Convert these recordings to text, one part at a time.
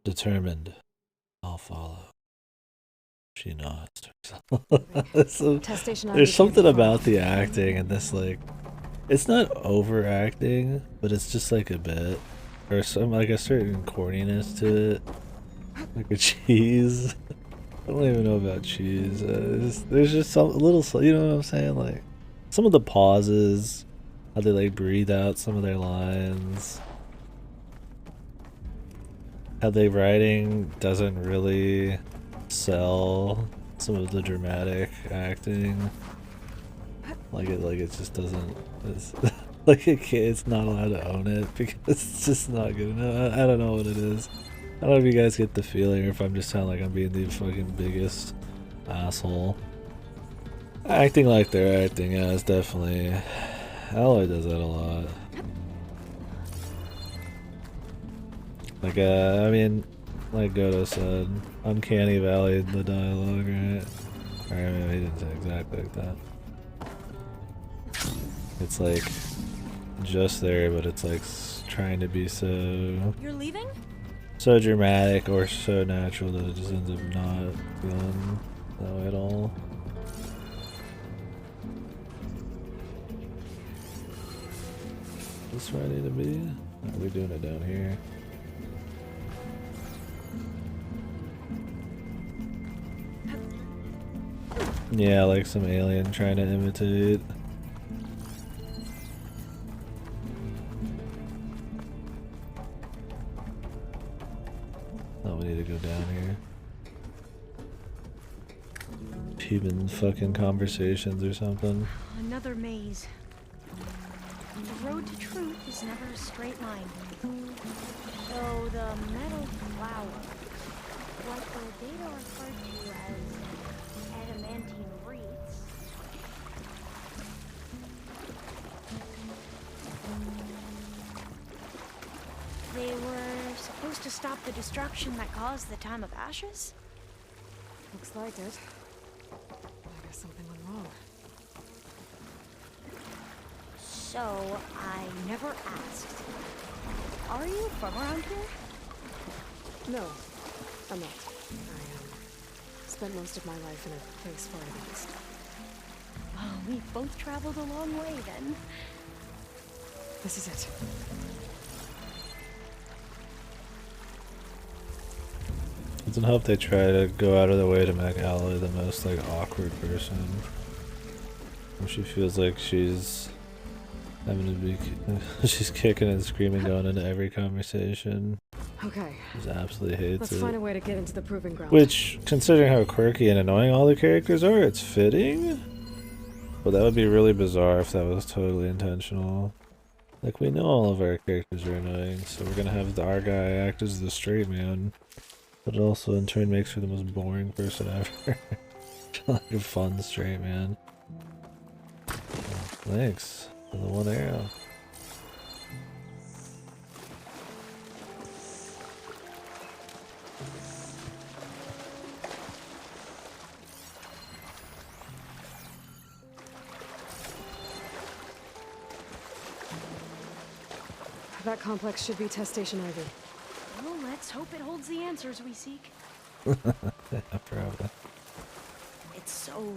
Determined. I'll follow. She nods. So, there's something about the acting and this, like, it's not overacting, but it's just like a bit, or some like a certain corniness to it, like a cheese. I don't even know about cheese. There's just some little, you know what I'm saying? Like some of the pauses, how they like breathe out some of their lines, how they writing doesn't really sell some of the dramatic acting. Like it just doesn't. It's, like it's not allowed to own it because it's just not good enough. I don't know what it is. I don't know if you guys get the feeling or if I'm just sounding like I'm being the fucking biggest asshole. Acting like they're acting, yeah, it's definitely. Alloy does that a lot. Like, I mean, like Goto said, Uncanny Valley the dialogue, right? Or I mean, he didn't say exactly like that. It's like just there, but it's like trying to be so. You're leaving? So dramatic or so natural that it just ends up not feeling that way at all. This where I need to be? Are we doing it down here? Yeah, like some alien trying to imitate. Oh, we need to go down here. Human fucking conversations or something. Another maze. The road to truth is never a straight line. So the metal flower, what the data referred to as adamantine wreaths, they were supposed to stop the destruction that caused the Time of Ashes? Looks like it. I guess something went wrong. So, I never asked. Are you from around here? No, I'm not. Spent most of my life in a place far east. Well, we've both traveled a long way then. This is it. Doesn't help they try to go out of their way to make Alloy the most like awkward person. She feels like she's having to be, she's kicking and screaming going into every conversation. Okay. She absolutely hates Let's it. find a way to get into the proving ground. Which, considering how quirky and annoying all the characters are, it's fitting. But that would be really bizarre if that was totally intentional. Like, we know all of our characters are annoying, so we're gonna have our guy act as the straight man. But it also in turn makes her the most boring person ever. Like a fun straight man. Oh, thanks for the one arrow. That complex should be test station Ivy. Well, let's hope it holds the answers we seek. Yeah, probably. It's so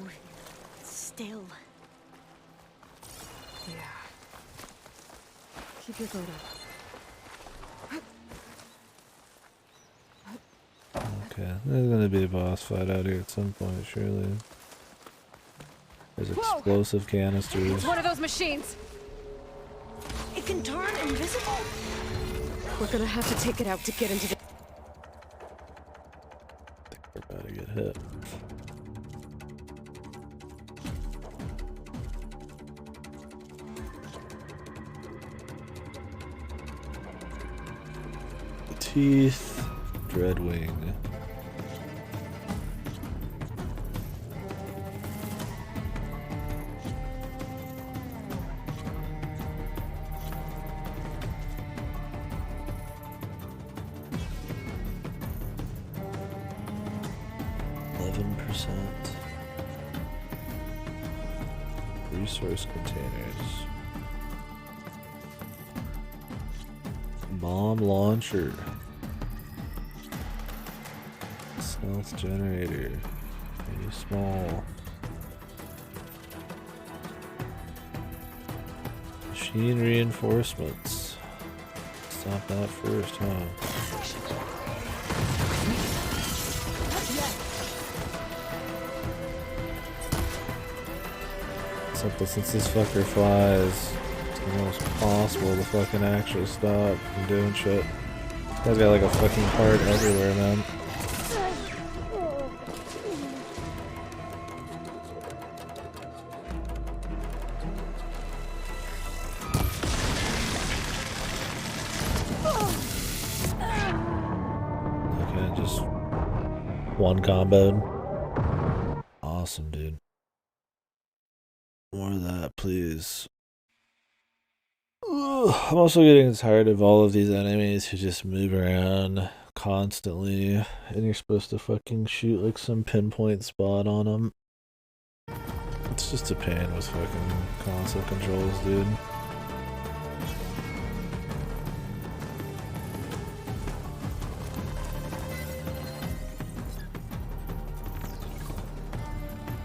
still. Yeah. Keep your guard up. Okay, there's gonna be a boss fight out here at some point, surely. There's explosive canisters. It's one of those machines! It can turn invisible? We're gonna have to take it out to get into the... We're about to get hit. Teeth, Dreadwing. Resource containers. Bomb launcher. Stealth generator. Pretty small. Machine reinforcements. Stop that first, huh? Except that since this fucker flies, it's almost possible to fucking actually stop from doing shit. This guy's got like a fucking part everywhere, man. Okay, just one comboed. Awesome, dude. More of that, please. Ugh, I'm also getting tired of all of these enemies who just move around constantly, and you're supposed to fucking shoot like some pinpoint spot on them. It's just a pain with fucking console controls, dude.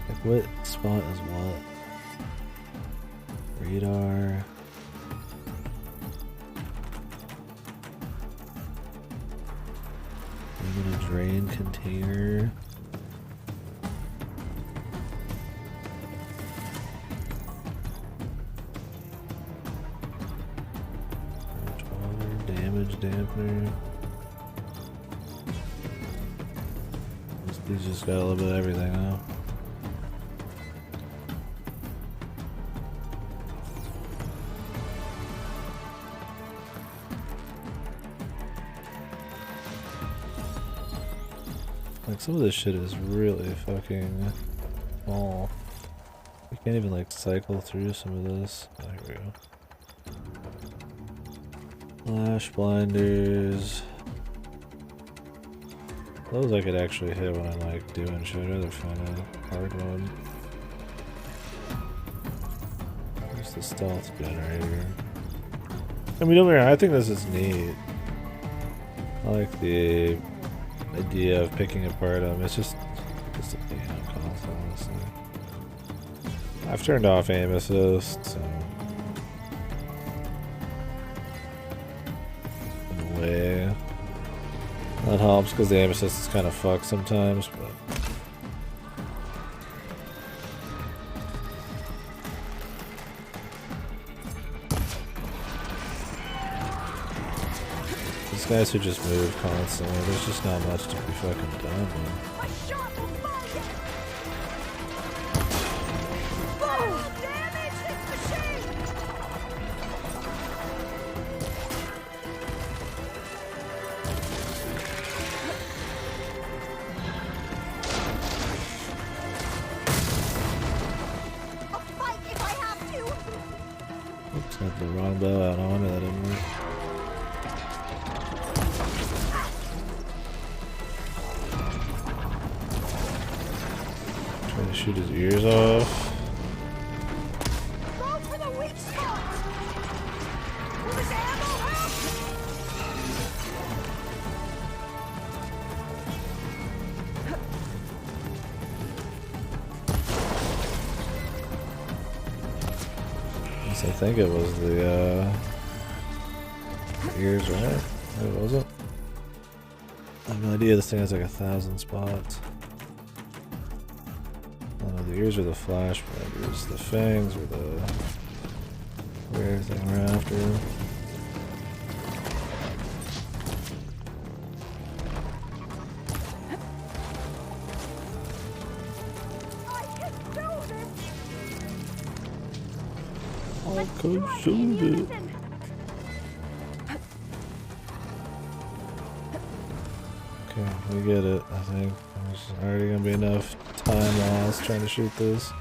Like, what spot is what? Radar. I'm gonna drain container. Damage dampener. These just got a little bit of everything now. Like, some of this shit is really fucking small. We can't even like cycle through some of this. Oh, here we go. Flash blinders. Those I could actually hit when I'm like doing shit. I'd rather find a hard one. There's the stealth generator. I mean, don't get me wrong, I think this is neat. I like the idea of picking apart them. It's just a pain on console, honestly. I've turned off aim assist, so in a way that helps because the aim assist is kind of fucked sometimes, but these guys who just move constantly, there's just not much to be fucking done, man. Oops, I had the wrong bow out on it, that didn't work. Trying to shoot his ears off. Go for the weak spot. Will this ammo help? I think it was the ears, right? What was it? I have no idea. This thing has like 1,000 spots. I don't know, the ears are the flash blinders. The fangs are the rare thing we're after. I could shoot it. Okay, we get it, I think. There's already gonna be enough time lost trying to shoot this.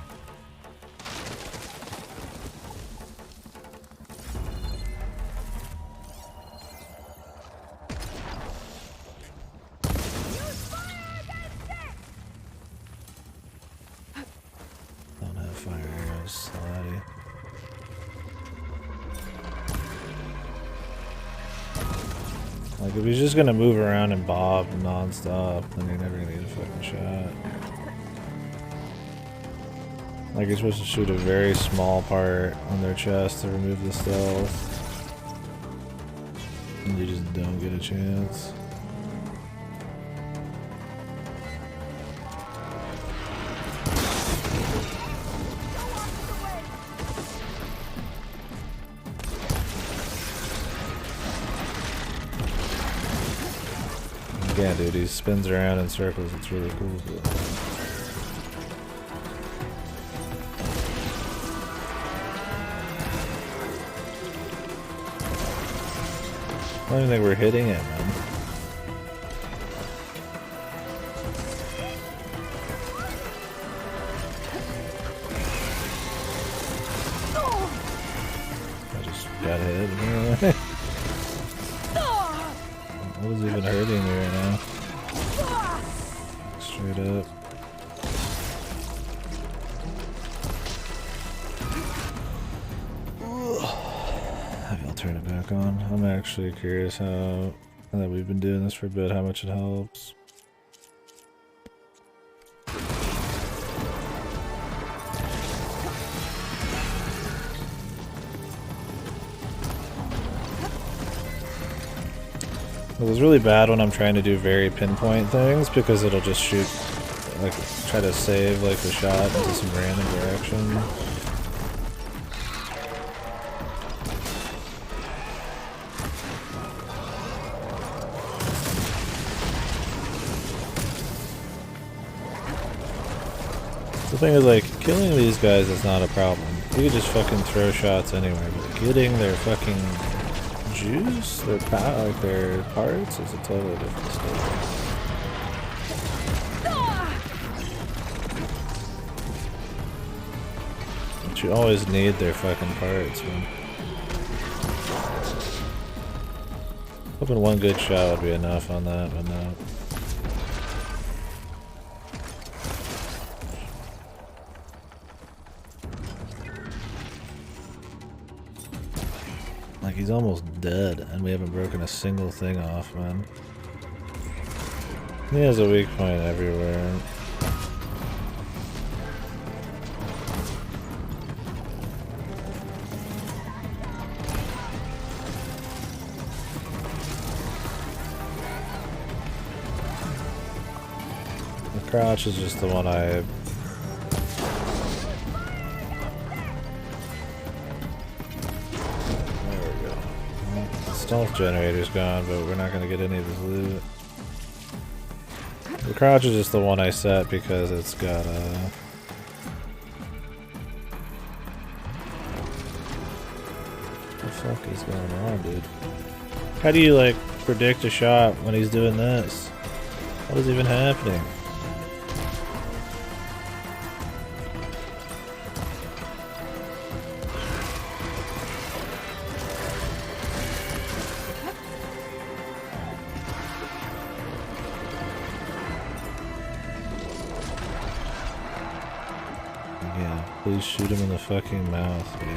Don't have fire arrows, slidey. Like, if he's just gonna move around and bob non-stop, then you're never gonna get a fucking shot. Like, you're supposed to shoot a very small part on their chest to remove the stealth. And you just don't get a chance. Yeah, dude, he spins around in circles, it's really cool. But... I don't even think we're hitting it, man. I just got hit. What is even hurting me right now? Straight up. Maybe I'll turn it back on. I'm actually curious how, now that we've been doing this for a bit, how much it helps. It was really bad when I'm trying to do very pinpoint things because it'll just shoot, like, try to save like the shot into some random direction. The thing is, like, killing these guys is not a problem. You can just fucking throw shots anywhere, but getting their fucking juice, their like their parts, is a totally different story. But you always need their fucking parts, man. Hoping one good shot would be enough on that, but no. Like, he's almost dead, and we haven't broken a single thing off, man. He has a weak point everywhere. The crouch is just the one I... Stealth generator's gone, but we're not going to get any of his loot. The crouch is just the one I set because it's got a... What the fuck is going on, dude? How do you, like, predict a shot when he's doing this? What is even happening? Please shoot him in the fucking mouth, dude.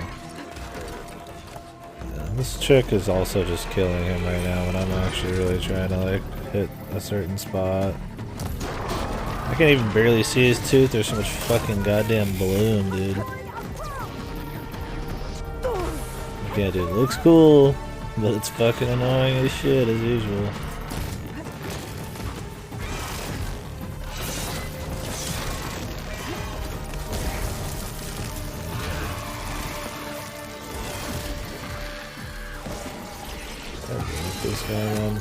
Yeah, this chick is also just killing him right now when I'm actually really trying to, like, hit a certain spot. I can't even barely see his tooth. There's so much fucking goddamn bloom, dude. Yeah, dude, it looks cool, but it's fucking annoying as shit as usual. This guy on.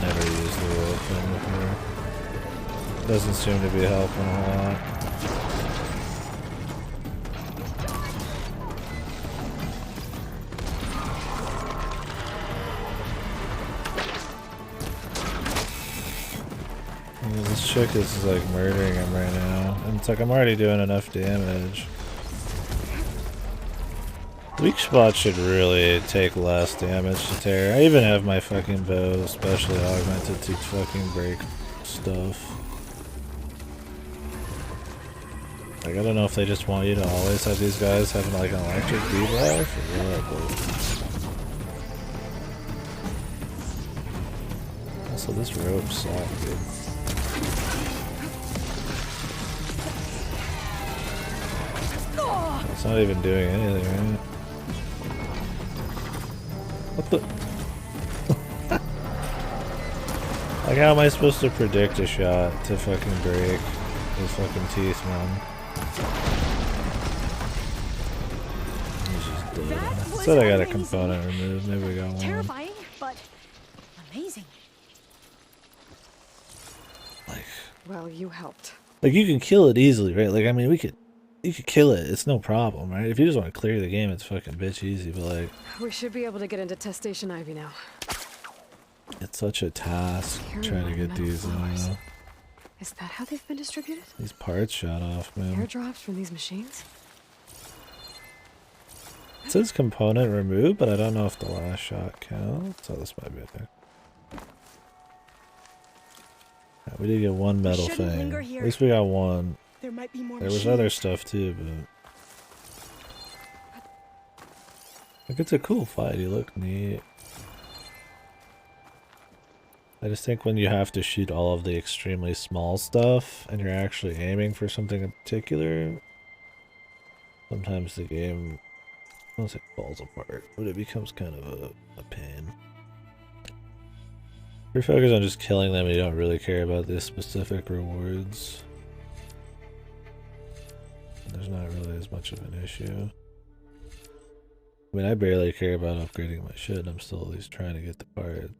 Never use the roll thing with her. Doesn't seem to be helping a lot. This chick is like murdering him right now. And it's like I'm already doing enough damage. Weak spot should really take less damage to tear. I even have my fucking bow specially augmented to fucking break stuff. Like, I don't know if they just want you to always have these guys having like an electric debuff or what, but... Also, this rope sucks, dude. It's not even doing anything, right? What the? Like, how am I supposed to predict a shot to fucking break his fucking teeth, man? He's just dead. Said I got a component removed. Maybe we got one. Terrifying, but amazing. Like, well, you helped. Like, you can kill it easily, right? Like, I mean, you could kill it. It's no problem, right? If you just want to clear the game, it's fucking bitch easy. But like, we should be able to get into Test Station Ivy now. It's such a task trying to get these. Is that how they've been distributed? These parts shot off, man. Airdrops from these machines? It says component removed, but I don't know if the last shot counts. Oh, this might be there. Yeah, we did get one metal thing. At least we got one. There might be more. There was other stuff too, but like, it's a cool fight. You look neat. I just think when you have to shoot all of the extremely small stuff and you're actually aiming for something in particular, sometimes the game, I won't say falls apart, but it becomes kind of a pain. You're focused on just killing them and you don't really care about the specific rewards. There's not really as much of an issue. I mean, I barely care about upgrading my shit and I'm still at least trying to get the part.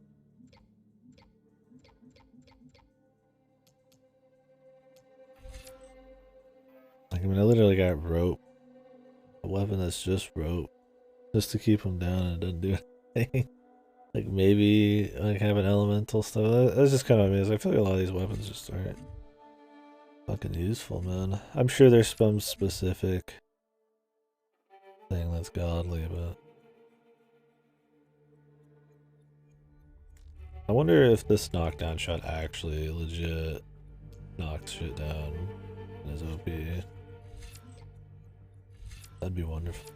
Like, I mean, I literally got rope. A weapon that's just rope. Just to keep them down and it doesn't do anything. Like, maybe, like, have an elemental stuff. That's just kind of amazing. I feel like a lot of these weapons just aren't fucking useful, man. I'm sure there's some specific thing that's godly, but... I wonder if this knockdown shot actually legit knocks shit down in his OP. That'd be wonderful.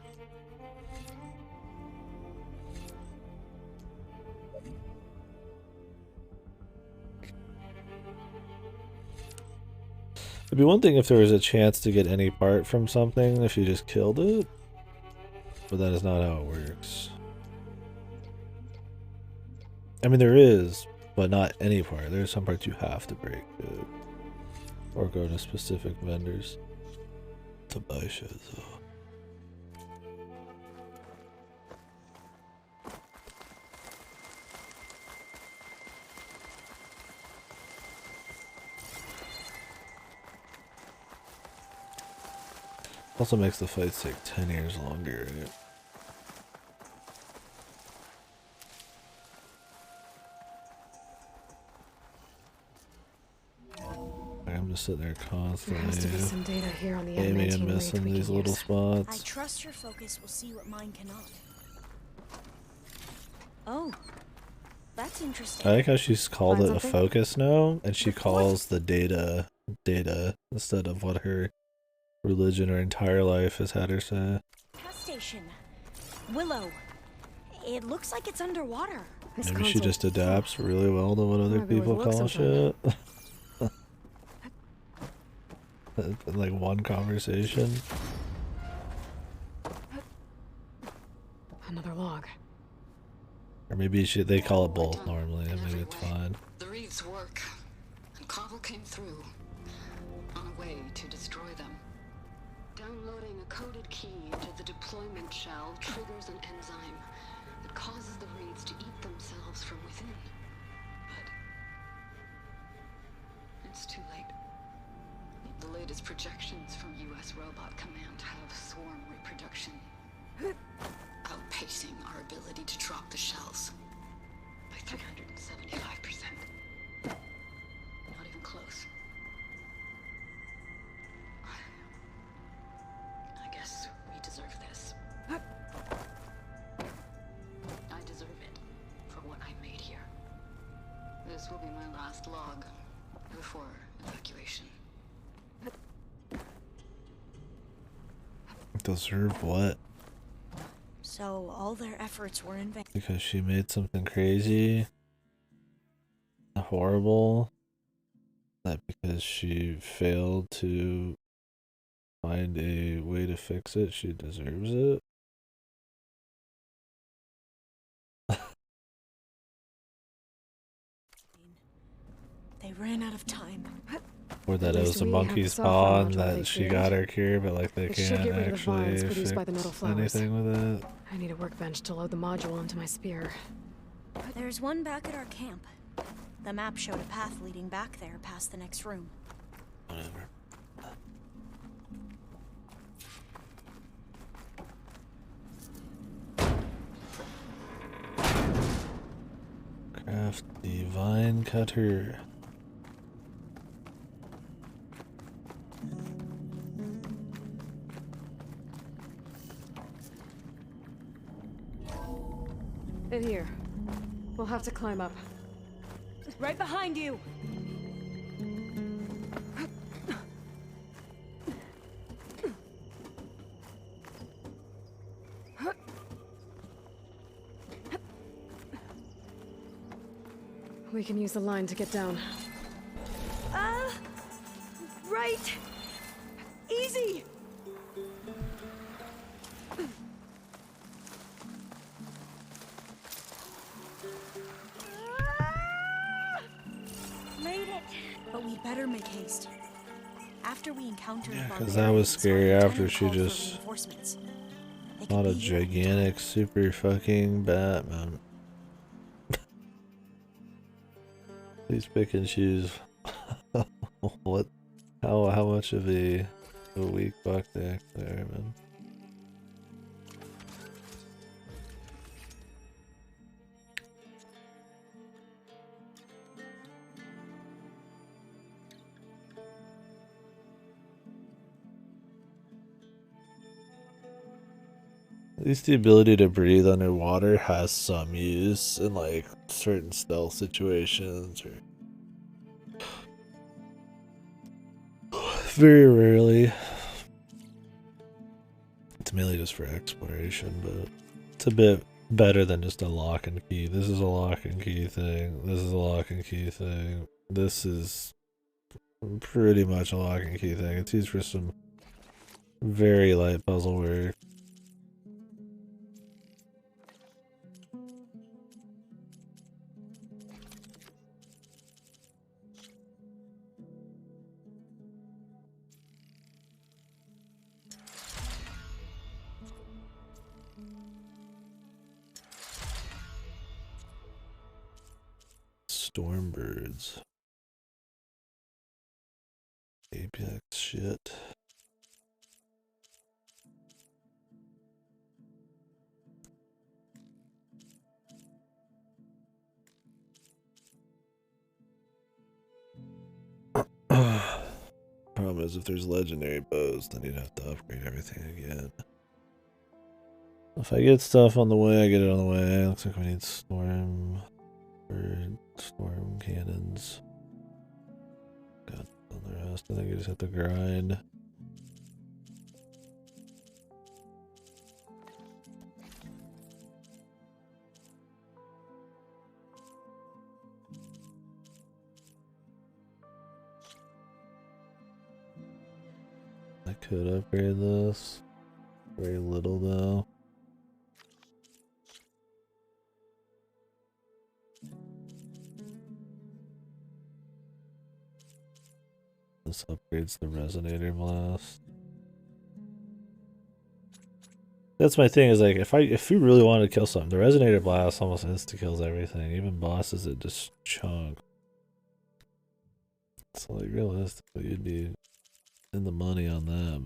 It'd be one thing if there was a chance to get any part from something if you just killed it, but that is not how it works. I mean, there is, but not any part. There's some parts you have to break, or go to specific vendors to buy shit, so. Also makes the fights take 10 years longer, right? I'm just sitting there constantly there has to be some data here on the aiming and missing these little spots. I trust your focus will see what mine cannot. Oh, that's interesting. I like how she's called it a focus now, and she calls the data instead of what her religion her entire life has had her say. Test station. Willow. It looks like it's underwater. Maybe she just adapts really well to what other people call shit. In like one conversation. Another log. Or maybe they call it both normally, and maybe it's fine. The reeds work, and Cobble came through on a way to destroy them. Downloading a coded key into the deployment shell triggers an enzyme that causes the reeds to eat themselves from within. But it's too late. The latest projections from U.S. Robot Command have swarm reproduction, outpacing our ability to drop the shells by 375%. Not even close. I guess we deserve this. Deserve what? So all their efforts were in vain. Because she made something crazy? Horrible? Not because she failed to find a way to fix it, she deserves it? They ran out of time. Or that it was a monkey's paw and that she got her cure, but like they can't actually fix anything with it. I need a workbench to load the module onto my spear. There's one back at our camp. The map showed a path leading back there past the next room. Whatever. Craft the vine cutter. In here. We'll have to climb up. Right behind you! We can use the line to get down. Right! Easy! Made it! But we'd better make haste. After we encounter the Because that was scary after she just... reinforcements. Not a gigantic, super fucking Batman. Please pick and choose. What? How much of a weak buck they act there, man. At least the ability to breathe underwater has some use in like certain stealth situations or very rarely. It's mainly just for exploration, but it's a bit better than just a lock and key. This is a lock and key thing. This is a lock and key thing. This is pretty much a lock and key thing. It's used for some very light puzzle work. Stormbirds. Apex shit. Problem is, if there's legendary bows, then you'd have to upgrade everything again. If I get stuff on the way, I get it on the way. Looks like we need storm cannons. Got on the rest. I think you just have to grind. I could upgrade this. Very little though. This upgrades the resonator blast. That's my thing, is like if you really want to kill something, the resonator blast almost insta kills everything, even bosses it just chunk. So like realistically you'd be in the money on that,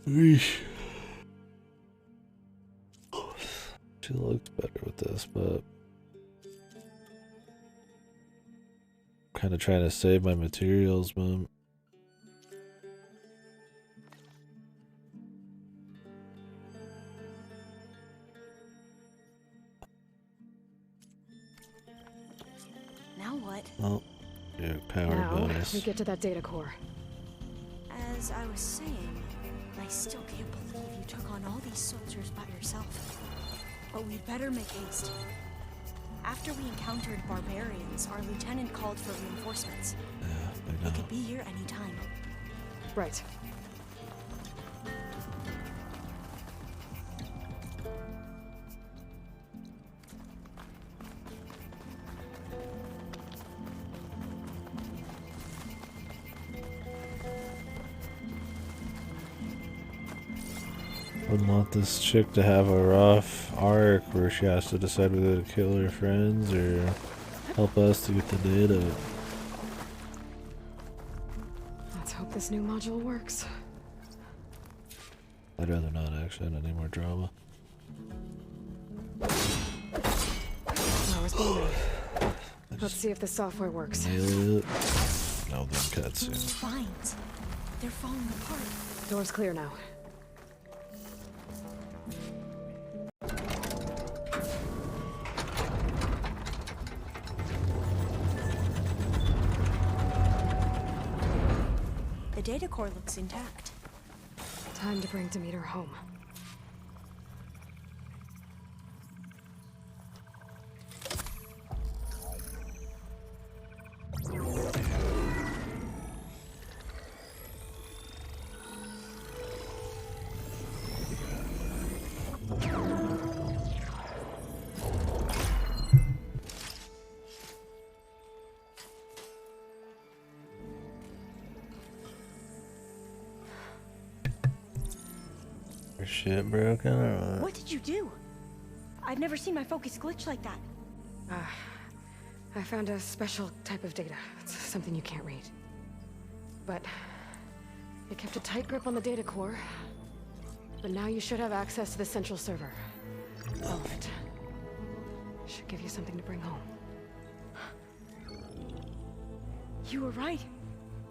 but eesh. She looks better with this, but kind of trying to save my materials, man. Now what? Oh, yeah, power now bonus. we get to that data core. As I was saying, I still can't believe you took on all these soldiers by yourself. But we'd better make haste. After we encountered barbarians, our lieutenant called for reinforcements. Yeah, They could be here any time. Right. Wouldn't want this chick to have a rough arc where she has to decide whether to kill her friends or help us to get the data. Let's hope this new module works. I'd rather not actually, I don't need more drama. Flowers blooming. Let's see if the software works. Nail it. No, then cutscene. Vines. They're falling apart. Door's clear now. The data core looks intact. Time to bring Demeter home. Your shit broken or what? What did you do? I've never seen my focus glitch like that. I found a special type of data. It's something you can't read. But it kept a tight grip on the data core. But now you should have access to the central server. All of it. Should give you something to bring home. You were right.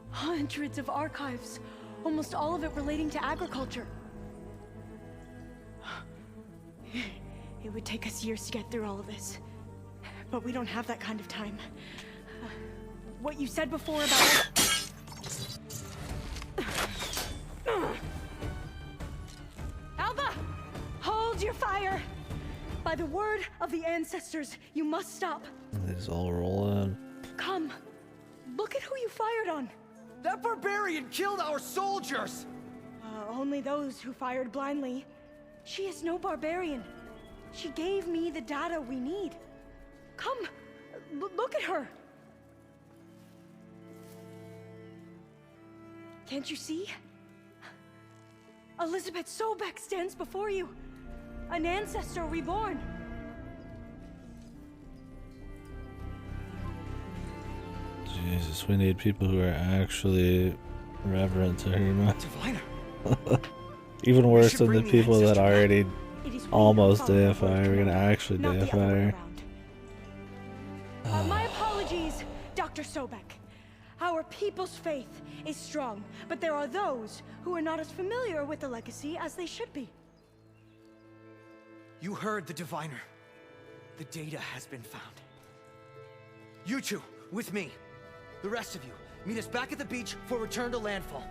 Hundreds of archives. Almost all of it relating to agriculture. It would take us years to get through all of this. But we don't have that kind of time. What you said before about... Alva! Hold your fire! By the word of the ancestors, you must stop. These all roll in. Come. Look at who you fired on. That barbarian killed our soldiers! Only those who fired blindly. She is no barbarian. She gave me the data we need. Come, look at her. Can't you see? Elizabeth Sobek stands before you. An ancestor reborn. Jesus, we need people who are actually reverent to her, man. Diviner. Even worse than the bring the people that ancestor back. already It is we almost who follow deify her. We're gonna tomorrow, actually not the deify other way her. around. My apologies, Dr. Sobek. Our people's faith is strong, but there are those who are not as familiar with the legacy as they should be. You heard the diviner. The data has been found. You two, with me. The rest of you, meet us back at the beach for return to landfall.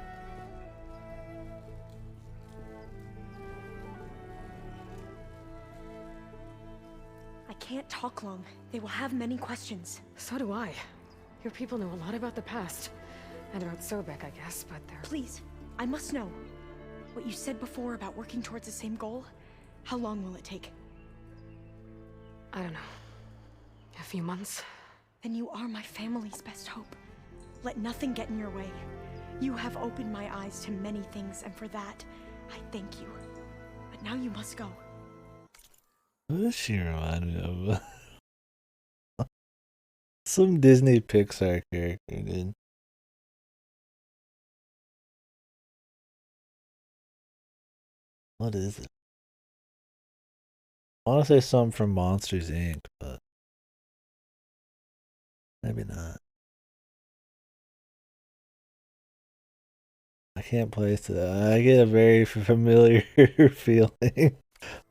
I can't talk long. They will have many questions. So do I. Your people know a lot about the past. And about Sobek, I guess, but they're... Please, I must know. What you said before about working towards the same goal, how long will it take? I don't know. A few months? Then you are my family's best hope. Let nothing get in your way. You have opened my eyes to many things, and for that, I thank you. But now you must go. What does she remind me of? Some Disney Pixar character, dude. What is it? I want to say something from Monsters Inc., but maybe not. I can't place it. I get a very familiar feeling,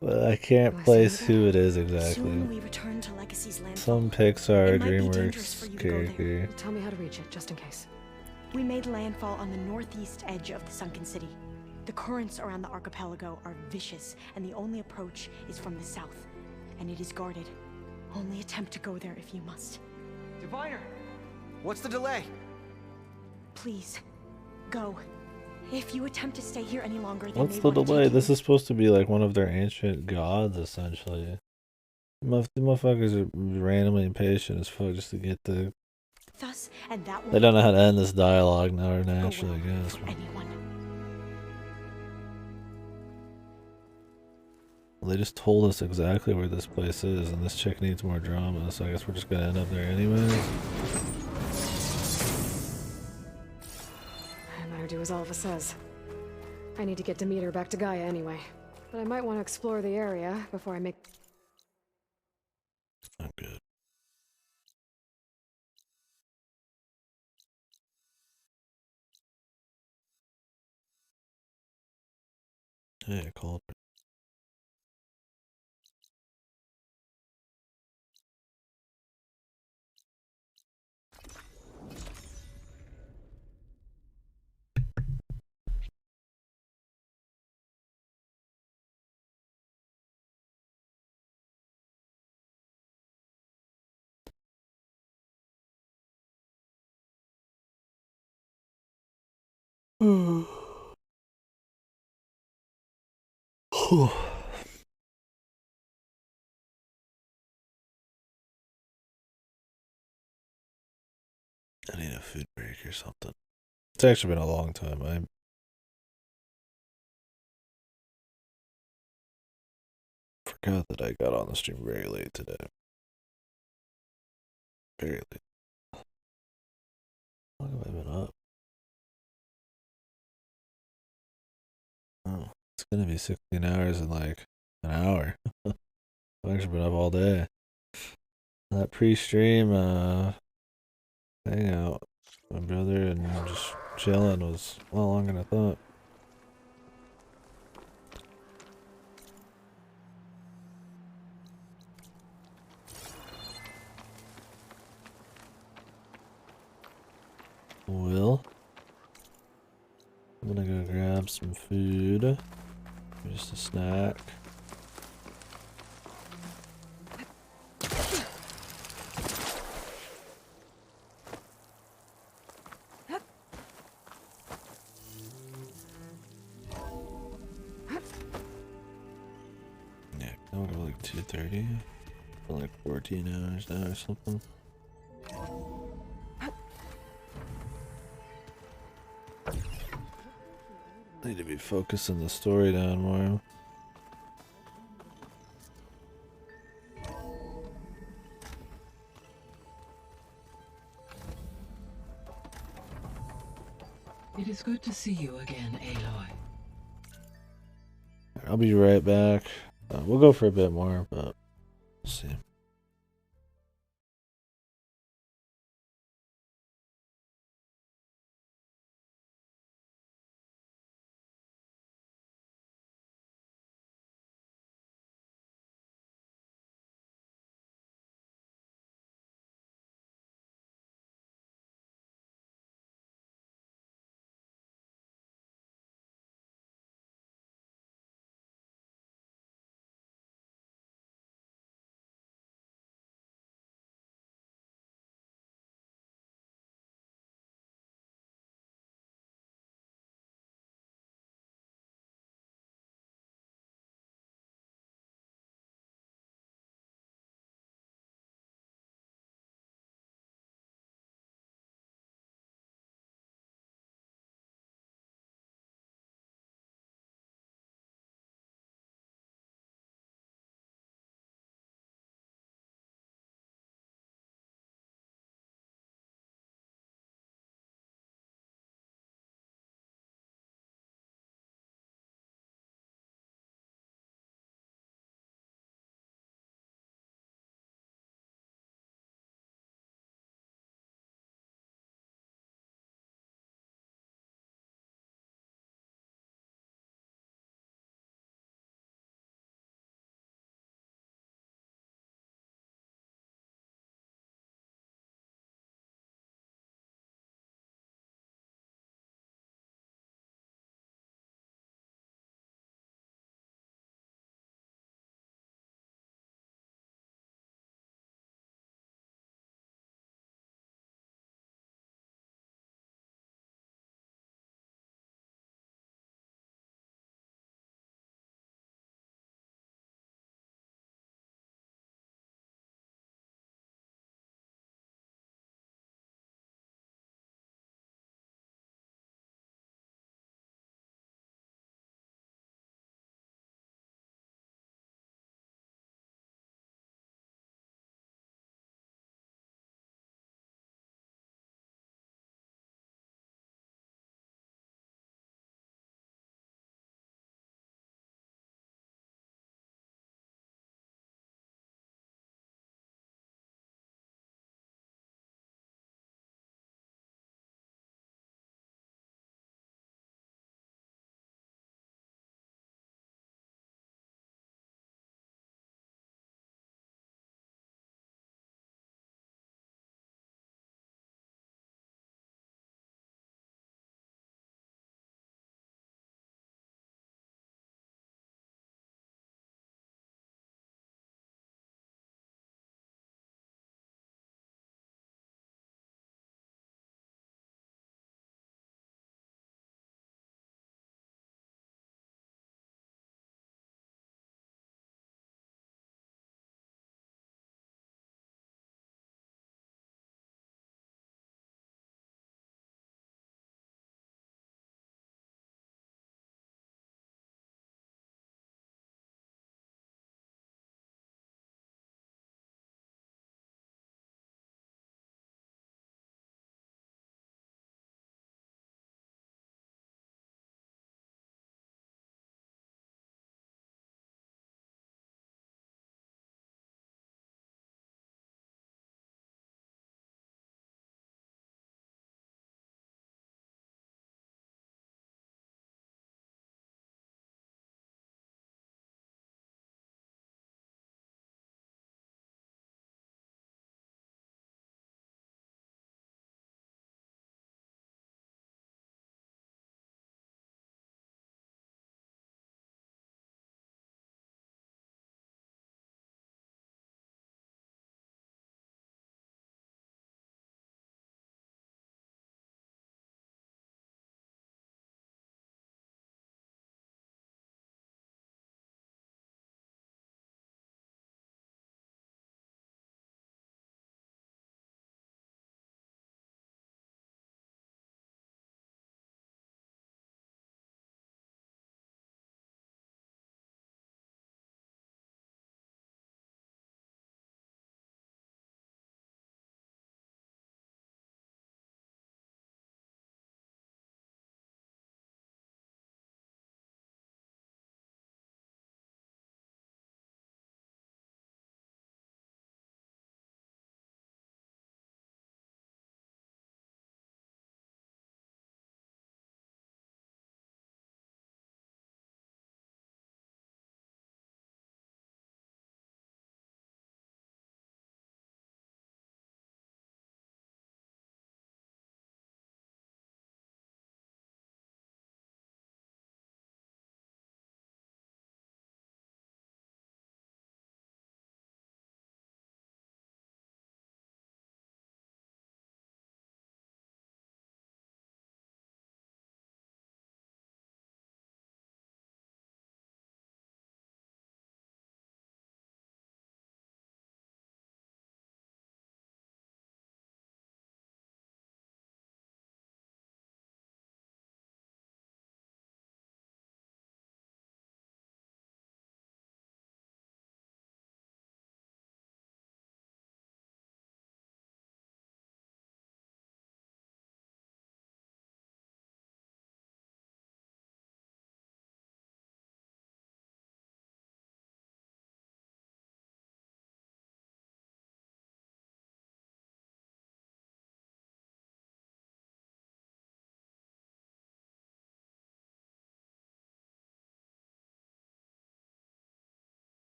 but I can't place who it is exactly. Soon we return to Legacy's land. Some Pixar It might be dangerous for DreamWorks you to go there. character. Tell me how to reach it, just in case. We made landfall on the northeast edge of the sunken city. The currents around the archipelago are vicious, and the only approach is from the south. And it is guarded. Only attempt to go there if you must. Diviner! What's the delay? Please, go. If you attempt to stay here any longer, then What's the delay? This is supposed to be like one of their ancient gods, essentially. The motherfuckers are randomly impatient as fuck just to get the... Thus, and that They don't know how to end this dialogue now, or naturally, I guess. Anyone. Well, they just told us exactly where this place is, and this chick needs more drama, so I guess we're just gonna end up there anyways. I better do as Alva says. I need to get Demeter back to Gaia anyway. But I might want to explore the area before I make... Not good. Hey, I called her. I need a food break or something. It's actually been a long time. I forgot that I got on the stream very late today. Very late. How long have I been up? Oh, it's gonna be 16 hours in like an hour. I've actually been up all day. That pre-stream hangout with my brother and just chilling was a lot longer than I thought. Well, I'm gonna go grab some food. Just a snack. Yeah, I'll go like 2:30. For like 14 hours now or something. Need to be focusing the story down more. It is good to see you again, Aloy. I'll be right back. We'll go for a bit more, but we'll see.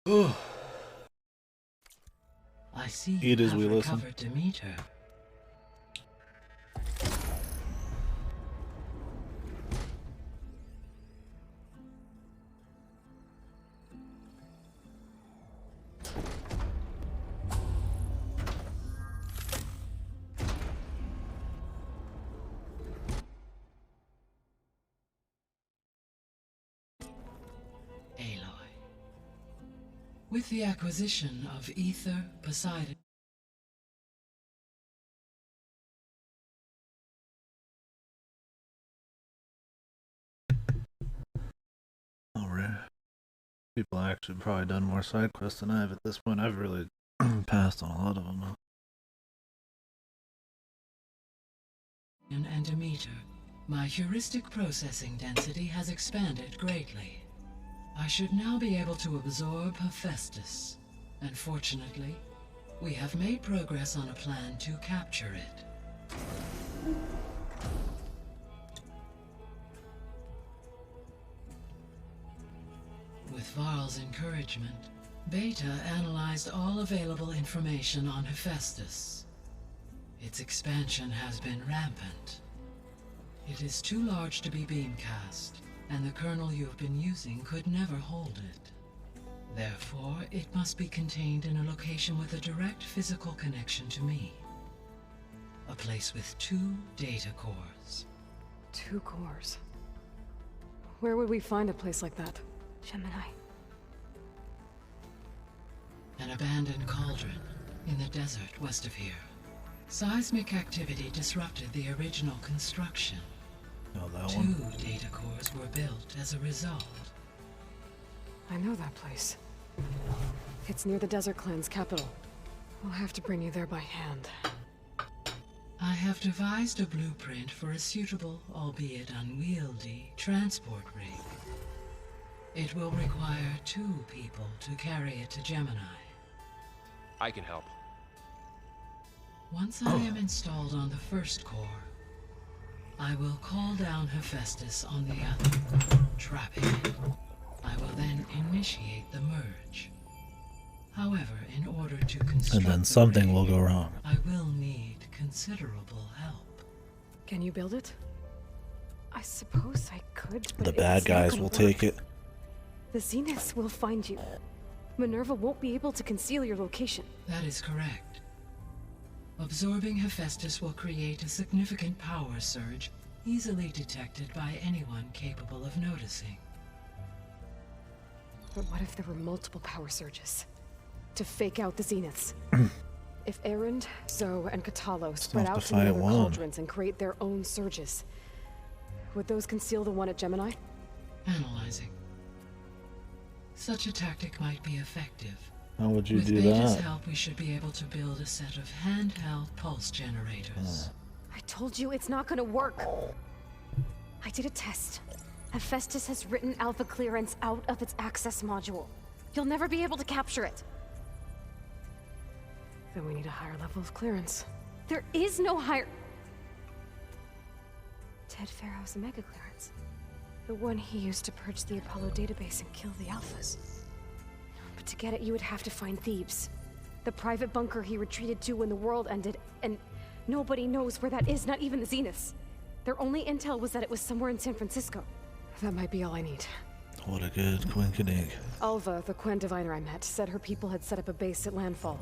I see Eat you as have we listen. recovered Demeter. With the acquisition of Ether, Poseidon... Alright. People actually probably done more side quests than I have at this point. I've really passed on a lot of them. and Demeter, my heuristic processing density has expanded greatly. I should now be able to absorb Hephaestus, and fortunately, we have made progress on a plan to capture it. With Varl's encouragement, Beta analyzed all available information on Hephaestus. Its expansion has been rampant. It is too large to be beamcast, and the kernel you have been using could never hold it. Therefore, it must be contained in a location with a direct physical connection to me. A place with 2 data cores. 2 cores? Where would we find a place like that? Gemini. An abandoned cauldron in the desert west of here. Seismic activity disrupted the original construction. Oh, that 2 one. data cores were built as a result. I know that place. It's near the Desert Clan's capital. We'll have to bring you there by hand. I have devised a blueprint for a suitable, albeit unwieldy, transport rig. It will require 2 people to carry it to Gemini. I can help. Once I am installed on the first core, I will call down Hephaestus on the other, trapping it. I will then initiate the merge. However, in order to construct And then the something rig, will go wrong. I will need considerable help. Can you build it? I suppose I could, but The bad it's not guys gonna will work. take it. The Zeniths will find you. Minerva won't be able to conceal your location. That is correct. Absorbing Hephaestus will create a significant power surge, easily detected by anyone capable of noticing. But what if there were multiple power surges? To fake out the Zeniths? If Erend, Zoe, and Katalo spread have to out to the fight other one. cauldrons and create their own surges, would those conceal the one at Gemini? Analyzing. Such a tactic might be effective. How would you With do Beta's that? help, we should be able to build a set of handheld pulse generators. I told you it's not gonna work. I did a test. Hephaestus has written Alpha clearance out of its access module. You'll never be able to capture it. Then we need a higher level of clearance. There is no higher... Ted Pharaoh's Omega clearance. The one he used to purge the Apollo database and kill the Alphas. But to get it, you would have to find Thebes. The private bunker he retreated to when the world ended, and nobody knows where that is, not even the Zeniths. Their only intel was that it was somewhere in San Francisco. That might be all I need. What a good quinkadink. Alva, the Quen diviner I met, said her people had set up a base at Landfall.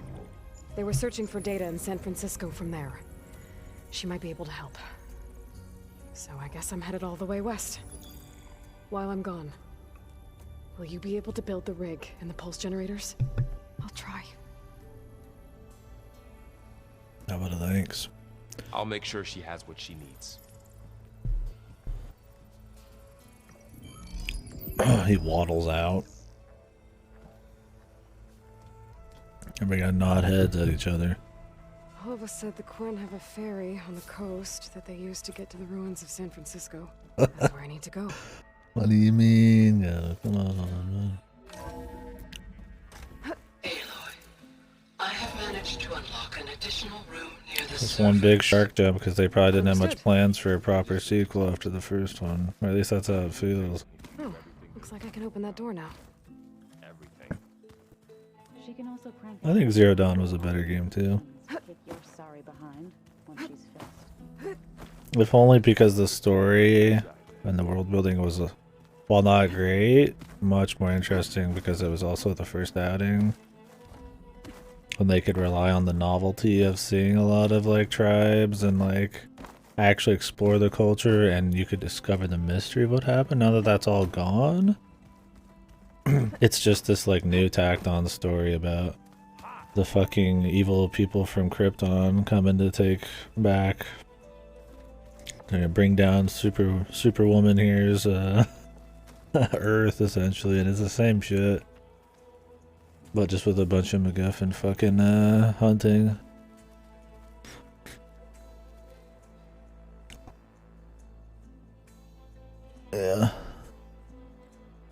They were searching for data in San Francisco from there. She might be able to help. So I guess I'm headed all the way west. While I'm gone, will you be able to build the rig and the pulse generators? I'll try. How about a thanks? I'll make sure she has what she needs. He waddles out. Everybody got nod heads at each other. Alva said the Quen have a ferry on the coast that they use to get to the ruins of San Francisco. That's where I need to go. What do you mean? Yeah, come on. Aloy, I have managed to unlock an additional room near the It's surface. one big shark jump because they probably didn't have much Understood. plans for a proper sequel after the first one. Or at least that's how it feels. Oh, looks like I can open that door now. Everything. She can also crank I think Zero Dawn was a better game too. kick your sorry behind when she's fixed. If only because the story and the world building was, while not great, much more interesting because it was also the first outing. When they could rely on the novelty of seeing a lot of like tribes and like actually explore the culture, and you could discover the mystery of what happened. Now that that's all gone, it's just this like new tacked on story about the fucking evil people from Krypton coming to take back. They're gonna bring down Superwoman here's Earth essentially, and it's the same shit. But just with a bunch of MacGuffin fucking hunting. Yeah.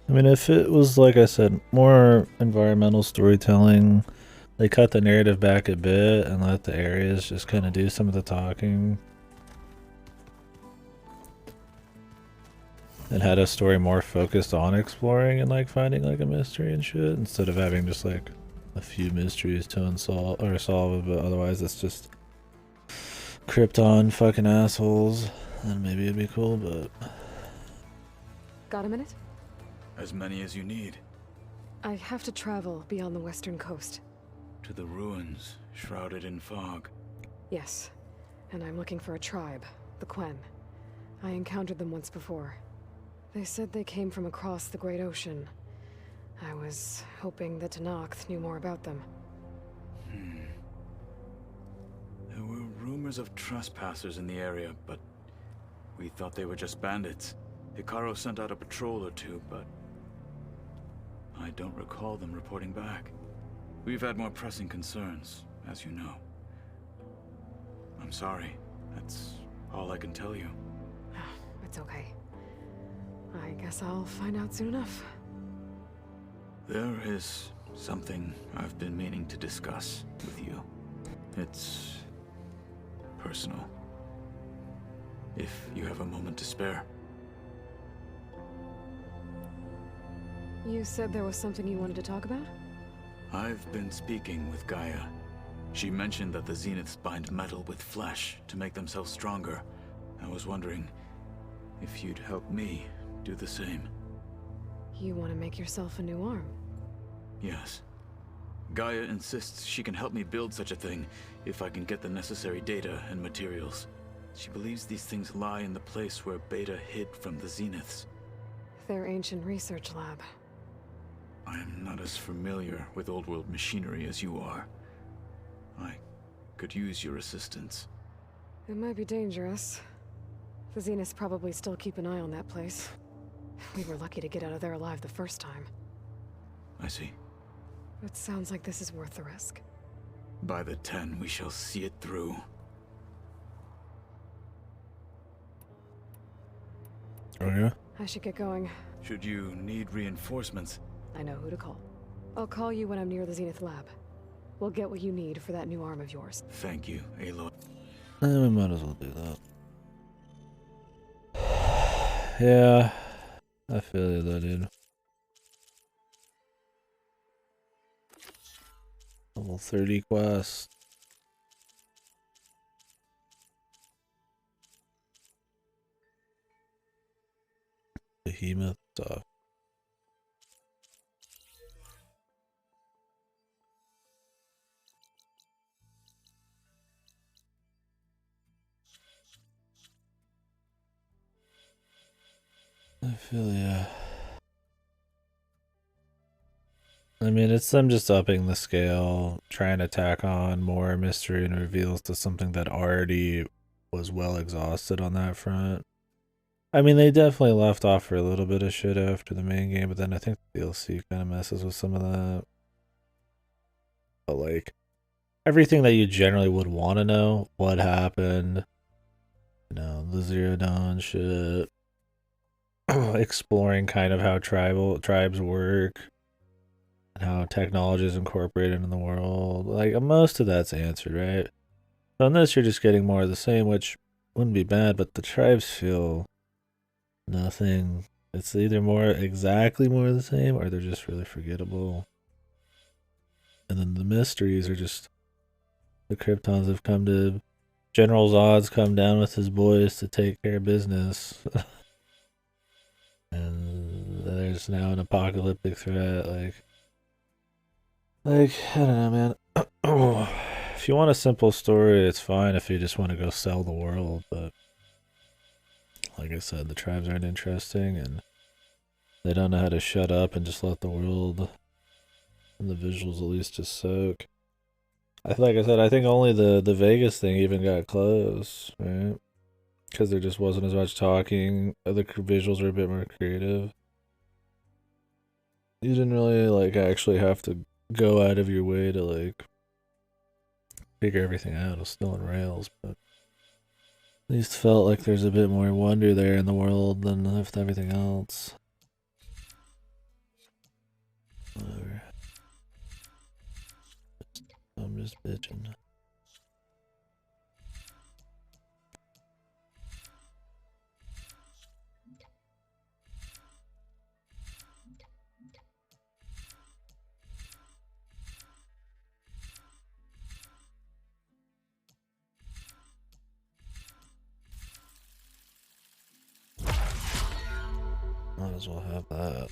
I mean, if it was, like I said, more environmental storytelling, they cut the narrative back a bit and let the areas just kind of do some of the talking. And had a story more focused on exploring and like finding like a mystery and shit, instead of having just like a few mysteries to unsolve or solve, but otherwise it's just Krypton fucking assholes, then maybe it'd be cool, but... Got a minute? As many as you need. I have to travel beyond the western coast. To the ruins, shrouded in fog. Yes, and I'm looking for a tribe, the Quen. I encountered them once before. They said they came from across the Great Ocean. I was hoping that Tenakth knew more about them. There were rumors of trespassers in the area, but we thought they were just bandits. Hikaru sent out a patrol or two, but I don't recall them reporting back. We've had more pressing concerns, as you know. I'm sorry. That's all I can tell you. It's okay. I guess I'll find out soon enough. There is something I've been meaning to discuss with you. It's personal. If you have a moment to spare. You said there was something you wanted to talk about? I've been speaking with Gaia. She mentioned that the Zeniths bind metal with flesh to make themselves stronger. I was wondering if you'd help me do the same. You want to make yourself a new arm? Yes. Gaia insists she can help me build such a thing if I can get the necessary data and materials. She believes these things lie in the place where Beta hid from the Zeniths. Their ancient research lab. I am not as familiar with old world machinery as you are. I could use your assistance. It might be dangerous. The Zeniths probably still keep an eye on that place. We were lucky to get out of there alive the first time. I see. It sounds like this is worth the risk. By the 10, we shall see it through. Oh yeah? I should get going. Should you need reinforcements? I know who to call. I'll call you when I'm near the Zenith lab. We'll get what you need for that new arm of yours. Thank you, Aloy. We might as well do that. Yeah, I feel you though, dude. Level 30 quest. Behemoth stuff. I feel ya. I mean, it's them just upping the scale, trying to tack on more mystery and reveals to something that already was well exhausted on that front. I mean, they definitely left off for a little bit of shit after the main game, but then I think the DLC kind of messes with some of that. But like, everything that you generally would want to know, what happened, you know, the Zero Dawn shit, exploring kind of how tribes work, and how technology is incorporated in the world. Like, most of that's answered, right? So in this, you're just getting more of the same, which wouldn't be bad, but the tribes feel nothing. It's either exactly more of the same, or they're just really forgettable. And then the mysteries are just the Kryptons have come to General Zod's come down with his boys to take care of business. And there's now an apocalyptic threat, like I don't know, man. If you want a simple story, it's fine if you just want to go sell the world, but like I said, the tribes aren't interesting and they don't know how to shut up and just let the world and the visuals at least just soak. Like I said, I think only the Vegas thing even got close, right? Because there just wasn't as much talking. Other visuals are a bit more creative. You didn't really like actually have to go out of your way to like figure everything out. It was still on rails, but at least felt like there's a bit more wonder there in the world than with everything else. Whatever. I'm just bitching. Might as well have that.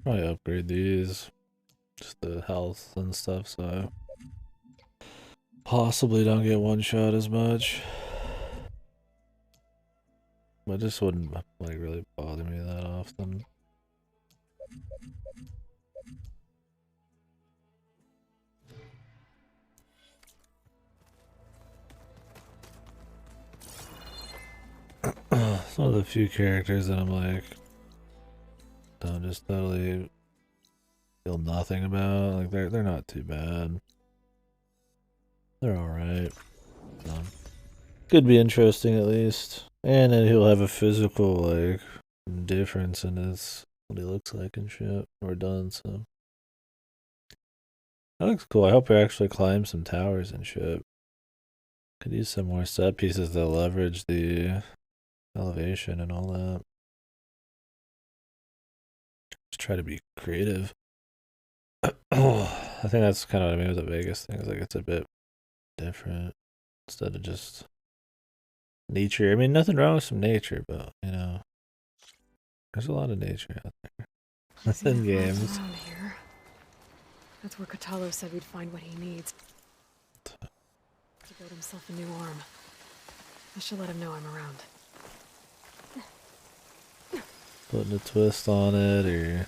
Probably upgrade these, just the health and stuff, so possibly don't get one shot as much. But this wouldn't like really bother me that often. It's one of the few characters that I'm like, don't just totally feel nothing about. Like they're not too bad. They're alright. Could be interesting at least. And then he'll have a physical like difference in his what he looks like and shit. Or done, so that looks cool. I hope he actually climbs some towers and shit. Could use some more set pieces that leverage the elevation and all that. Just try to be creative. I think that's kind of what I mean with the Vegas thing. Is like it's a bit different instead of just nature. I mean, nothing wrong with some nature, but you know, there's a lot of nature out there in games. Here. That's where Catalo said we'd find what he needs to build himself a new arm. I should let him know I'm around. Putting a twist on it or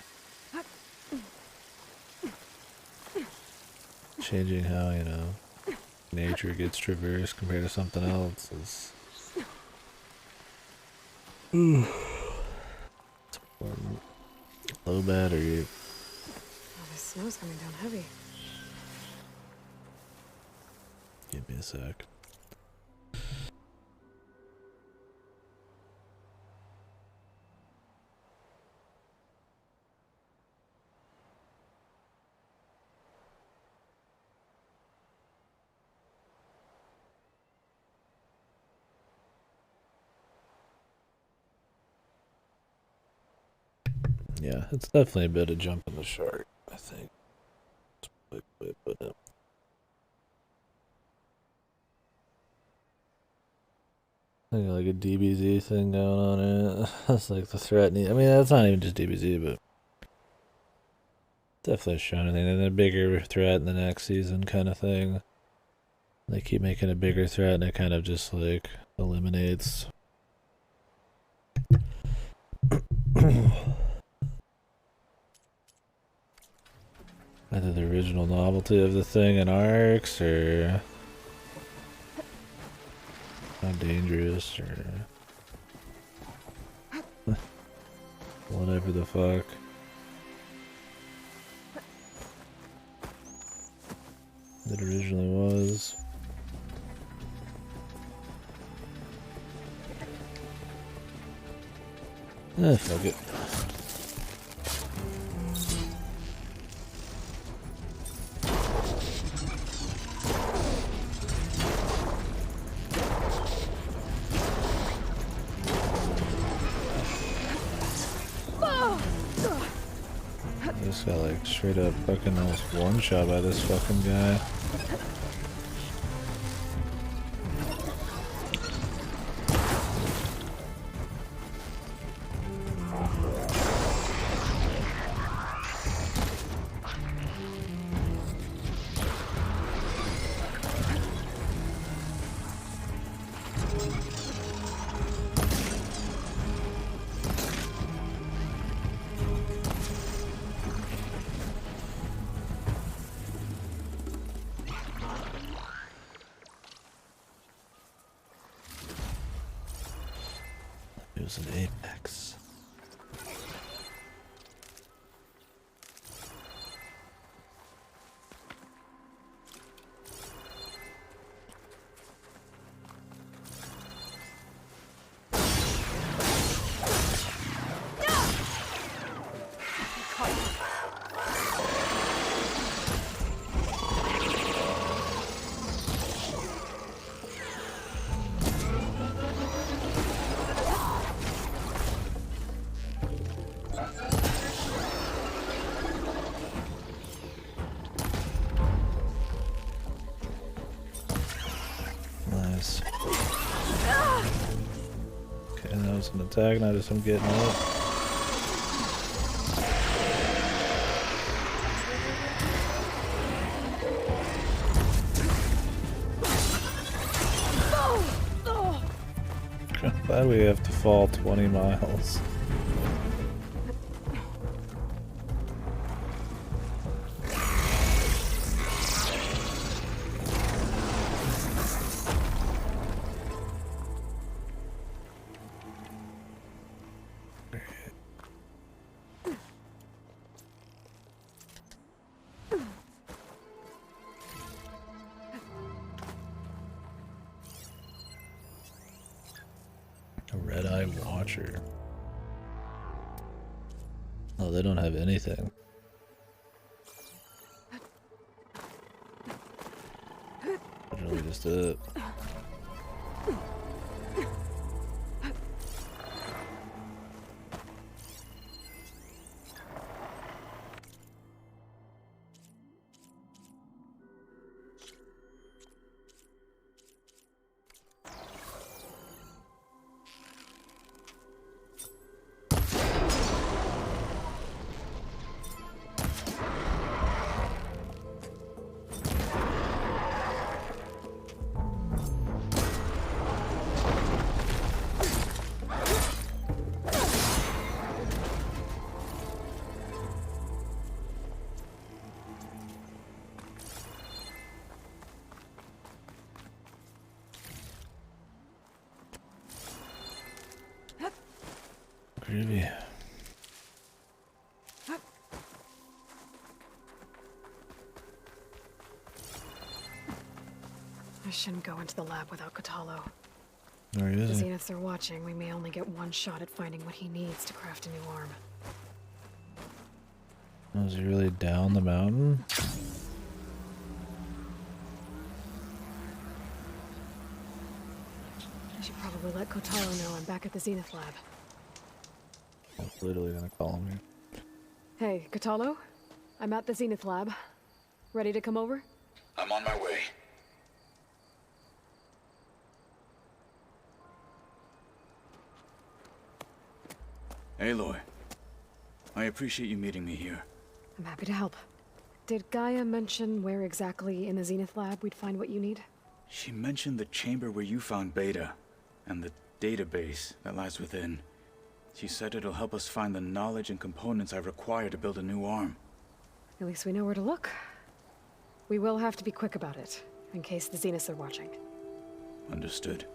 changing how, you know, nature gets traversed compared to something else is it's important. Low battery. Oh, the snow's coming down heavy. Give me a sec. Yeah, it's definitely a bit of jumping the shark, I think. That's a quick way to put it. I think like a DBZ thing going on in it. That's like the threat. I mean, that's not even just DBZ, but definitely showing anything. And a bigger threat in the next season kind of thing. They keep making a bigger threat and it kind of just like eliminates. Either the original novelty of the thing in arcs or how dangerous or whatever the fuck. It originally was. Fuck it. I just got like straight up fucking almost one shot by this fucking guy. It was an apex. Nice. Okay, that was an attack, now just I'm getting up. Glad we have to fall 20 miles. A red-eye watcher. Oh, they don't have anything. Literally just it. Groovy. I shouldn't go into the lab without Kotallo. Where The is he? Zeniths are watching. We may only get one shot at finding what he needs to craft a new arm. Oh, is he really down the mountain? I should probably let Kotallo know I'm back at the Zenith lab. I'm literally gonna call him here. Hey, Kotallo? I'm at the Zenith lab. Ready to come over? I'm on my way. Aloy, I appreciate you meeting me here. I'm happy to help. Did Gaia mention where exactly in the Zenith lab we'd find what you need? She mentioned the chamber where you found Beta, and the database that lies within. She said it'll help us find the knowledge and components I require to build a new arm. At least we know where to look. We will have to be quick about it, in case the Zeniths are watching. Understood.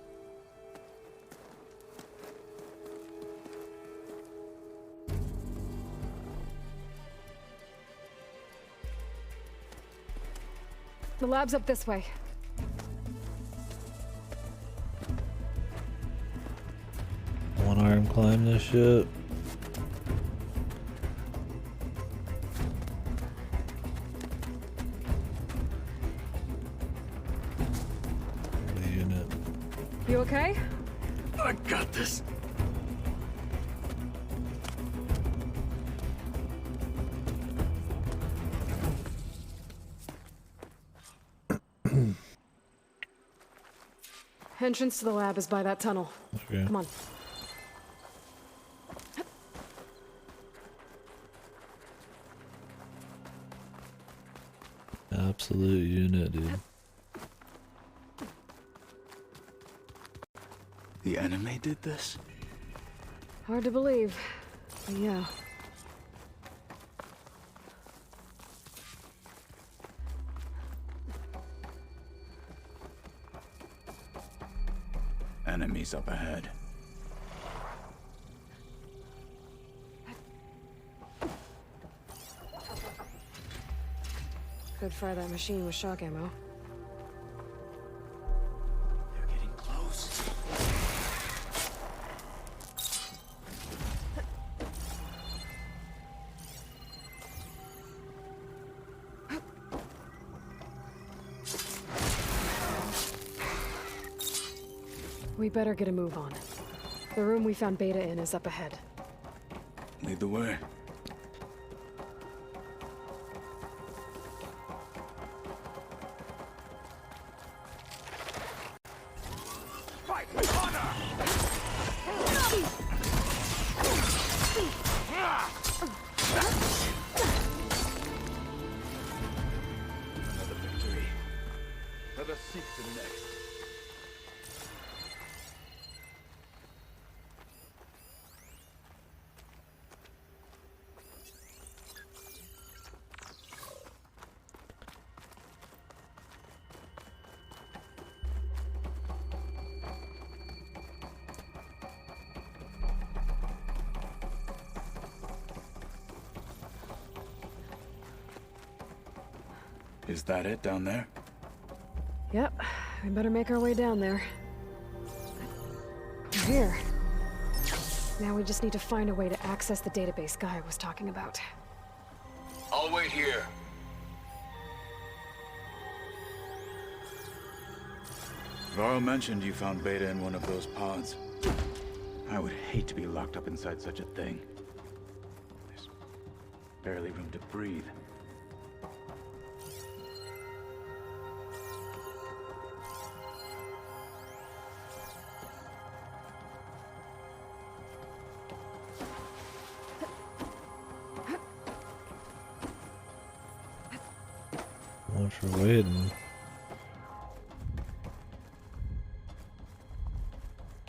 The lab's up this way. One arm climb this shit. The unit. You okay? I got this. Entrance to the lab is by that tunnel. Okay. Come on. Absolute unit, dude. The enemy did this? Hard to believe, but yeah. Enemies up ahead. Could fry that machine with shock ammo. They're getting close. We better get a move on. The room we found Beta in is up ahead. Lead the way. Another victory. Let us seek the next. Is that it down there? Yep, we better make our way down there. We're here. Now we just need to find a way to access the database Guy was talking about. I'll wait here. Varl mentioned you found Beta in one of those pods. I would hate to be locked up inside such a thing. There's barely room to breathe. Much for waiting.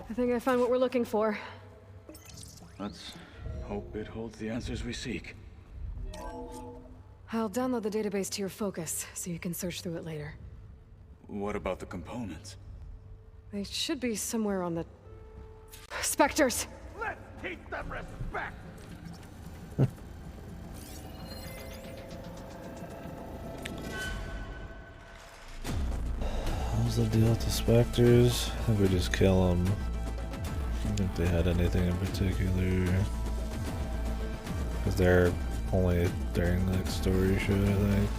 I think I found what we're looking for. Let's hope it holds the answers we seek. I'll download the database to your Focus, so you can search through it later. What about the components? They should be somewhere on the... Spectres! Let's teach them respect! What's the deal with the Spectres? I think we just kill them. I don't think they had anything in particular. Because they're only during the story show, I think.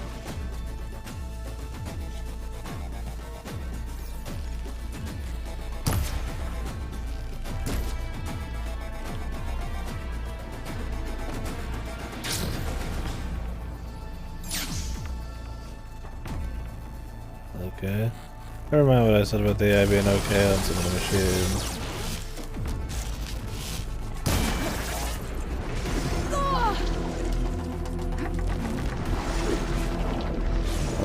Okay. Never mind what I said about the AI being okay on some of the machines.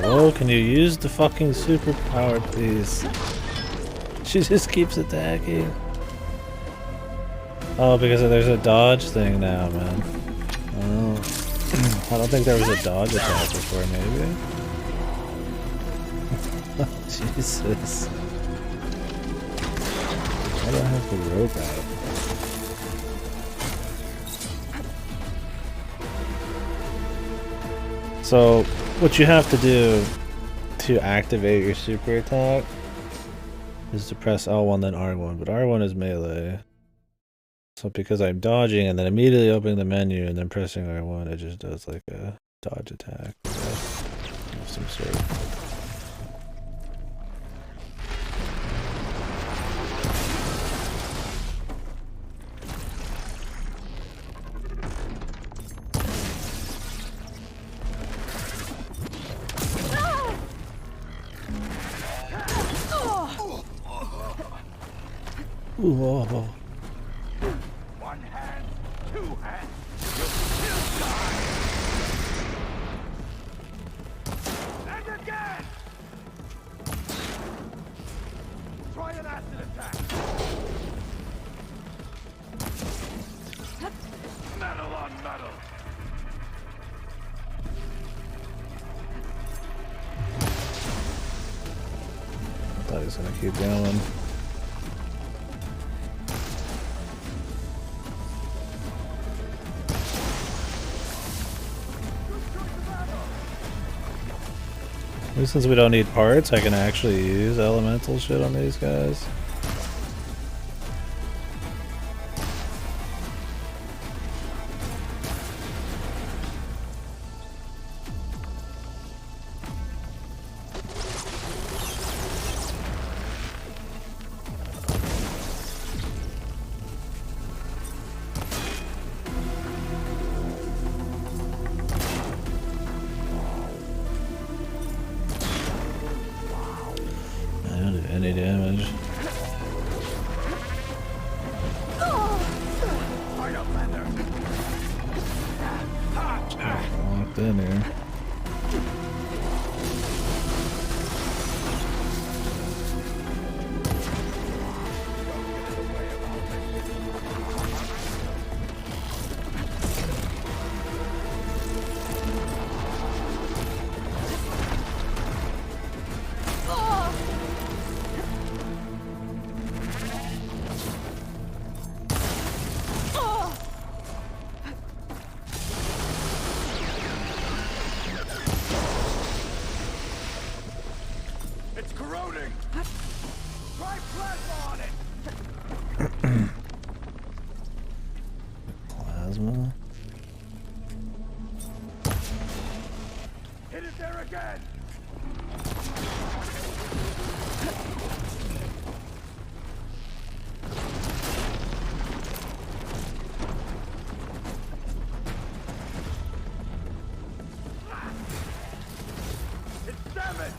Oh, can you use the fucking superpower, please? She just keeps attacking. Oh, because there's a dodge thing now, man. Oh. I don't think there was a dodge attack before, maybe? Jesus. Why do I have the rope out? So, what you have to do to activate your super attack is to press L1 then R1, but R1 is melee. So because I'm dodging and then immediately opening the menu and then pressing R1, it just does like a dodge attack of some sort. Ooh, oh, oh. One hand, two hands. You'll still die. And again. Try an acid attack. Metal on metal. I thought he was gonna keep going. Since we don't need parts, I can actually use elemental shit on these guys. Any damage. Locked in here. It's corroding. Try plasma on it. Plasma. Hit it there again. It's damaged.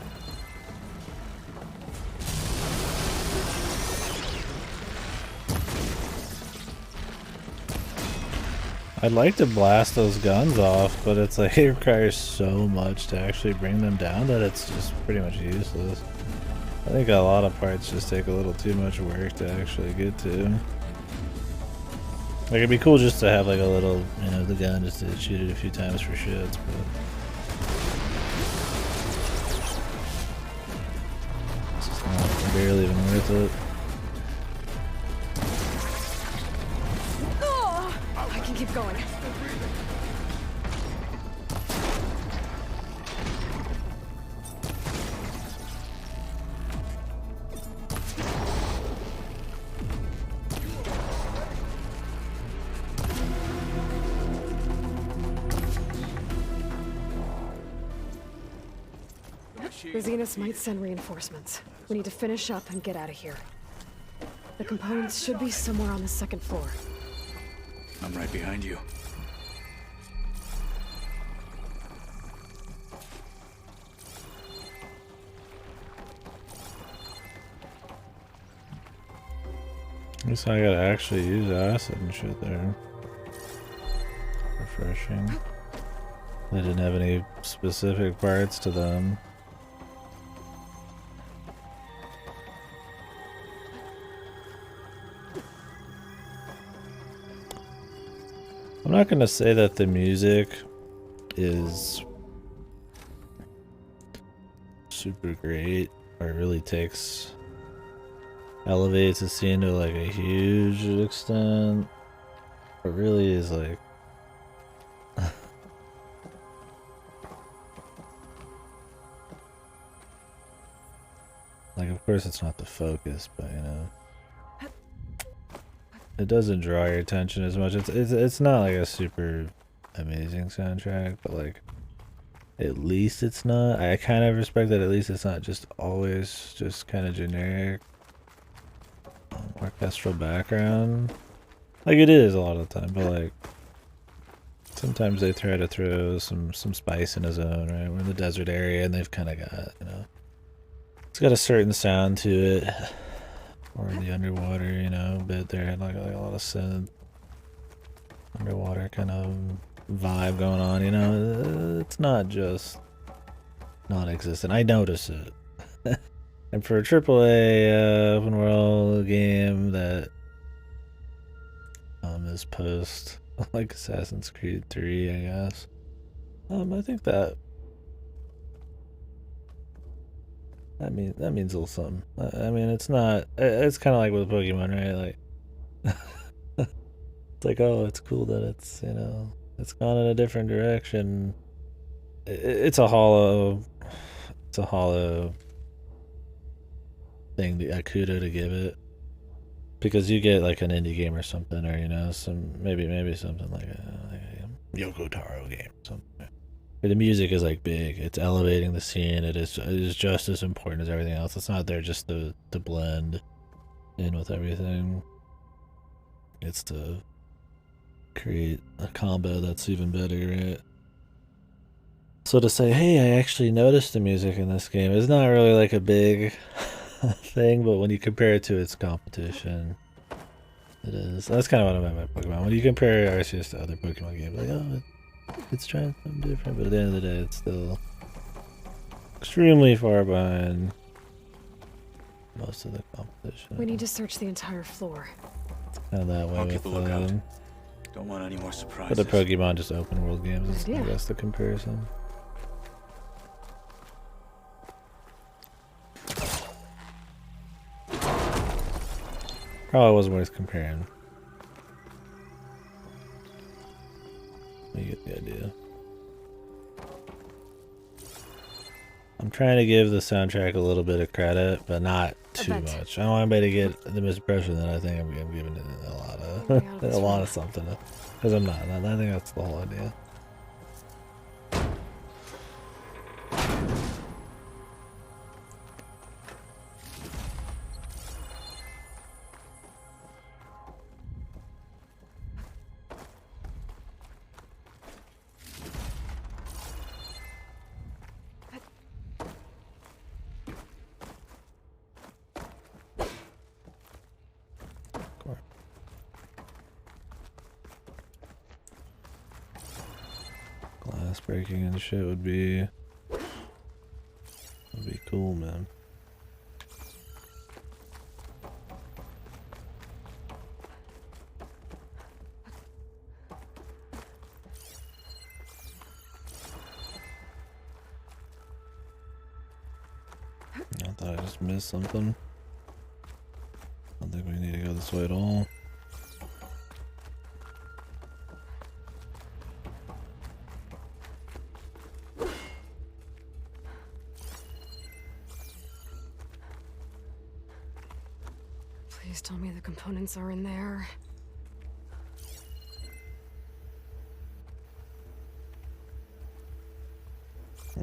I'd like to blast those guns off, but it's like it requires so much to actually bring them down that it's just pretty much useless. I think a lot of parts just take a little too much work to actually get to. Like it'd be cool just to have like a little, you know, the gun just to shoot it a few times for shits, but it's just not barely even worth it. I can keep going. The Zeniths might send reinforcements. We need to finish up and get out of here. The components should be somewhere on the second floor. I'm right behind you. At least I gotta actually use acid and shit there. Refreshing. They didn't have any specific parts to them. I'm not gonna say that the music is super great or really elevates the scene to like a huge extent. It really is like Like, of course it's not the focus, but you know, it doesn't draw your attention as much. It's not like a super amazing soundtrack, but like, at least it's not. I kind of respect that. At least it's not just always just kind of generic orchestral background. Like it is a lot of the time, but like sometimes they try to throw some spice in a zone, right? We're in the desert area, and they've kind of got, you know, it's got a certain sound to it. Or in the underwater, you know, bit there, like a lot of synth, underwater kind of vibe going on, you know. It's not just non-existent. I notice it. And for a AAA open world game that is post like Assassin's Creed 3, I guess. I think that means a little something. I mean, it's not. It's kind of like with Pokemon, right? Like, it's like, oh, it's cool that it's, you know, it's gone in a different direction. It's a hollow thing, the Akudo to give it, because you get like an indie game or something, or you know, maybe something like a Yoko Taro game or something. But the music is like big. It's elevating the scene. It is just as important as everything else. It's not there just to blend in with everything. It's to create a combo that's even better, right? So to say, hey, I actually noticed the music in this game is not really like a big thing, but when you compare it to its competition, it is. That's kind of what I meant by Pokemon. When you compare Arceus to other Pokemon games, like, oh, it's trying something different, but at the end of the day, it's still extremely far behind most of the competition. We need to search the entire floor. Kind of that way I'll with keep a lookout. Don't want any more surprises. But the Pokemon just open world games is, I guess, the comparison. Probably wasn't worth comparing. You get the idea. I'm trying to give the soundtrack a little bit of credit, but not too much. I don't want anybody to get the misimpression that I think I'm giving it a lot of something, because I'm not. I think that's the whole idea. Glass breaking and shit would be cool, man. I thought I just missed something. I don't think we need to go this way at all. Please tell me the components are in there. I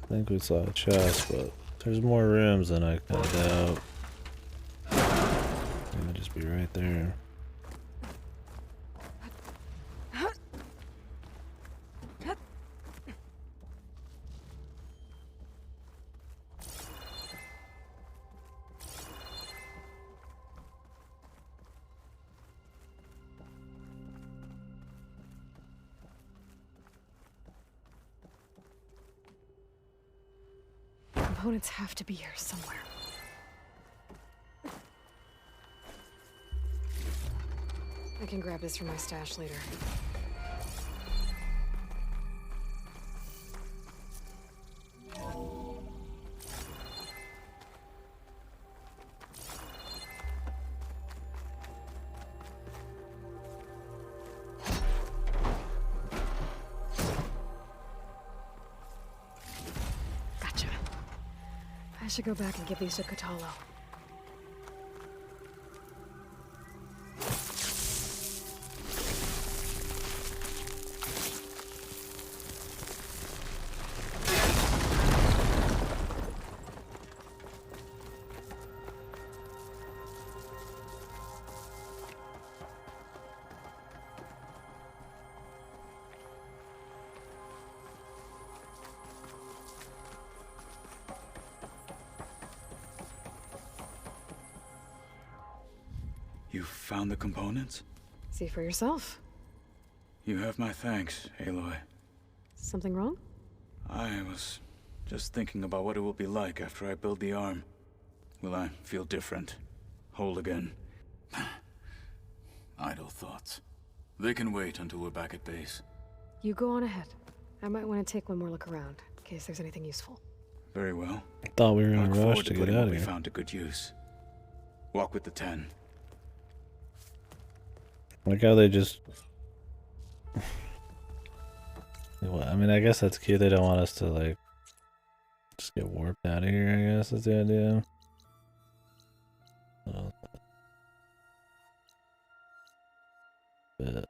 think we saw a chest, but there's more rooms than I could doubt. It might just be right there. Components have to be here somewhere. I can grab this from my stash later. Gotcha. should go back and give these to Katalo. You found the components? See for yourself. You have my thanks, Aloy. Something wrong? I was just thinking about what it will be like after I build the arm. Will I feel different? Whole again? Idle thoughts. They can wait until we're back at base. You go on ahead. I might want to take one more look around, in case there's anything useful. Very well. I thought we were I in look a rush forward to get putting out what of we here. found to good use. Walk with the 10. Like how they just... Well, I mean, I guess that's cute. They don't want us to, like, just get warped out of here, I guess is the idea. Oh. But...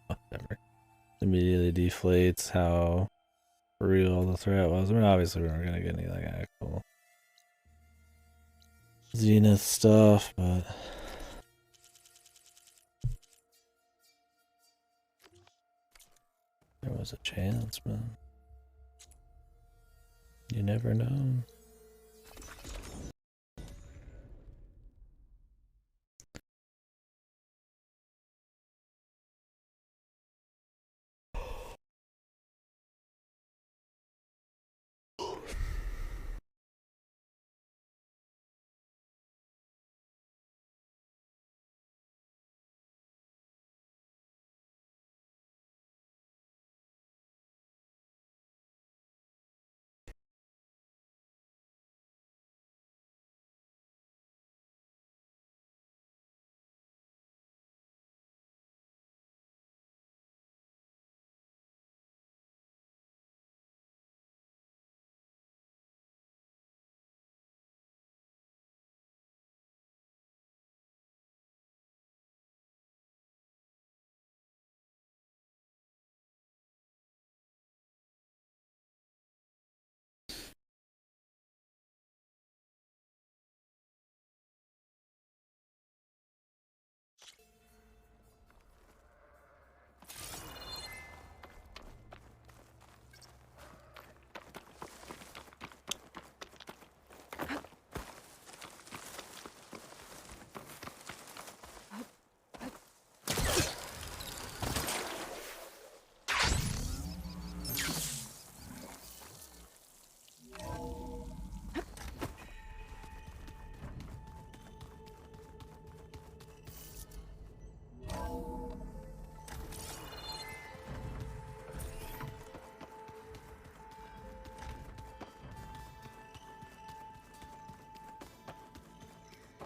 Whatever. Immediately deflates how real the threat was. I mean, obviously we weren't gonna get any, like, actual Zenith stuff, but... There was a chance, man. You never know.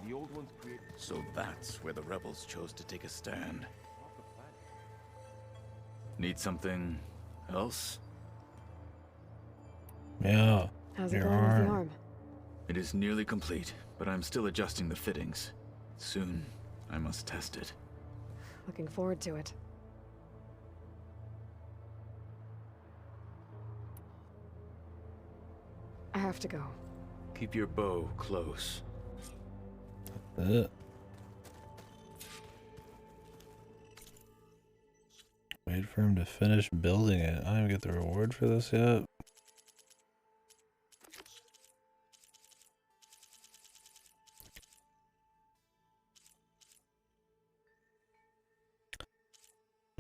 The old ones created... So that's where the rebels chose to take a stand. Need something else? Yeah. How's it Your going with the arm. arm? It is nearly complete, but I'm still adjusting the fittings. Soon, I must test it. Looking forward to it. I have to go. Keep your bow close. Wait for him to finish building it. I don't even get the reward for this yet.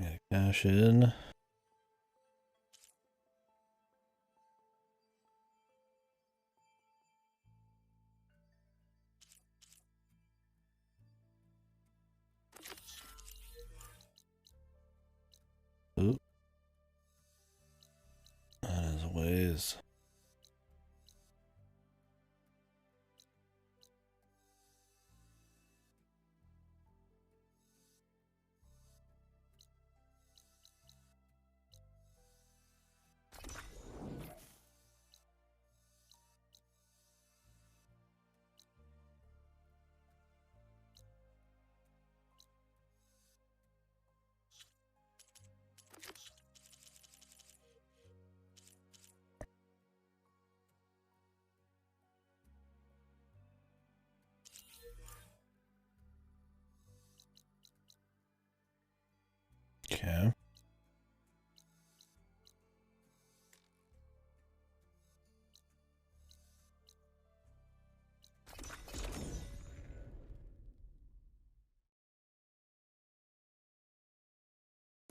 Gotta cash in. Oop. That is ways. Okay.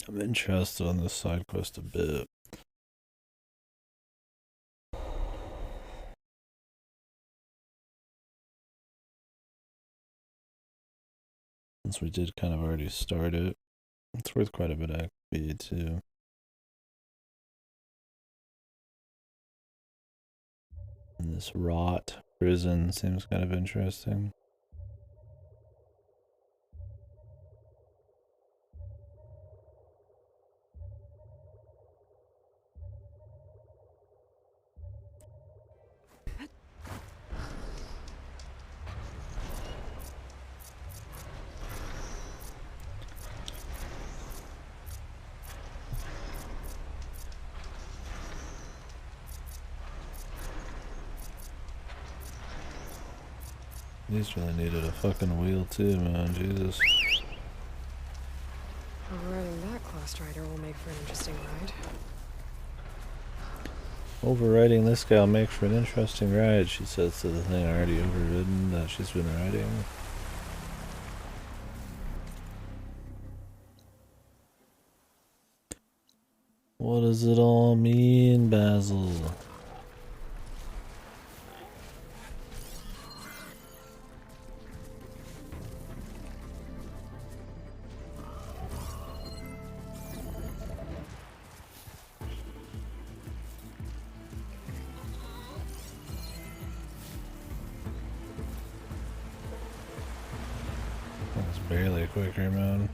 I'm interested on this side quest a bit. Since we did kind of already start it, it's worth quite a bit of XP too. And this rot prison seems kind of interesting. These really needed a fucking wheel too, man. Jesus. Overriding that claw strider will make for an interesting ride. Overriding this guy will make for an interesting ride, she says to the thing already overridden that she's been riding. What does it all mean, Basil? That's barely quicker, man.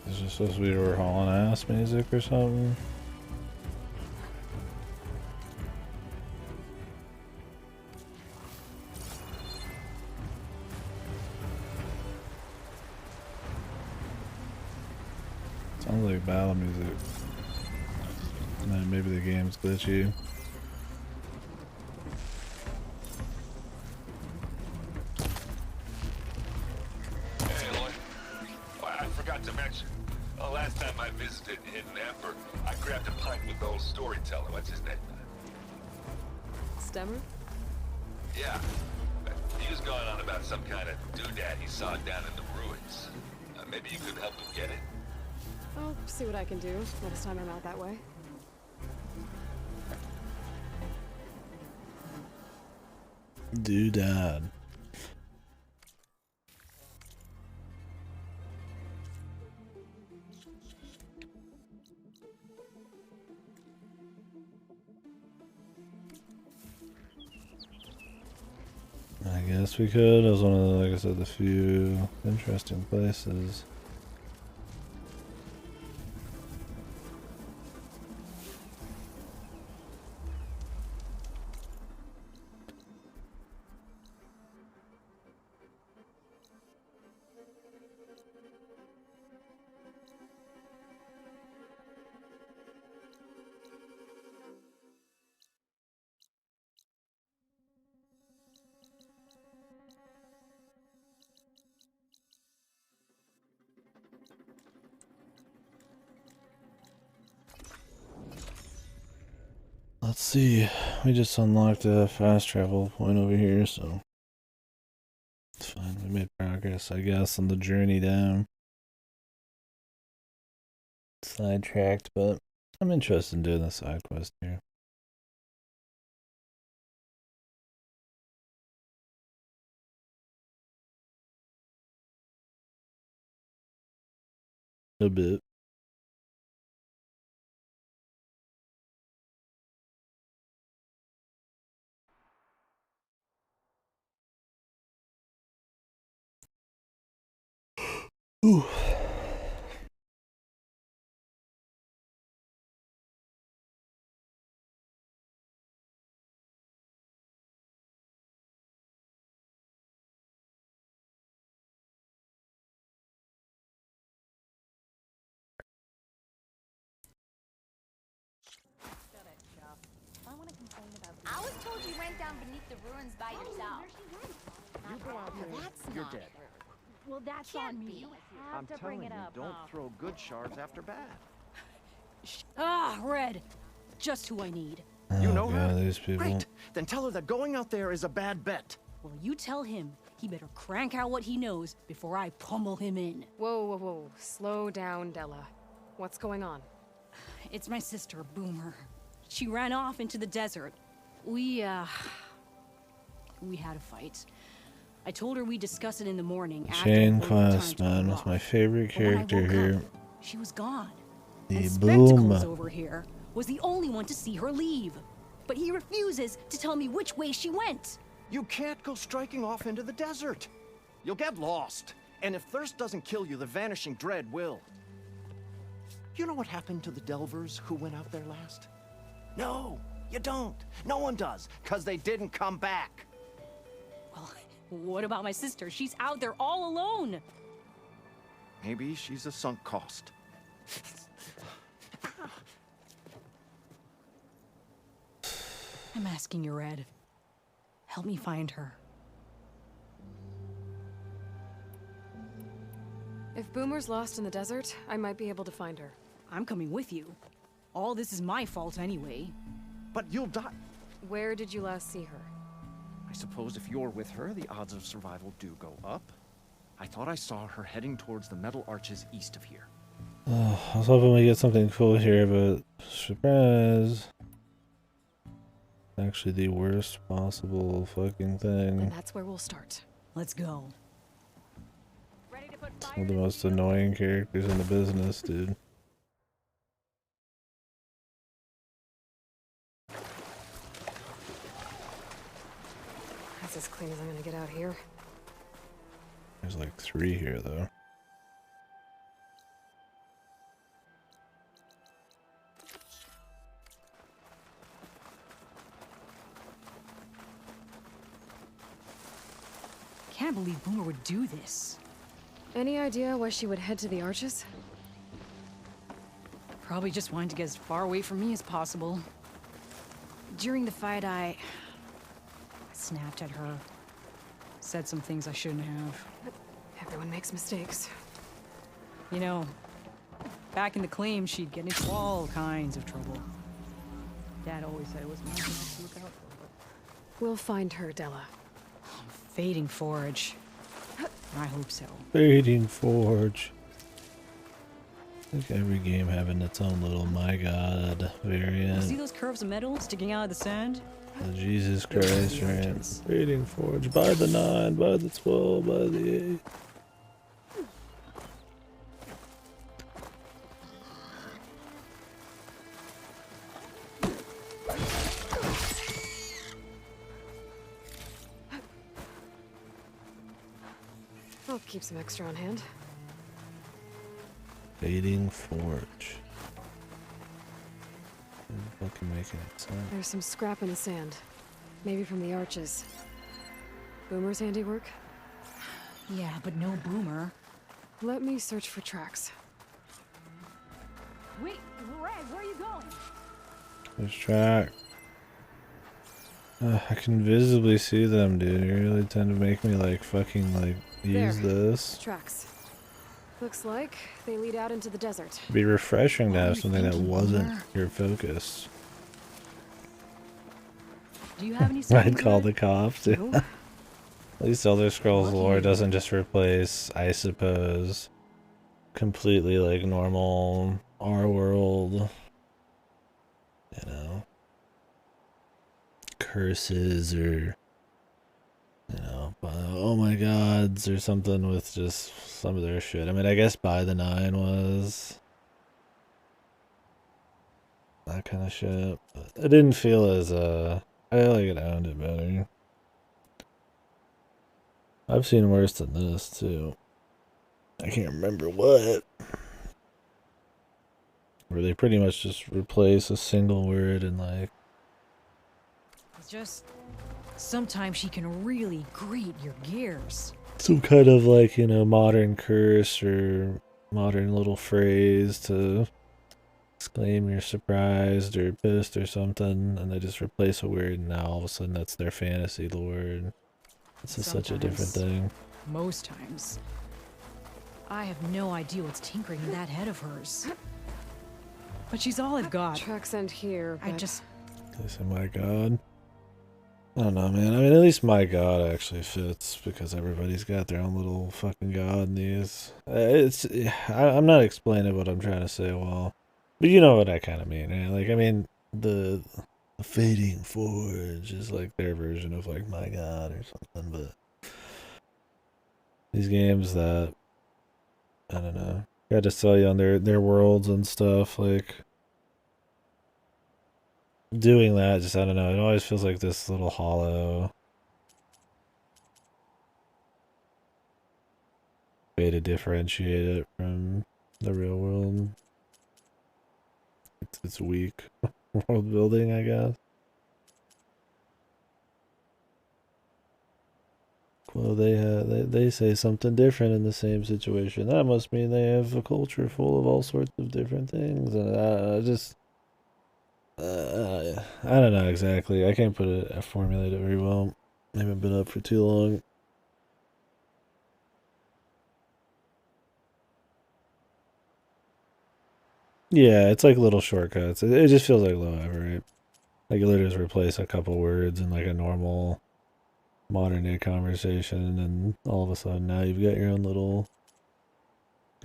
Is this supposed to be we're hauling ass music or something? Sounds like battle music. Maybe the game's glitchy. Hey, Lloyd. Well, I forgot to mention. Well, last time I visited Hidden Emperor, I grabbed a pint with the old storyteller. What's his name? Stemmer? Yeah. He was going on about some kind of doodad he saw down in the ruins. Maybe you could help him get it? I'll see what I can do next time I'm out that way. Doodad. I guess we could. It was one of the, like I said, the few interesting places. Let's see. We just unlocked a fast travel point over here, so it's fine. We made progress, I guess, on the journey down. Sidetracked, but I'm interested in doing the side quest here. A bit. Ooh. I was told you went down beneath the ruins by yourself. You go out there, you're dead. Well, that's on me. You have I'm to telling bring it you, up. don't throw good shards after bad. Ah, Red. Just who I need. You know God, her? these people. Great. Then tell her that going out there is a bad bet. Well, you tell him he better crank out what he knows before I pummel him in. Whoa, whoa, whoa. Slow down, Della. What's going on? It's my sister, Boomer. She ran off into the desert. We had a fight. I told her we'd discuss it in the morning. Chain Quest, man, was my favorite character here. She was gone. The And Boom. Spectacles over here was the only one to see her leave. But he refuses to tell me which way she went. You can't go striking off into the desert. You'll get lost. And if thirst doesn't kill you, the vanishing dread will. You know what happened to the Delvers who went out there last? No, you don't. No one does, because they didn't come back. Well, what about my sister? She's out there all alone. Maybe she's a sunk cost. I'm asking you, Red. Help me find her. If Boomer's lost in the desert, I might be able to find her. I'm coming with you. All this is my fault anyway. But you'll die. Where did you last see her? I suppose if you're with her, the odds of survival do go up. I thought I saw her heading towards the metal arches east of here. I was hoping we get something cool here, but surprise. Actually the worst possible fucking thing. And that's where we'll start. Let's go. One of the most annoying characters in the business, dude. That's as clean as I'm gonna get out here. There's like 3 here, though. Can't believe Boomer would do this. Any idea why she would head to the arches? Probably just wanted to get as far away from me as possible. During the fight, I snapped at her. Said some things I shouldn't have. Everyone makes mistakes. You know, back in the claim, she'd get into all kinds of trouble. Dad always said it was my job to look out for her. We'll find her, Della. Fading Forge. I hope so. Fading Forge. I think every game having its own little my god variant. See those curves of metal sticking out of the sand? Oh, Jesus Christ, right? Fading Forge. By the 9, by the 12, by the 8. I'll keep some extra on hand. Fading Forge. Fucking making it sound. There's some scrap in the sand. Maybe from the arches. Boomer's handiwork? Yeah, but no Boomer. Let me search for tracks. Wait, Red, where are you going? There's track. I can visibly see them, dude. You really tend to make me like fucking like use this. Tracks. Looks like they lead out into the desert. It'd be refreshing to have something that wasn't your focus. Do you have any I'd call the cops. Too. At least Elder Scrolls lore doesn't just replace, I suppose, completely like normal our world, you know, curses or, you know, oh my gods or something with just some of their shit. I mean, I guess By the 9 was that kind of shit, but it didn't feel as, I like it owned it better. I've seen worse than this, too. I can't remember what. Where they pretty much just replace a single word and like. It's just sometimes she can really grate your gears. Some kind of like, you know, modern curse or modern little phrase to exclaim you're surprised or pissed or something, and they just replace a word, and now all of a sudden that's their fantasy lore. This is such a different thing. Most times. I have no idea what's tinkering in that head of hers. But she's all I've got. Tracks end here, but... They say my god. I don't know, man. I mean, at least my god actually fits because everybody's got their own little fucking god in these. I'm not explaining what I'm trying to say well, but you know what I kind of mean, right? Like, I mean, the Fading Forge is like their version of like my god or something, but these games that, I don't know, got to sell you on their worlds and stuff, like doing that, just I don't know, it always feels like this little hollow way to differentiate it from the real world. It's weak world building, I guess. Well, they say something different in the same situation. That must mean they have a culture full of all sorts of different things. And I don't know exactly. I can't formulate it very well. I haven't been up for too long. Yeah, it's like little shortcuts. It just feels like low effort, right? Like you literally just replace a couple words in like a normal modern day conversation, and all of a sudden now you've got your own little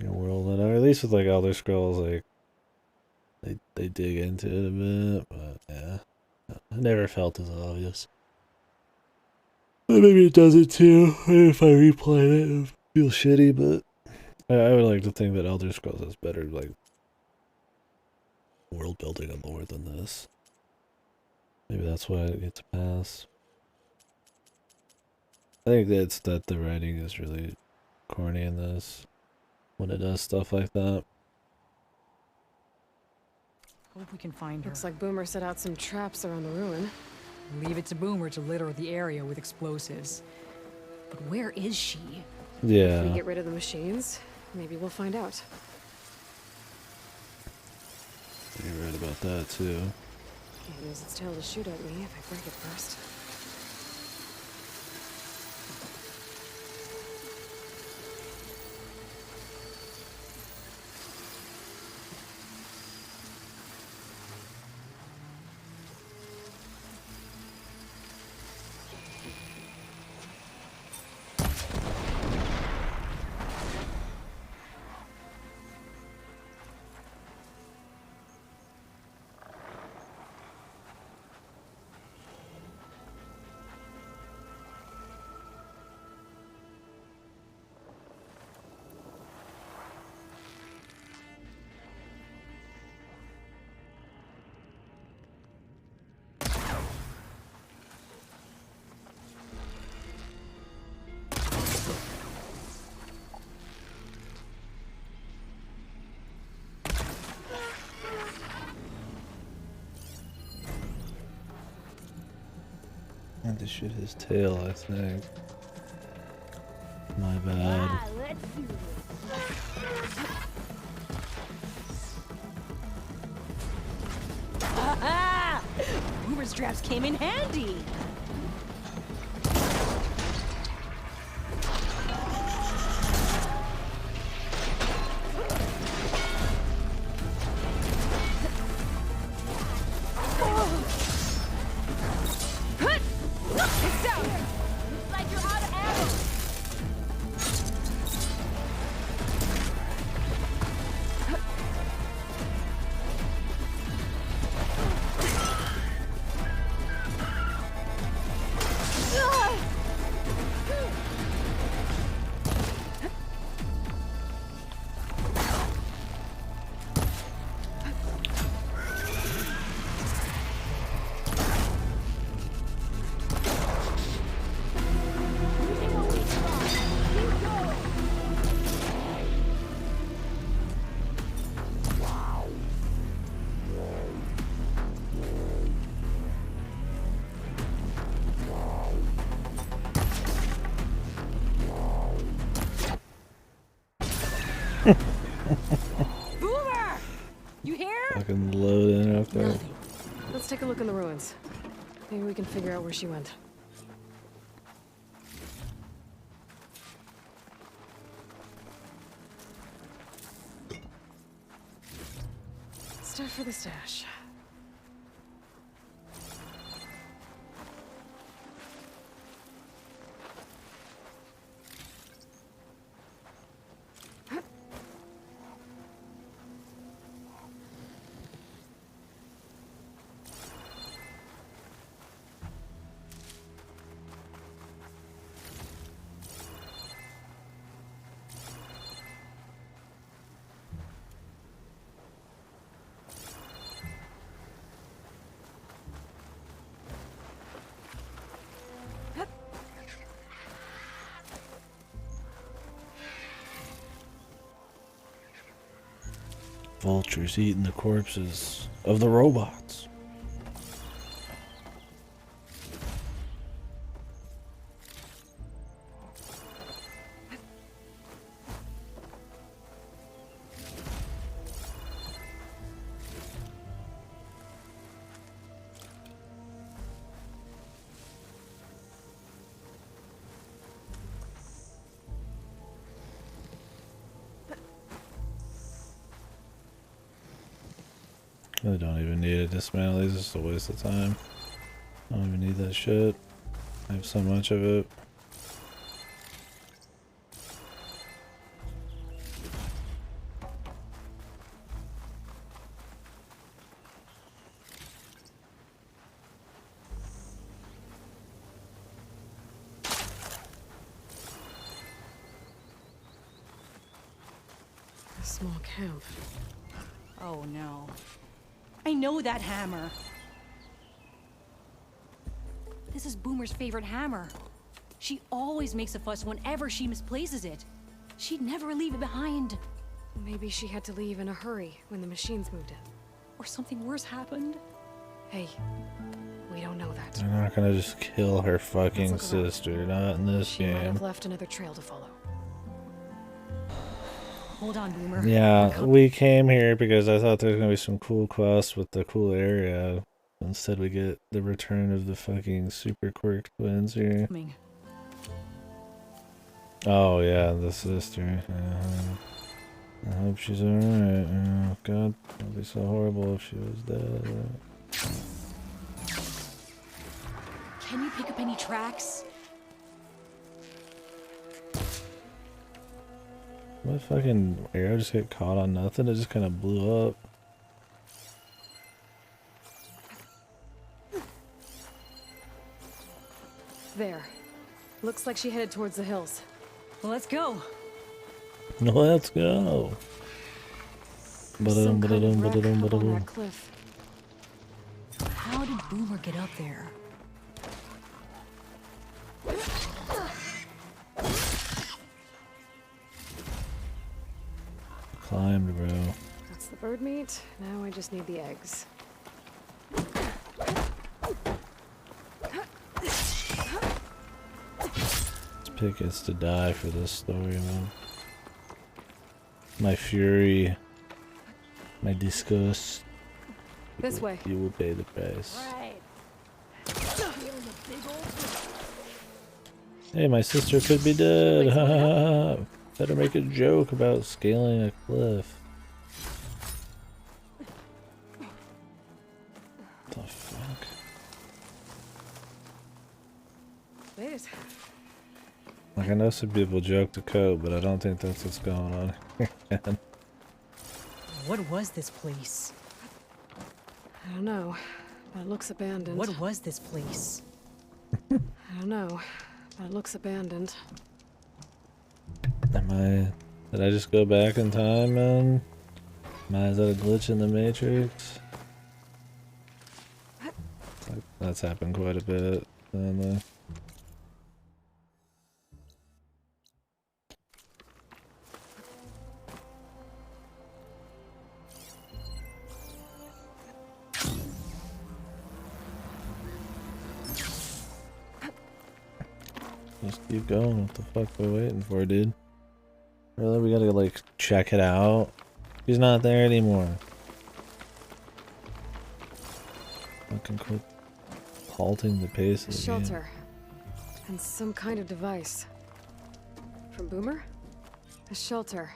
world. And or at least with like Elder Scrolls, like they dig into it a bit, but yeah, it never felt as obvious. But maybe it does it too. Maybe if I replay it, it feels shitty. But I would like to think that Elder Scrolls has better like world building and lore than this. Maybe that's why it gets a pass. I think it's that the writing is really corny in this when it does stuff like that. Hope we can find her. Looks like Boomer set out some traps around the ruin. Leave it to Boomer to litter the area with explosives. But where is she? Yeah. If we get rid of the machines, maybe we'll find out. You're right about that too. Can't use its tail to shoot at me if I break it first. And to shoot his tail, I think. My bad. Let's do this. Boomer's traps came in handy. Boomer! You here? Fucking load in real quick. Nothing. Let's take a look in the ruins. Maybe we can figure out where she went. Stuff for the stash. Vultures eating the corpses of the robots. I don't even need to dismantle these, it's just a waste of time. I don't even need that shit. I have so much of it. A small camp. Oh no. I know that hammer. This is Boomer's favorite hammer. She always makes a fuss whenever she misplaces it. She'd never leave it behind. Maybe she had to leave in a hurry when the machines moved in. Or something worse happened. Hey, we don't know that. They're not gonna just kill her fucking Let's look around. sister, not in this She might game. have left another trail to follow. Hold on, Boomer. Yeah, we came here because I thought there was gonna be some cool quests with the cool area. Instead we get the return of the fucking super quirk twins here. Coming. Oh yeah, the sister. I hope she's alright. Oh god, it'd be so horrible if she was dead. Can you pick up any tracks? My fucking arrow just get caught on nothing, it just kinda blew up. There. Looks like she headed towards the hills. Well, let's go. Let's go. Some kind of wreck up on Ba-dum. that cliff. How did Boomer get up there? Climbed, bro. That's the bird meat. Now I just need the eggs. This pig gets to die for this story, man. My fury, my disgust. This way. You will pay the price. Right. Hey, my sister could be dead. Ha ha ha. Better make a joke about scaling a cliff. What the fuck? Wait. Like, I know some people joke to code, but I don't think that's what's going on here. What was this place? I don't know, but it looks abandoned. What was this place? I don't know, but it looks abandoned. Did I just go back in time, man? Is that a glitch in the Matrix? That's happened quite a bit. Just keep going. What the fuck are we waiting for, dude? Really, we gotta like check it out. She's not there anymore. Fucking quit halting the pace of A the shelter. And some kind of device. From Boomer? A shelter.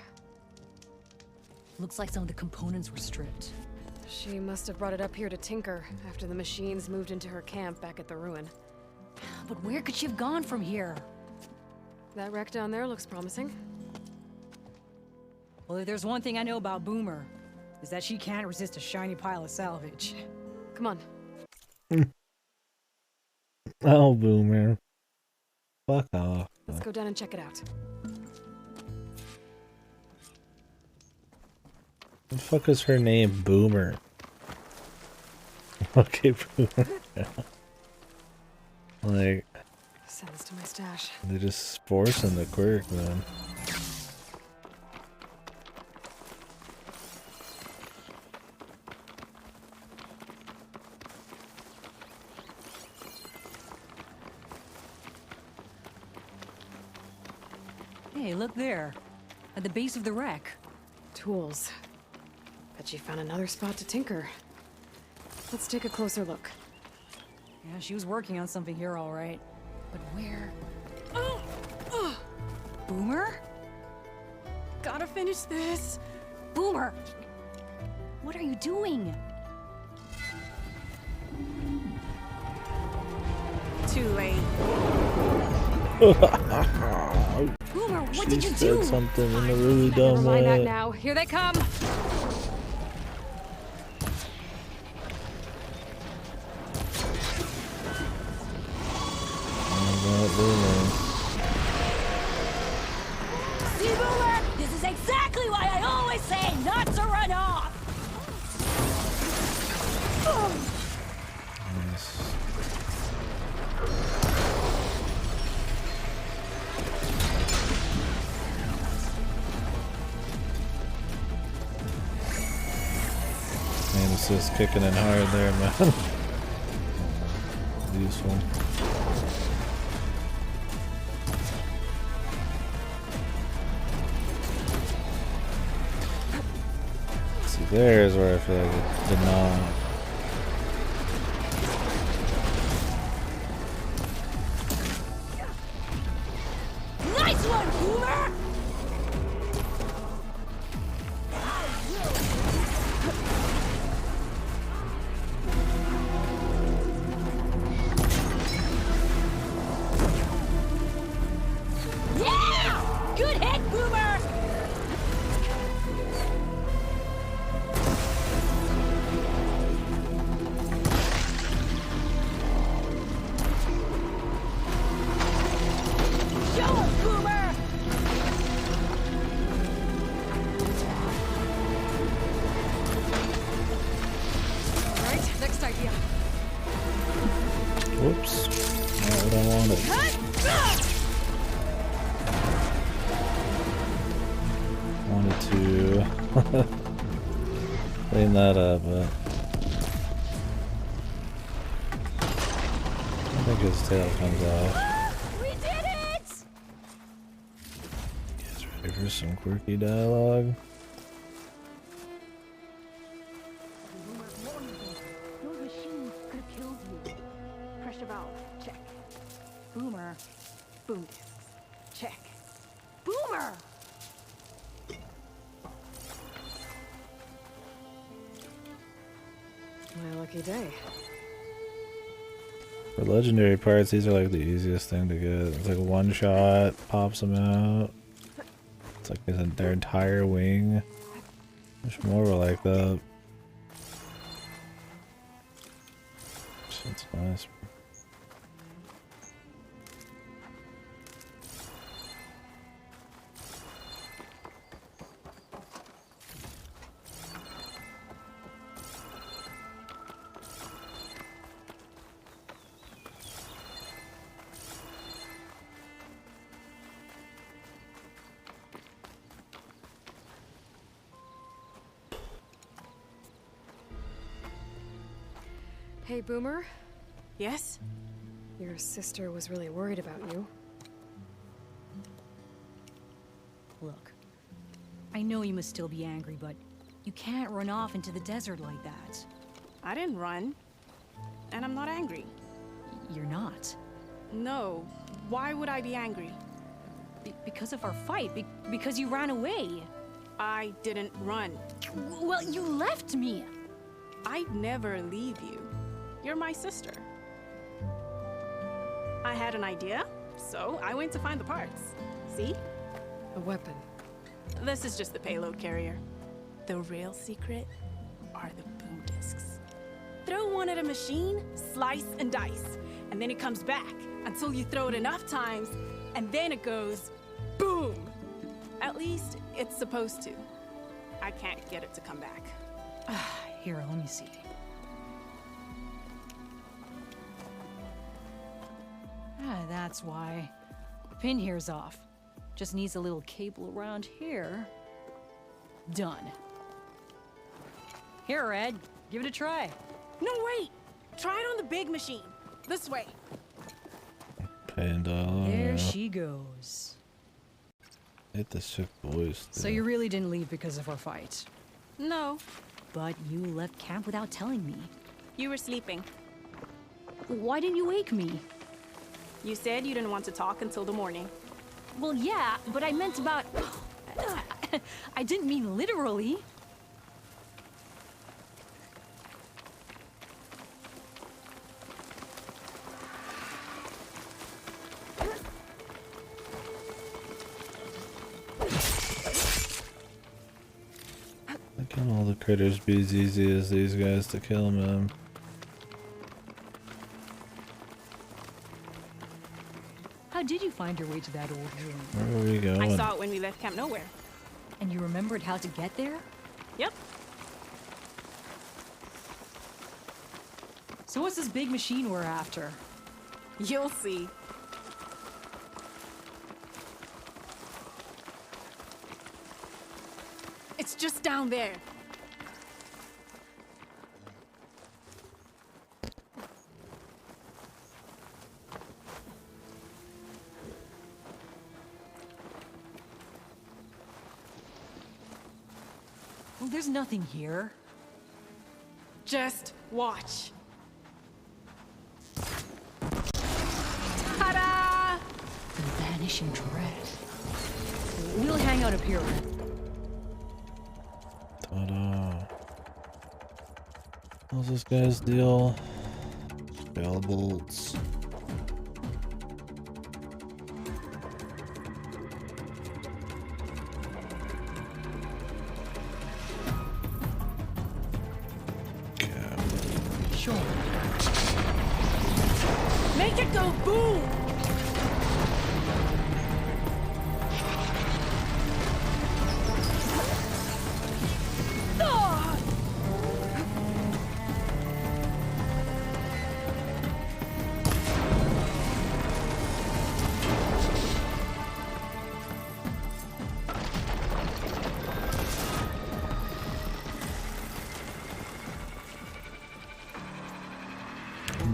Looks like some of the components were stripped. She must have brought it up here to tinker after the machines moved into her camp back at the ruin. But where could she have gone from here? That wreck down there looks promising. Well, if there's one thing I know about Boomer, is that she can't resist a shiny pile of salvage. Come on. Oh, Boomer. Fuck off. Let's go down and check it out. What the fuck is her name? Boomer. Okay, Boomer. Like, Send this to my stash. they just forcing the quirk, man. Hey, look there. At the base of the wreck. Tools. Bet she found another spot to tinker. Let's take a closer look. Yeah, she was working on something here, all right. But where? Boomer? Gotta finish this. Boomer! What are you doing? Too late. Boomer, what She did you said do? something in a really Never dumb mind that way. now. Here they come. See, Boomer? This is exactly why I always say not to run off! Man, it's just kicking in hard there, man. Useful. See, there's where I feel like it did not. Nice one, Boomer! Yeah! Good hit, Boomer! Show him, Boomer! All right, next idea. Whoops. Not what I wanted. Wanted to clean that up, but I think his tail comes off. We did it! He's ready for some quirky dialogue. Those machines could have killed you. Pressure valve, check. Boomer, boom discs, check. Boomer! My lucky day. For legendary parts, these are like the easiest thing to get. It's like one shot, pops them out. It's like their entire wing. There's more like that. Shit's nice. Hey, Boomer. Yes? Your sister was really worried about you. Look, I know you must still be angry, but you can't run off into the desert like that. I didn't run. And I'm not angry. You're not. No. Why would I be angry? Because of our fight. Because you ran away. I didn't run. Well, you left me. I'd never leave you. You're my sister. I had an idea, so I went to find the parts. See? A weapon. This is just the payload carrier. The real secret are the boom discs. Throw one at a machine, slice and dice, and then it comes back until you throw it enough times, and then it goes boom. At least it's supposed to. I can't get it to come back. Here, let me see. That's why. The pin here's off. Just needs a little cable around here. Done. Here, Red. Give it a try. No, wait! Try it on the big machine. This way. Panda. There she goes. Hit the sick voice. So you really didn't leave because of our fight? No. But you left camp without telling me. You were sleeping. Why didn't you wake me? You said you didn't want to talk until the morning. Well, yeah, but I meant about... I didn't mean literally. Why can't all the critters be as easy as these guys to kill, man? How did you find your way to that old room? Where are we going? I saw it when we left Camp Nowhere. And you remembered how to get there? Yep. So what's this big machine we're after? You'll see. It's just down there. Well, there's nothing here. Just watch. Ta-da! The vanishing dread. We'll hang out up here. Ta-da. What's this guy's deal? Spell bolts. Sure. Make it go boom! Ah!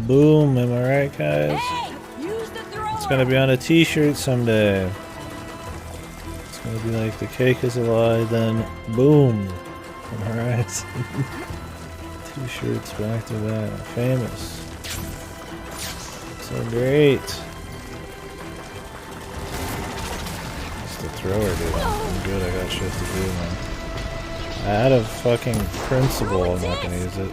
Boom, am I right, guys? Hey, use the thrower. It's gonna be on a t-shirt someday. It's gonna be like the cake is alive, then boom. Alright. T-shirts back to back. Famous. So great. It's the thrower, dude. I'm good, I got shit to do, man. Out of fucking principle, I'm not gonna use it.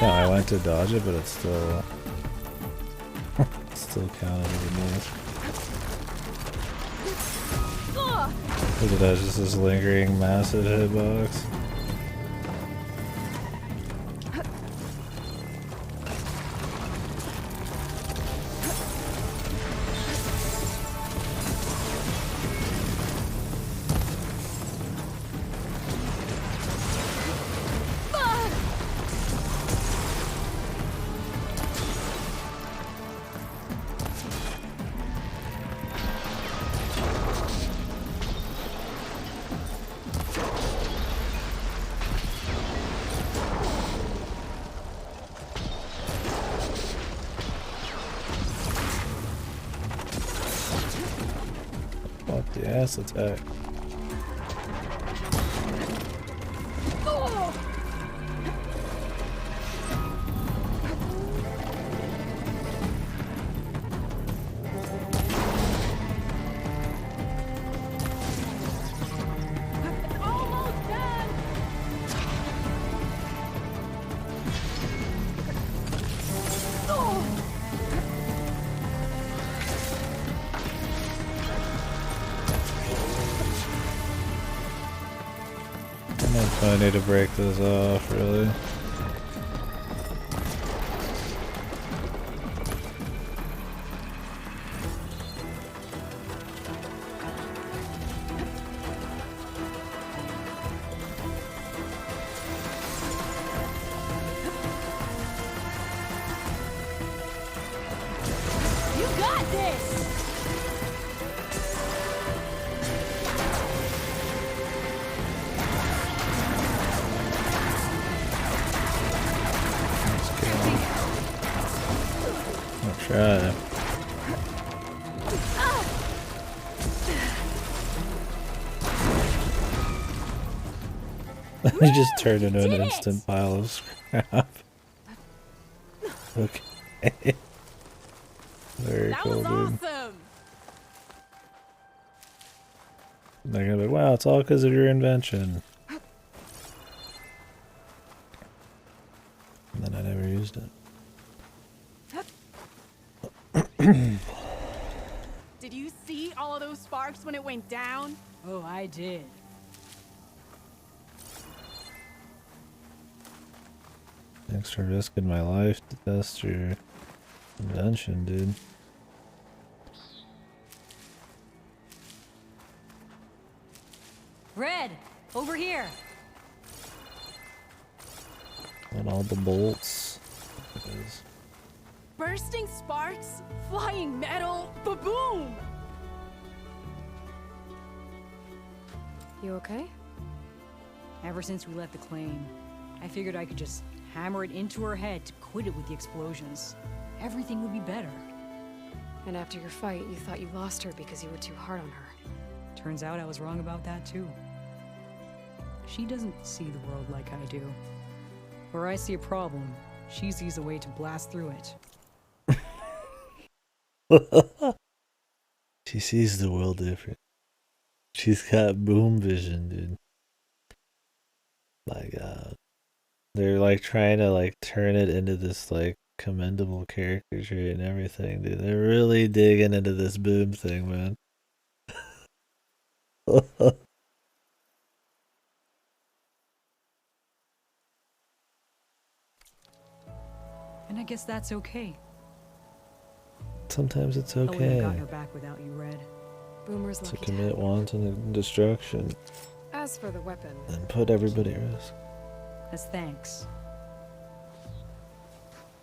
I went to dodge it, but it's still still counted as a miss. Look at that, just this lingering massive hitbox. ass attack. I need to break this off, really. You got this! Try. He just turned into an instant pile of scrap. Okay. Very cool, dude. Awesome. They're gonna be, wow, it's all because of your invention. And then I never used it. Did you see all of those sparks when it went down? Oh, I did. Thanks for risking my life to test your invention, dude. Red, over here. And all the bolts. Bursting sparks, flying metal, ba-boom! You okay? Ever since we left the claim, I figured I could just hammer it into her head to quit it with the explosions. Everything would be better. And after your fight, you thought you lost her because you were too hard on her. Turns out I was wrong about that too. She doesn't see the world like I do. Where I see a problem, she sees a way to blast through it. She sees the world different. She's got boom vision, dude. My god. They're like trying to like turn it into this like commendable character trait and everything, dude. They're really digging into this boom thing, man. And I guess that's okay. Sometimes it's I wouldn't have okay gotten her back without you, Red. Boomer's to lucky. commit wanton destruction As for the weapon, and put everybody at risk. As thanks.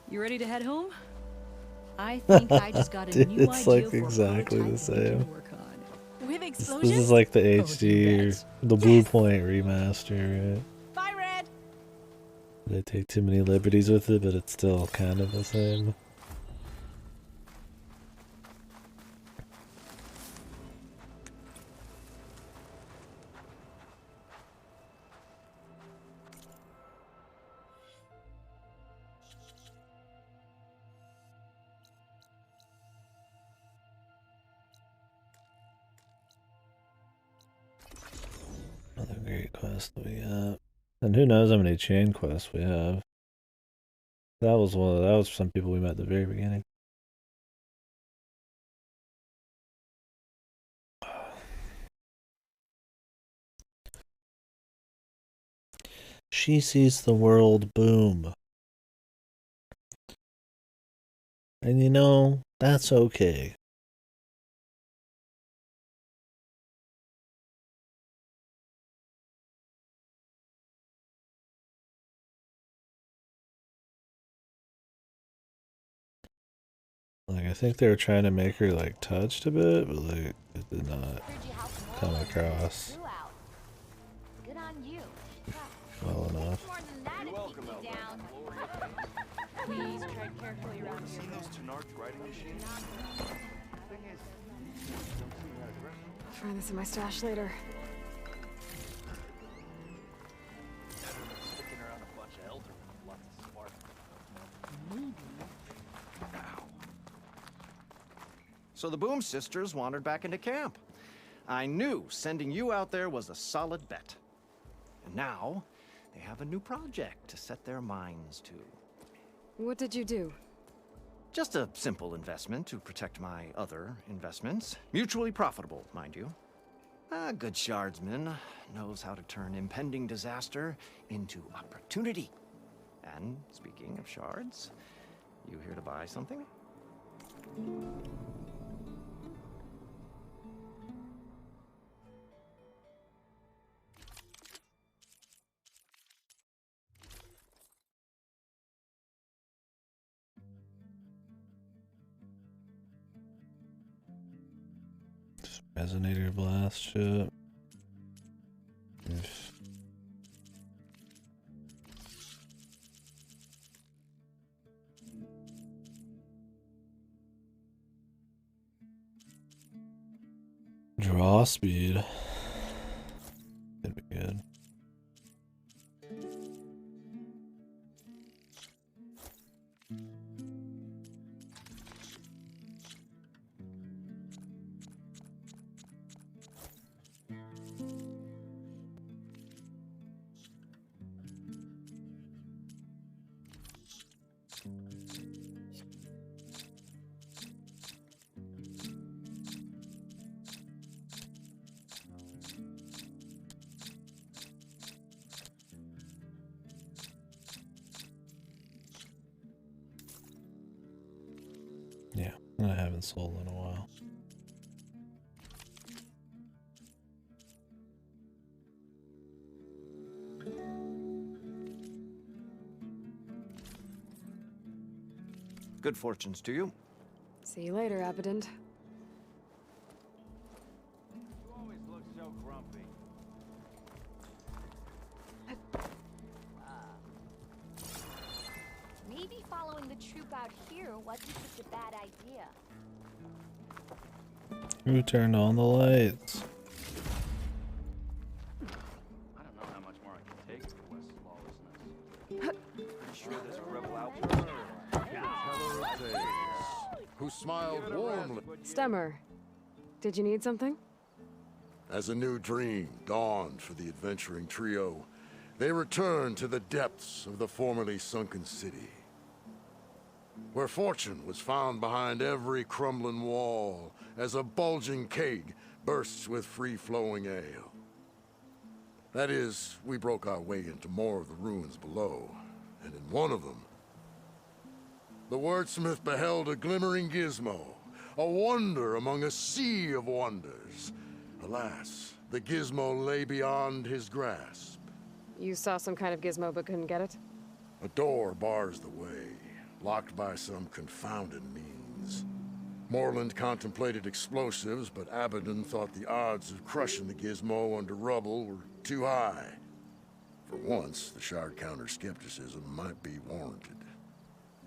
You ready to head home? I think I just got a Dude, new it's idea like for a exactly the prototype we can same. work on. With This explosions? is like the Oh, you HD, bet. the Blue Point remaster, right? Bye, Red! They take too many liberties with it, but it's still kind of the same. Another great quest that we got. And who knows how many chain quests we have. That was some people we met at the very beginning. She sees the world boom. And you know, that's okay. Like, I think they were trying to make her, like, touched a bit, but, like, it did not come across Good on you. well enough. More than that if keep me down. Please tread carefully around here. Those Tenarch writing machines? Thing is, don't seem that aggressive. I'll find this in my stash later. Sticking around a bunch of eldermen with lots of spark. Ow. So the Boom sisters wandered back into camp. I knew sending you out there was a solid bet. And now, they have a new project to set their minds to. What did you do? Just a simple investment to protect my other investments. Mutually profitable, mind you. A good shardsman knows how to turn impending disaster into opportunity. And speaking of shards, you here to buy something? Resonator blast shit. Oof. Draw speed. Could be good. Yeah, I haven't sold in a while. Good fortunes to you. See you later, Abbott. You always look so grumpy. Maybe following the troop out here wasn't such a bad idea. Who turned on the lights? I don't know how much more I can take of the West's lawlessness. Pretty sure there's a rebel outpost. Who smiled warmly. Stemmer, did you need something? As a new dream dawned for the adventuring trio, they returned to the depths of the formerly sunken city, where fortune was found behind every crumbling wall as a bulging keg bursts with free-flowing ale. That is, we broke our way into more of the ruins below, and in one of them, the wordsmith beheld a glimmering gizmo, a wonder among a sea of wonders. Alas, the gizmo lay beyond his grasp. You saw some kind of gizmo but couldn't get it? A door bars the way, locked by some confounded means. Moreland contemplated explosives, but Abaddon thought the odds of crushing the gizmo under rubble were too high. For once, the shard counter's skepticism might be warranted.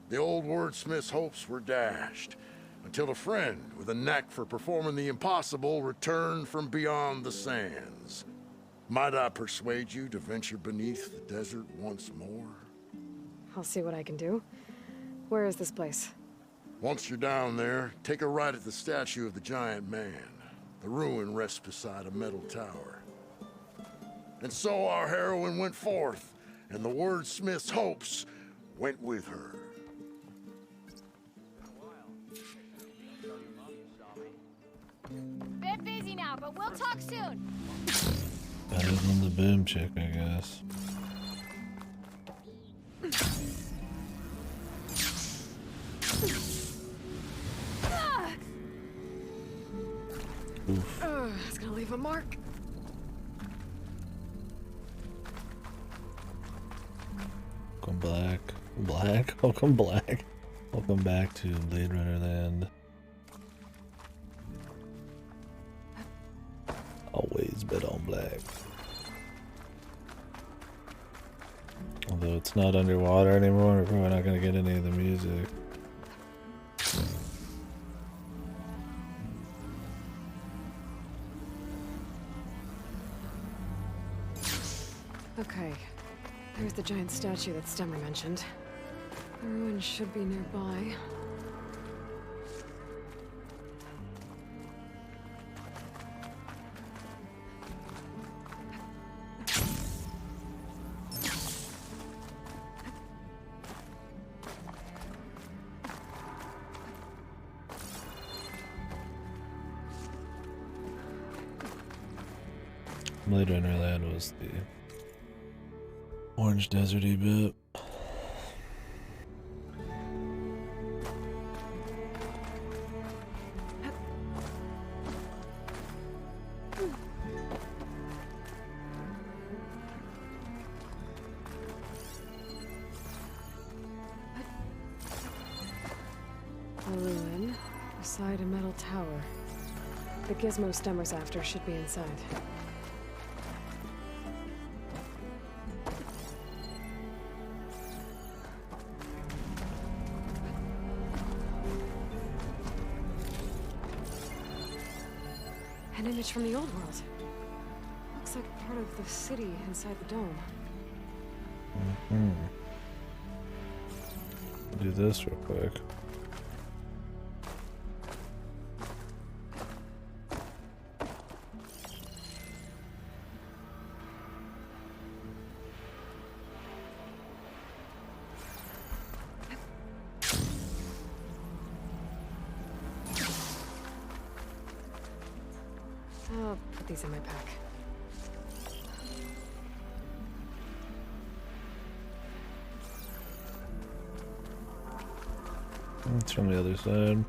The old wordsmith's hopes were dashed, until a friend with a knack for performing the impossible returned from beyond the sands. Might I persuade you to venture beneath the desert once more? I'll see what I can do. Where is this place? Once you're down there, take a right at the statue of the giant man. The ruin rests beside a metal tower. And so our heroine went forth, and the wordsmith's hopes went with her. Bit busy now, but we'll talk soon. Better than the boom chick, I guess. Oof. That's gonna leave a mark. Welcome black. Black? Welcome black. Welcome back to Blade Runner Land. Always bet on black. Although it's not underwater anymore, we're probably not gonna get any of the music. Okay. There's the giant statue that Stemmer mentioned. The ruin should be nearby. Blade Runner Land was the orange deserty bit. A ruin beside a metal tower. The gizmo Stemmer's after should be inside. An image from the old world. Looks like part of the city inside the dome. Do this real quick. I'll put these in my pack. It's from the other side.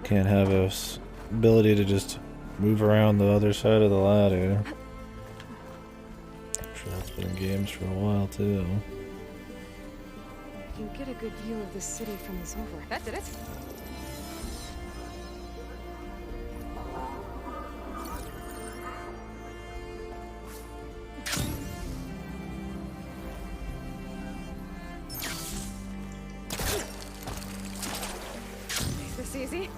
Can't have a ability to just move around the other side of the ladder. I'm sure that's been in games for a while too. You can get a good view of the city from this over. That did it. Is this easy?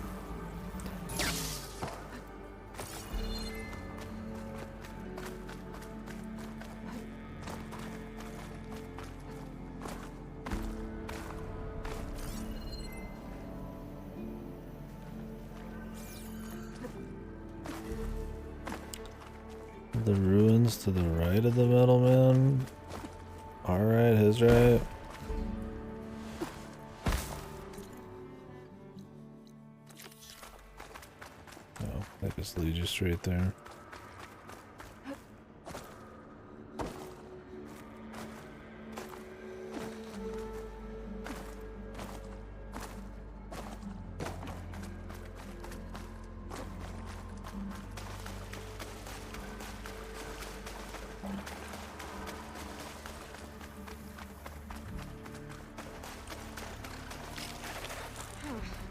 The ruins to the right of the metal man. Our right, his right. Oh, that just leads you straight there.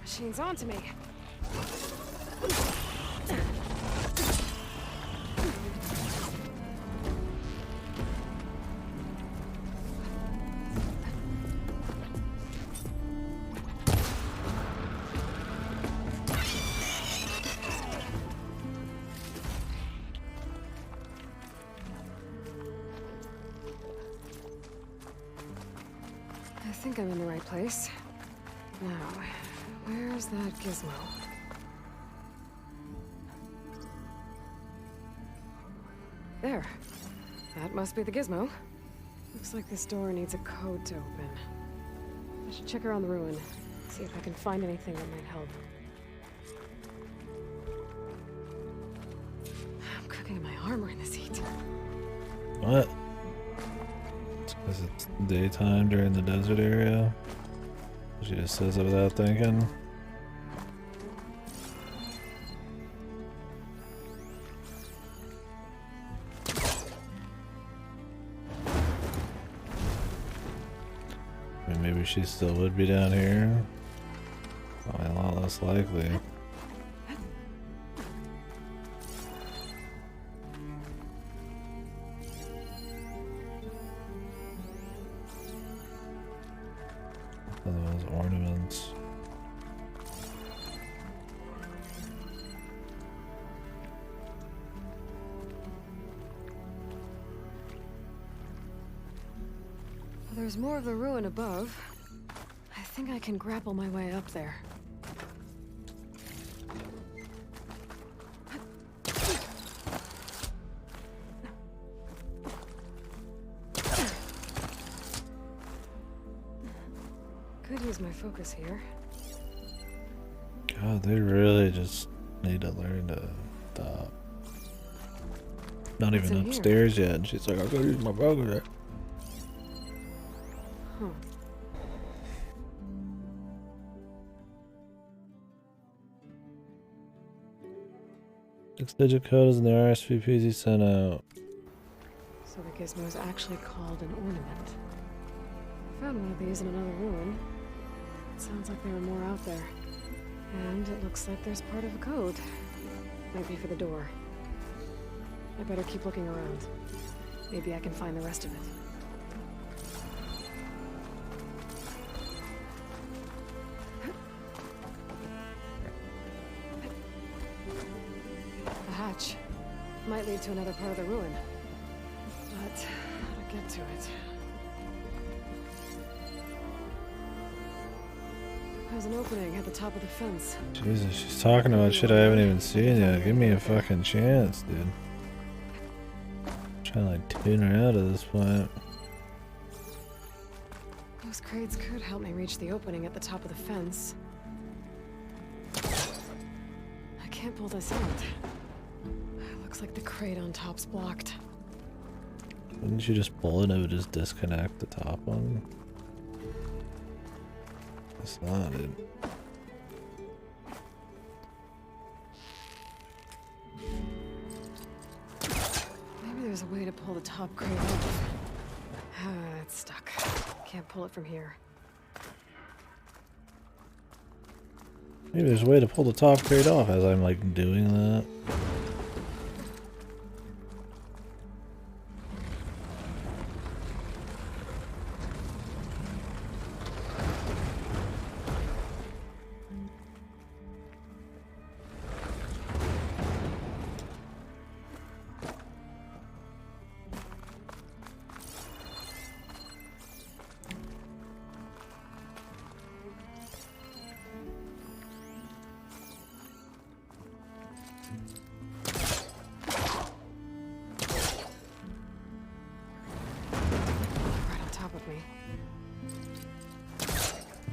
Machine's on to me. I think I'm in the right place. Now, where's that gizmo? There. That must be the gizmo. Looks like this door needs a code to open. I should check around the ruin, see if I can find anything that might help. I'm cooking my armor in this heat. What? It's because it's daytime during the desert area. She just says it without thinking. she still would be down here. Probably a lot less likely. Those ornaments. There's more of the ruin above. I think I can grapple my way up there. Could use my focus here. God, they really just need to learn to stop. Not What's even in upstairs yet, and she's like, I gotta use my focus. Huh. Six-digit code is in the RSVPs he sent out. So the gizmo is actually called an ornament. I found one of these in another ruin. It sounds like there are more out there. And it looks like there's part of a code. Might be for the door. I better keep looking around. Maybe I can find the rest of it. A hatch. Might lead to another part of the ruin. But how to get to it? There's an opening at the top of the fence. Jesus, she's talking about shit I haven't even seen yet. Give me a fucking chance, dude. I'm trying to like tune her out at this point. Those crates could help me reach the opening at the top of the fence. I can't pull this out. Looks like the crate on top's blocked. Wouldn't you just pull it and it would just disconnect the top one? That's not it. Maybe there's a way to pull the top crate off. It's stuck. Can't pull it from here. Maybe there's a way to pull the top crate off as I'm like doing that.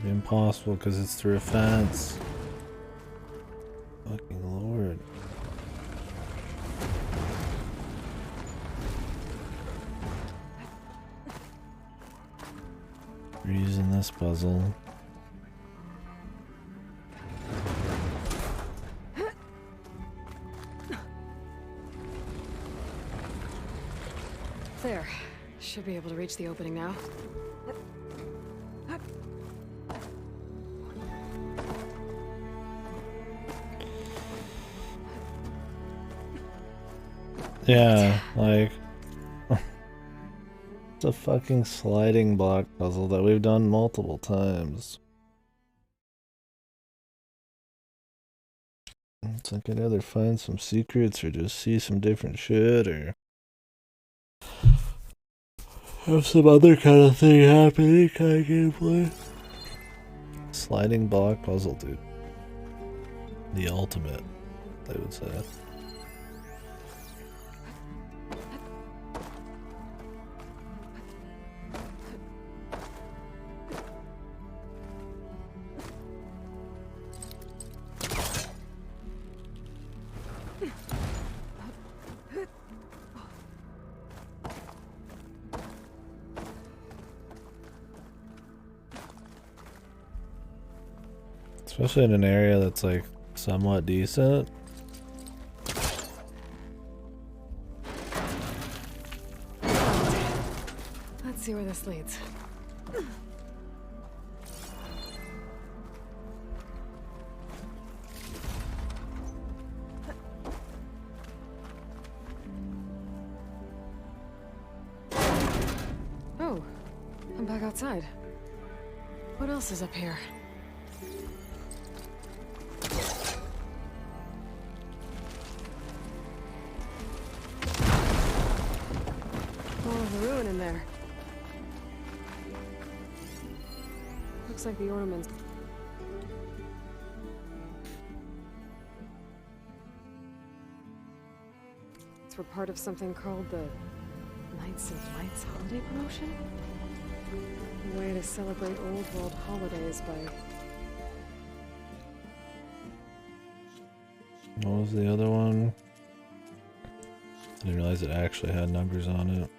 Impossible because it's through a fence. Fucking lord. We're using this puzzle. There. Should be able to reach the opening now. Yeah, like it's a fucking sliding block puzzle that we've done multiple times. It's like I'd either find some secrets or just see some different shit or have some other kind of thing happening kind of gameplay. Sliding block puzzle, dude. The ultimate, they would say. Especially in an area that's like somewhat decent. Let's see where this leads. back outside. What else is up here? Oh, the ruin in there. Looks like the ornaments. It's for part of something called the Knights of Lights holiday promotion? A way to celebrate old world holidays by... What was the other one? I didn't realize it actually had numbers on it.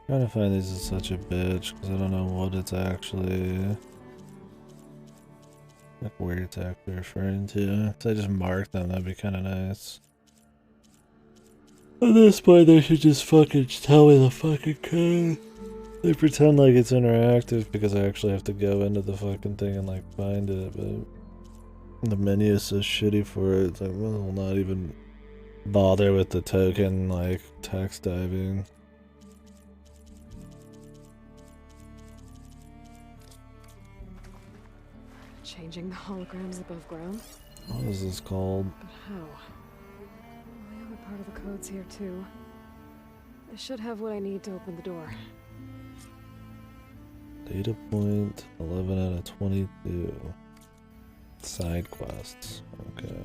Trying to find these is such a bitch because I don't know what it's actually, like where it's actually referring to. If I just mark them, that'd be kind of nice. At this point, they should just fucking tell me the fucking code. They pretend like it's interactive because I actually have to go into the fucking thing and like find it, but the menu is so shitty for it. It's like, well, I'll not even bother with the token like text diving. Changing the holograms above ground? What is this called? But how? The other part of the code's here too. I should have what I need to open the door. Data point 11 out of 22. Side quests. Okay.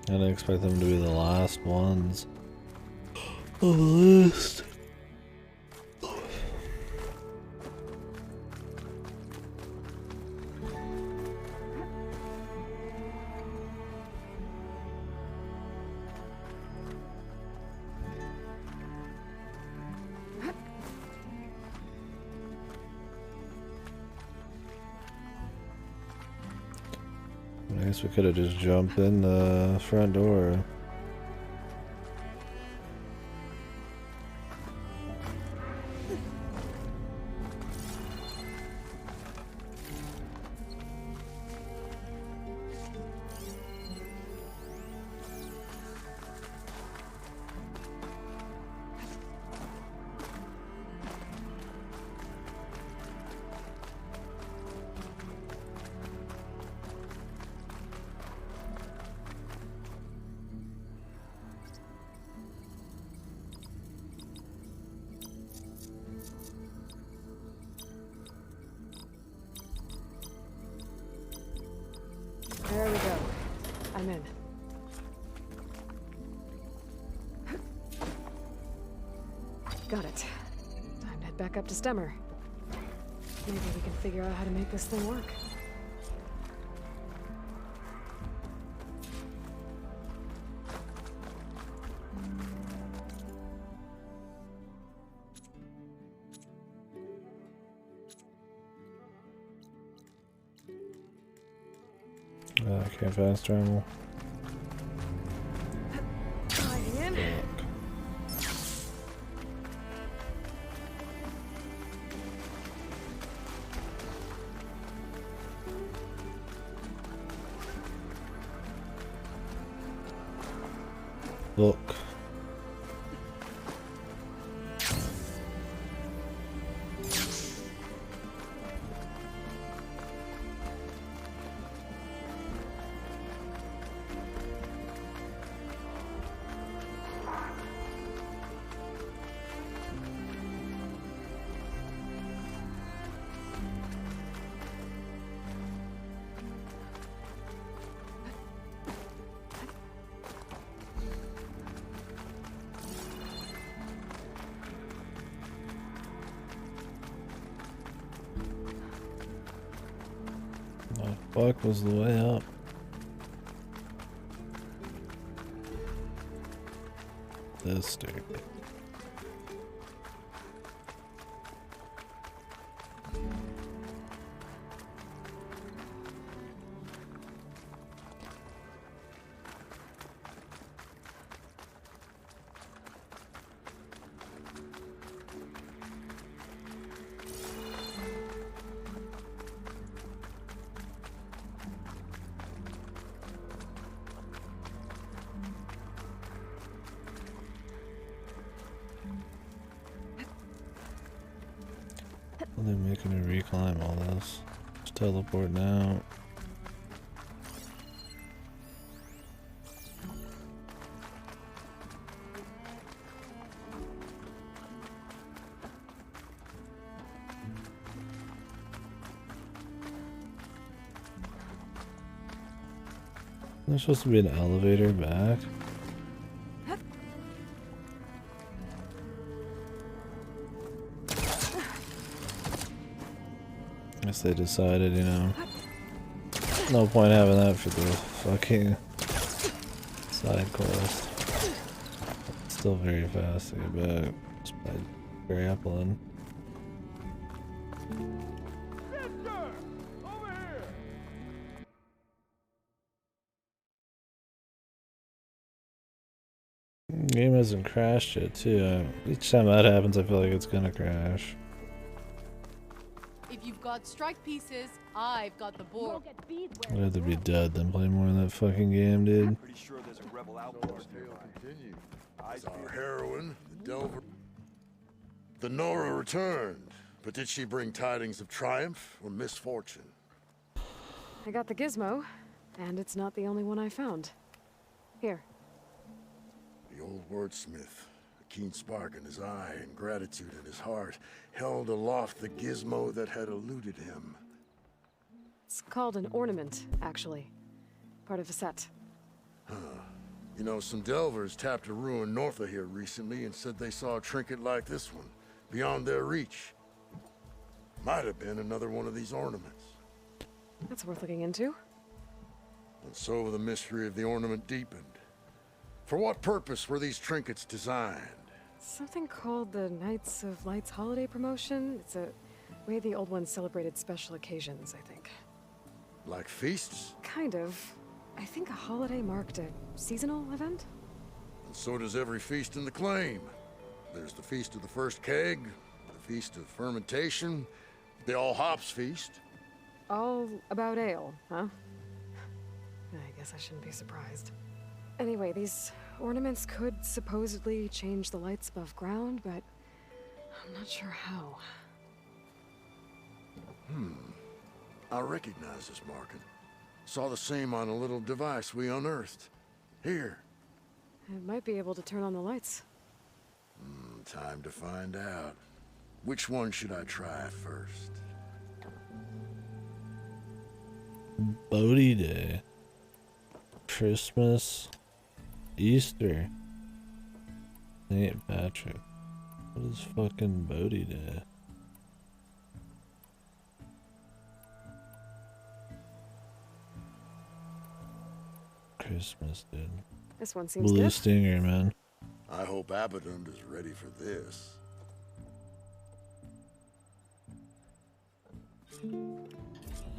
I didn't expect them to be the last ones on the list. I guess we could have just jumped in the front door. There we go. I'm in. Got it. Time to head back up to Stemmer. Maybe we can figure out how to make this thing work. I can't fast travel. Look. fuck was the way up? This staircase. Are they making me reclimb all this? Just teleport now. There's supposed to be an elevator back. Guess they decided, you know, no point having that for the fucking side quest. Still very fast to get back just by grappling. Game hasn't crashed yet, too. Each time that happens, I feel like it's gonna crash. If you've got strike pieces, I've got the board. I'd rather be dead than play more of that fucking game, dude. Pretty sure there's a rebel outpost nearby. As our heroine, the Delver... The Nora returned, but did she bring tidings of triumph or misfortune? I got the gizmo, and it's not the only one I found. Here. The old wordsmith, a keen spark in his eye and gratitude in his heart, held aloft the gizmo that had eluded him. It's called an ornament, actually. Part of a set. Huh. You know, some delvers tapped a ruin north of here recently and said they saw a trinket like this one, beyond their reach. Might have been another one of these ornaments. That's worth looking into. And so the mystery of the ornament deepened. For what purpose were these trinkets designed? Something called the Knights of Light's holiday promotion. It's a way the old ones celebrated special occasions, I think. Like feasts? Kind of. I think a holiday marked a seasonal event? And so does every feast in the claim. There's the Feast of the First Keg, the Feast of Fermentation, the All Hops Feast. All about ale, huh? I guess I shouldn't be surprised. Anyway, these ornaments could supposedly change the lights above ground, but I'm not sure how. I recognize this marking. Saw the same on a little device we unearthed. Here. It might be able to turn on the lights. Time to find out. Which one should I try first? Bodhi Day. Christmas. Easter. St. Patrick. What is fucking Bodhi Day? Christmas, dude. This one seems Blue good. Stinger, man. I hope Abaddon is ready for this.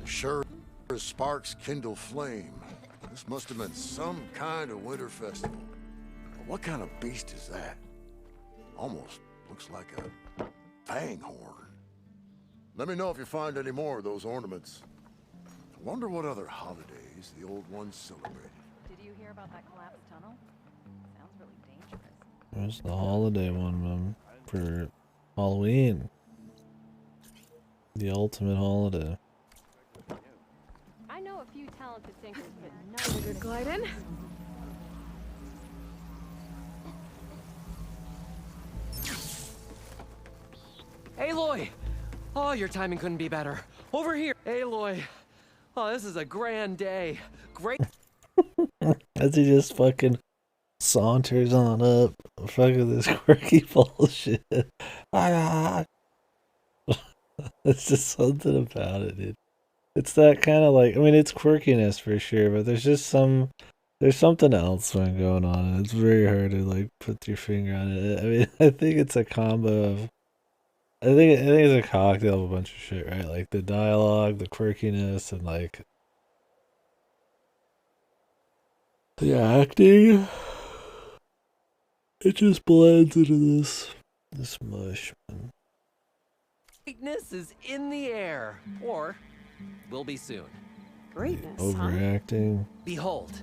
Sure as sparks kindle flame. This must have been some kind of winter festival. What kind of beast is that? Almost looks like a fang horn. Let me know if you find any more of those ornaments. I wonder what other holidays the old ones celebrated. Did you hear about that collapsed tunnel? Sounds really dangerous. Where's the holiday one, man? For Halloween. The ultimate holiday. I know a few talented thinkers, but Have a good glide in. Aloy! Oh, your timing couldn't be better. Over here, Aloy. Oh, this is a grand day. Great. As he just fucking saunters on up. Fucking this quirky bullshit. It's just something about it, dude. It's that kind of like, I mean, it's quirkiness for sure, but there's just there's something else going on, and it's very hard to like put your finger on it. I mean, I think it's a combo of, I think it's a cocktail of a bunch of shit, right? Like the dialogue, the quirkiness, and like the acting. It just blends into this mush, man. Greatness is in the air, or will be soon. Greatness, Overacting. Behold,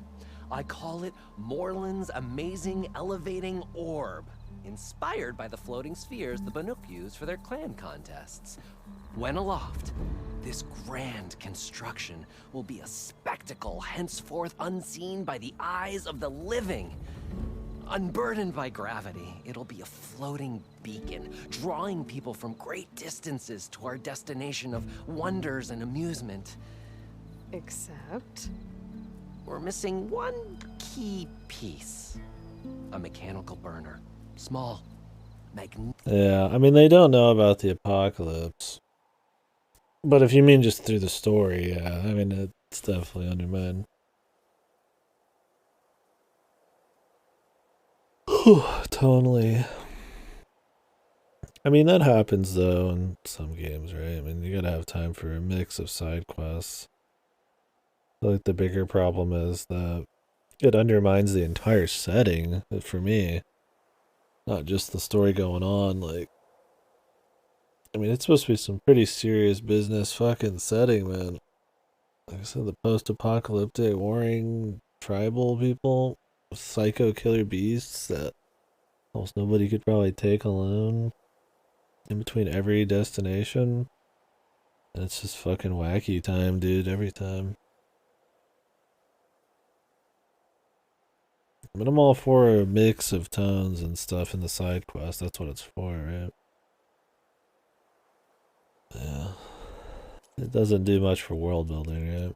I call it Moreland's amazing elevating orb, inspired by the floating spheres the Banuk use for their clan contests. When aloft, this grand construction will be a spectacle henceforth unseen by the eyes of the living. Unburdened by gravity, it'll be a floating beacon, drawing people from great distances to our destination of wonders and amusement. Except? We're missing one key piece. A mechanical burner. Small. Yeah, I mean, they don't know about the apocalypse. But if you mean just through the story, yeah, I mean, it's definitely undermined. Totally. I mean, that happens though in some games, right? I mean, you gotta have time for a mix of side quests. Like, the bigger problem is that it undermines the entire setting for me. Not just the story going on, like, I mean, it's supposed to be some pretty serious business fucking setting, man. Like I said, the post-apocalyptic warring tribal people, psycho killer beasts that almost nobody could probably take alone in between every destination. And it's just fucking wacky time, dude, every time. But I'm all for a mix of tones and stuff in the side quest. That's what it's for, right? Yeah. It doesn't do much for world building, right?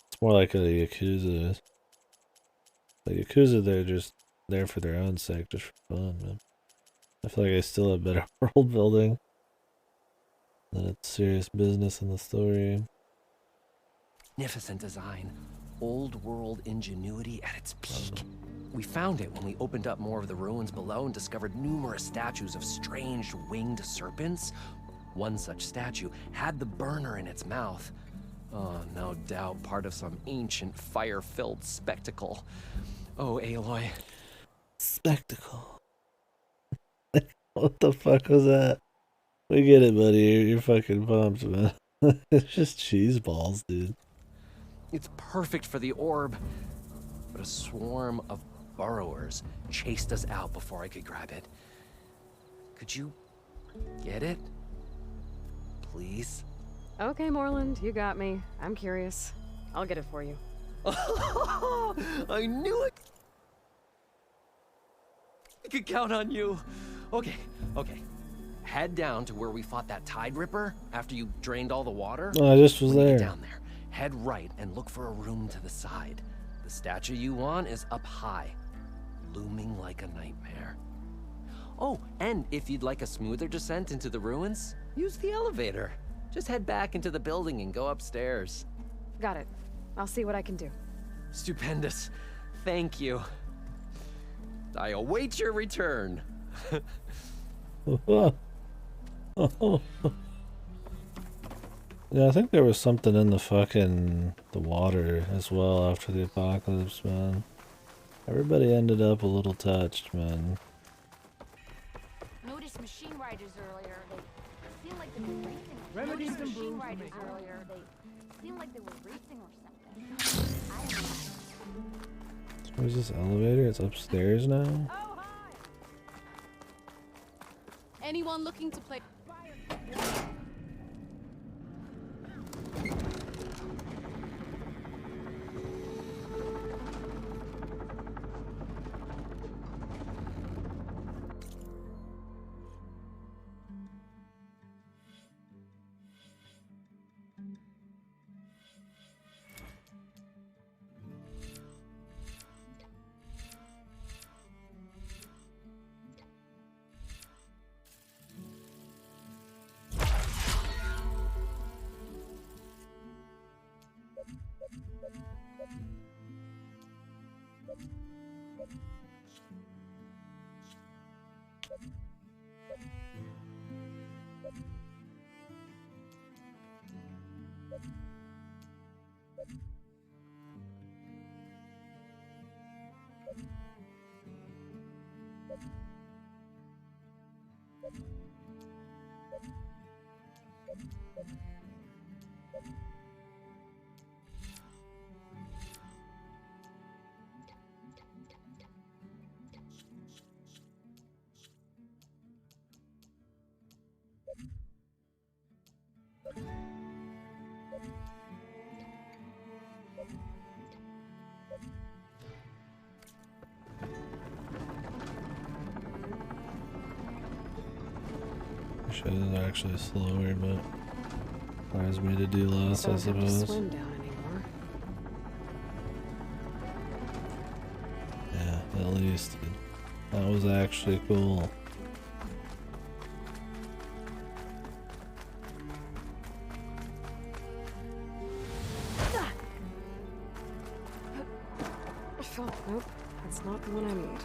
It's more like a Yakuza. The Yakuza, they're just there for their own sake, just for fun, man. I feel like I still have better world building than it's serious business in the story. Magnificent design. Old world ingenuity at its peak. We found it when we opened up more of the ruins below and discovered numerous statues of strange winged serpents. One such statue had the burner in its mouth. Oh, no doubt part of some ancient fire-filled spectacle. Oh, Aloy. Spectacle. What the fuck was that? We get it, buddy. You're fucking pumped, man. It's just cheese balls, dude. It's perfect for the orb. But a swarm of burrowers chased us out before I could grab it. Could you get it? Please? Okay, Moreland, you got me. I'm curious. I'll get it for you. I knew it! I could count on you. Okay. Head down to where we fought that Tide Ripper after you drained all the water. Oh, I just was When you there. get down there, head right and look for a room to the side. The statue you want is up high, looming like a nightmare. Oh, and if you'd like a smoother descent into the ruins, use the elevator. Just head back into the building and go upstairs. Got it. I'll see what I can do. Stupendous. Thank you. I await your return. Yeah, I think there was something in the water as well after the apocalypse, man. Everybody ended up a little touched, man. Noticed machine riders earlier. They seemed like they were racing. Noticed machine riders earlier. They seemed like they were racing or something. I don't know. Where's this elevator? It's upstairs now? Anyone looking to play? Shit is actually slower, but requires me to do less, I suppose. Swim down anymore. Yeah, at least that was actually cool. Nope, that's not the one I need.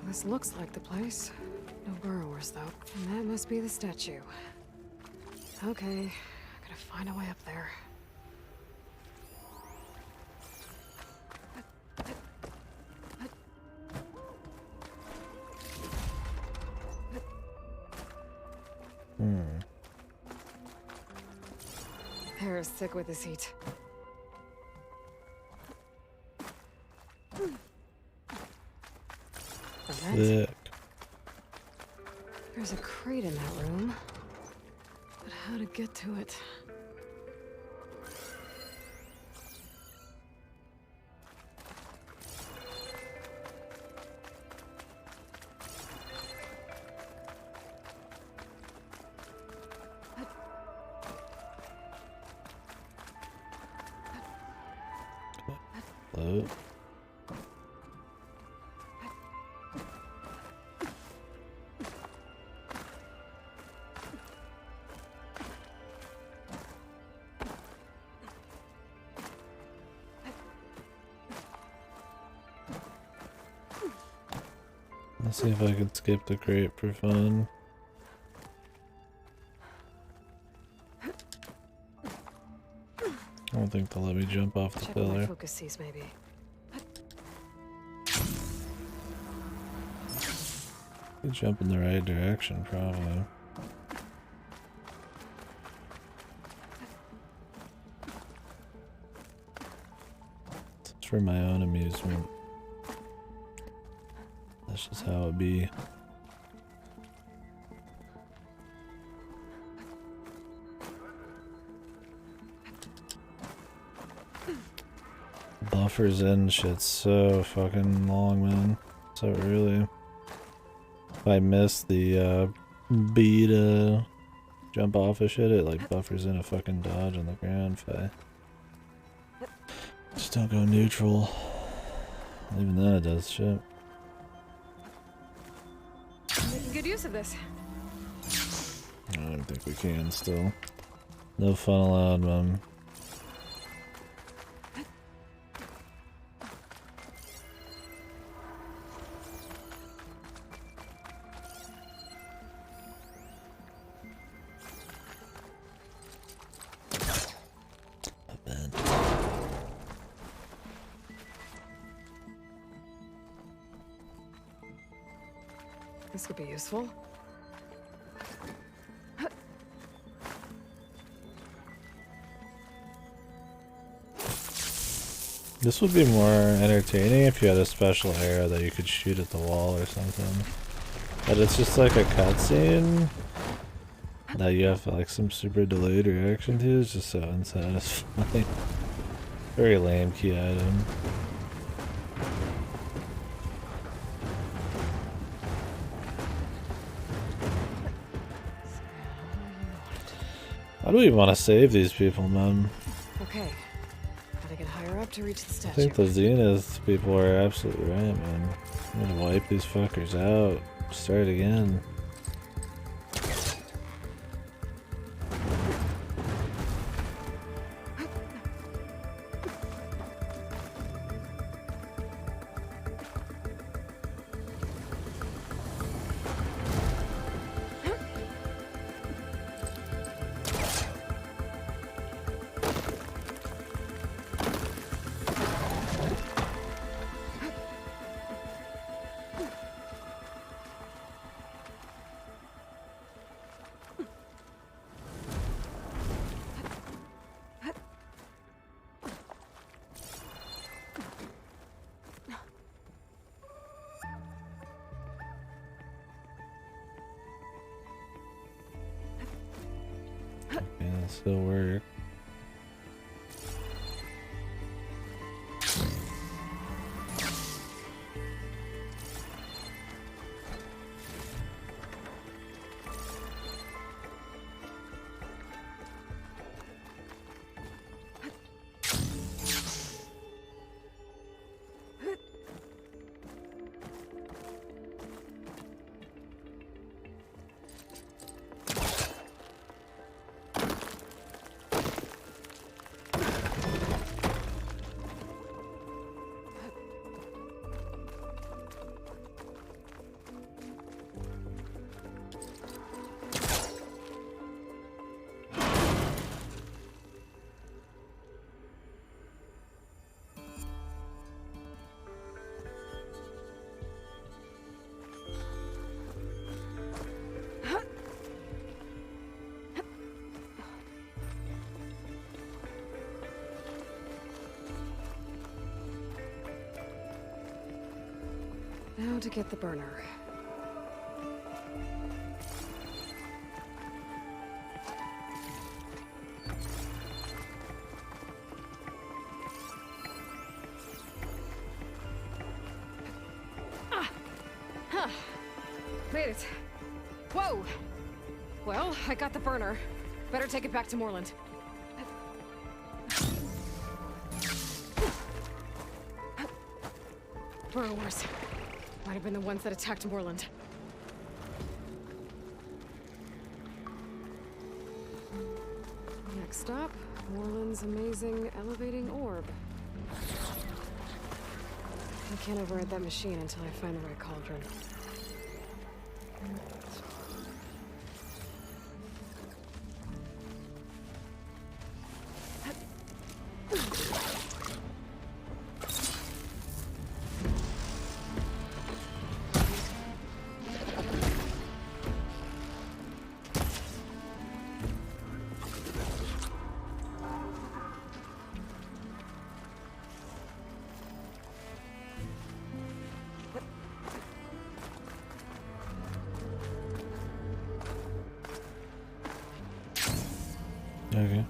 This looks like the place. No burrowers, though. And that must be the statue. Okay, gotta find a way up there. Hair is thick with this heat. Thick. There's a crate in that room. But how to get to it? Hello. Let's see if I can skip the crate for fun. I don't think they'll let me jump off the pillar. My focus sees, maybe. You jump in the right direction, probably. It's for my own amusement. That's just how it be. Buffers in shit's so fucking long, man. So early. If I miss the B to jump off of shit, it like buffers in a fucking dodge on the ground. If I just don't go neutral. Even then it does shit. Making good use of this. I don't think we can still. No fun allowed, man. This could be useful. This would be more entertaining if you had a special arrow that you could shoot at the wall or something. But it's just like a cutscene that you have like some super delayed reaction to. It's just so unsatisfying. Very lame key item. How do we want to save these people, man? Okay. Gotta get higher up to reach the I statue. think the Zenith people are absolutely right, man. I'm gonna wipe these fuckers out. Start again. Yeah, still work. Now to get the burner. Made it. Whoa! Well, I got the burner. Better take it back to Moreland. Burrowers. Might have been the ones that attacked Moreland. Next stop, Moreland's amazing elevating orb. I can't override that machine until I find the right cauldron. Okay.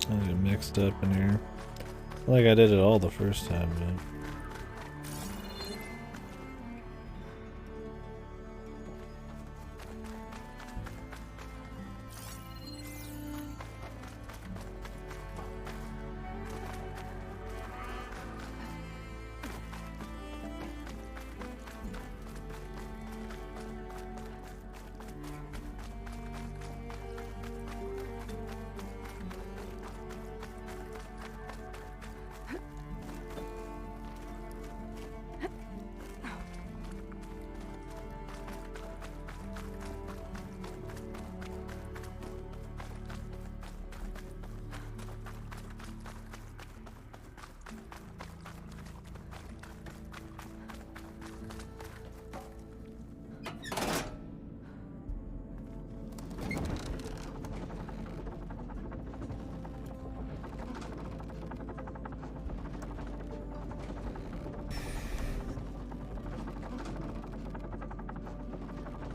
I get mixed up in here. Like I did it all the first time, man.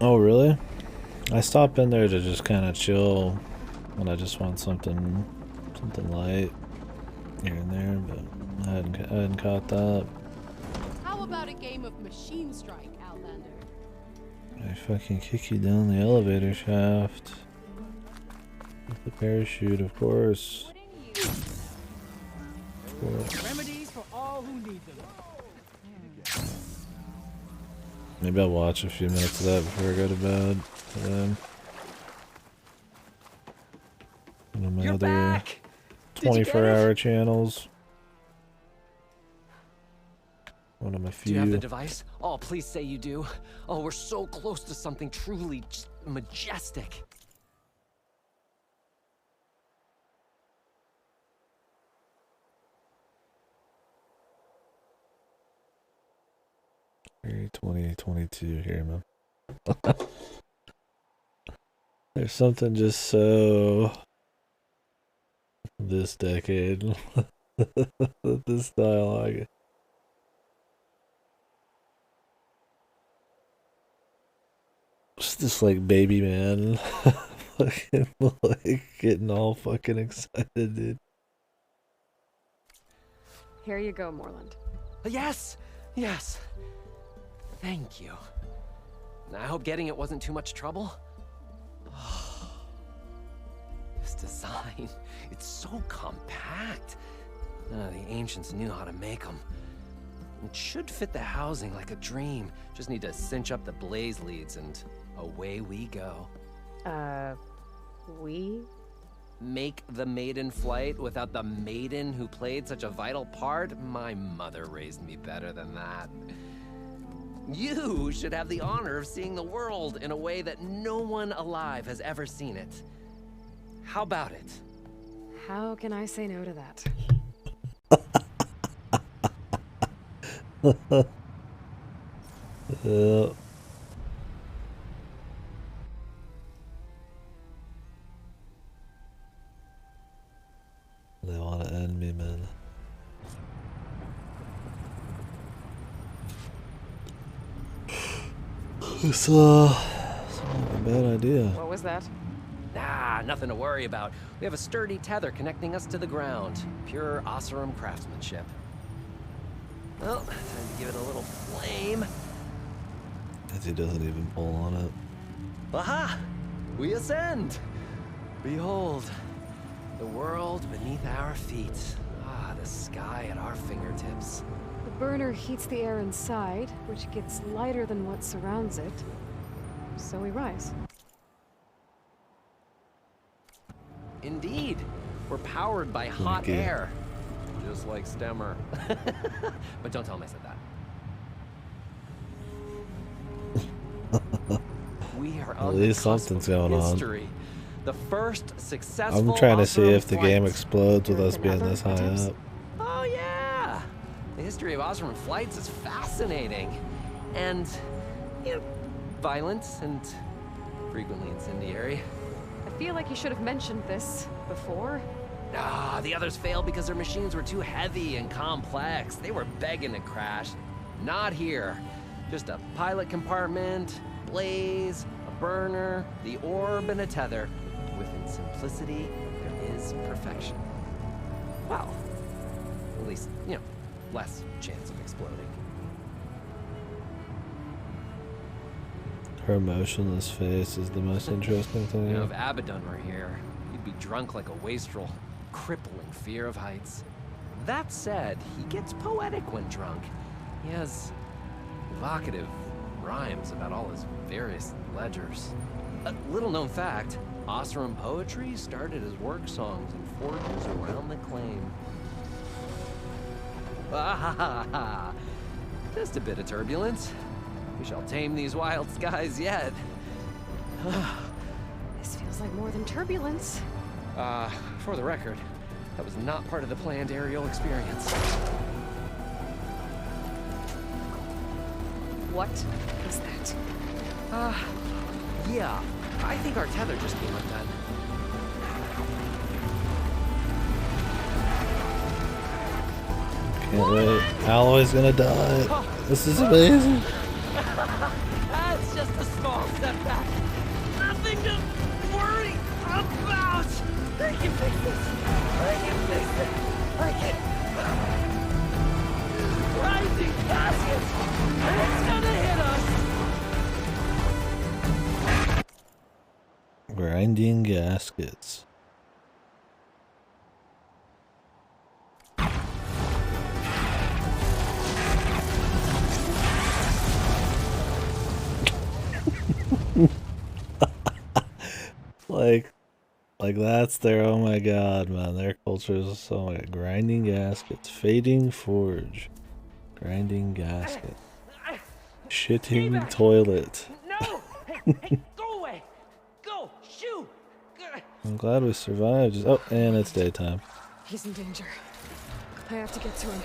Oh, really? I stop in there to just kind of chill when I just want something light here and there, but I hadn't caught that. How about a game of Machine Strike, Outlander? I fucking kick you down the elevator shaft. With the parachute, of course. Remedies for all who need them. Maybe I'll watch a few minutes of that before I go to bed. One of my other 24-hour channels. One of my few. Do you have the device? Oh, please say you do. Oh, we're so close to something truly just majestic. Very 2022 here, man. There's something just so this decade. This dialogue. Just this like baby man fucking like getting all fucking excited, dude. Here you go, Moreland. Yes! Yes! Thank you. I hope getting it wasn't too much trouble. This design, it's so compact. The ancients knew how to make them. It should fit the housing like a dream. Just need to cinch up the blaze leads and away we go. We? Make the maiden flight without the maiden who played such a vital part? My mother raised me better than that. You should have the honor of seeing the world in a way that no one alive has ever seen it. How about it? How can I say no to that? They want to end me, man. It's not a bad idea. What was that? Ah, nothing to worry about. We have a sturdy tether connecting us to the ground. Pure Oseram craftsmanship. Well, time to give it a little flame. As he doesn't even pull on it. Aha! We ascend! Behold, the world beneath our feet. Ah, the sky at our fingertips. The burner heats the air inside, which gets lighter than what surrounds it. So we rise. Indeed. We're powered by hot air. Just like Stemmer. But don't tell him I said that. We are on At least something's going history. on. The first successful I'm trying to see Oseram if the game flight. explodes with us being this high up. Oh yeah! The history of Oseram flights is fascinating. And, you know, violent and frequently incendiary. I feel like you should have mentioned this before. Ah, the others failed because their machines were too heavy and complex. They were begging to crash. Not here. Just a pilot compartment, blaze, a burner, the orb, and a tether. Within simplicity, there is perfection. Well, at least, you know, less chance of exploding. Her emotionless face is the most interesting thing. You know, if Abaddon were here, he'd be drunk like a wastrel, crippling fear of heights. That said, he gets poetic when drunk. He has evocative rhymes about all his various ledgers. A little-known fact, Oseram poetry started as work songs in forges around the claim. Ah, just a bit of turbulence. We shall tame these wild skies yet. This feels like more than turbulence. For the record, that was not part of the planned aerial experience. What is that? Yeah, I think our tether just came undone. Can't wait. Alloy's gonna die. This is amazing. That's just a small step back. Nothing to worry about. I can fix this. I can fix it. I can. Rising gaskets. It's gonna hit us. Grinding gaskets. like that's their, oh my god, man, their culture is so like grinding gaskets, fading forge, grinding gasket, shitting toilet. No! Hey, go away! Go! Shoo! I'm glad we survived. Oh, and it's daytime. He's in danger. I have to get to him.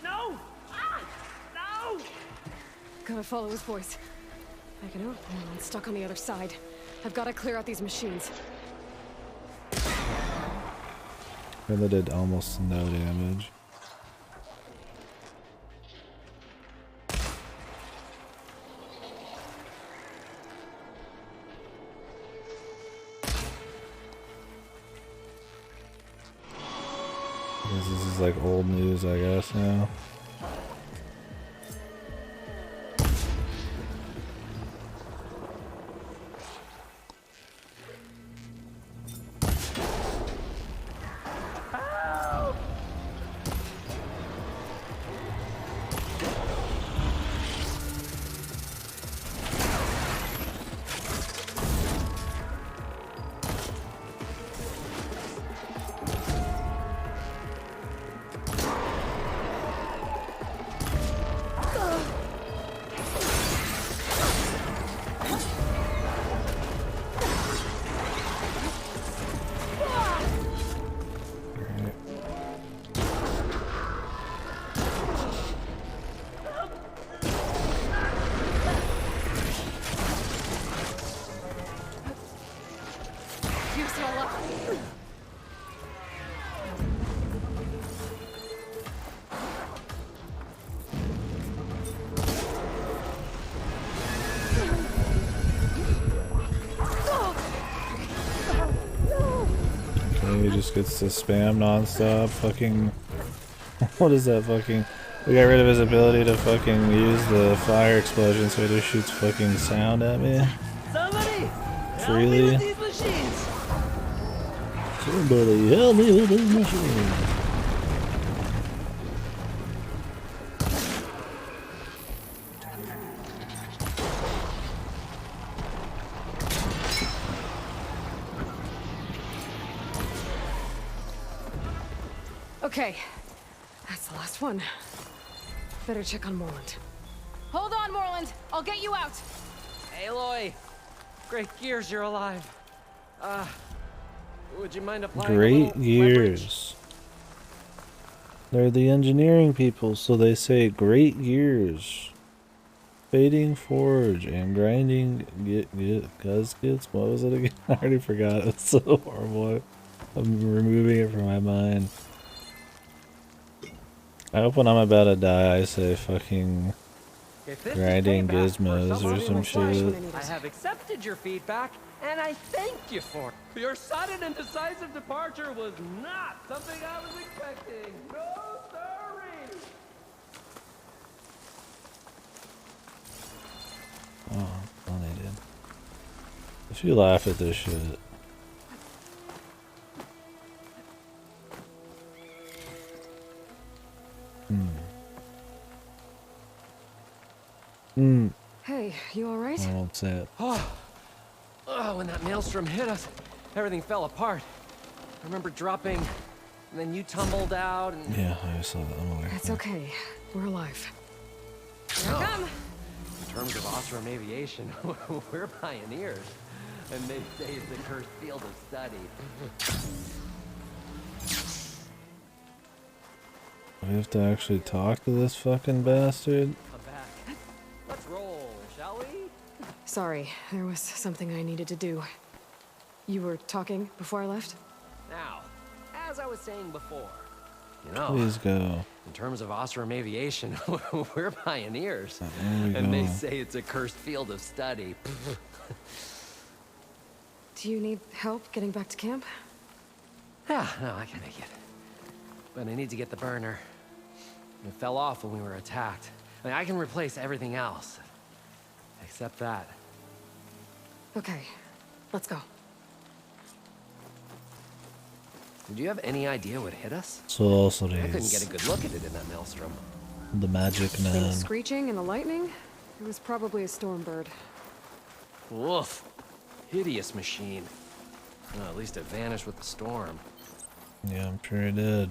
No! Ah! No! Gotta follow his voice. I can open him. I'm stuck on the other side. I've got to clear out these machines. And they did almost no damage. This is like old news, I guess, now. He just gets to spam non-stop. Fucking, what is that fucking? We got rid of his ability to fucking use the fire explosion, so he just shoots fucking sound at me. Somebody freely. help me with these machines. Somebody help me with these machines. Okay, that's the last one. Better check on Morland. Hold on, Morland. I'll get you out. Aloy, great gears you're alive. Would you mind applying Great a little years. leverage? They're the engineering people, so they say great years. Fading forge and grinding gaskets. What was it again? I already forgot. It's so horrible. I'm removing it from my mind. I hope when I'm about to die, I say fucking grinding gizmos or some shit. I have accepted your feedback, and I thank you for it. Your sudden and decisive departure was not something I was expecting. No, sorry. Oh, well, they did. If you laugh at this shit. Hey, you alright? I won't say it. Oh, when that maelstrom hit us, everything fell apart. I remember dropping, and then you tumbled out, and... Yeah, I saw that. I'm aware. That's okay. We're alive. Here I come! In terms of Osram aviation, we're pioneers. And they say it's the cursed field of study. We have to actually talk to this fucking bastard? Come back. Let's roll, shall we? Sorry, there was something I needed to do. You were talking before I left? Now, as I was saying before, You know, Please go. in terms of Osram aviation, we're pioneers. There we And they go. say it's a cursed field of study. Do you need help getting back to camp? Yeah, no, I can make it. But I need to get the burner. It fell off when we were attacked. I mean, I can replace everything else. Except that. Okay, let's go. Did you have any idea what hit us? So also I couldn't these, get a good look at it in that maelstrom. the magic And the man. screeching and the lightning? It was probably a storm bird. Woof. Hideous machine. Well, at least it vanished with the storm. Yeah, I'm sure he did.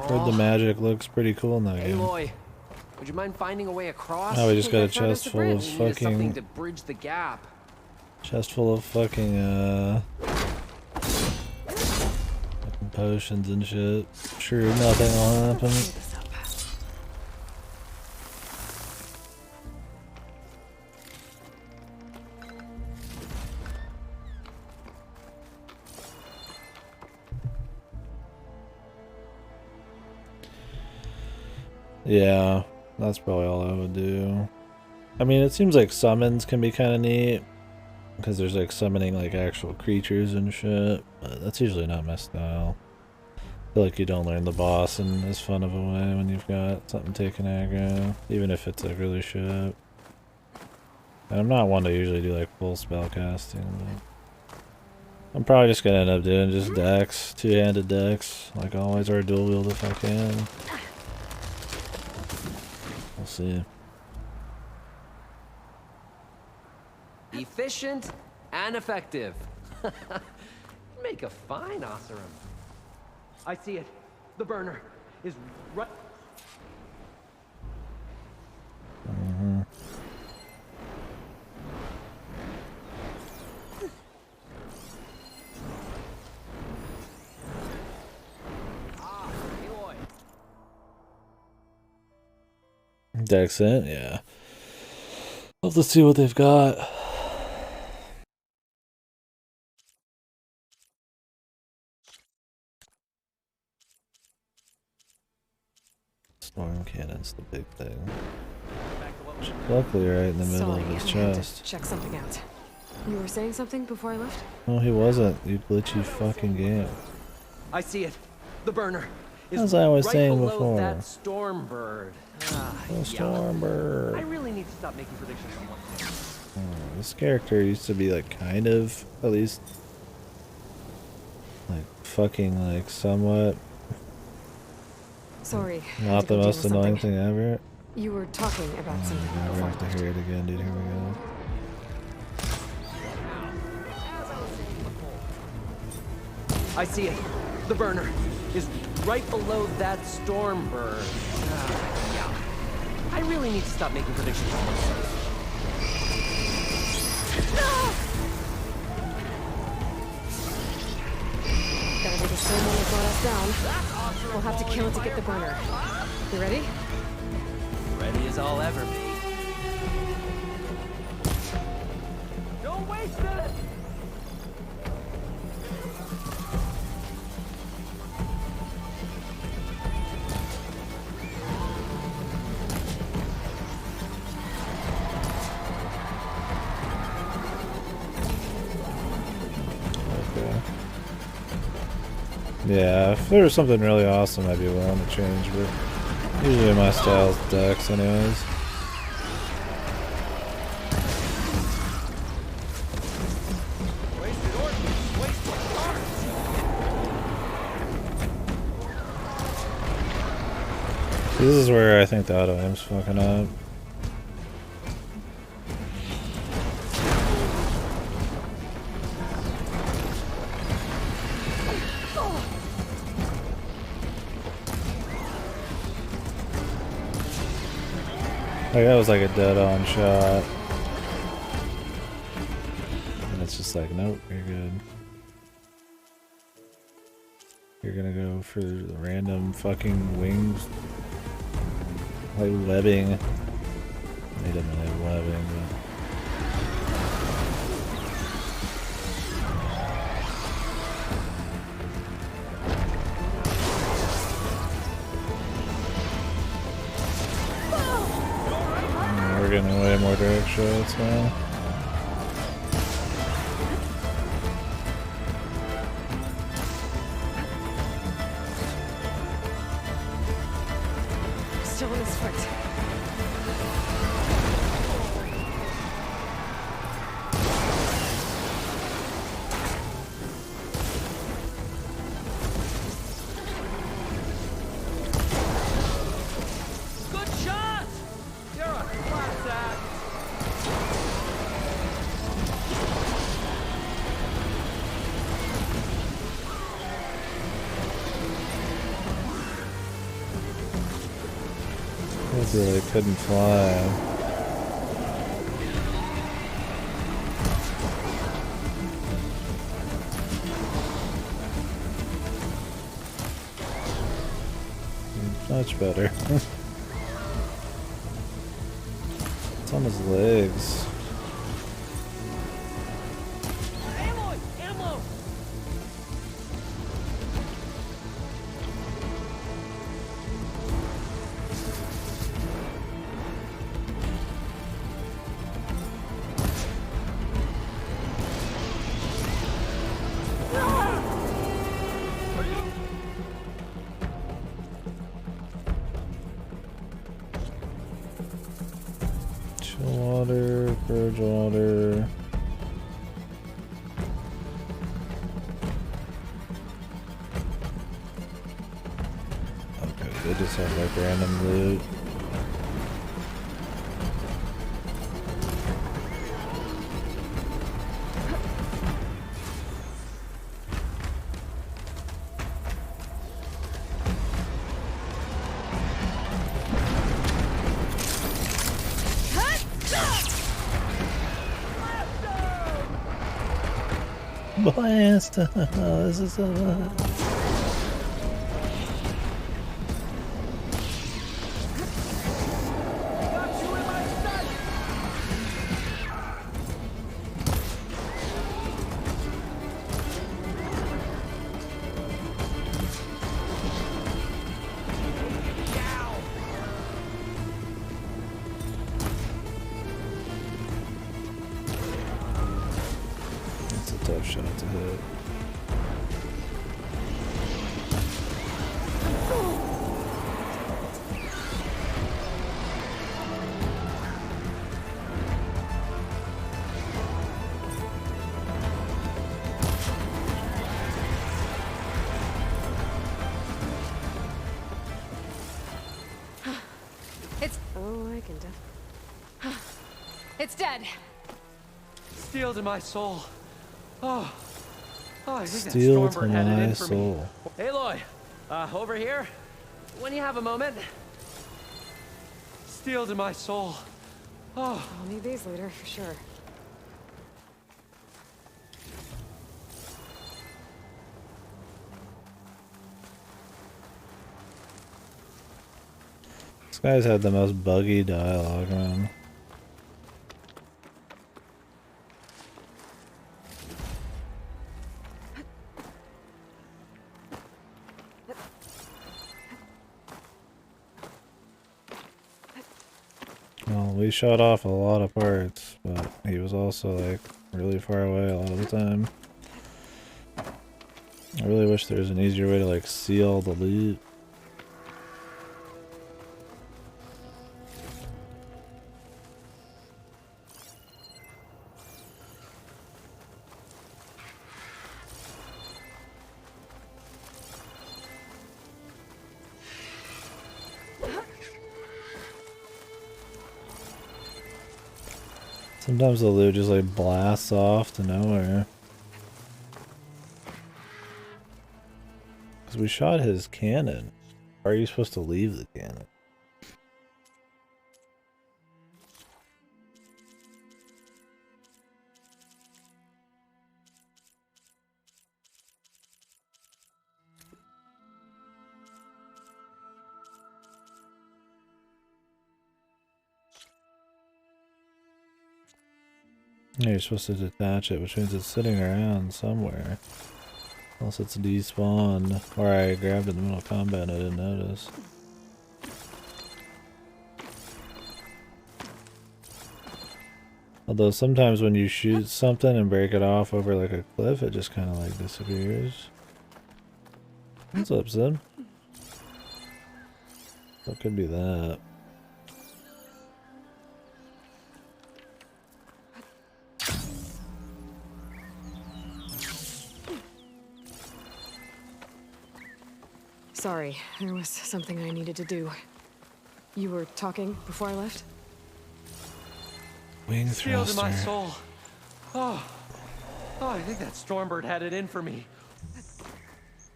Heard the magic looks pretty cool in that Hey, game. Aloy. Would you mind finding a way across? Oh, we just got a I found us chest a full of bridge. We needed something fucking... to bridge the gap. Chest full of fucking, fucking potions and shit. Sure, nothing will happen. Yeah, that's probably all I would do. I mean, it seems like summons can be kind of neat. Because there's like summoning like actual creatures and shit. But that's usually not my style. I feel like you don't learn the boss in as fun of a way when you've got something taking aggro. Even if it's like really shit. And I'm not one to usually do like full spell casting. But I'm probably just gonna end up doing just decks. Two-handed decks. Like always, or dual wield if I can. We'll see. Efficient and effective. Make a fine Osram. I see it. The burner is right. Mm-hmm. Decent, yeah. Love to see what they've got. Storm cannon's the big thing. Luckily, right in the middle of his I had to chest. check something out. You were saying something before I left? No, he wasn't. You glitchy fucking game. I see it. The burner is As I was right saying below before. that storm bird. The storm bird. I really need to stop making predictions on what thing. This character used to be like kind of, at least, like fucking like somewhat. Sorry. I had Not to the go deal most with annoying something. thing ever. You were talking about something Never before I have to left. hear it again, dude. Here we go. I see it. The burner is right below that storm bird. Yeah. I really need to stop making predictions on myself. Gotta be the same one that brought us down. We'll have to kill it to get the burner. You ready? Ready as I'll ever be. Don't waste it! Okay. Yeah, if there was something really awesome, I'd be willing to change, but usually my style's decks anyways. See, this is where I think the auto aim's fucking up. Like, that was like a dead-on shot. And it's just like, nope, you're good. You're gonna go for the random fucking wings. Like webbing. They didn't have webbing, but... getting way more direct shots now. Still in his foot. Good shot! You're a class act! He really couldn't fly. Much better. It's on his legs. Ammo! Ammo! Chill water, purge water. Okay, they just have like random loot. Blast! This is a... That's a tough shot to hit. It's... Oh, I can It's dead. Steel to my soul. Oh. Oh, I think that Steel to Stormbird had it my in for me. soul. Hey, Aloy. Over here. When you have a moment. Steel to my soul. Oh. I'll need these later, for sure. This guy's had the most buggy dialogue, man. Well, we shot off a lot of parts, but he was also like really far away a lot of the time. I really wish there was an easier way to like see all the loot. Sometimes the loot just like blasts off to nowhere. Because we shot his cannon. Or are you supposed to leave the cannon? Yeah, you're supposed to detach it, which means it's sitting around somewhere. Unless it's despawned. Or I grabbed it in the middle of combat and I didn't notice. Although sometimes when you shoot something and break it off over like a cliff, it just kind of like disappears. What's up, Sid? What could be that? Sorry, there was something I needed to do. You were talking before I left? Wing Steel to my thruster. soul. Oh, I think that Stormbird had it in for me.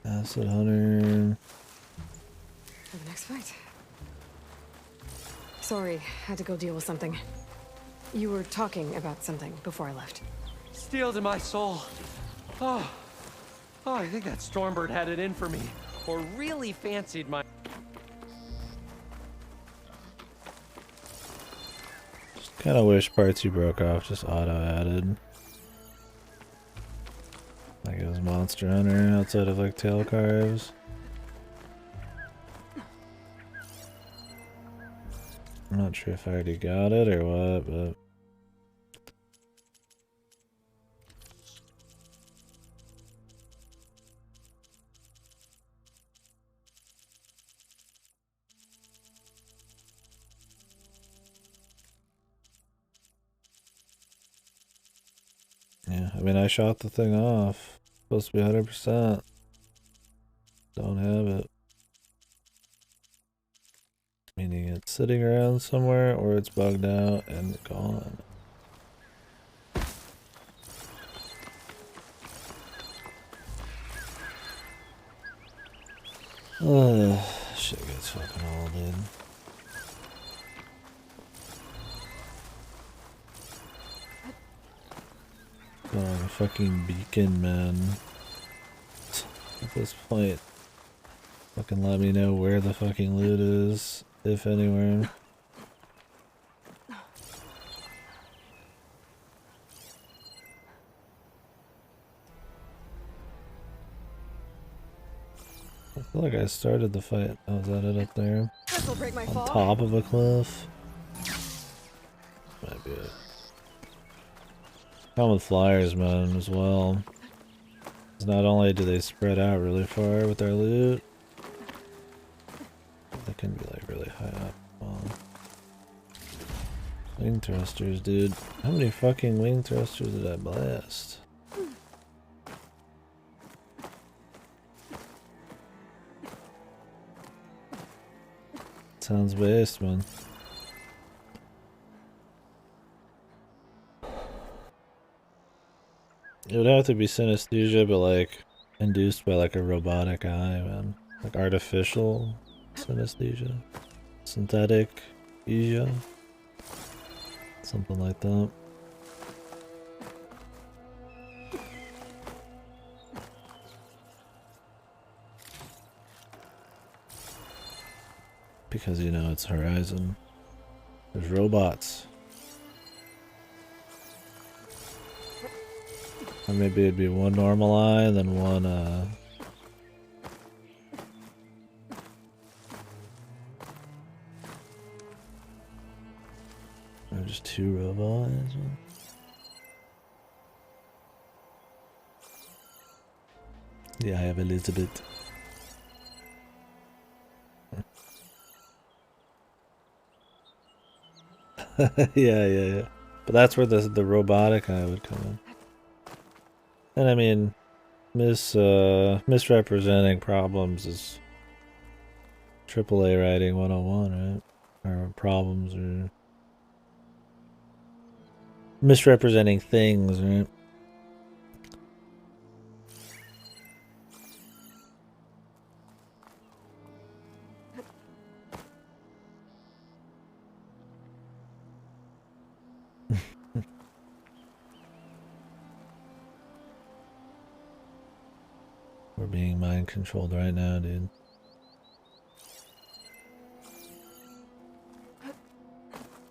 Acid Hunter. For the next fight. Sorry, had to go deal with something. You were talking about something before I left. Steel to my soul. Oh, I think that Stormbird had it in for me. Or really fancied my... Kind of wish parts you broke off just auto added. Like it was Monster Hunter outside of like tail carves. I'm not sure if I already got it or what, but yeah, I mean I shot the thing off. Supposed to be 100%. Don't have it. Meaning it's sitting around somewhere or it's bugged out and gone. Ugh, shit gets fucking old, dude. Oh, a fucking beacon, man. At this point, fucking let me know where the fucking loot is, if anywhere. I feel like I started the fight. Oh, is that it up there? This'll break my On fall. top of a cliff? Might be it. Come with flyers, man, as well. 'Cause not only do they spread out really far with their loot, they can be like really high up. Well, wing thrusters, dude. How many fucking wing thrusters did I blast? Sounds based, man. It would have to be synesthesia, but like induced by like a robotic eye, man. Like artificial synesthesia. Synthetic aesthesia. Something like that. Because you know it's Horizon. There's robots. Or maybe it'd be one normal eye and then one or just two robot eyes. Yeah, I have Elizabeth. yeah. But that's where the robotic eye would come in. And I mean, misrepresenting problems is AAA writing 101, right? Or problems, or misrepresenting things, right? We're being mind controlled right now, dude.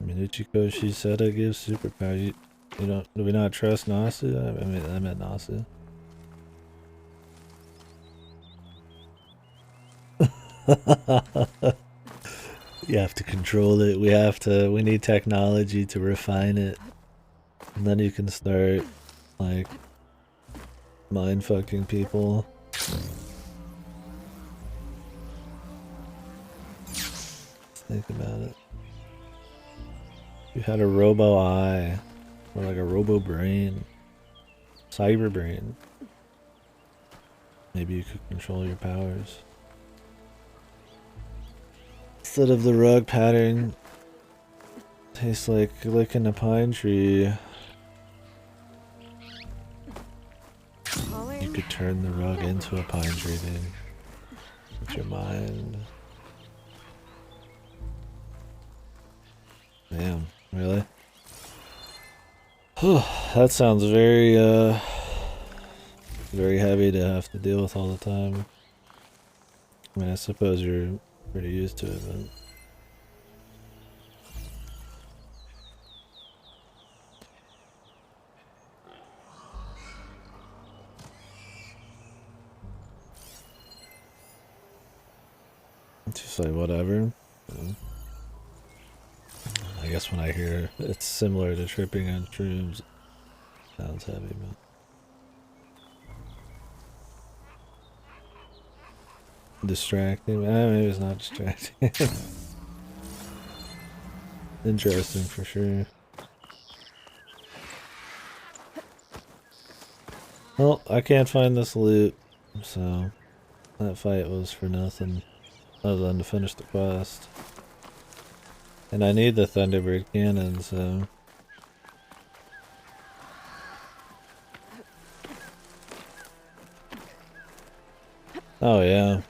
Minuchiko Shiseda gives superpower. You don't, do we not trust Nasu? I meant Nasu. You have to control it. We need technology to refine it. And then you can start, like, mind fucking people. Let's think about it. You had a robo eye, or like a robo brain, cyber brain. Maybe you could control your powers. Instead of the rug pattern, tastes like licking a pine tree. You could turn the rug into a pine tree, dude. With your mind. Damn, really? That sounds very, very heavy to have to deal with all the time. I mean, I suppose you're pretty used to it, but... It's just like, whatever. I guess when I hear it's similar to tripping on shrooms, it sounds heavy, man. Distracting? Maybe it's not distracting. Interesting for sure. Well, I can't find this loot, so that fight was for nothing other than to finish the quest. And I need the Thunderbird cannon, so... Oh yeah.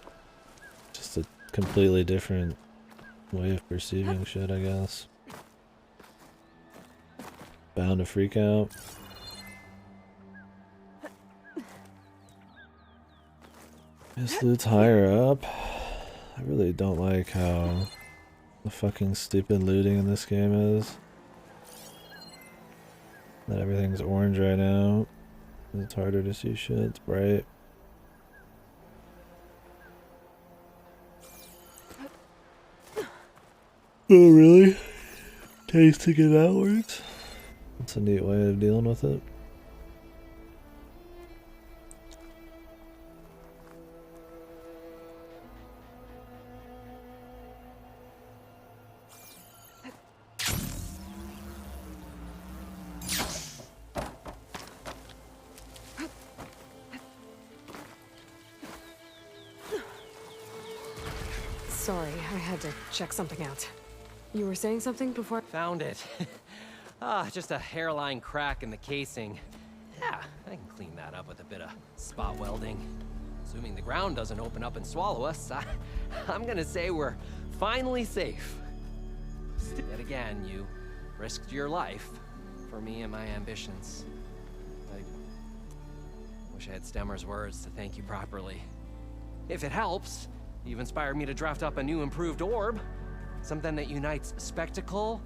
Just a completely different way of perceiving shit, I guess. Bound to freak out. This loot's higher up. I really don't like how the fucking stupid looting in this game is. That everything's orange right now. It's harder to see shit, it's bright. Oh really? Tasting it outwards? That's a neat way of dealing with it. Sorry, I had to check something out. You were saying something before? Found it. Just a hairline crack in the casing. Yeah, I can clean that up with a bit of spot welding. Assuming the ground doesn't open up and swallow us, I'm gonna say we're finally safe. Yet again, you risked your life for me and my ambitions. I wish I had Stemmer's words to thank you properly. If it helps, you've inspired me to draft up a new improved orb. Something that unites spectacle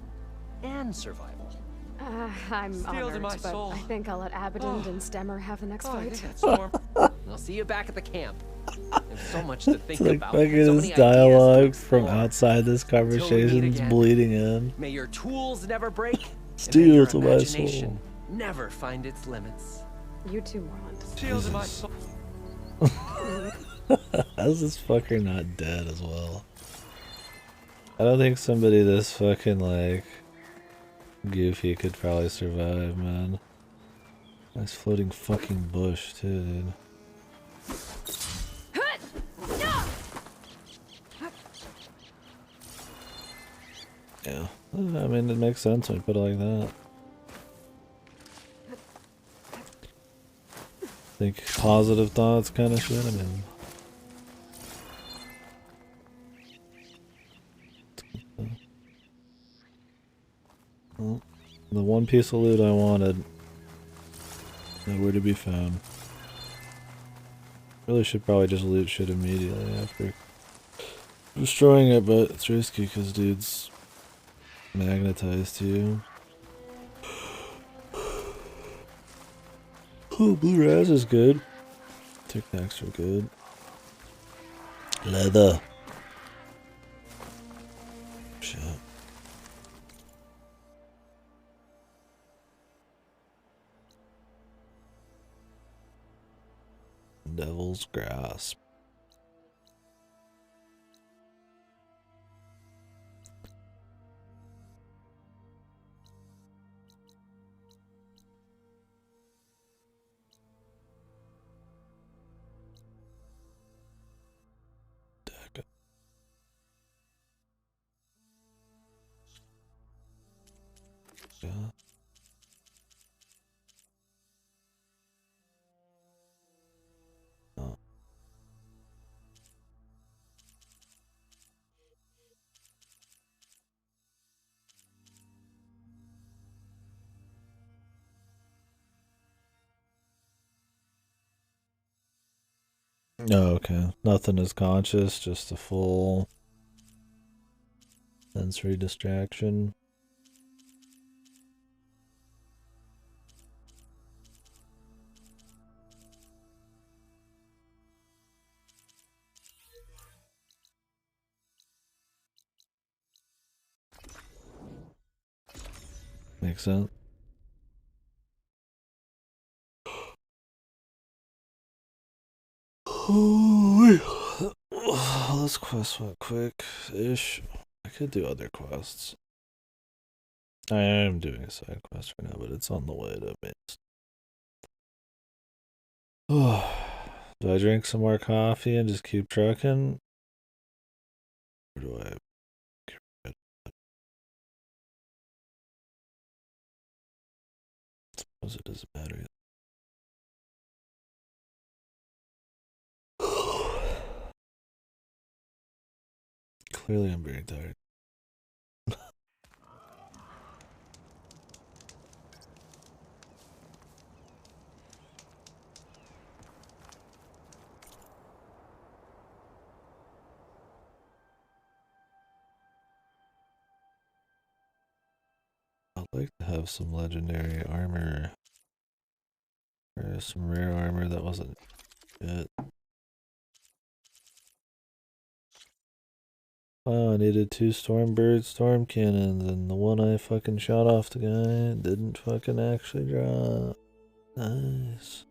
and survival. I'm honored, but I think I'll let Abaddon and Stemmer have the next fight. I'll see you back at the camp. There's so much to think It's like about. fucking this dialogue from outside this conversation's bleeding in. May your tools never break. Steel to my soul. Never find its limits. You too, Morland. Steel to my soul. How's this fucker not dead as well? I don't think somebody this fucking, like, goofy could probably survive, man. Nice floating fucking bush, too, dude. Yeah. I mean, it makes sense when you put it like that. Think positive thoughts kind of shit, I mean... Well, the one piece of loot I wanted, nowhere to be found. Really should probably just loot shit immediately after destroying it, but it's risky because dude's magnetized to you. Oh, blue raz is good. Tic Tacs are good. Leather. Shit. Devil's Grasp. Yeah. Oh. Oh, okay. Nothing is conscious, just a full sensory distraction. Makes sense. This quest went quick-ish. I could do other quests. I am doing a side quest right now, but it's on the way to Mace. Do I drink some more coffee and just keep trucking? Or do I get rid of it? I suppose it doesn't matter. Clearly I'm very tired. I'd like to have some legendary armor. Or some rare armor that wasn't it. Oh, I needed 2 Stormbird storm cannons, and the one I fucking shot off the guy didn't fucking actually drop. Nice.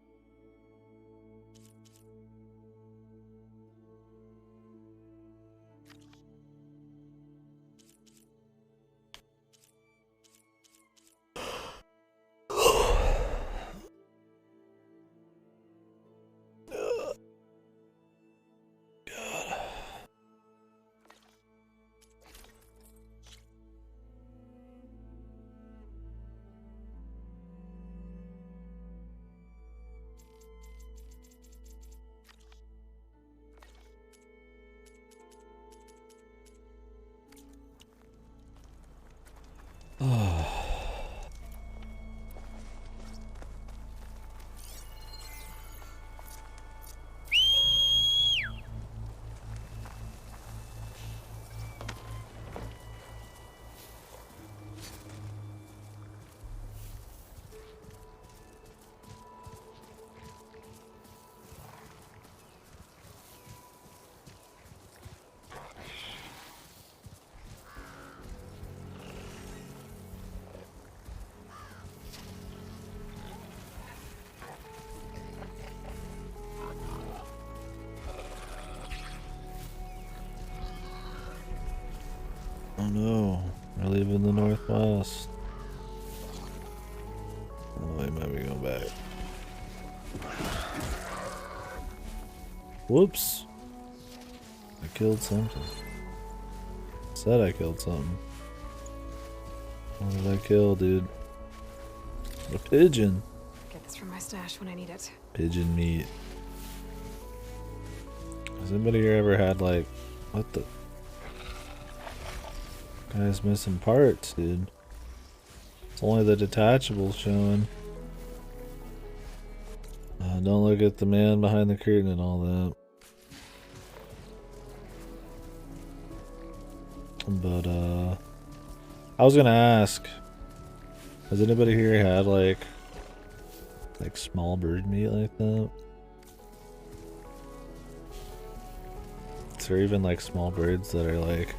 Oh no, we're leaving the Northwest. Oh, I might be going back. Whoops. I killed something. Said I killed something. What did I kill, dude? A pigeon. Get this from my stash when I need it. Pigeon meat. Has anybody here ever had like, what the? Guy's missing parts, dude. It's only the detachables showing. Don't look at the man behind the curtain and all that. But, I was gonna ask, has anybody here had like small bird meat like that? Is there even like small birds that are like,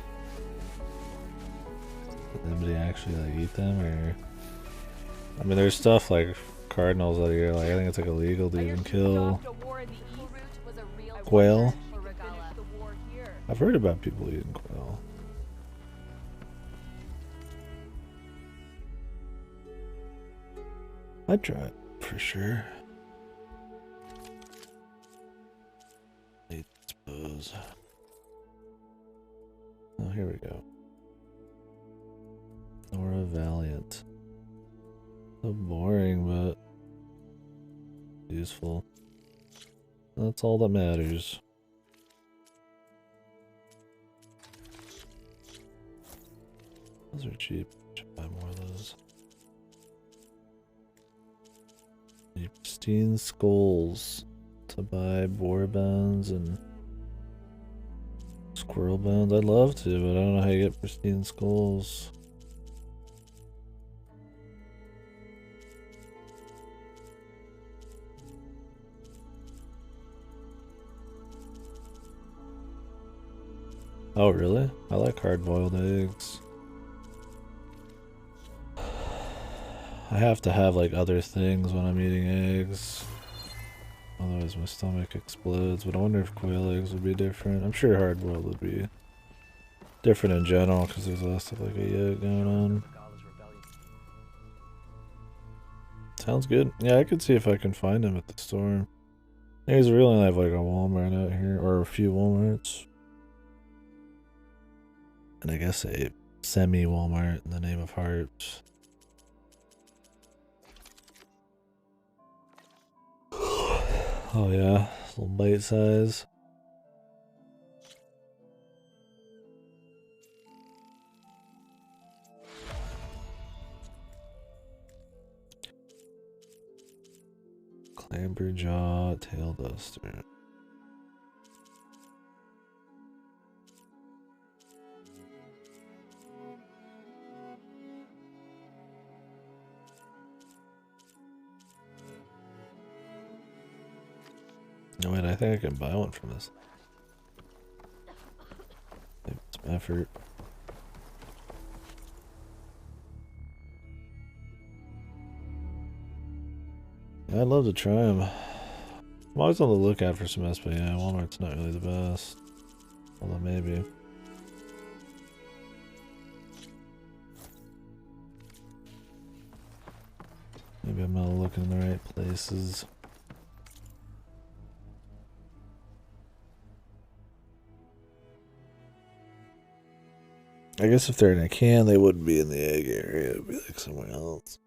did anybody actually like eat them, or? I mean, there's stuff like cardinals that are like, I think it's like illegal to even kill. Quail. I've heard about people eating quail. I'd try it for sure. I suppose. Oh, here we go. Nora Valiant. So boring, but useful. That's all that matters. Those are cheap. Should buy more of those. Pristine skulls to buy boar bones and squirrel bones. I'd love to, but I don't know how you get pristine skulls. Oh, really? I like hard-boiled eggs. I have to have like other things when I'm eating eggs. Otherwise my stomach explodes. But I wonder if quail eggs would be different. I'm sure hard-boiled would be different in general because there's less of like a yolk going on. Sounds good. Yeah, I could see if I can find them at the store. There's really only have like a Walmart out here, or a few Walmarts. And I guess a semi-Walmart in the name of Hearts. Oh yeah, little bite size. Clamberjaw tail duster. No, wait, I think I can buy one from this. Give it some effort. Yeah, I'd love to try them. I'm always on the lookout for some SPI. Walmart's not really the best. Although maybe. Maybe I'm not looking in the right places. I guess if they're in a can, they wouldn't be in the egg area. It would be like somewhere else.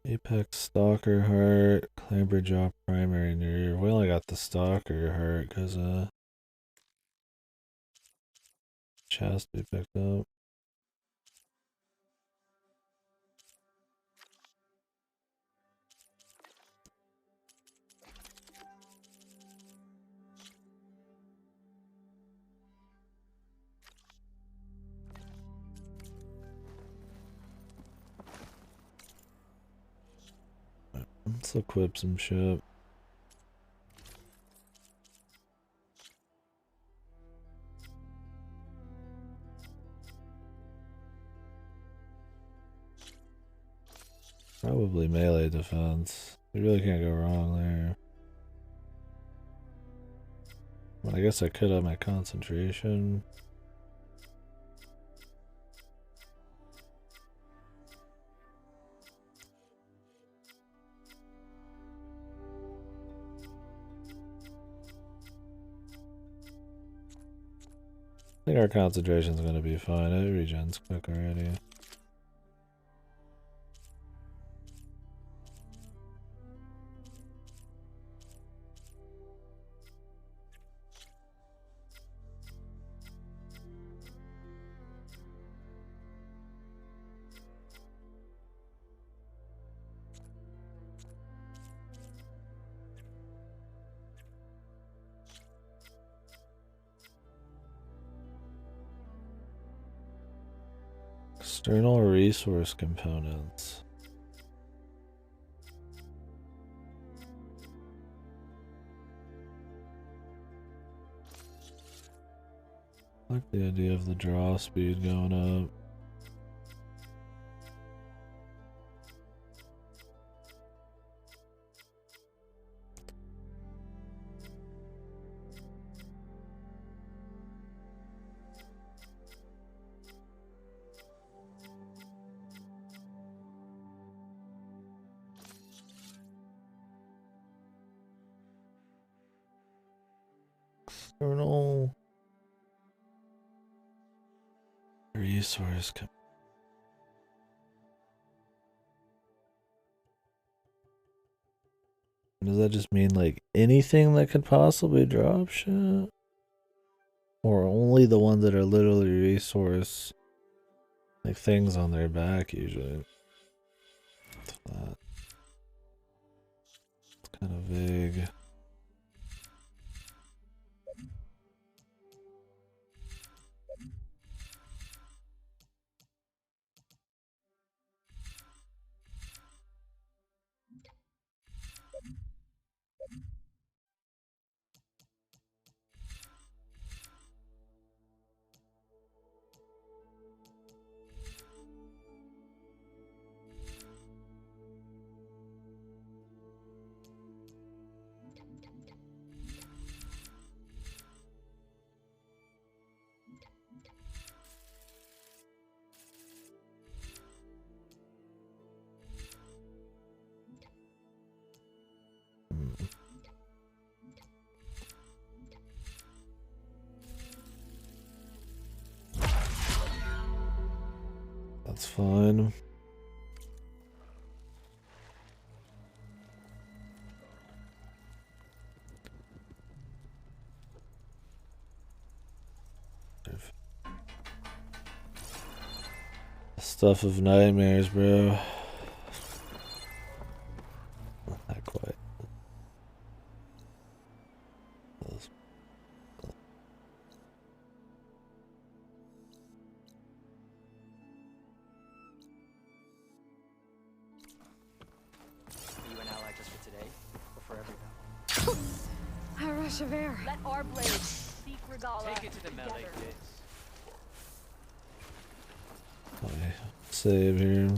Apex Stalker Heart, Clamberjaw Primary Nerve. We only got the Stalker Heart because chest we picked up. Let's equip some shit. Probably melee defense. You really can't go wrong there. But I guess I could have my concentration. I think our concentration's gonna be fine. It regens quick already. External resource components. I like the idea of the draw speed going up. External resource. Does that just mean like anything that could possibly drop shit? Or only the ones that are literally resource, like things on their back usually? That's kind of vague. That's fine. Stuff of nightmares, bro. Not quite. Are you an ally just for today, or for every battle? A rush of air. Let our blades seek Regala. Take it to the melee pits. Okay, save here.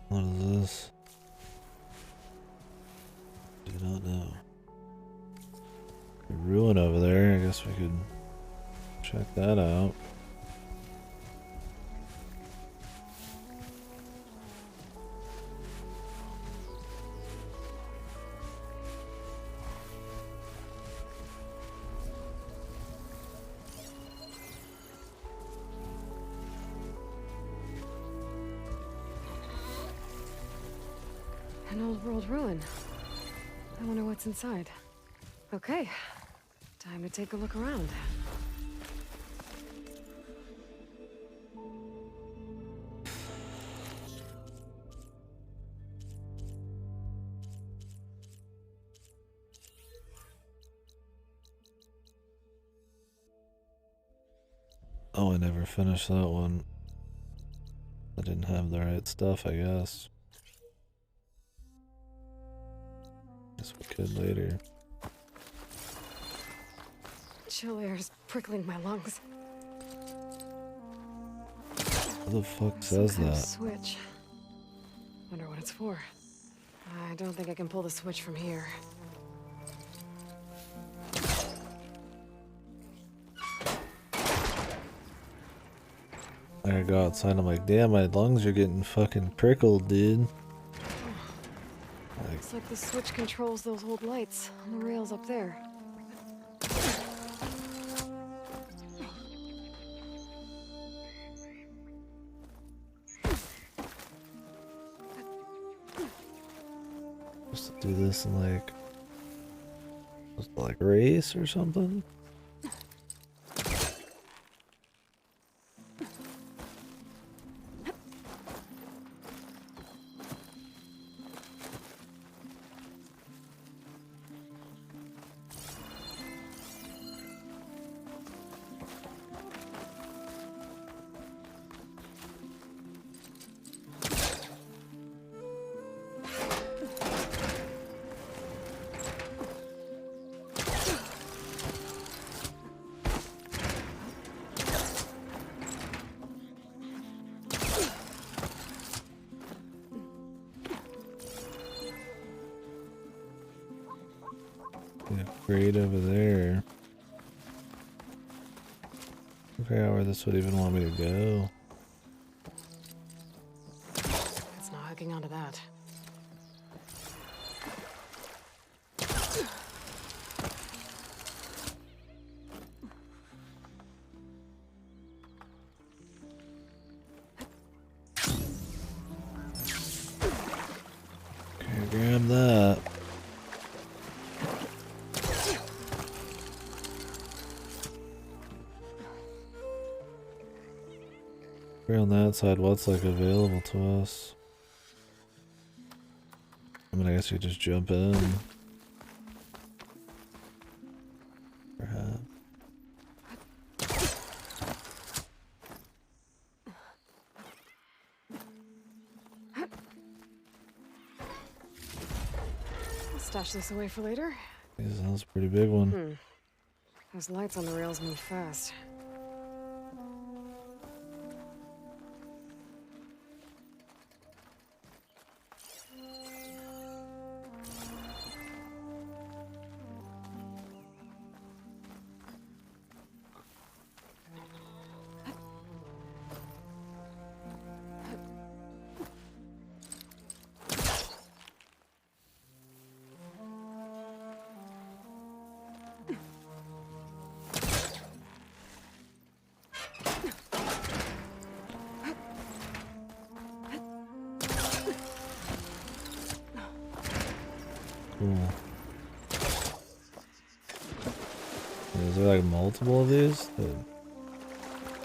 What is this? Do not know. A ruin over there. I guess we could check that out. An old world ruin. I wonder what's inside. Okay, time to take a look around. Oh, I never finished that one. I didn't have the right stuff, I guess. Guess we could later. Chill air's prickling my lungs. Who the fuck says Some kind of that? switch. Wonder what it's for. I don't think I can pull the switch from here. I go outside, I'm like, damn, my lungs are getting fucking prickled, dude. Looks like the switch controls those old lights on the rails up there. Supposed to do this in like race or something? crate over there. I forgot where this would even want me to go. It's not hooking onto that. Okay, grab that. On that side, what's like available to us? I mean, I guess you just jump in. Perhaps. I'll stash this away for later. That's a pretty big one. Those lights on the rails move fast. Cool. Is there like multiple of these? All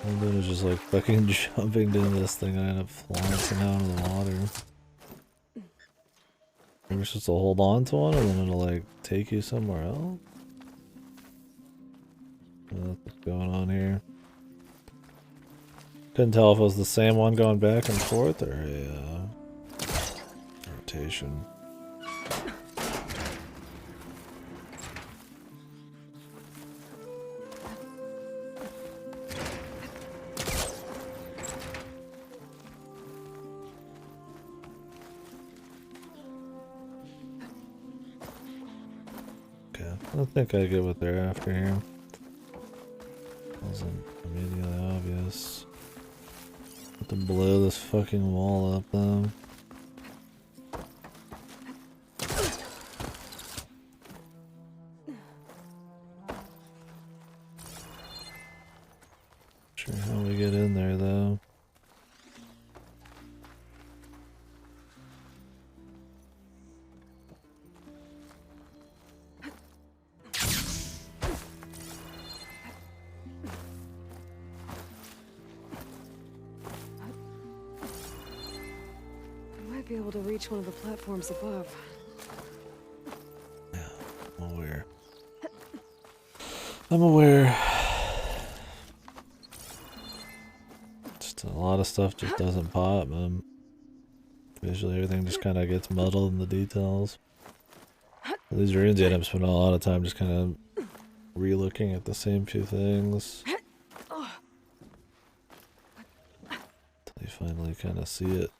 I'm doing is just like fucking jumping into this thing and I end up flying somehow into the water. You're supposed to hold on to one and then it'll like take you somewhere else? What's going on here? Couldn't tell if it was the same one going back and forth or a rotation. I think I get what they're after here. Wasn't immediately obvious. Have to blow this fucking wall up though. Sure how we get in there though. Be able to reach one of the platforms above. Yeah, I'm aware. I'm aware. Just a lot of stuff just doesn't pop, man. Visually, everything just kind of gets muddled in the details. These runes, you end up spending a lot of time just kind of re-looking at the same few things. Until you finally kind of see it.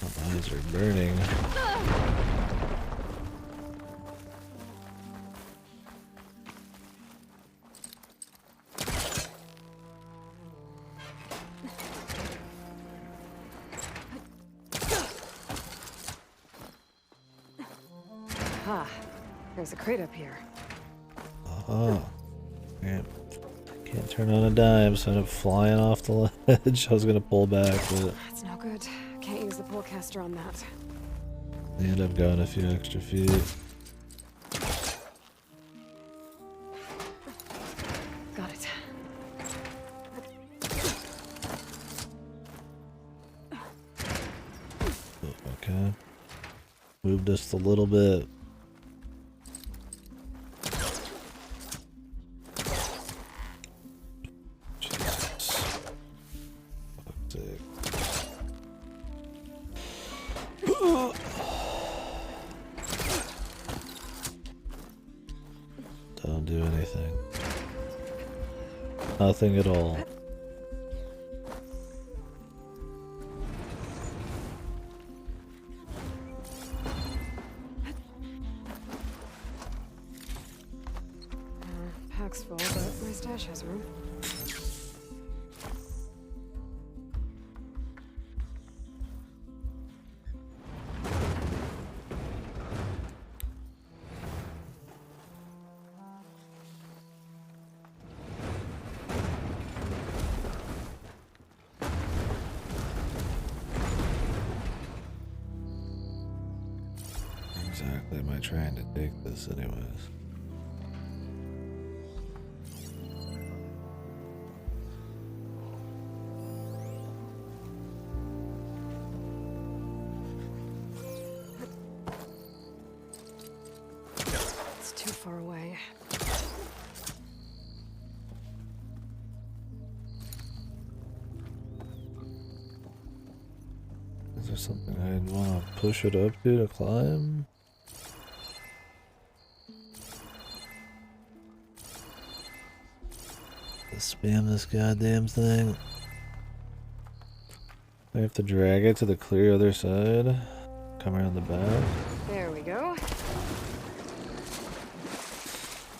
My eyes are burning. Ah, there's a crate up here. Can't turn on a dime, so I end up flying off the ledge. I was gonna pull back, but That's no good. Can't use the pullcaster on that. I end up going a few extra feet. Got it. Okay. Moved just a little bit. Don't do anything. Nothing at all. backpack's full, but my stash has room. Exactly am I trying to take this anyways? It's too far away. Is there something I'd want to push it up to climb? Spam this goddamn thing. I have to drag it to the clear other side. Come around the back. There we go.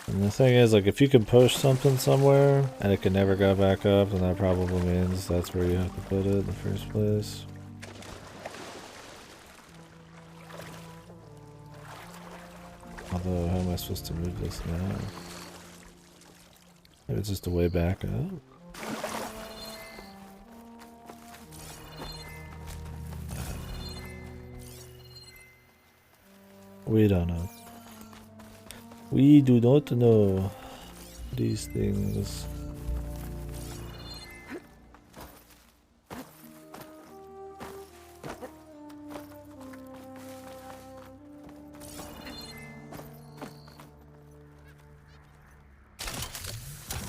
And the thing is, like, if you can push something somewhere and it can never go back up, then that probably means that's where you have to put it in the first place. Although, how am I supposed to move this now? Maybe it's just a way back up. We don't know. We do not know these things.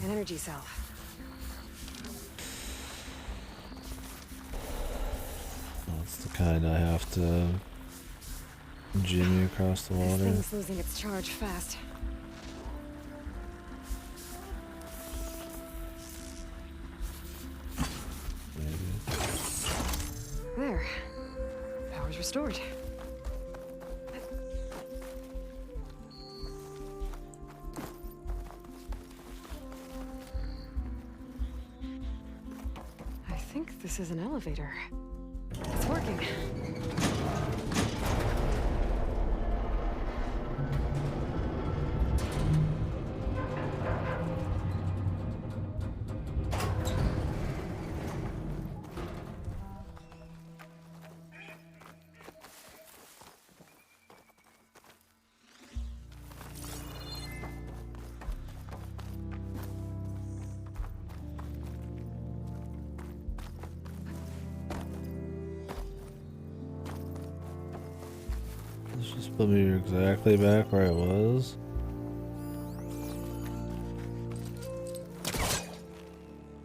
An energy cell. That's the kind I have to jimmy across the water. This thing's losing its charge fast. Maybe. There. Power's restored. I think this is an elevator. It's working. Let's just put me exactly back where I was.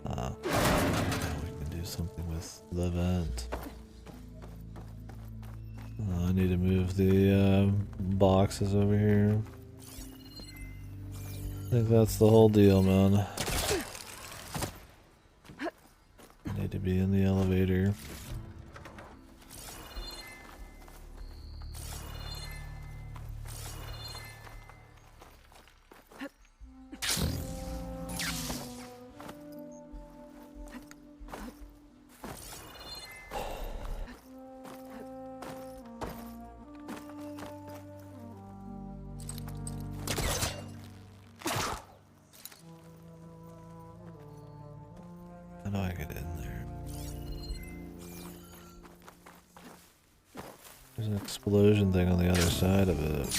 Ah, now we can do something with the vent. I need to move the boxes over here. I think that's the whole deal, man. I need to be in the elevator. How do I get in there? There's an explosion thing on the other side of it.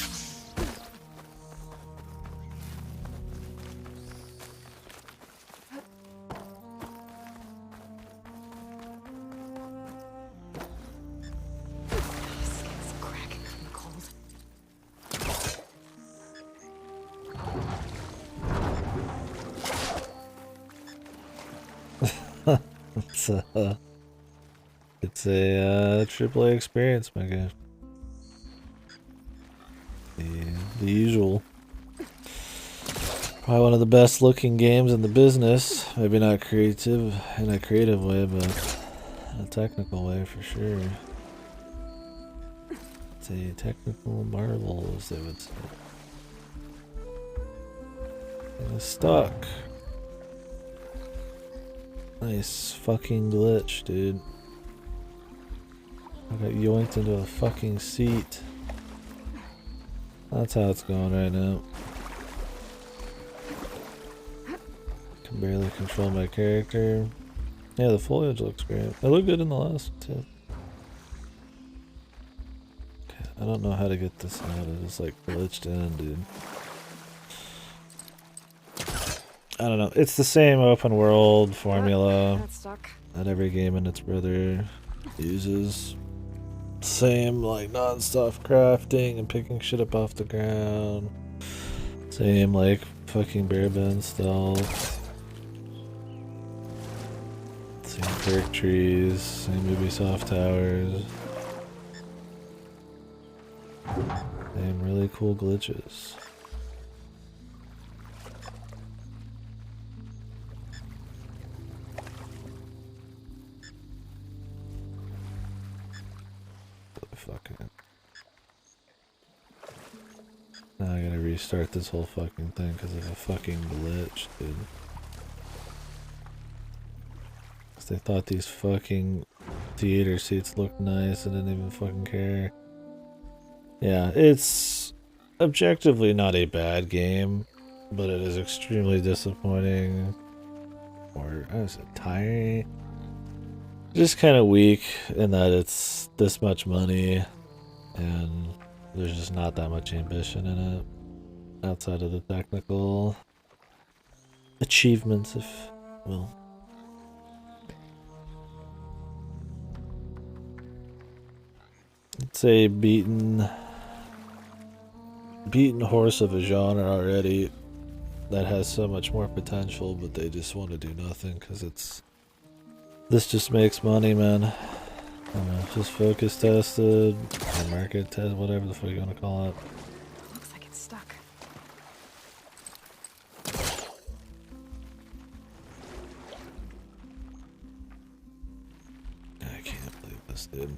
Skin's cracking from the cold. It's a AAA experience, my guy. The usual. Probably one of the best looking games in the business. Maybe not creative in a creative way, but in a technical way for sure. It's a technical marvel, as they would say. Stuck. Nice fucking glitch, dude. I got yoinked into a fucking seat. That's how it's going right now. Can barely control my character. Yeah, the foliage looks great. It looked good in the last too. Okay, I don't know how to get this out. It just like glitched in, dude. I don't know. It's the same open world formula that every game and its brother uses. Same like non-stop crafting and picking shit up off the ground. Same like fucking bare bones stealth. Same perk trees. Same Ubisoft towers. Same really cool glitches. Fucking. Now I gotta restart this whole fucking thing because of a fucking glitch, dude. Because they thought these fucking theater seats looked nice and didn't even fucking care. Yeah, it's objectively not a bad game, but it is extremely disappointing. Or, I was tiring. Just kind of weak in that it's this much money and there's just not that much ambition in it outside of the technical achievements, if you will. It's a beaten horse of a genre already that has so much more potential, but they just want to do nothing because this just makes money, man. I don't know, just focus tested, or market test, whatever the fuck you want to call it. Looks like it's stuck. I can't believe this, dude.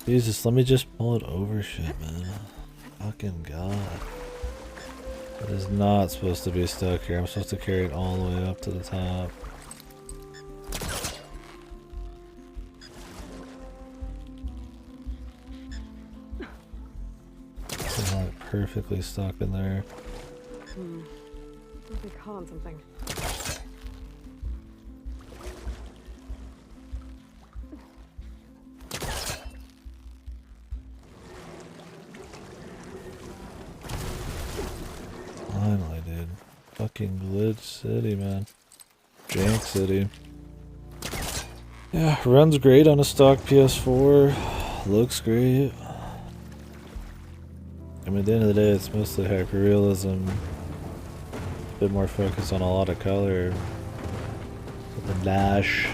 Jesus, let me just pull it over shit, man. Fucking god. It is not supposed to be stuck here. I'm supposed to carry it all the way up to the top. It's not perfectly stuck in there. Must be caught on something. Finally, dude. Fucking glitch city, man. Jank city. Yeah, runs great on a stock PS4. Looks great. I mean, at the end of the day, it's mostly hyperrealism. A bit more focus on a lot of color. With a dash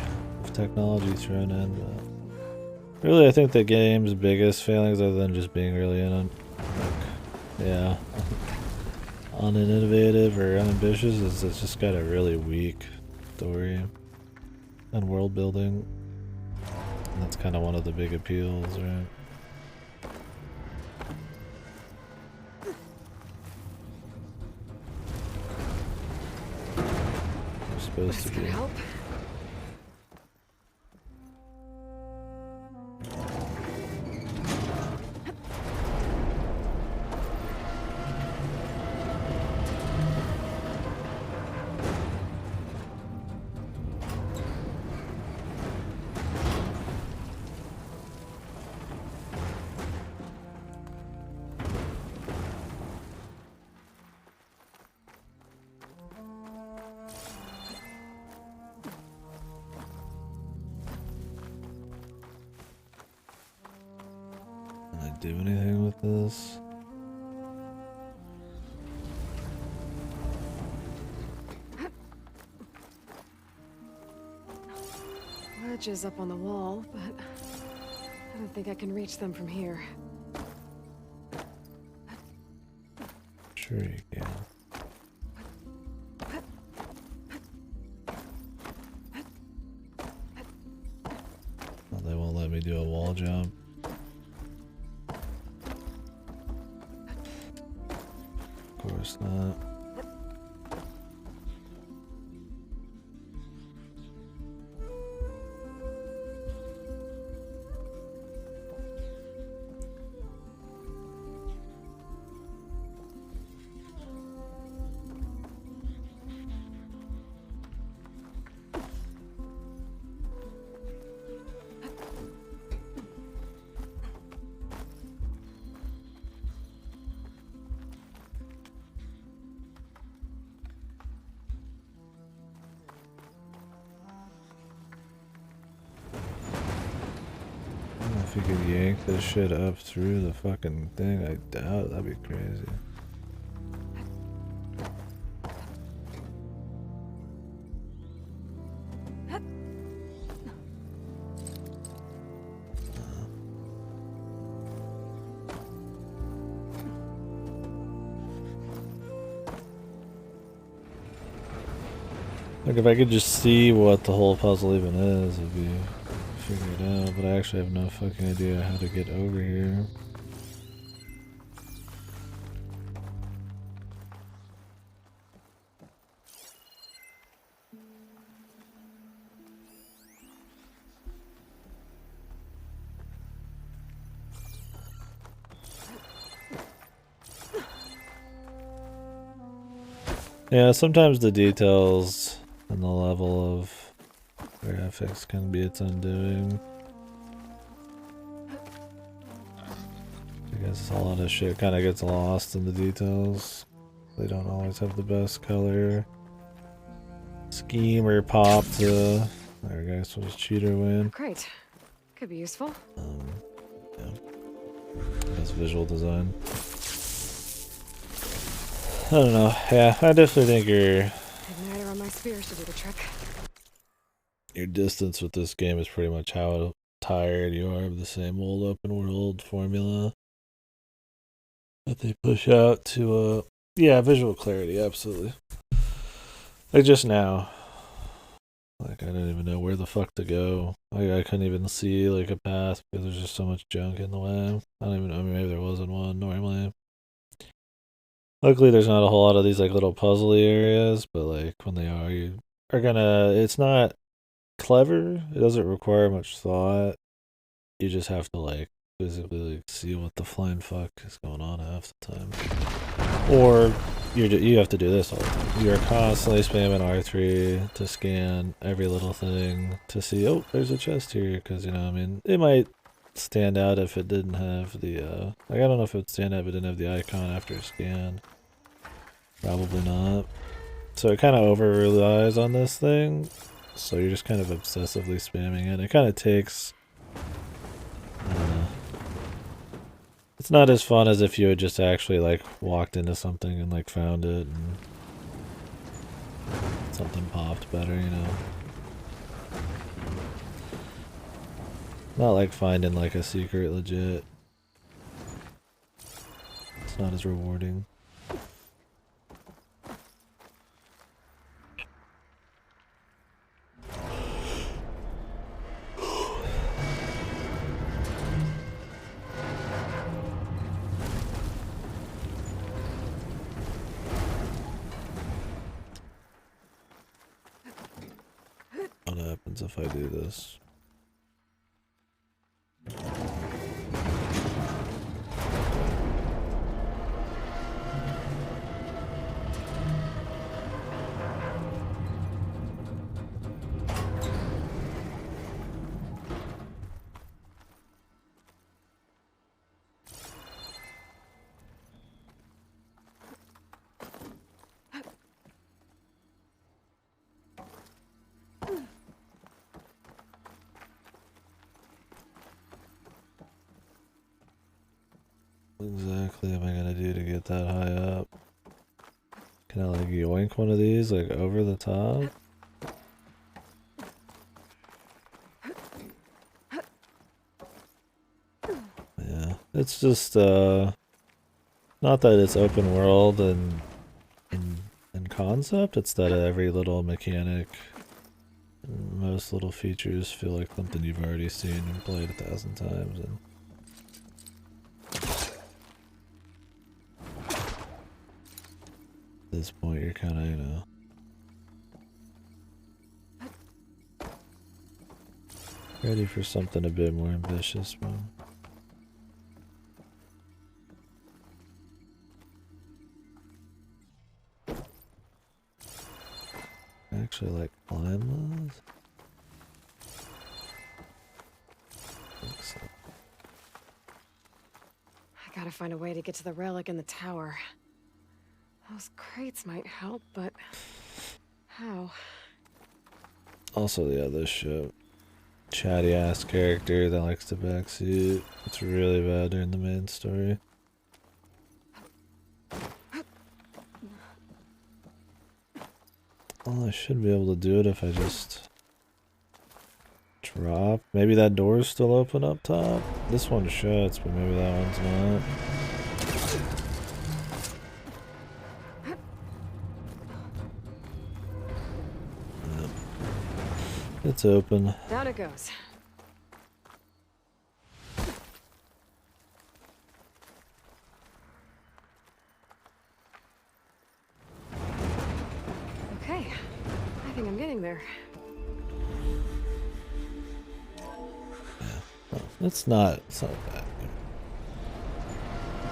of technology thrown in. But really, I think the game's biggest failings, other than just being really uninnovative or unambitious, is it's just got a really weak story and world building. And that's kind of one of the big appeals, right? You're supposed to be. Help. Do anything with this? Ledges up on the wall, but I don't think I can reach them from here. Sure you can. Well, they won't let let me do a wall jump. Of course not. If you could yank this shit up through the fucking thing, I doubt it. That'd be crazy. Like, if I could just see what the whole puzzle even is, it'd be figured out, but I actually have no fucking idea how to get over here. Yeah, sometimes the details and the level of graphics can be its undoing. I guess a lot of shit kind of gets lost in the details. They don't always have the best color scheme or pop to... There, guys, we'll just cheater win. Great. Could be useful. Yeah. That's visual design. I don't know. Yeah, I definitely think Igniter on my spears to do the trick. your distance with this game is pretty much how tired you are of the same old open world formula that they push out to yeah, visual clarity, absolutely. Like just now, like I didn't even know where the fuck to go. I couldn't even see like a path because there's just so much junk in the way. I don't even know, maybe there wasn't one normally. Luckily there's not a whole lot of these like little puzzly areas, but like when they are, you are gonna, it's not clever, it doesn't require much thought. You just have to like physically like see what the flying fuck is going on half the time. Or you have to do this all the time. You're constantly spamming R3 to scan every little thing to see, oh, there's a chest here, because, you know, I mean, it might stand out if it didn't have the, like, I don't know if it would stand out if it didn't have the icon after a scan. Probably not. So it kind of over relies on this thing, so you're just kind of obsessively spamming it. It kind of takes... it's not as fun as if you had just actually like walked into something and like found it and something popped better, you know. Not like finding like a secret legit. It's not as rewarding. What happens if I do this? What exactly am I gonna do to get that high up? Can I like yoink one of these like over the top? Yeah, it's just not that it's open world and in concept, it's that every little mechanic most little features feel like something you've already seen and played 1,000 times. And at this point, you're kind of, you know, ready for something a bit more ambitious, man. I actually like climb those. I gotta find a way to get to the relic in the tower. Those crates might help, but how? Also, yeah, this shit. Chatty ass character that likes to backseat. It's really bad during the main story. Well, I should be able to do it if I just drop. Maybe that door's still open up top. This one shuts, but maybe that one's not. Yep. It's open. Down it goes. Okay, I think I'm getting there. It's not bad.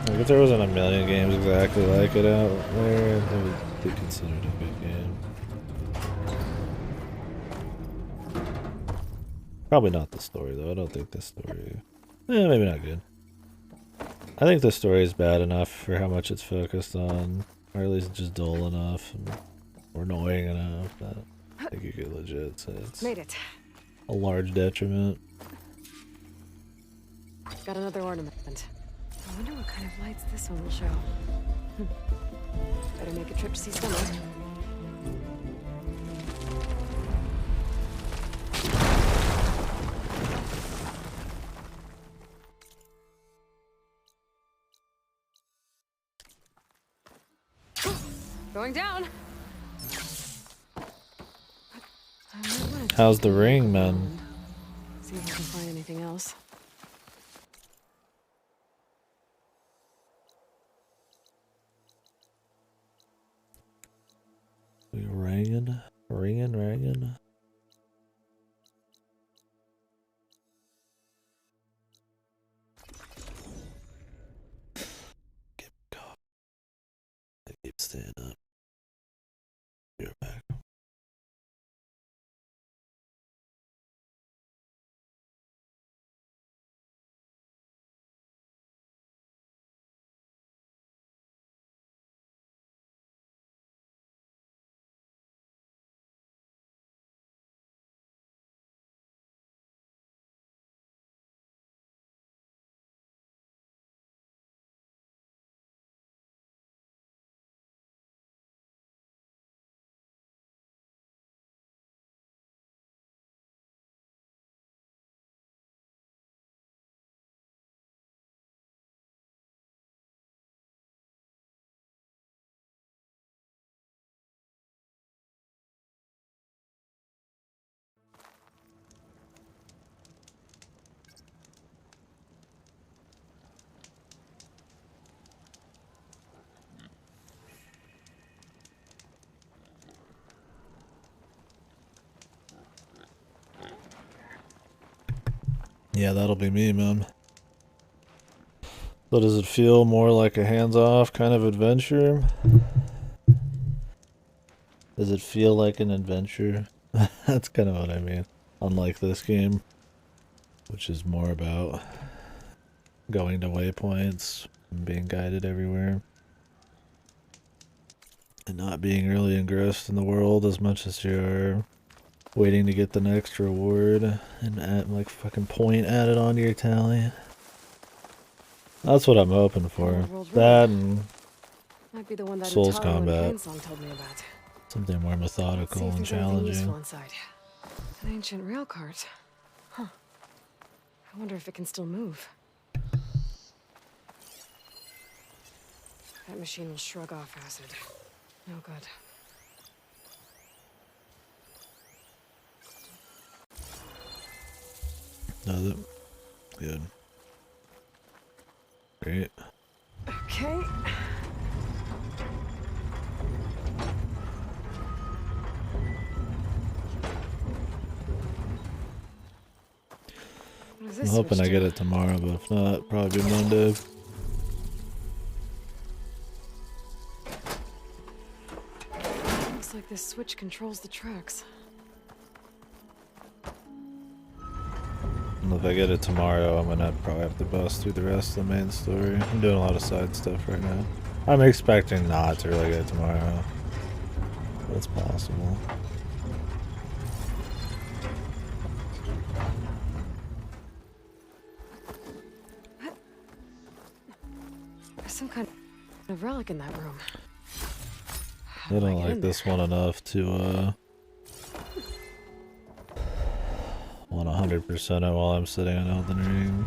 Like, if there wasn't a million games exactly like it out there, it would be considered a good game. Probably not the story, though. I don't think the story... maybe not good. I think the story is bad enough for how much it's focused on, or at least just dull enough, or annoying enough that I think you could legit say it's Made it. a large detriment. Got another ornament. I wonder what kind of lights this one will show. Better make a trip to see Summer. Going down. How's the ring, man? See if I can find anything else. We ringing. Keep staying up. You're back. Yeah, that'll be me, man. So does it feel more like a hands-off kind of adventure? Does it feel like an adventure? That's kind of what I mean. Unlike this game, which is more about going to waypoints and being guided everywhere. And not being really engrossed in the world as much as you're waiting to get the next reward and add, like, fucking point added onto your tally. That's what I'm hoping for. That and Might be the one that Souls Utaro combat. and Song told me about. Something more methodical See if and there's anything useful challenging. inside. An ancient rail cart. Huh. I wonder if it can still move. That machine will shrug off acid. No good. No, good. Great. Okay. I'm hoping I get it tomorrow, but if not, probably Monday. Looks like this switch controls the tracks. And if I get it tomorrow, I'm gonna probably have to bust through the rest of the main story. I'm doing a lot of side stuff right now. I'm expecting not to really get it tomorrow. That's possible. There's some kind of relic in that room. I don't like this one enough to want 100% it while I'm sitting on Elden Ring.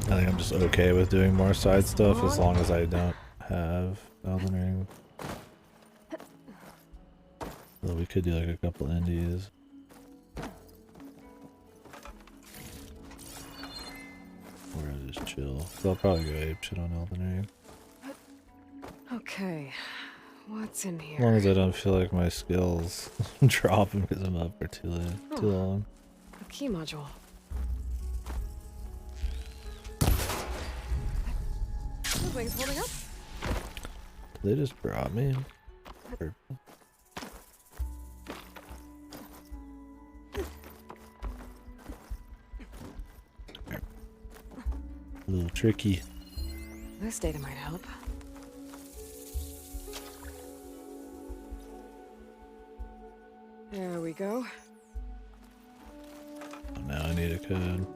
I think I'm just okay with doing more side stuff as long as I don't have Elden Ring. So we could do like a couple indies. Or I'll just chill. So I'll probably go apeshit on Elden Ring. Okay, what's in here? As long as I don't feel like my skills dropping because I'm up for too long. A key module. The wing's holding up. They just brought me. Purple. A little tricky. This data might help. There we go. Oh, now I need a code.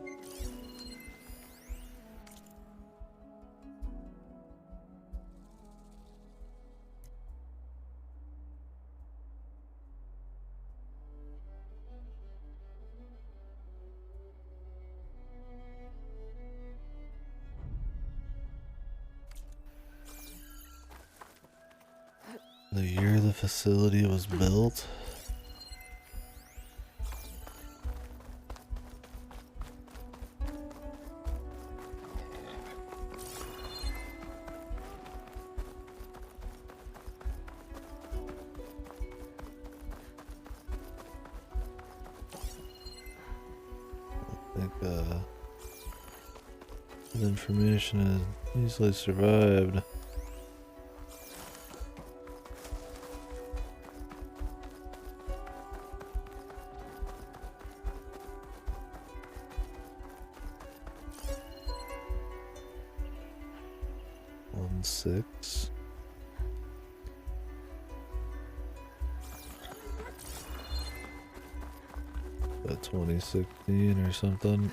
The year the facility was built. I think that information has easily survived. Six. About 2016 or something.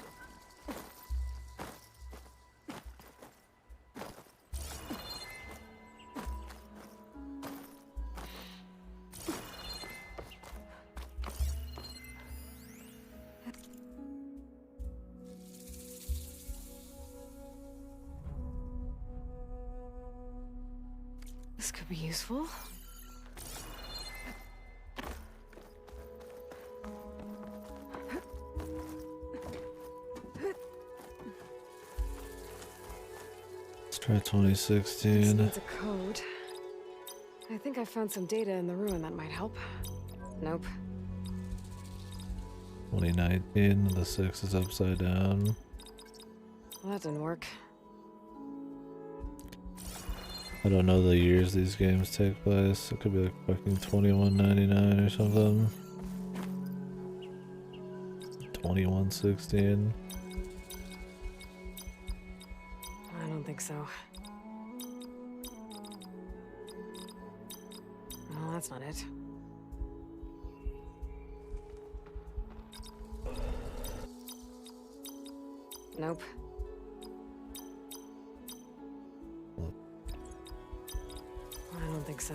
This could be useful. Let's try 2016. This needs a code. I think I found some data in the ruin that might help. Nope. 2019, the 6 is upside down. Well, that didn't work. I don't know the years these games take place. It could be like fucking 2199 or something. 2116. I don't think so. Well, that's not it. Nope. I don't think so.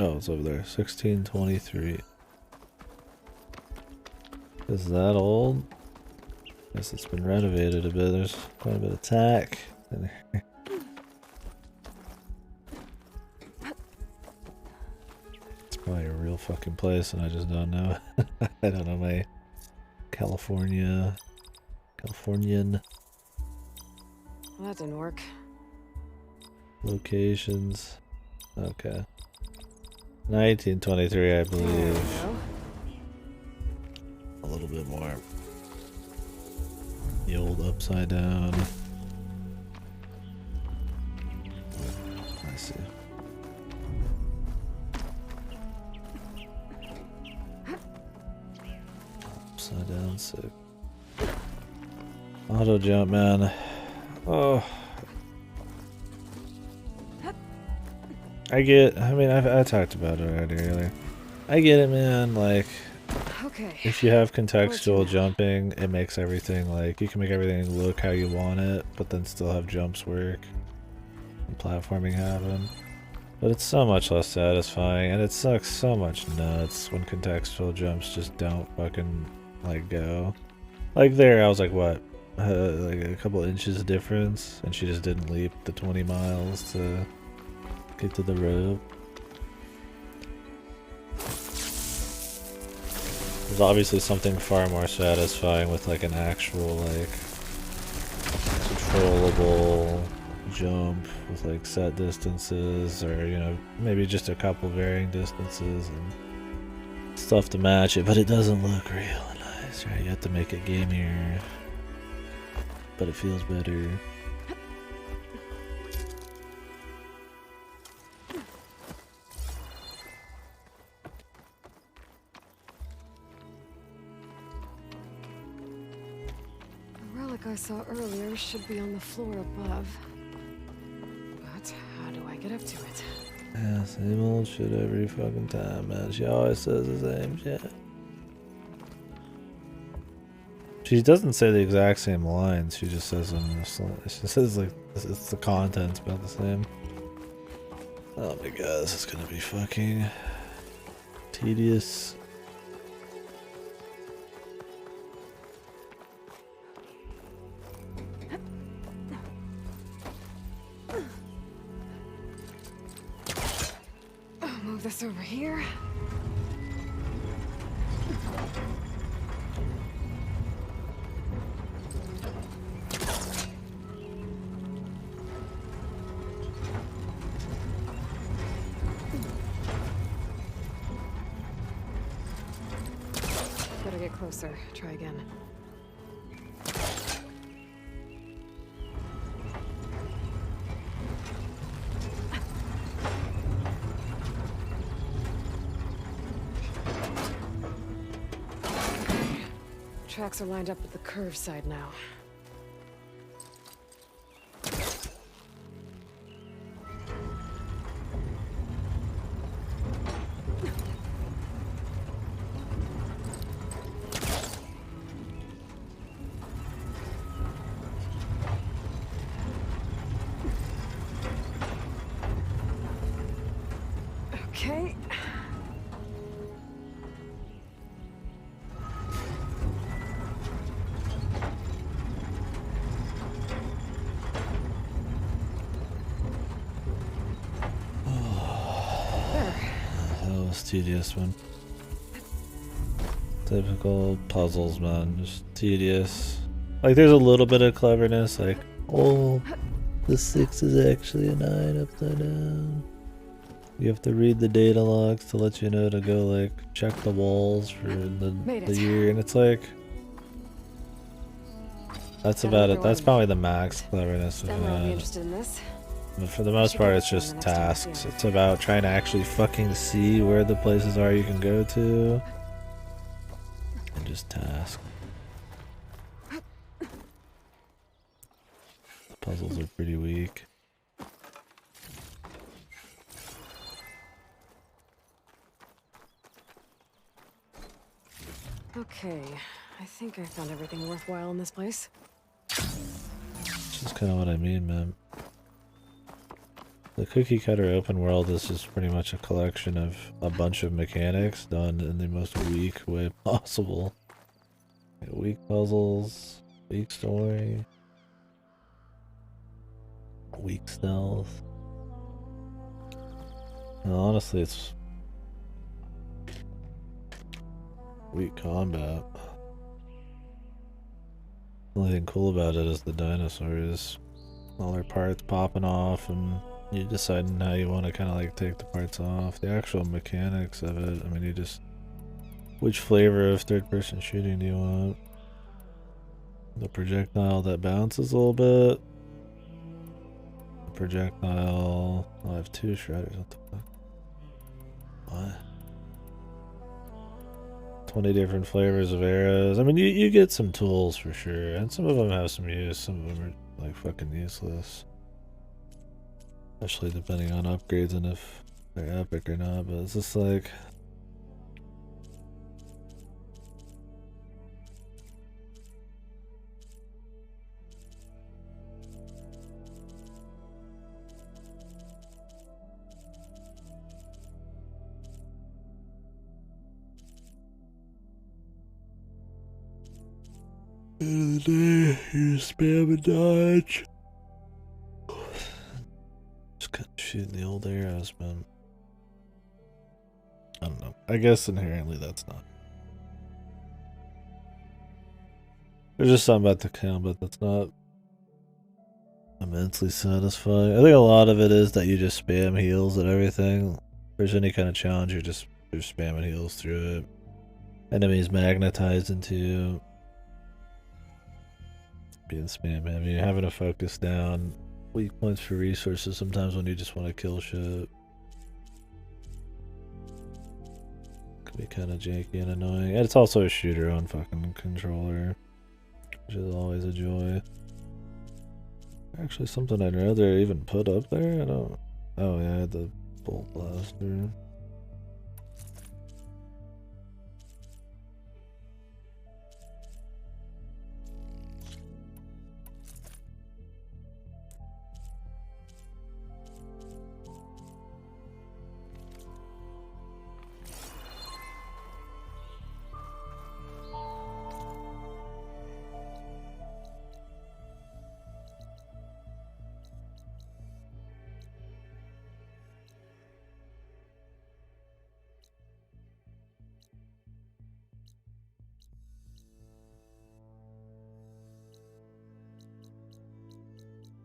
Oh, it's over there. 1623. Is that old? guess it's been renovated a bit. There's quite a bit of tack in here. It's probably a real fucking place and I just don't know. I don't know my Californian. Well, that didn't work. Locations. Okay. 1923, I believe. A little bit more. The old upside down. I see. Upside down, sick. Auto jump, man. Oh. I mean, I talked about it already earlier. I get it, man. Like, okay. If you have contextual jumping, it makes everything, like, you can make everything look how you want it, but then still have jumps work and platforming happen. But it's so much less satisfying, and it sucks so much nuts when contextual jumps just don't fucking, like, go. Like there, I was like, what? Like a couple inches difference, and she just didn't leap the 20 miles to get to the rope. There's obviously something far more satisfying with like an actual like controllable jump with like set distances, or you know, maybe just a couple varying distances and stuff to match it, but it doesn't look real nice, right? You have to make it gamier, but it feels better. I saw earlier should be on the floor above. But how do I get up to it? Yeah, same old shit every fucking time, man. She always says the same shit. She doesn't say the exact same lines, she just says them. She says like it's the content's about the same. Oh my god, this is gonna be fucking tedious. Move this over here. Better get closer. Try again. Tracks are lined up with the curve side now. Okay. Tedious one. Typical puzzles, man. Just tedious. Like there's a little bit of cleverness, like, oh, the 6 is actually a 9 upside down. You have to read the data logs to let you know to go like check the walls for the year, and it's like that's about it. That's probably the max cleverness of that. But for the most part, it's just tasks. It's about trying to actually fucking see where the places are you can go to. And just task. Puzzles are pretty weak. Okay, I think I found everything worthwhile in this place. This is kind of what I mean, man. The cookie cutter open world is just pretty much a collection of a bunch of mechanics done in the most weak way possible. Weak puzzles, Weak story. Weak stealth. No, honestly, it's weak combat. The only thing cool about it is the dinosaurs. All their parts popping off and you deciding how you want to kind of like take the parts off. The actual mechanics of it, I mean, you just... Which flavor of third-person shooting do you want? The projectile that bounces a little bit. The projectile... Oh, I have two shredders. What the fuck? What? 20 different flavors of arrows. I mean, you get some tools for sure. And some of them have some use. Some of them are like fucking useless. Especially depending on upgrades and if they're epic or not. But it's just like... End of the day, you spam and dodge. Just kind of shooting the old arrows, man. I don't know. I guess inherently that's not. There's just something about the combat that's not immensely satisfying. I think a lot of it is that you just spam heals and everything. If there's any kind of challenge, you're spamming heals through it. Enemies magnetized into being spam heavy. You're having to focus down weak points for resources sometimes when you just want to kill shit. Can be kind of janky and annoying. And it's also a shooter on fucking controller, which is always a joy. Actually, something I'd rather even put up there. I don't. Oh yeah, I had the bolt blaster.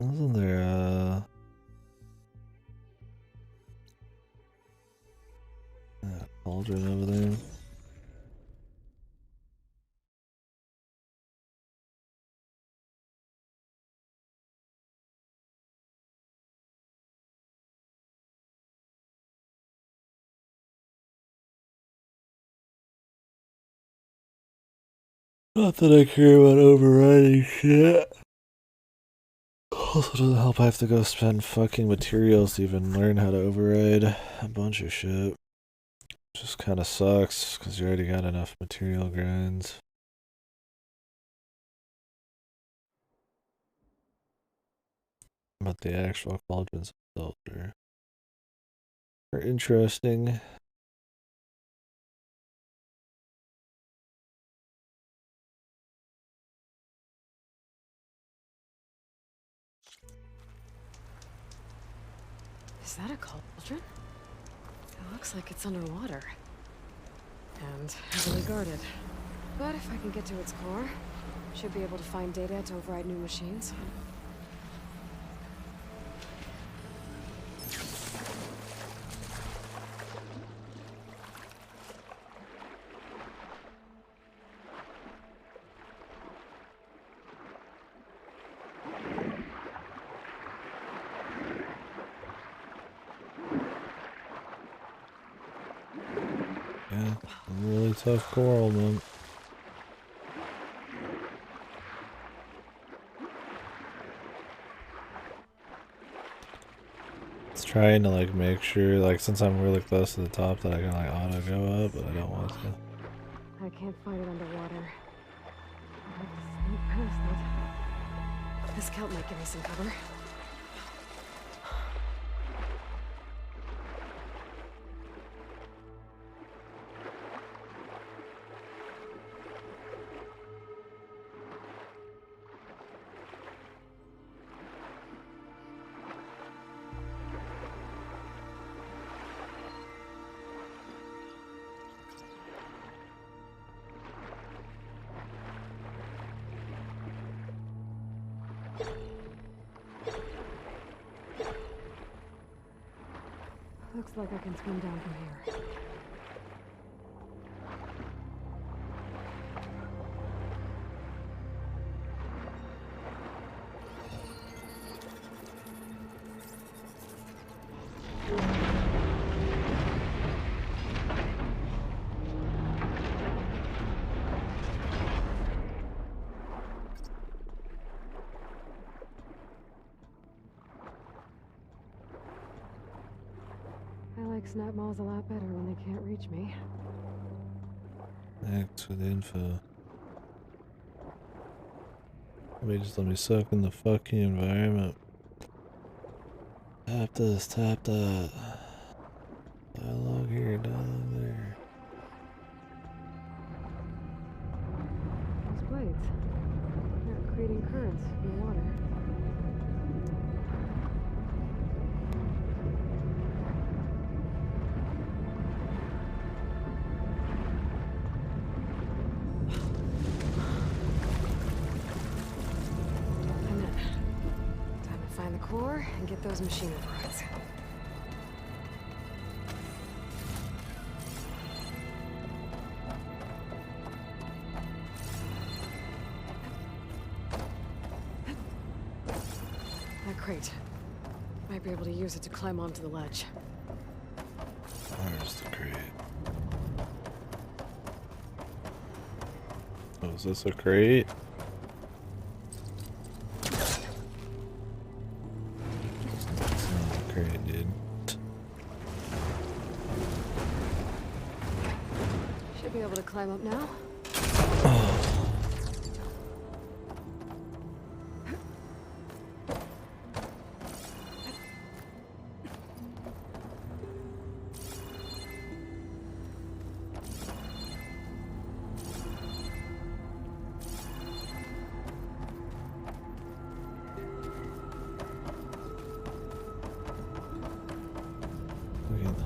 Wasn't there a cauldron over there? Not that I care about overriding shit. Also doesn't help I have to go spend fucking materials to even learn how to override a bunch of shit. Just kind of sucks, because you already got enough material grinds. But the actual cauldrons themselves are interesting. Is that a cauldron? It looks like it's underwater. And heavily guarded. But if I can get to its core, should be able to find data to override new machines. Yeah, really tough coral, man. It's trying to like make sure, like since I'm really close to the top, that I can like auto go up, but I don't want to. I can't find it underwater. I have to sneak past it. This kelp might give me some cover. Looks like I can swim down from here. I like snap malls a lot better when they can't reach me. Thanks with the info. Maybe just let me soak in the fucking environment. Tap this, tap that. Dialogue here, dialogue there. Those blades. They're creating currents in the water. Core and get those machine overrides. That crate. Might be able to use it to climb onto the ledge. Where's the crate? Oh, is this a crate? Dude. Should be able to climb up now.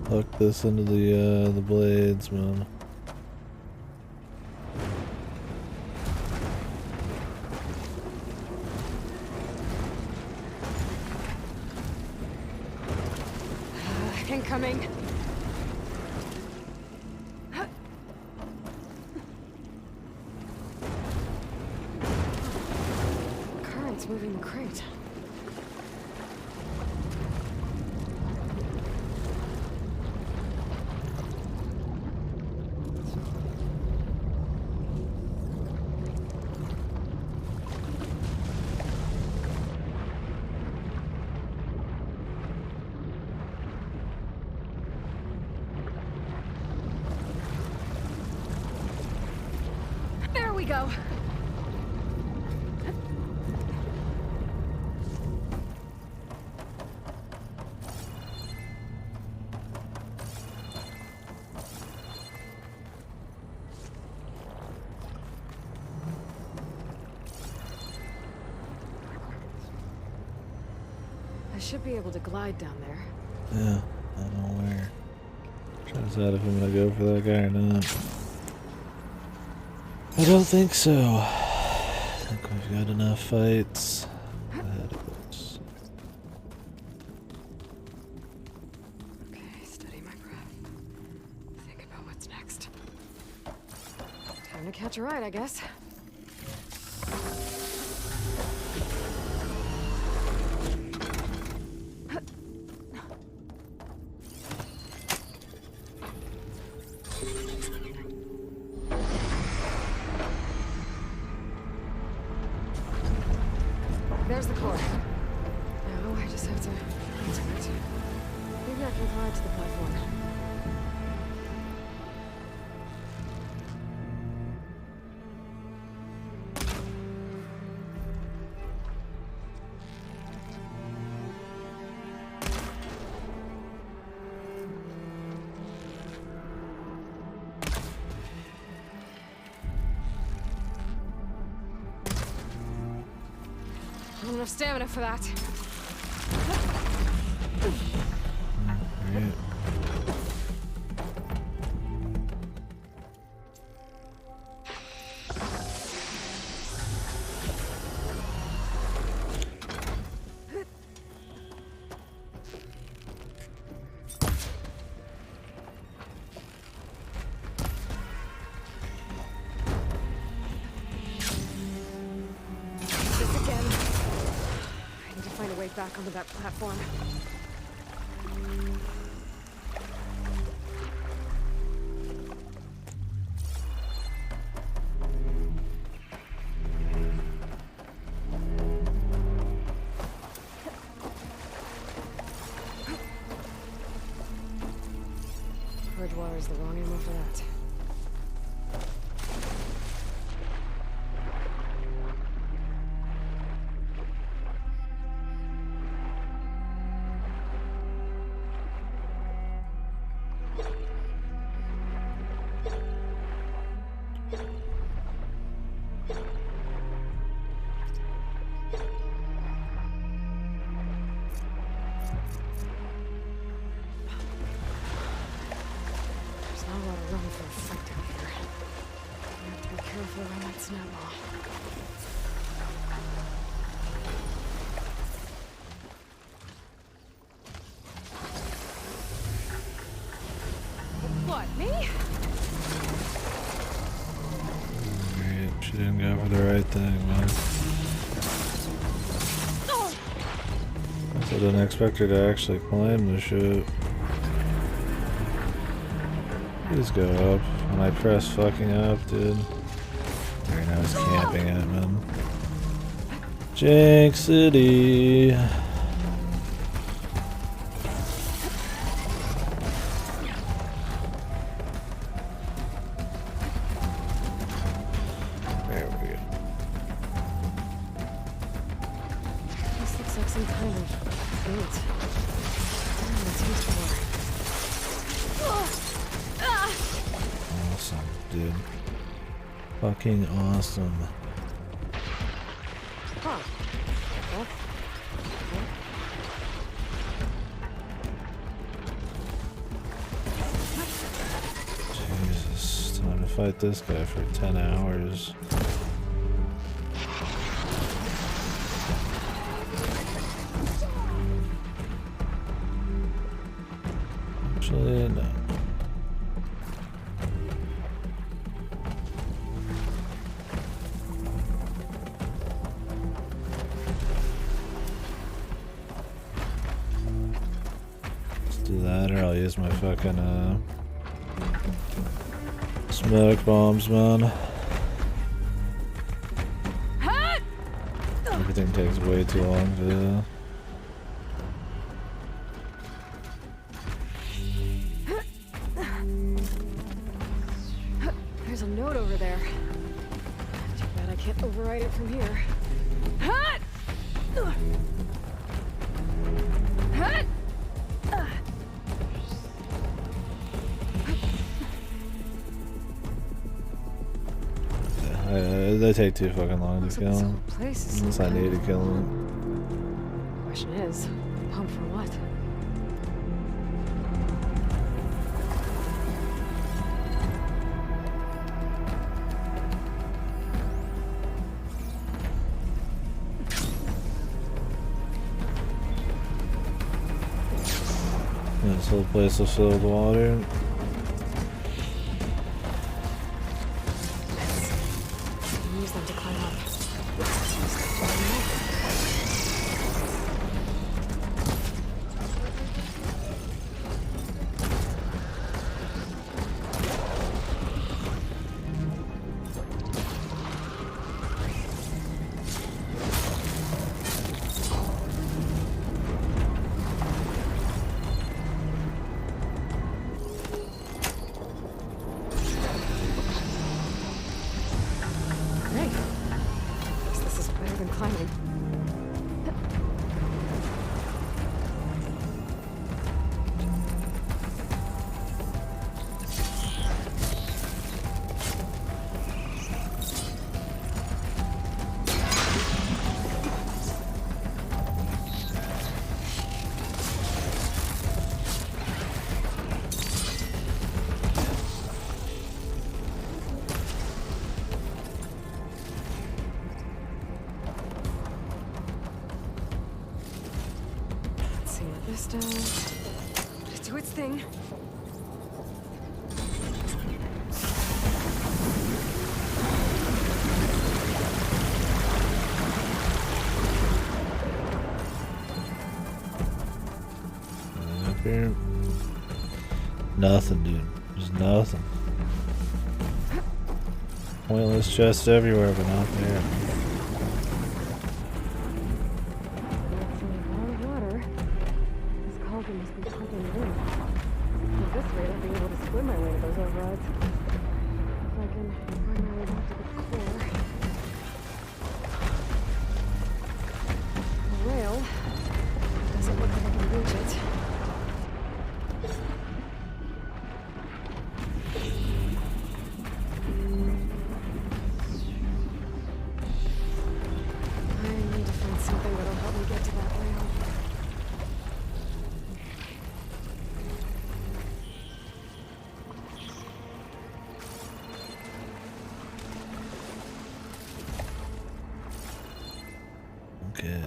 Hook this into the blades, man. Incoming. Current's moving the crate. There we go. I should be able to glide down there. Yeah, I don't know where. Try to decide if I'm gonna go for that guy or not. I don't think so. I think we've got enough fights ahead of us. Okay, steady my breath. Think about what's next. Time to catch a ride, I guess. There's the core. Now I just have to get to it. Maybe I can glide to the platform. I don't have enough stamina for that. Alright. way back onto that platform. Bridgewater is the wrong ammo for that. What, me? Alright, she didn't go for the right thing, man. I didn't expect her to actually climb the shit. Please go up. When I press fucking up, dude. There, now he's camping at man. Jinx City. There we go. This looks like some kind of gate. It's used for. Awesome, dude. Fucking awesome. Huh. Well, Jesus, time to fight this guy for 10 hours. Actually, no. Do that, or I'll use my fucking smoke bombs, man. Everything takes way too long to do. there's a note over there. Too bad I can't override it from here. They take too fucking long to kill him. Unless I need to kill him. Question is, pump for what? This whole place will fill with water. Use them to climb up. Great. Guess this is better than climbing. Let's see what this does. Just do its thing. here? Nothing, dude. There's nothing. Pointless chests everywhere, but not there. That's a lot of water. This cauldron must be pumping it in. At this rate, I'll be able to swim my way to those overrides. If I can find my way back to the core. The rail doesn't look like I can reach it. I need to find something that'll help me get to that rail. Okay.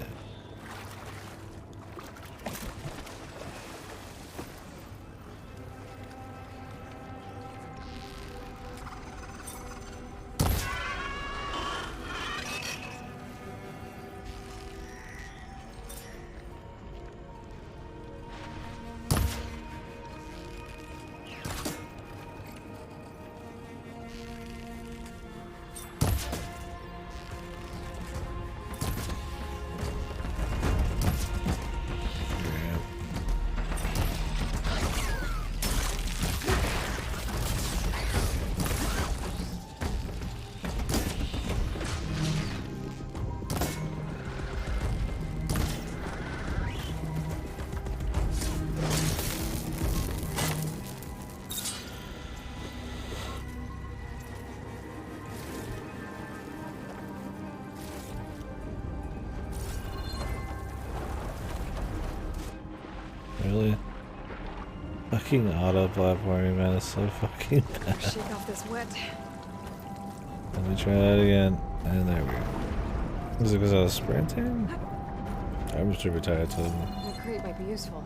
Really? Fucking auto platforming, man, it's so fucking bad. Shake off this wet. Let me try that again. And there we go. Was it because I was sprinting? I'm just retired to The crate might be useful.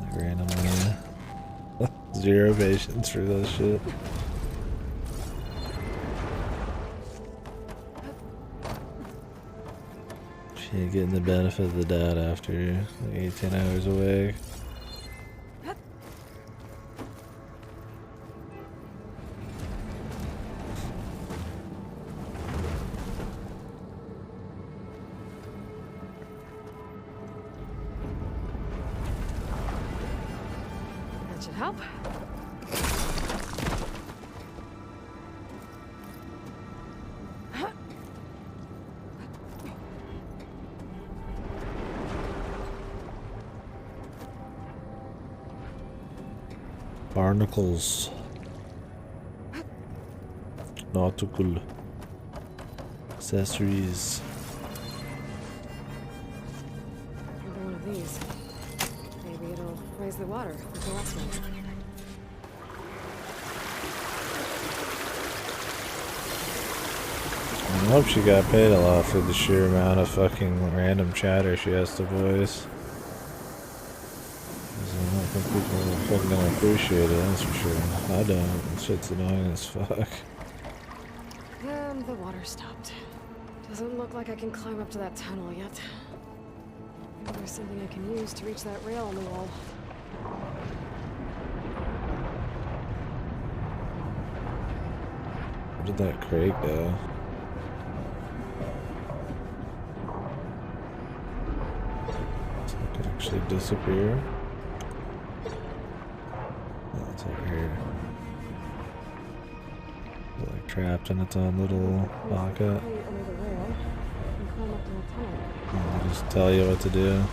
like randomly. Zero patience for this shit. She ain't getting the benefit of the doubt after like 18 hours awake. That should help. Barnacles. Nautical. Accessories. Another one of these. Maybe it'll raise the water with the last one. I hope she got paid a lot for the sheer amount of fucking random chatter she has to voice. 'Cause I don't think people are fucking gonna appreciate it, that's for sure. I don't. This shit's annoying as fuck. And the water stopped. Doesn't look like I can climb up to that tunnel yet. Maybe there's something I can use to reach that rail on the wall. Where did that crate go? So it could actually disappear. Oh, it's over here. Is it like trapped in its own little pocket? Crate under the rail and climb up to the tunnel. And they just tell you what to do.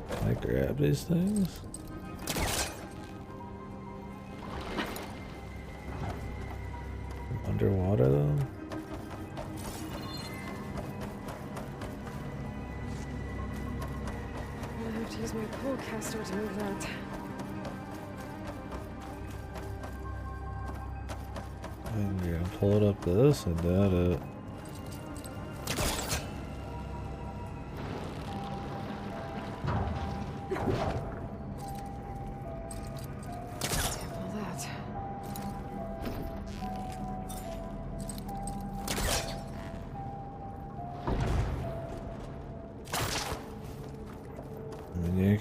Can I grab these things? Underwater though? I have to use my pull caster to move that. And you're gonna pull it up this and doubt it. All that.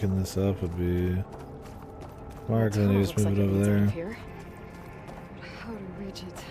picking this up would be smart, then you just move it over there. How to reach it?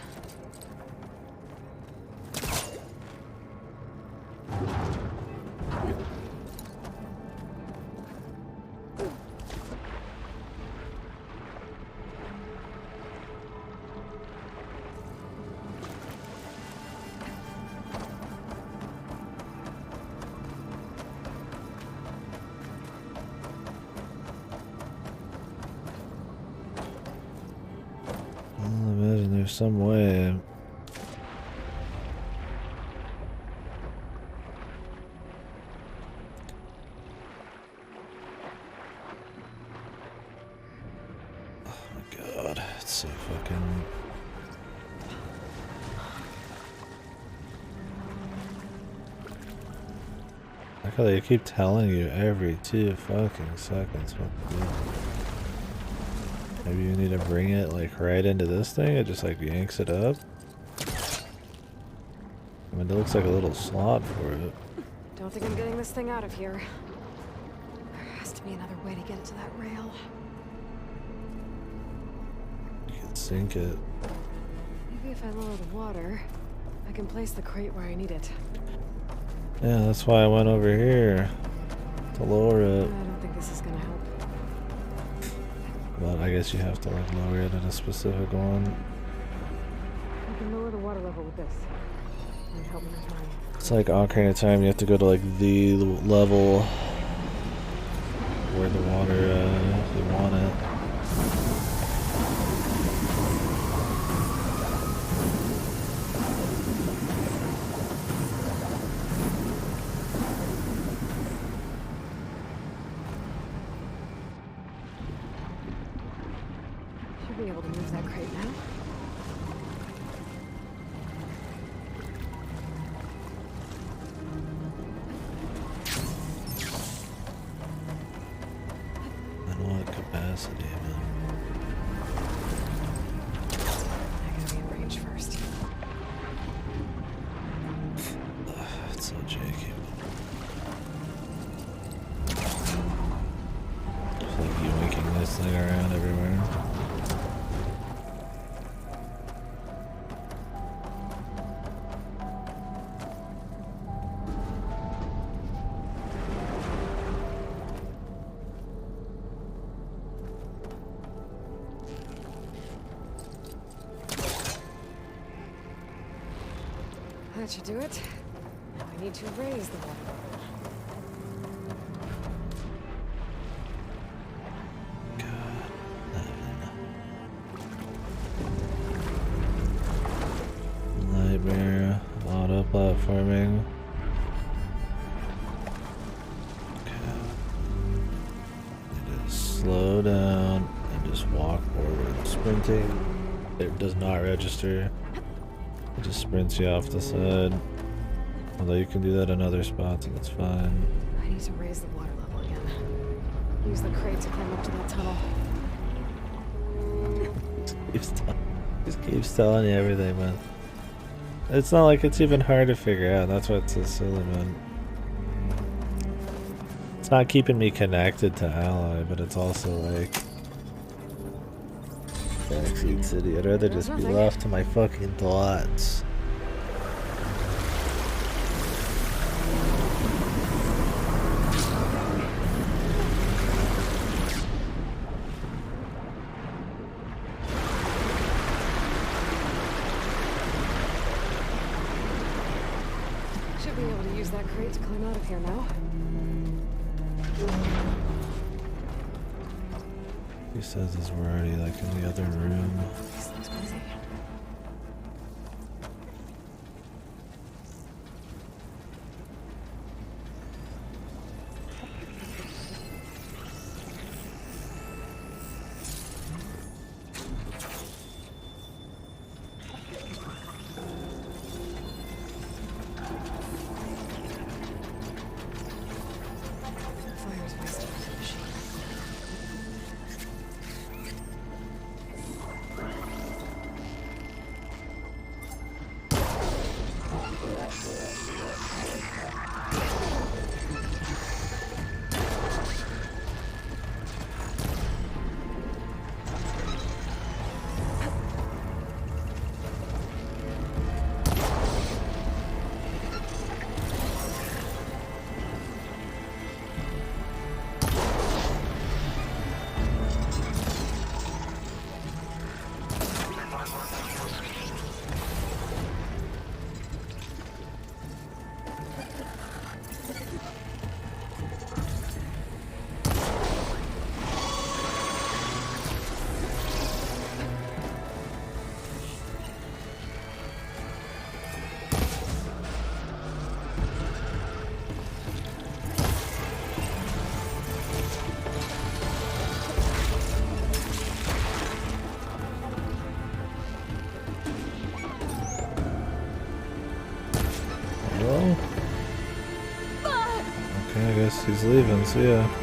Some way. Oh my god, it's so fucking... I feel like they keep telling you every 2 fucking seconds what to do. Maybe you need to bring it like right into this thing. It just like yanks it up. I mean, it looks like a little slot for it. Don't think I'm getting this thing out of here. There has to be another way to get it to that rail. You can sink it. Maybe if I lower the water, I can place the crate where I need it. Yeah, that's why I went over here to lower it. I don't think this is gonna help. But I guess you have to like lower it at a specific one. I can lower the water level with this. And help me with mine. It's like Ocarina of Time, you have to go to like the level where the water, you want it. Be able to move that crate now. And what capacity, man? I gotta be in range first. It's so janky. It's like you making this thing around everywhere. That should do it. Now I need to raise the water level. Nightmare, auto platforming. Okay. You just slow down and just walk forward. Sprinting, it does not register. It just sprints you off the side. Although you can do that in other spots and it's fine. I need to raise the water level again. Use the crate to climb up to that tunnel. Just keeps telling you everything, man. It's not like it's even hard to figure out. That's why it's so silly, man. It's not keeping me connected to Ally, but it's also like... Backseat City. I'd rather just be left to my fucking thoughts. Should be able to use that crate to climb out of here now. He says as we're already like in the other room. This looks busy. Fire's wasted on the machine. he's leaving, so yeah.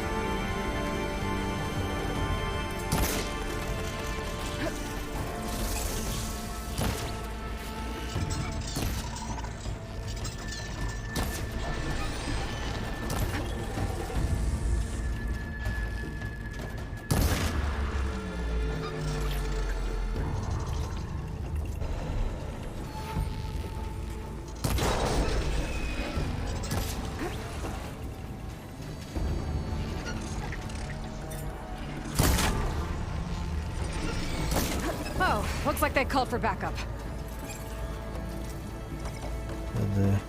Oh, looks like they called for backup. And,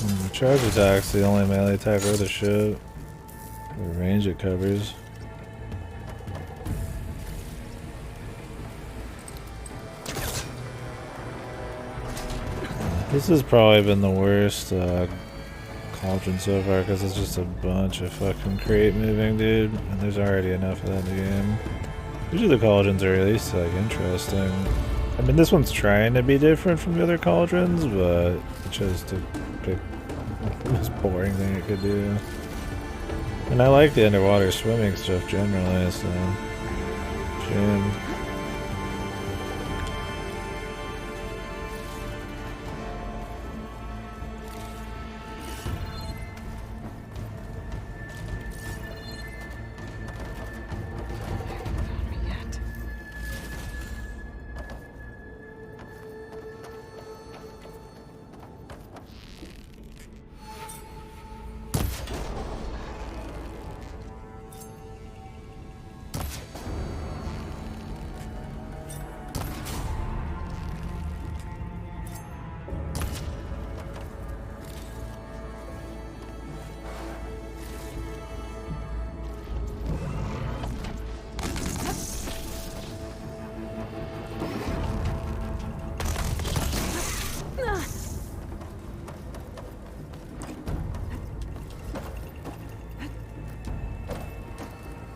the charge attack's the only melee attack worth a shit. The range it covers. This has probably been the worst cauldron so far because it's just a bunch of fucking crate moving, dude. And there's already enough of that in the game. Usually the cauldrons are at least like interesting. I mean, this one's trying to be different from the other cauldrons, but it chose to pick the most boring thing it could do. And I like the underwater swimming stuff generally, so shame.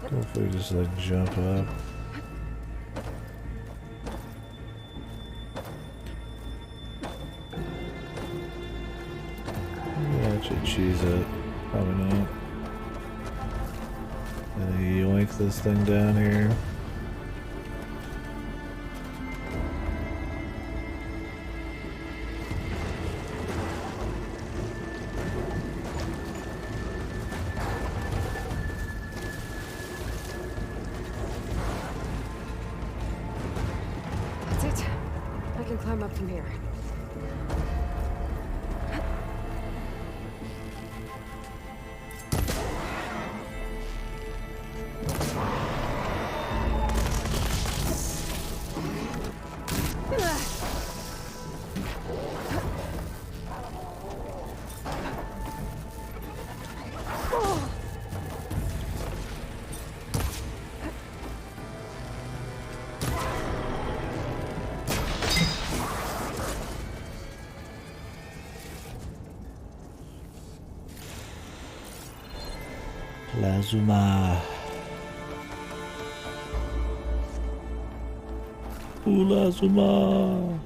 Hopefully just like jump up. Yeah, I should cheese it. Probably not. And then yoink this thing down here. That's it. I can climb up from here. Lazuma. Lazuma.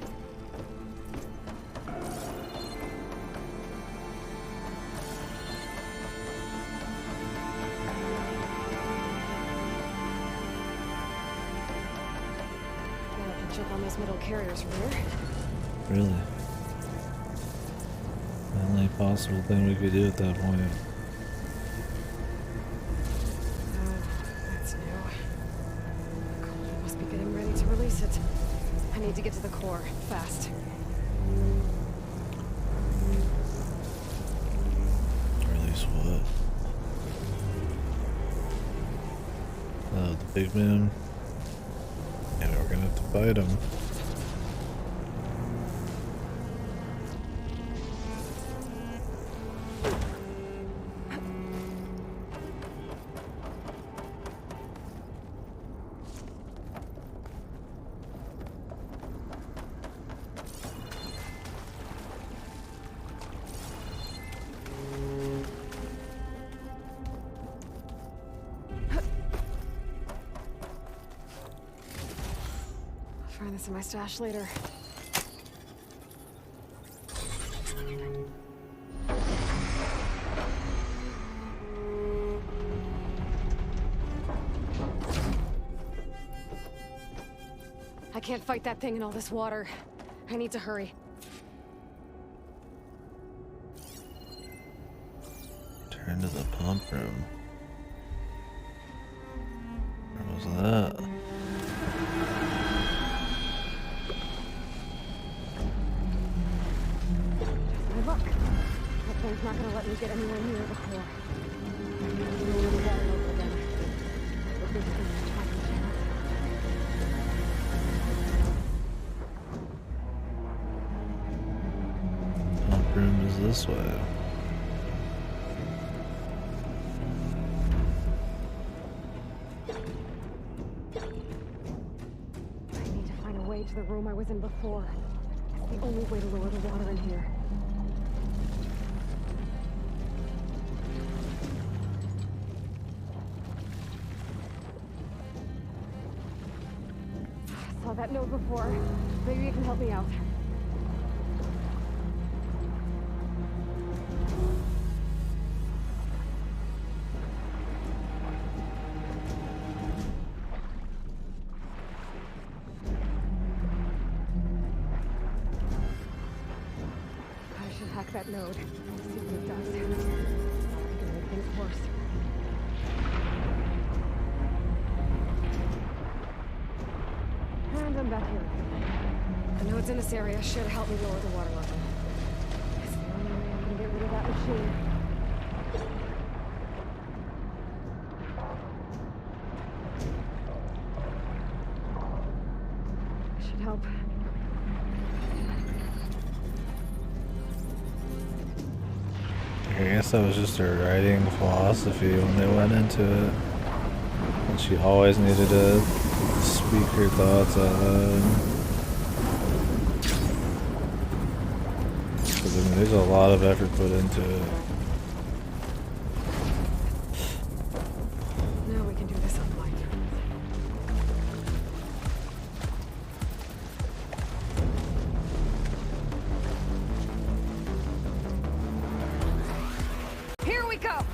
those metal carriers from here. Really? The only possible thing we could do at that point. Oh, that's new. Cauldron must be getting ready to release it. I need to get to the core, fast. Release what? Oh, the big man. And we're gonna have to fight him. Find this in my stash later. I can't fight that thing in all this water. I need to hurry. Turn to the pump room. Where was that? My luck. That thing's not gonna let me get anywhere near the core. Pump room is this way. I need to find a way to the room I was in before. It's the only way to lower the water in here. I saw that note before. Maybe you can help me out. I should hack that node. See what it does. It can make things worse. And I'm back here. The nodes in this area should help me lower the water level. It's the only way I can get rid of that machine. Should help. I guess that was just her writing philosophy when they went into it. And she always needed to speak her thoughts out loud. Because I mean, there's a lot of effort put into it. Now we can do this on my terms. Here we go!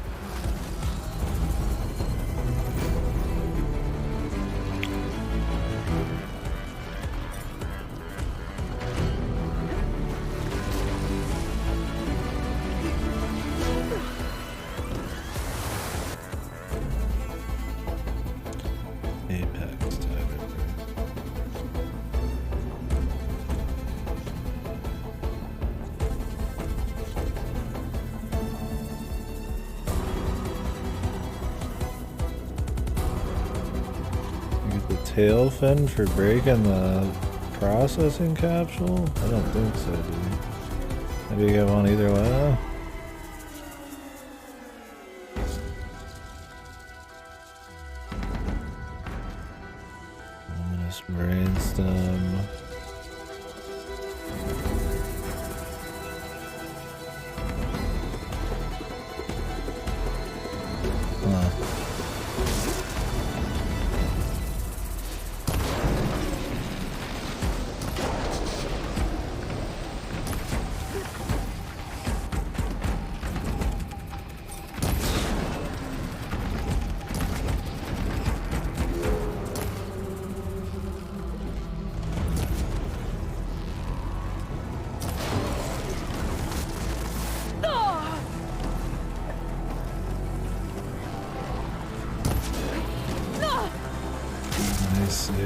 Apex Tiger. You get the tail fin for breaking the processing capsule? I don't think so, dude. Maybe you get one either way. Luminous brainstem. Huh.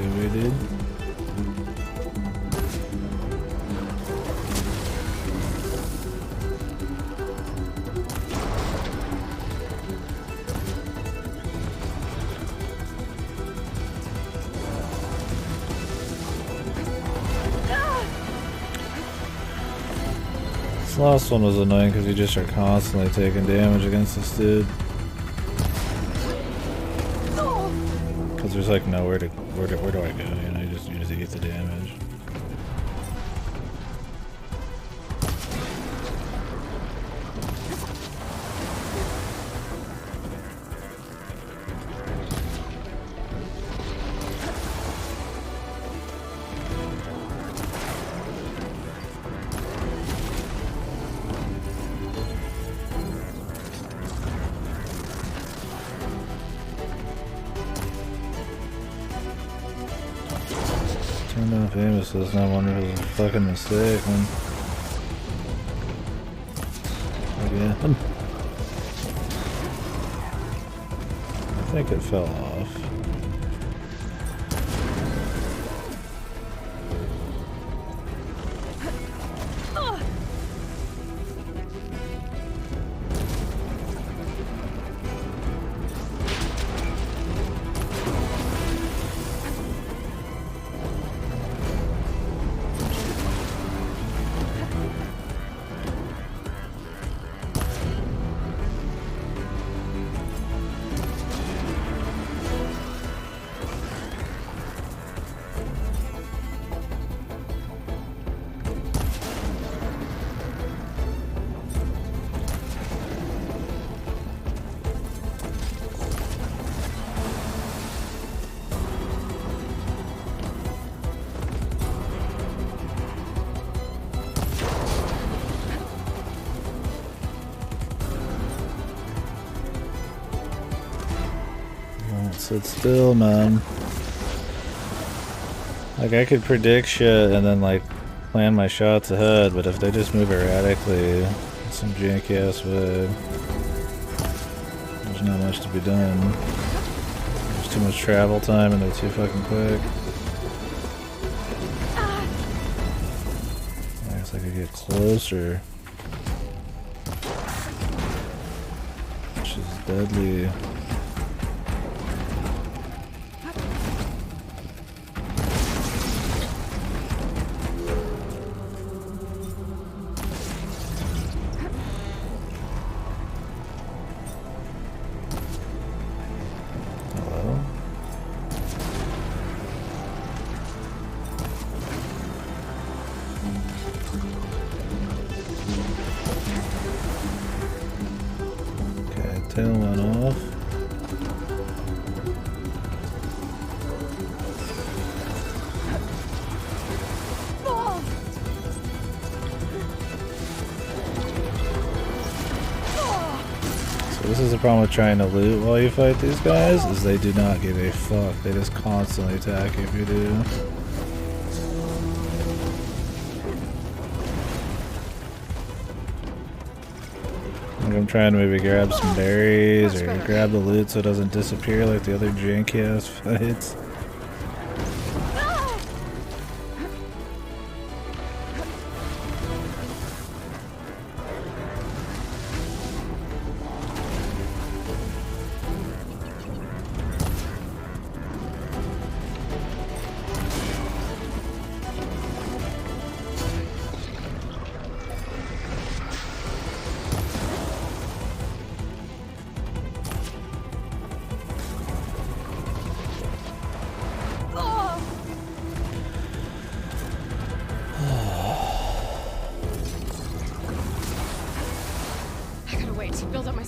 baby, dude. This last one was annoying because you just are constantly taking damage against this dude. Because there's like nowhere to where do I go? You know, you just eat the damage. Turned off aim assist, and I wonder if it was a fucking mistake, man. Again. I think it fell off. Sit still, man. Like, I could predict shit and then, like, plan my shots ahead, but if they just move erratically in some janky ass way, there's not much to be done. There's too much travel time and they're too fucking quick. I guess I could get closer. Which is deadly. Tail went off. So this is the problem with trying to loot while you fight these guys, is they do not give a fuck. They just constantly attack you if you do. I'm trying to maybe grab some berries or grab the loot so it doesn't disappear like the other janky ass fights. Build up my...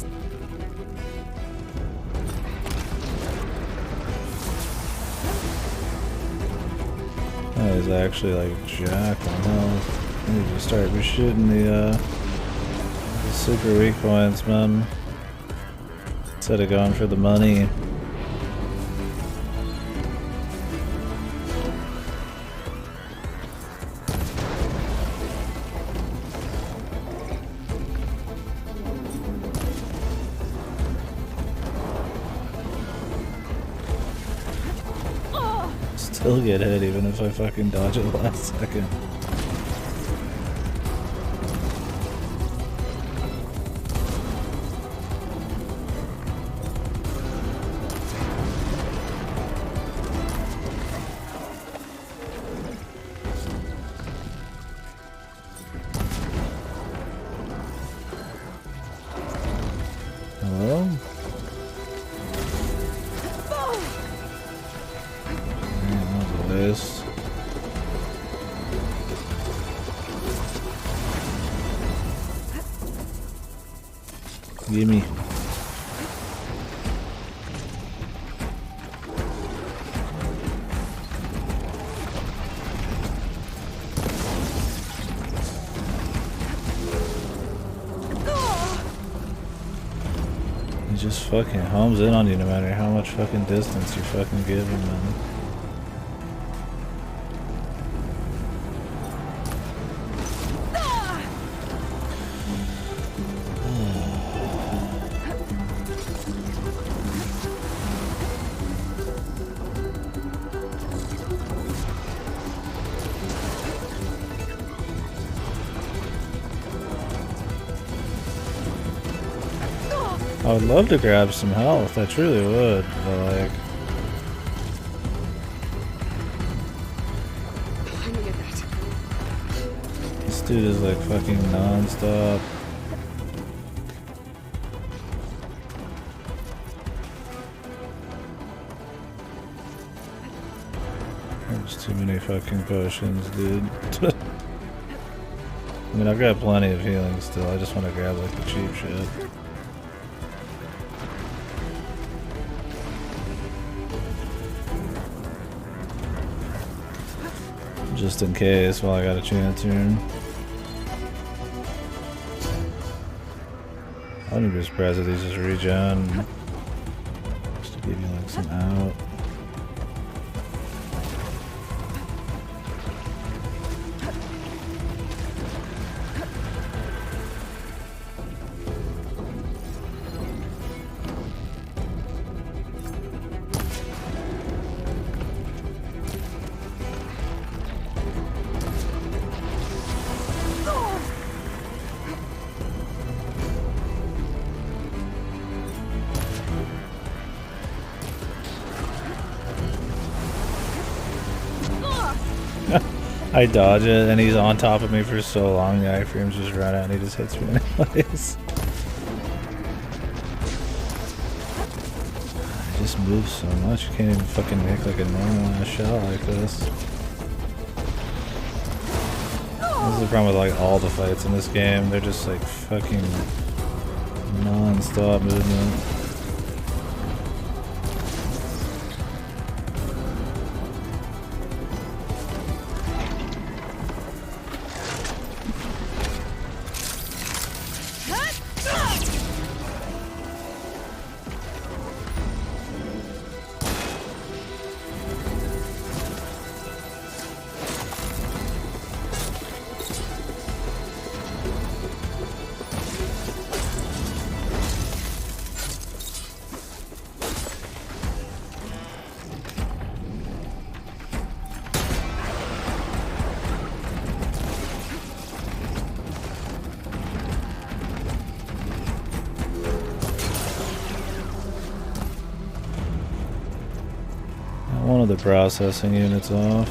That is actually like jacked on health. I need to start shooting the super weak points, man. Instead of going for the money. still get hit even if I fucking dodge it last second. Hello? This. Gimme. He just fucking homes in on you no matter how much fucking distance you fucking give him, man. I would love to grab some health, I truly would, but like... This dude is like fucking non-stop. There's too many fucking potions, dude. I mean, I've got plenty of healing still, I just want to grab like the cheap shit. Just in case while I got a chance here. I wouldn't be surprised if these just regen. Just to give you like some out. I dodge it and he's on top of me for so long, the iframes just run out and he just hits me anyways. I just move so much, you can't even fucking make like a normal ass shot like this. This is the problem with like all the fights in this game, they're just like fucking non-stop movement. One of the processing units off.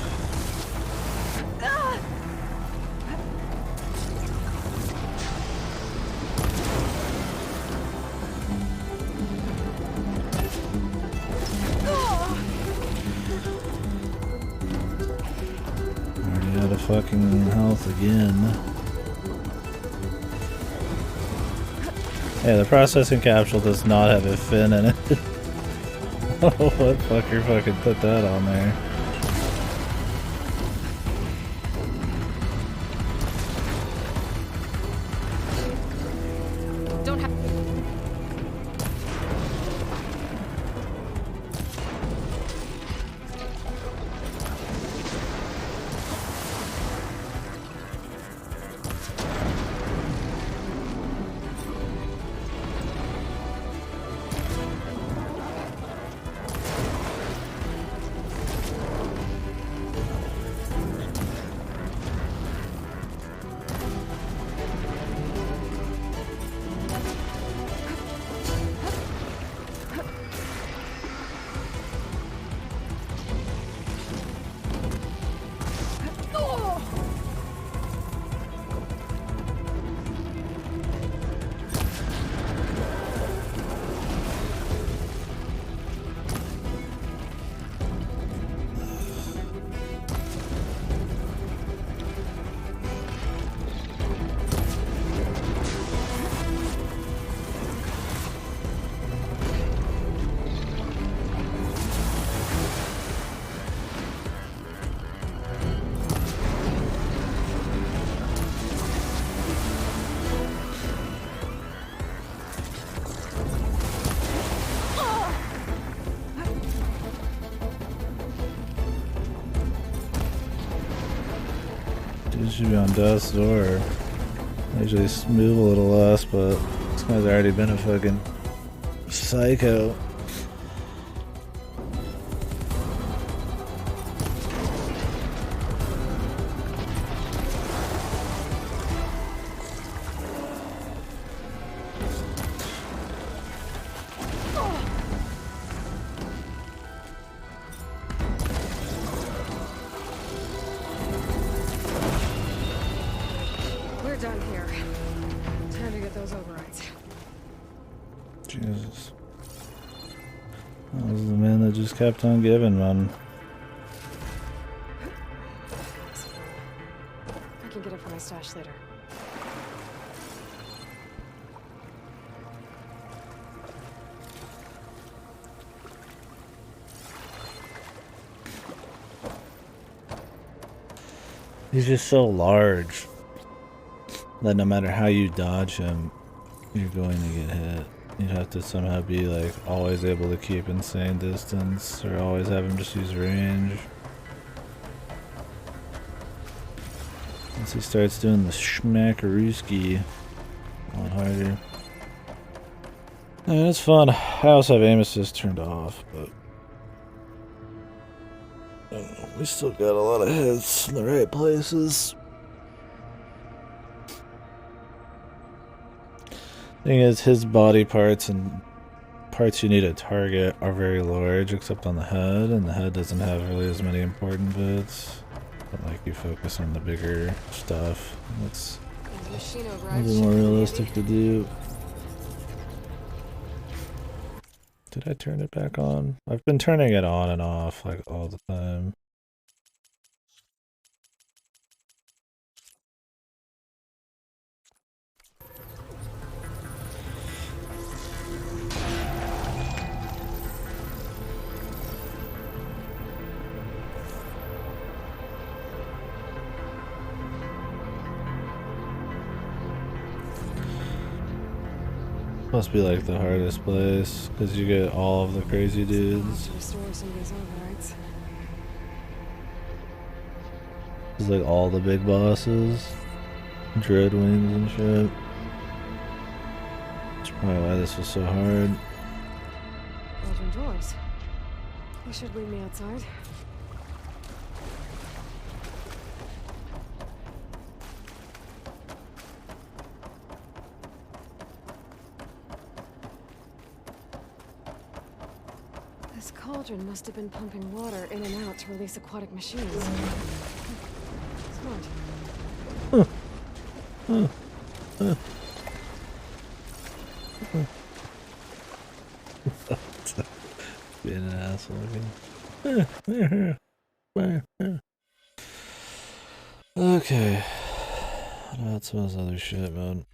Already out of fucking health again. Yeah, the processing capsule does not have a fin in it. What fucker fucking put that on there? Don't have. should be on death's door. I usually move a little less, but this guy's already been a fucking psycho. We're done here. Time to get those overrides. Jesus. That was the man that just kept on giving, man. I can get it from my stash later. He's just so large that no matter how you dodge him, you're going to get hit. You have to somehow be like always able to keep insane distance, or always have him just use range. Once he starts doing the schmackarooski, a lot harder. I mean, it's fun. I also have aim assist turned off, but I don't know, we still got a lot of hits in the right places. Thing is, his body parts and parts you need to target are very large, except on the head, and the head doesn't have really as many important bits. But like, you focus on the bigger stuff. It's a little more realistic to do. Did I turn it back on? I've been turning it on and off like all the time. Must be like the hardest place, because you get all of the crazy dudes. It's like all the big bosses, dread wings and shit. That's probably why this was so hard. Open doors. They should leave me outside. This cauldron must have been pumping water in and out to release aquatic machines. Smart. Being an asshole again. Okay. That's some of this other shit, man.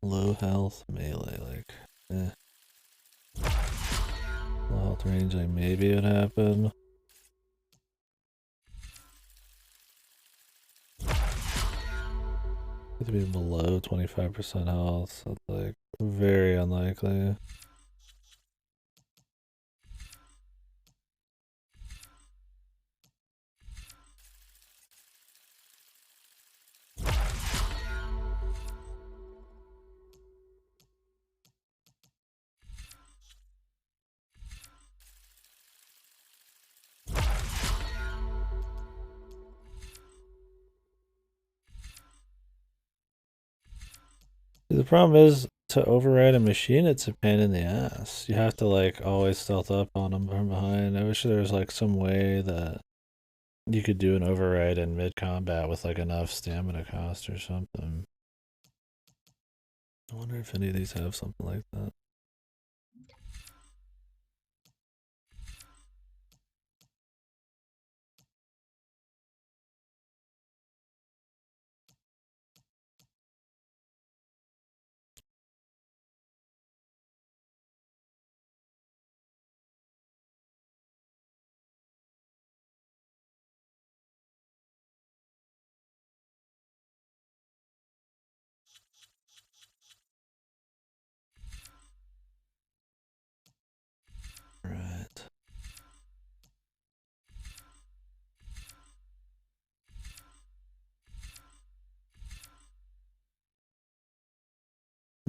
Low health melee, like, low health range, like, maybe it would happen. To be below 25% health, so it's like very unlikely. The problem is, to override a machine, it's a pain in the ass. You have to like always stealth up on them from behind. I wish there was like some way that you could do an override in mid-combat with like enough stamina cost or something. I wonder if any of these have something like that.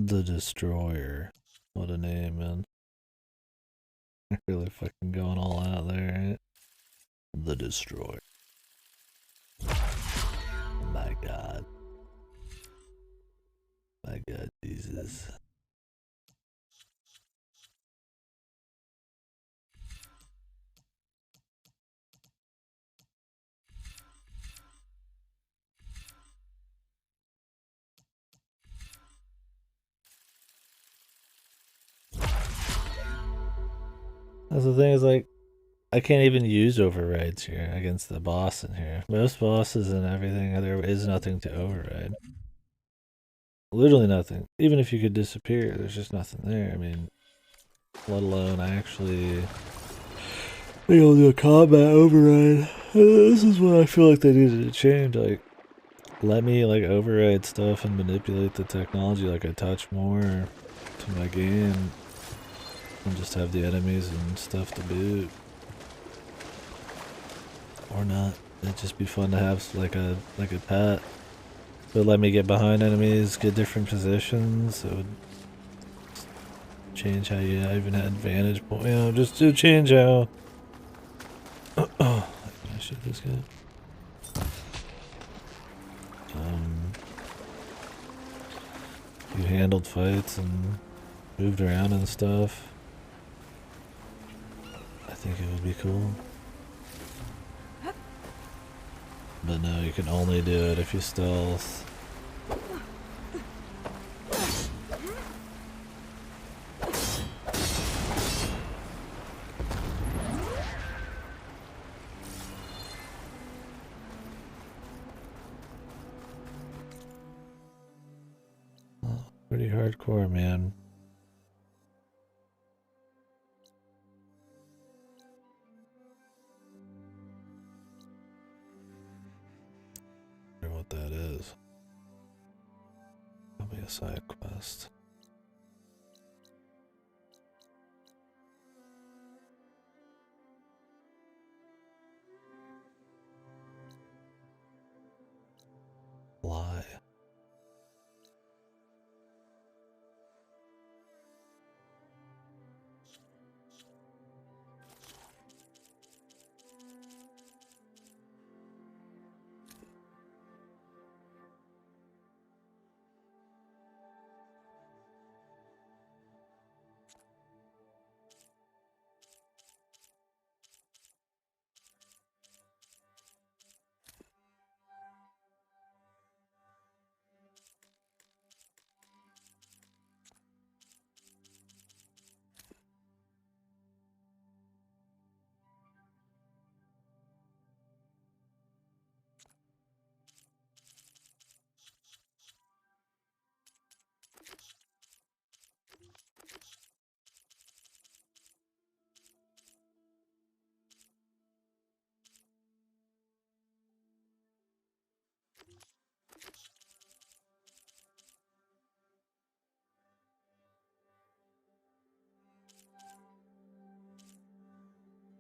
The Destroyer. What a name, man. Really fucking going all out there, right? The Destroyer. My God. My God, Jesus. That's the thing, is like, I can't even use overrides here against the boss in here. Most bosses and everything, there is nothing to override. Literally nothing. Even if you could disappear, there's just nothing there. I mean, let alone actually be able to do a combat override. This is what I feel like they needed to change. Like, let me like override stuff and manipulate the technology like I touch more to my game, and just have the enemies and stuff to boot. Or not. It'd just be fun to have like a pet. It would let me get behind enemies, get different positions. It would change how you even had vantage point. You know, just to change how. Oh, I shoot this guy. You handled fights and moved around and stuff. I think it would be cool. But no, you can only do it if you stealth. Pretty hardcore, man. I wonder what that is. Probably a side quest. Lie.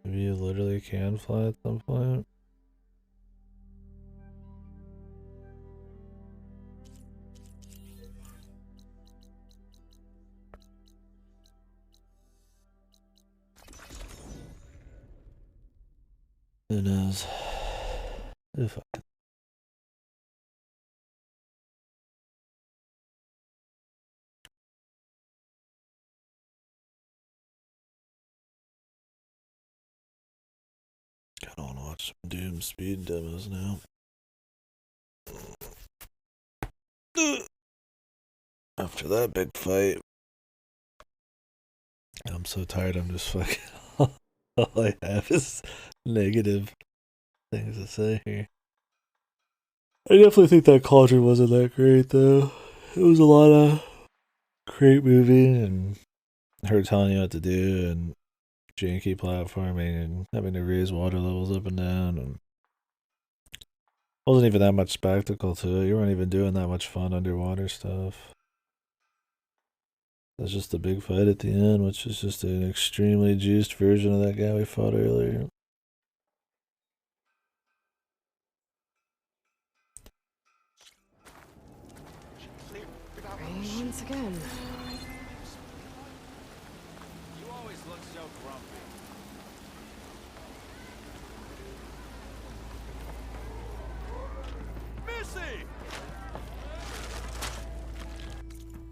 Maybe you literally can fly at some point. Who knows? Who fucking. Kinda wanna watch some Doom speed demos now. After that big fight. I'm so tired, I'm just fucking. All I have is negative things to say here. I definitely think that Cauldron wasn't that great, though. It was a lot of great movie and her telling you what to do and janky platforming and having to raise water levels up and down, and wasn't even that much spectacle to it. You weren't even doing that much fun underwater stuff. That's just the big fight at the end, which is just an extremely juiced version of that guy we fought earlier. Rain once again.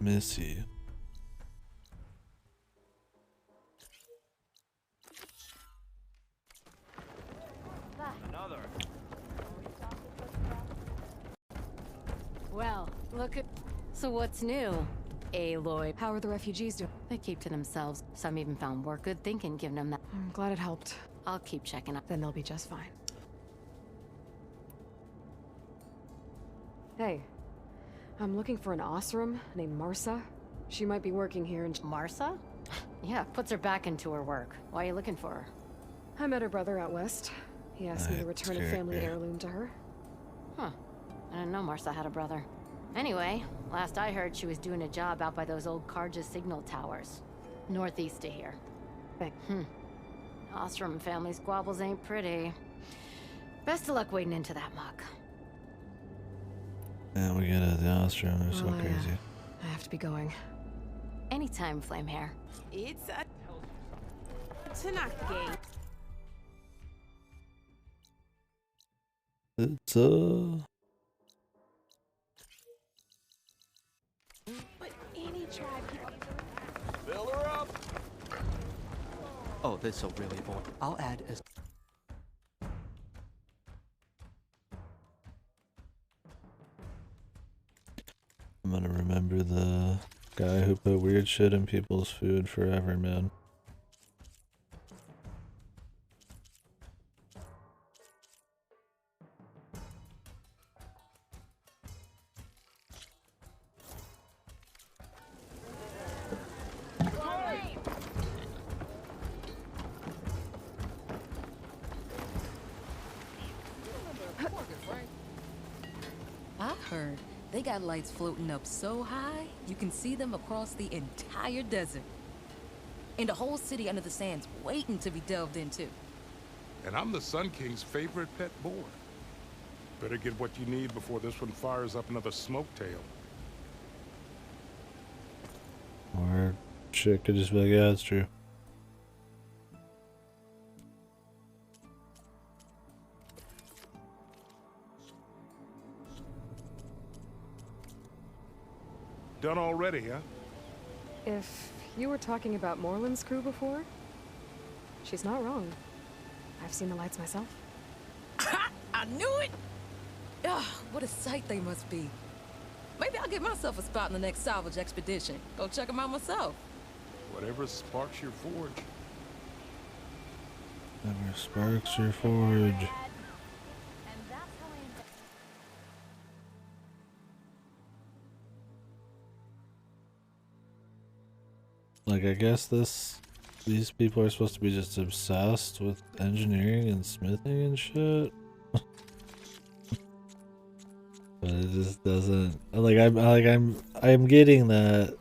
Missy. Another. Well, look at... So what's new? Aloy. How are the refugees doing? They keep to themselves. Some even found work. Good thinking, giving them that. I'm glad it helped. I'll keep checking up. Then they'll be just fine. Hey, I'm looking for an Osram named Marsa. She might be working here and... Marsa? Yeah, puts her back into her work. Why are you looking for her? I met her brother out west. He asked me to return a family heirloom to her. Huh. I didn't know Marsa had a brother. Anyway, last I heard she was doing a job out by those old Karja signal towers. Northeast of here. Ostrom family squabbles ain't pretty. Best of luck wading into that muck. Yeah, we get it. The Ostrom, they're so crazy. I have to be going. Anytime, Flamehair. It's a... to knock the gate. It's But any tribe can... Fill her up. Oh, this'll really bore. I'll add as. I'm gonna remember the guy who put weird shit in people's food forever, man. I heard they got lights floating up so high, you can see them across the entire desert. And the whole city under the sands waiting to be delved into. And I'm the Sun King's favorite pet boar. Better get what you need before this one fires up another smoke tail. Or shit could just be like, yeah, it's true. Done already, huh? If you were talking about Moreland's crew before, she's not wrong. I've seen the lights myself. I knew it! Ugh, what a sight they must be. Maybe I'll get myself a spot in the next salvage expedition. Go check them out myself. Whatever sparks your forge. Whatever sparks your forge. Like, I guess these people are supposed to be just obsessed with engineering and smithing and shit. But it just doesn't, I'm getting that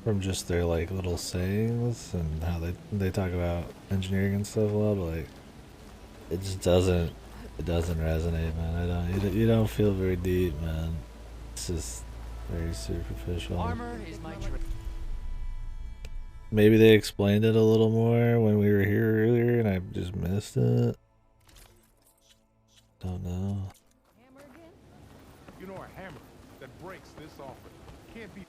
from just their like little sayings and how they talk about engineering and stuff a lot, but like it just doesn't resonate, man. You don't feel very deep, man. It's just very superficial. Armor is my trick. Maybe they explained it a little more when we were here earlier and I just missed it. Don't know. You know, a hammer that breaks this often can't be.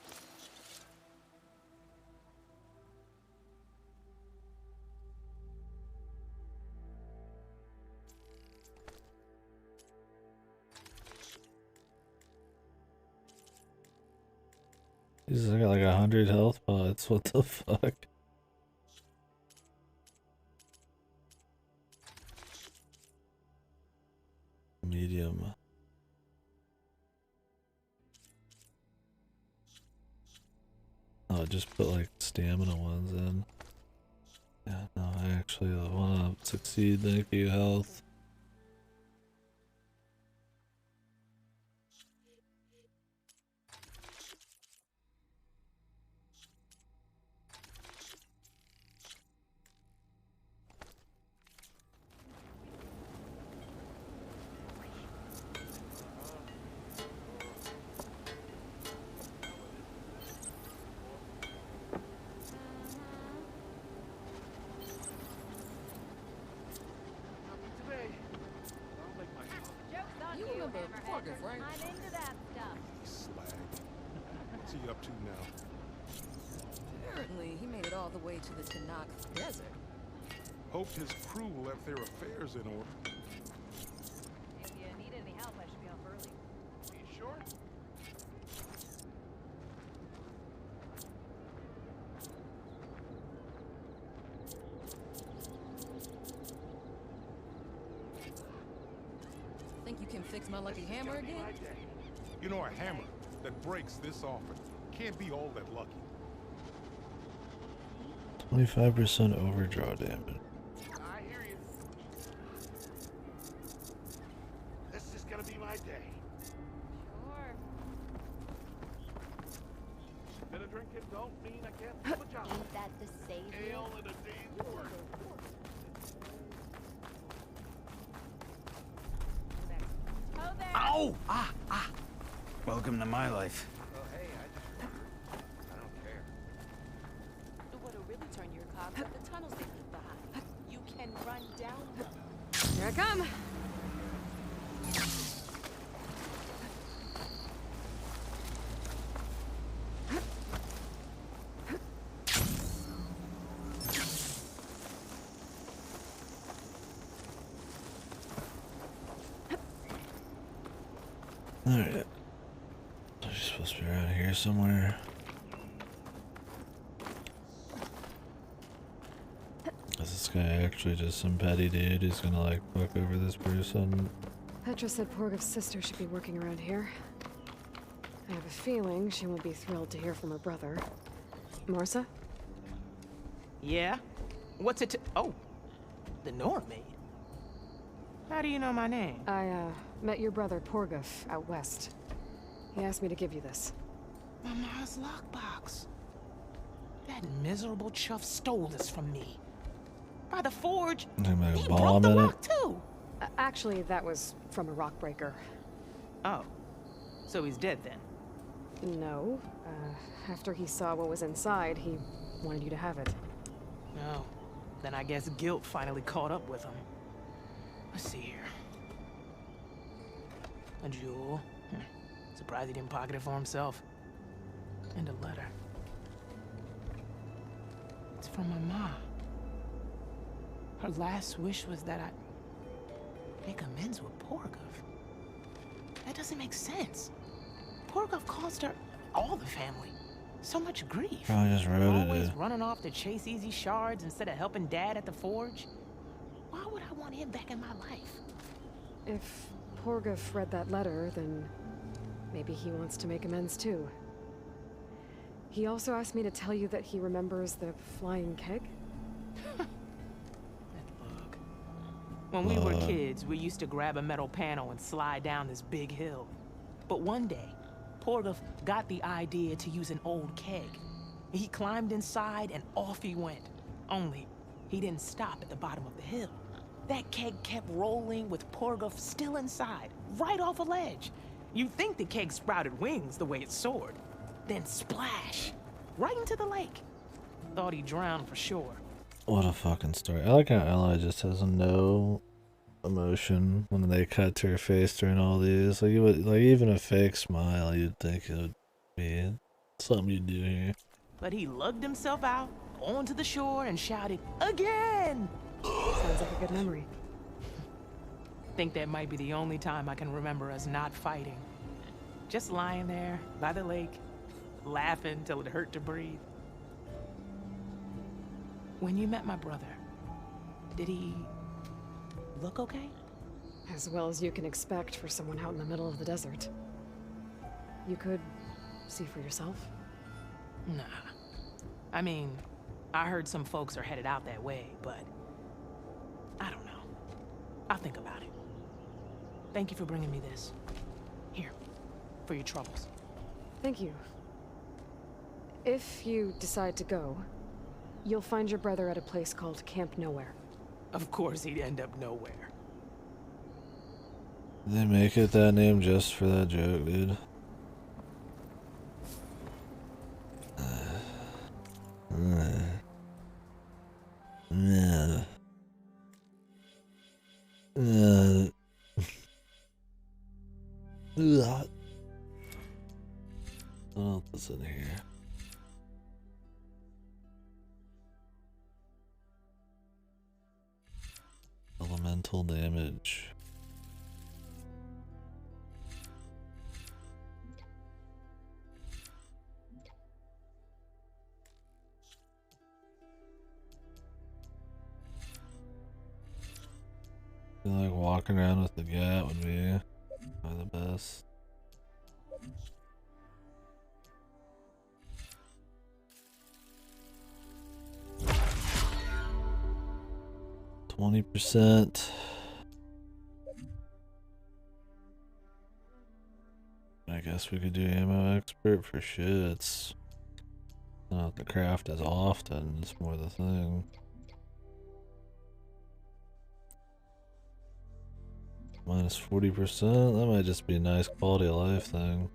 Jesus, I got like 100 health pots. What the fuck? Medium. Oh, just put like stamina ones in. Yeah, no, I actually wanna succeed. Thank you, health. brother, Porgus, right? I'm into that stuff. Slag. What's he up to now? Apparently, he made it all the way to the Tanakh Desert. Hoped his crew left their affairs in order. If you need any help, I should be off early. You sure? Think you can fix my lucky hammer again? You know, a hammer that breaks this often can't be all that lucky. 25% overdraw damage. I hear you. This is gonna be my day. Sure. That a drinking don't mean I can't do a job. Ain't that the savior? Ale and a day's work. Oh, there. Ow! Ah! Welcome to my life. Oh, hey, I just wondered. I don't care. What'll really turn your cogs are the tunnels they leave behind. You can run down them. Here I come. Alright. She's supposed to be around here somewhere. Is this guy actually just some petty dude who's gonna like fuck over this person? Petra said Porgov's sister should be working around here. I have a feeling she won't be thrilled to hear from her brother. Marsa? Yeah? What's it to— Oh, the Nora maid. How do you know my name? I, met your brother Porgov out west. He asked me to give you this. Mama's lockbox. That miserable chuff stole this from me. By the forge, Like he a broke bomb the in it. lock too. Actually, that was from a rock breaker. Oh, so he's dead then? No. After he saw what was inside, he wanted you to have it. No. Then I guess guilt finally caught up with him. Let's see here. A jewel. Surprised he didn't pocket it for himself. And a letter. It's from my mom. Her last wish was that I make amends with Porgov. That doesn't make sense. Porgov caused her, all the family, so much grief. Probably just wrote it. Always running off to chase easy shards instead of helping Dad at the forge. Why would I want him back in my life? If Porgov read that letter, then maybe he wants to make amends too. He also asked me to tell you that he remembers the flying keg. When we were kids, we used to grab a metal panel and slide down this big hill. But one day, Porgov got the idea to use an old keg. He climbed inside and off he went. Only, he didn't stop at the bottom of the hill. That keg kept rolling with Porgov still inside, right off a ledge. You'd think the keg sprouted wings the way it soared. Then splash! Right into the lake. Thought he drowned for sure. What a fucking story. I like how Ella just has no emotion when they cut to her face during all these. Like, you would, like, even a fake smile, you'd think it would be something you'd do here. But he lugged himself out onto the shore and shouted, "Again!" Sounds like a good memory. Think that might be the only time I can remember us not fighting. Just lying there by the lake, laughing till it hurt to breathe. When you met my brother, did he look okay? As well as you can expect for someone out in the middle of the desert. You could see for yourself. Nah. I mean, I heard some folks are headed out that way, but I don't know. I'll think about it. Thank you for bringing me this. Here, for your troubles. Thank you. If you decide to go, you'll find your brother at a place called Camp Nowhere. Of course he'd end up nowhere. They make it that name just for that joke, dude. Mental damage. I feel like walking around with the gat would be probably the best. 20%. I guess we could do ammo expert for shits. Not the craft as often, it's more the thing. Minus 40%, that might just be a nice quality of life thing.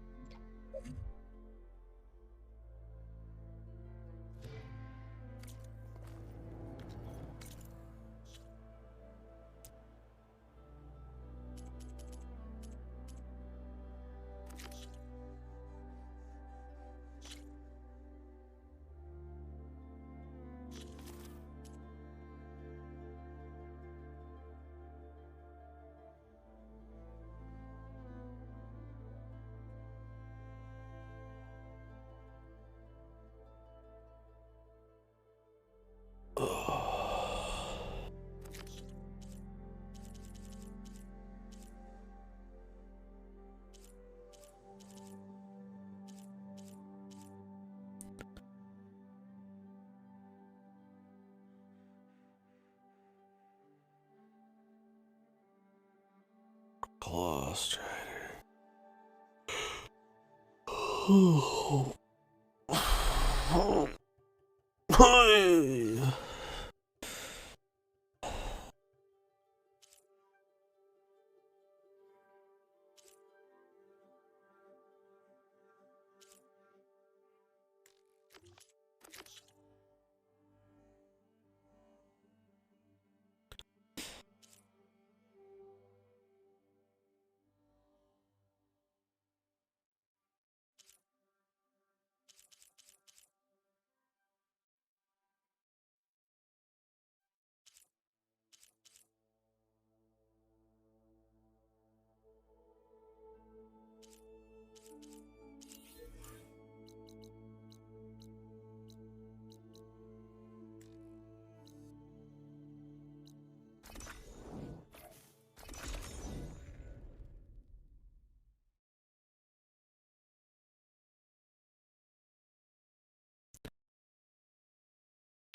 Claw Strider.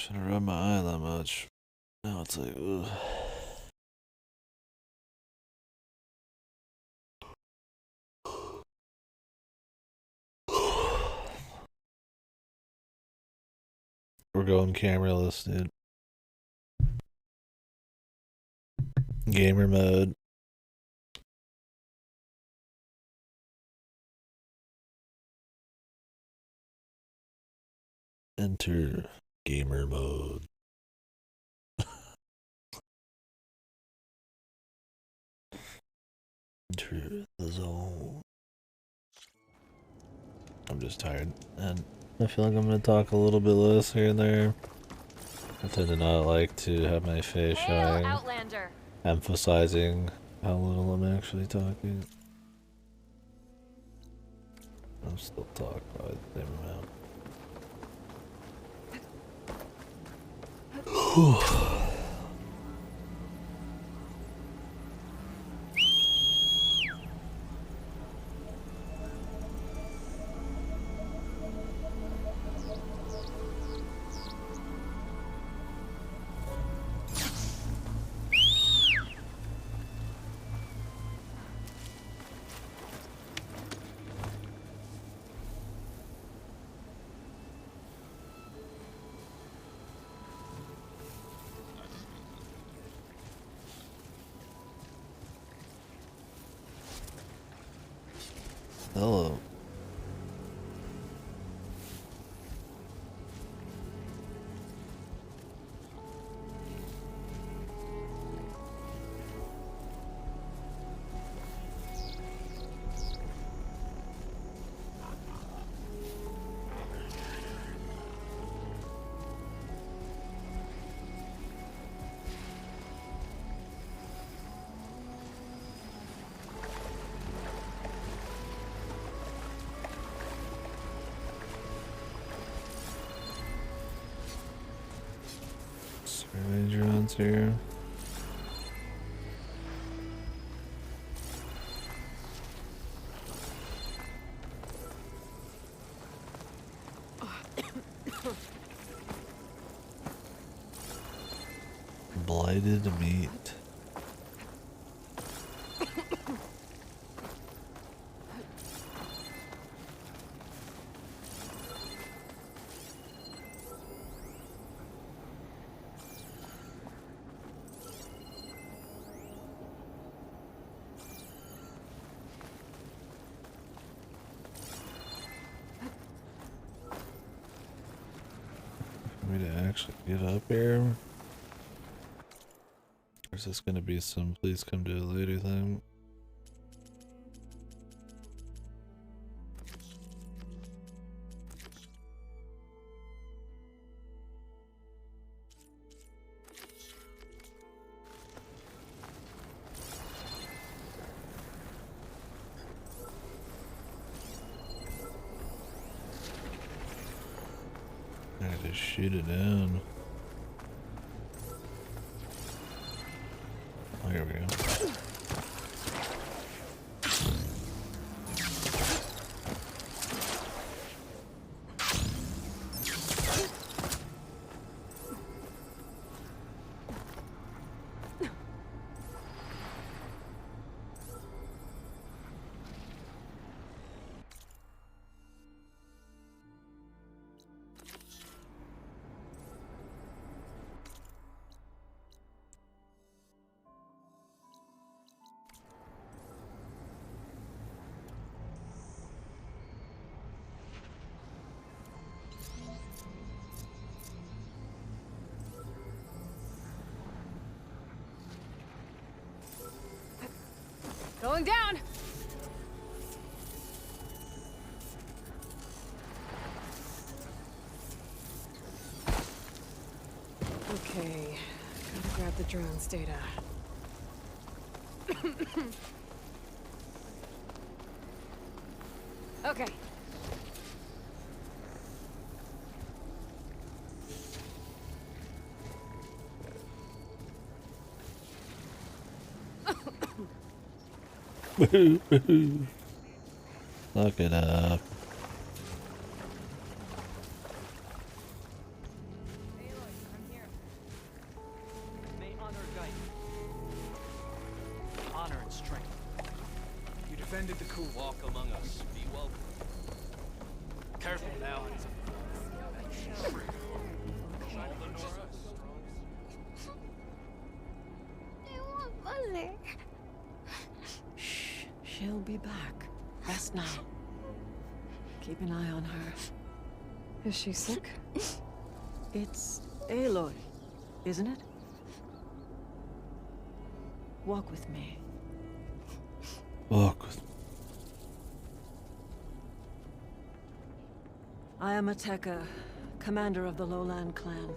Shouldn't rub my eye that much. Now it's like, ugh. We're going cameraless, dude. Gamer mode. Enter gamer mode. Enter the zone. I'm just tired, and I feel like I'm gonna talk a little bit less here and there. I tend to not like to have my face showing, emphasizing how little I'm actually talking. I'm still talking probably the same amount. Hello. drones here. Blighted meat. For me to actually get up here. Or is this gonna be some please come to a later thing? I just shoot it down. Oh, here we go. Going down! Okay, gotta grab the drone's data. Okay. Look it up. May honor guide you. Honor and strength. You defended the coup. Walk among us. Be welcome. Careful now. Shh, she'll be back. Rest now. Keep an eye on her. Is she sick? It's Aloy, isn't it? Walk with me. Walk with me. I am Ateka, commander of the Lowland clan.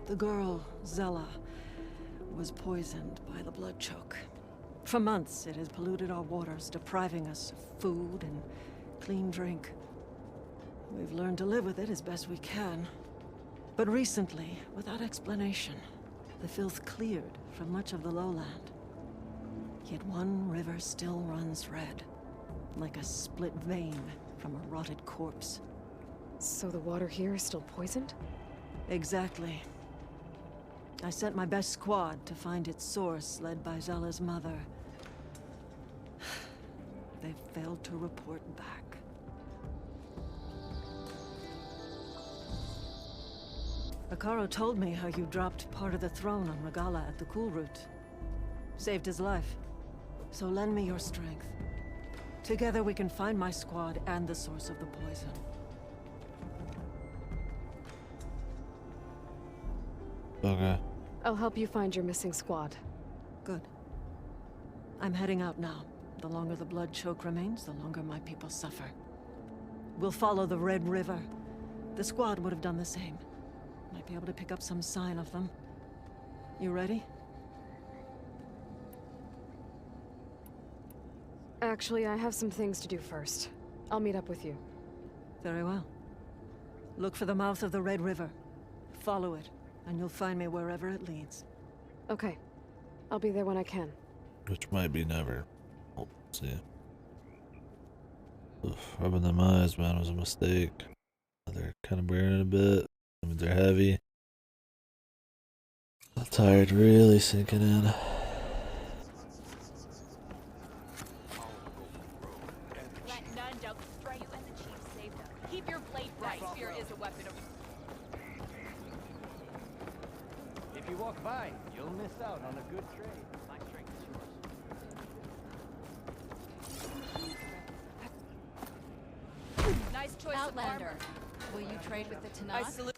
The girl, Zella, was poisoned by the blood choke. For months, it has polluted our waters, depriving us of food and clean drink. We've learned to live with it as best we can. But recently, without explanation, the filth cleared from much of the lowland. Yet one river still runs red, like a split vein from a rotted corpse. So the water here is still poisoned? Exactly. I sent my best squad to find its source, led by Zella's mother. They failed to report back. Akaro told me how you dropped part of the throne on Regala at the Cool Route. Saved his life. So lend me your strength. Together we can find my squad and the source of the poison. Okay. I'll help you find your missing squad. Good. I'm heading out now. The longer the blood choke remains, the longer my people suffer. We'll follow the Red River. The squad would have done the same. Might be able to pick up some sign of them. You ready? Actually, I have some things to do first. I'll meet up with you. Very well. Look for the mouth of the Red River. Follow it, and you'll find me wherever it leads. Okay. I'll be there when I can. Which might be never. We'll see. Oof, rubbing them eyes, man, was a mistake. They're kind of wearing a bit. I mean, they're heavy. I'm tired, really sinking in. Let none destroy you, and the chief saved them. Keep your blade bright. That spear is a weapon of... If you walk by, you'll miss out on a good trade. My strength is yours. Nice choice Outlander, of armor. will you trade with the I Tanakh? salute...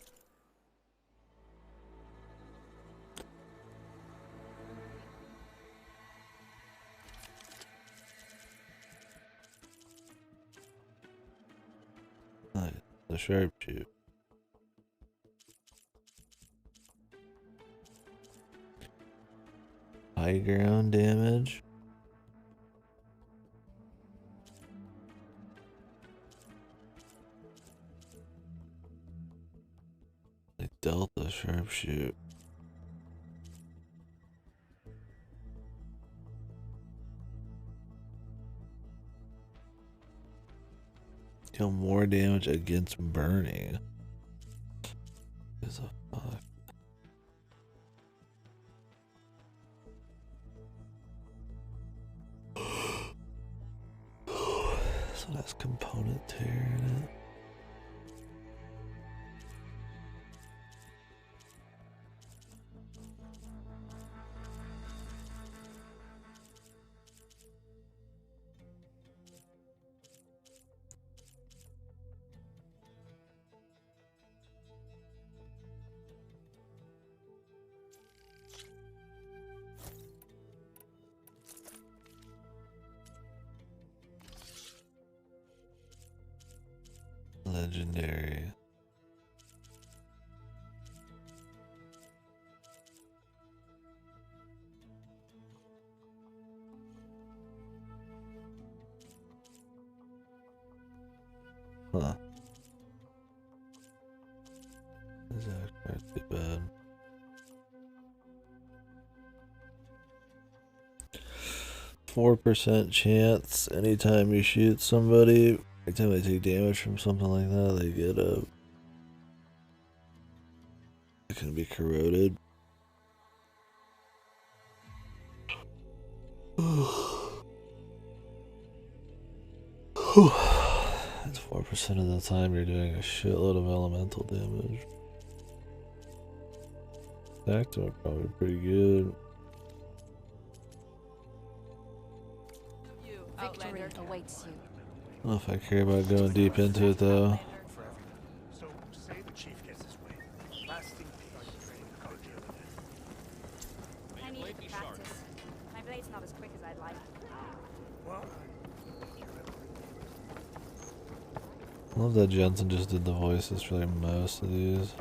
Nice. The sharpshoot. High ground damage. They dealt the sharpshoot. Deal more damage against burning. Is a fuck. This one has component tear in it. Legendary. Huh. This is actually too bad. %4 chance anytime you shoot somebody. Every time they take damage from something like that, they get a... It can be corroded. That's 4% of the time you're doing a shitload of elemental damage. Stacked are probably pretty good. Victory awaits you. I don't know if I care about going deep into it though. So say the chief gets his way. Lasting peace. I need to practice. My blade's not as quick as I'd like. Well, I love that Jensen just did the voices for like most of these.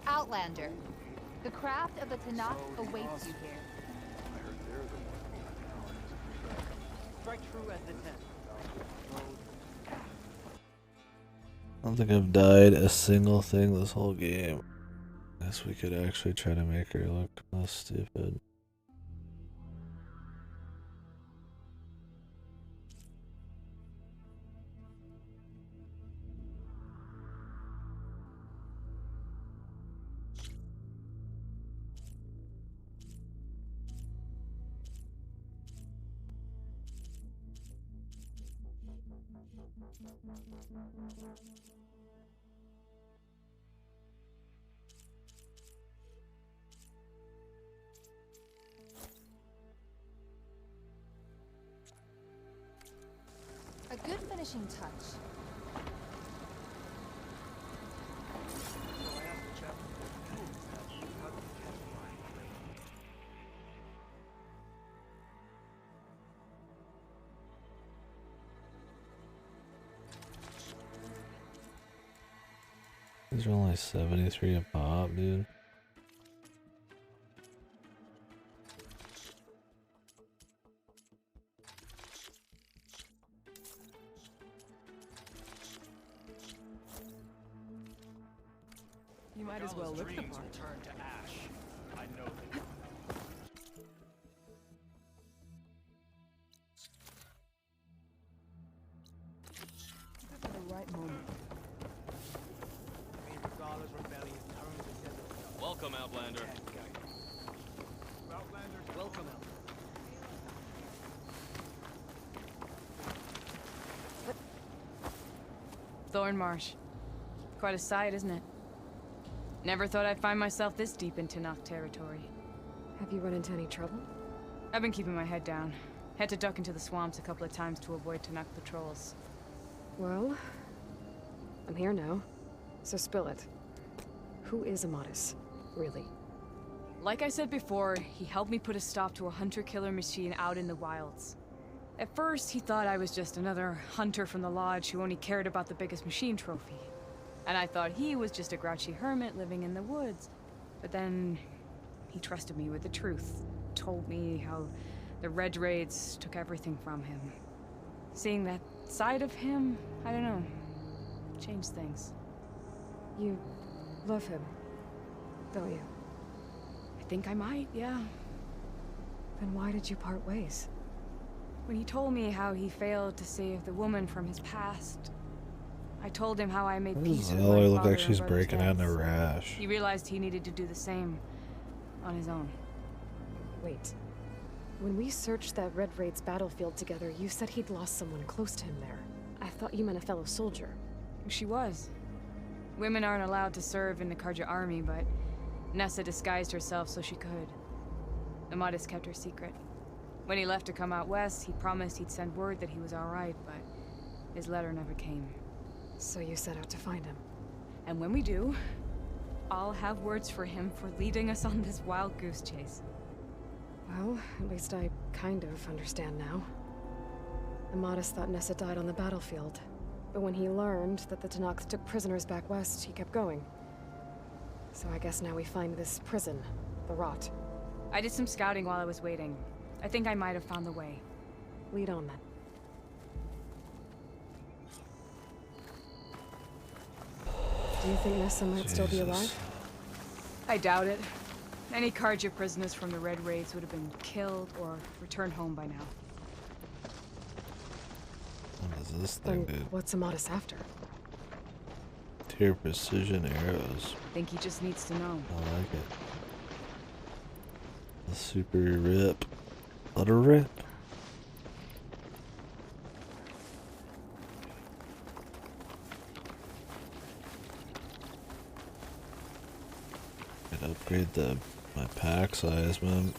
Outlander, the craft of the Tanakh awaits you here. Strike true as the 10. I don't think I've died a single thing this whole game. Guess we could actually try to make her look less stupid. A good finishing touch. These are only 73 a pop, dude. might as well look the dreams part. will turn to ash. I know they will. This is the right moment. Amygdala's rebellion turned the desert to Welcome, Outlander. Outlanders. Welcome, Outlander. Thornmarsh. Quite a sight, isn't it? Never thought I'd find myself this deep in Tanakh territory. Have you run into any trouble? I've been keeping my head down. Had to duck into the swamps a couple of times to avoid Tanakh patrols. Well, I'm here now, so spill it. Who is Amatis, really? Like I said before, he helped me put a stop to a hunter-killer machine out in the wilds. At first, he thought I was just another hunter from the lodge who only cared about the biggest machine trophy. And I thought he was just a grouchy hermit living in the woods. But then, he trusted me with the truth. Told me how the Red Raids took everything from him. Seeing that side of him, I don't know, changed things. You love him, don't you? I think I might, yeah. Then why did you part ways? When he told me how he failed to save the woman from his past, I told him how I made peace with my Ella look father like and she's brother's breaking out in a deaths. rash. He realized he needed to do the same on his own. Wait. When we searched that Red Raid's battlefield together, you said he'd lost someone close to him there. I thought you meant a fellow soldier. She was. Women aren't allowed to serve in the Karja army, but Nessa disguised herself so she could. Amatis kept her secret. When he left to come out west, he promised he'd send word that he was alright, but his letter never came. So you set out to find him. And when we do, I'll have words for him for leading us on this wild goose chase. Well, at least I kind of understand now. Amatis thought Nessa died on the battlefield, but when he learned that the Tanakh took prisoners back west, he kept going. So I guess now we find this prison, the Rot. I did some scouting while I was waiting. I think I might have found the way. Lead on then. Do you think Nessa might still be alive? I doubt it. Any Karja prisoners from the Red Raids would have been killed or returned home by now. What is this thing, Then dude? what's Amatis after? Tier precision arrows. I think he just needs to know. I like it. The super rip. Let her rip. Could upgrade my pack size, man.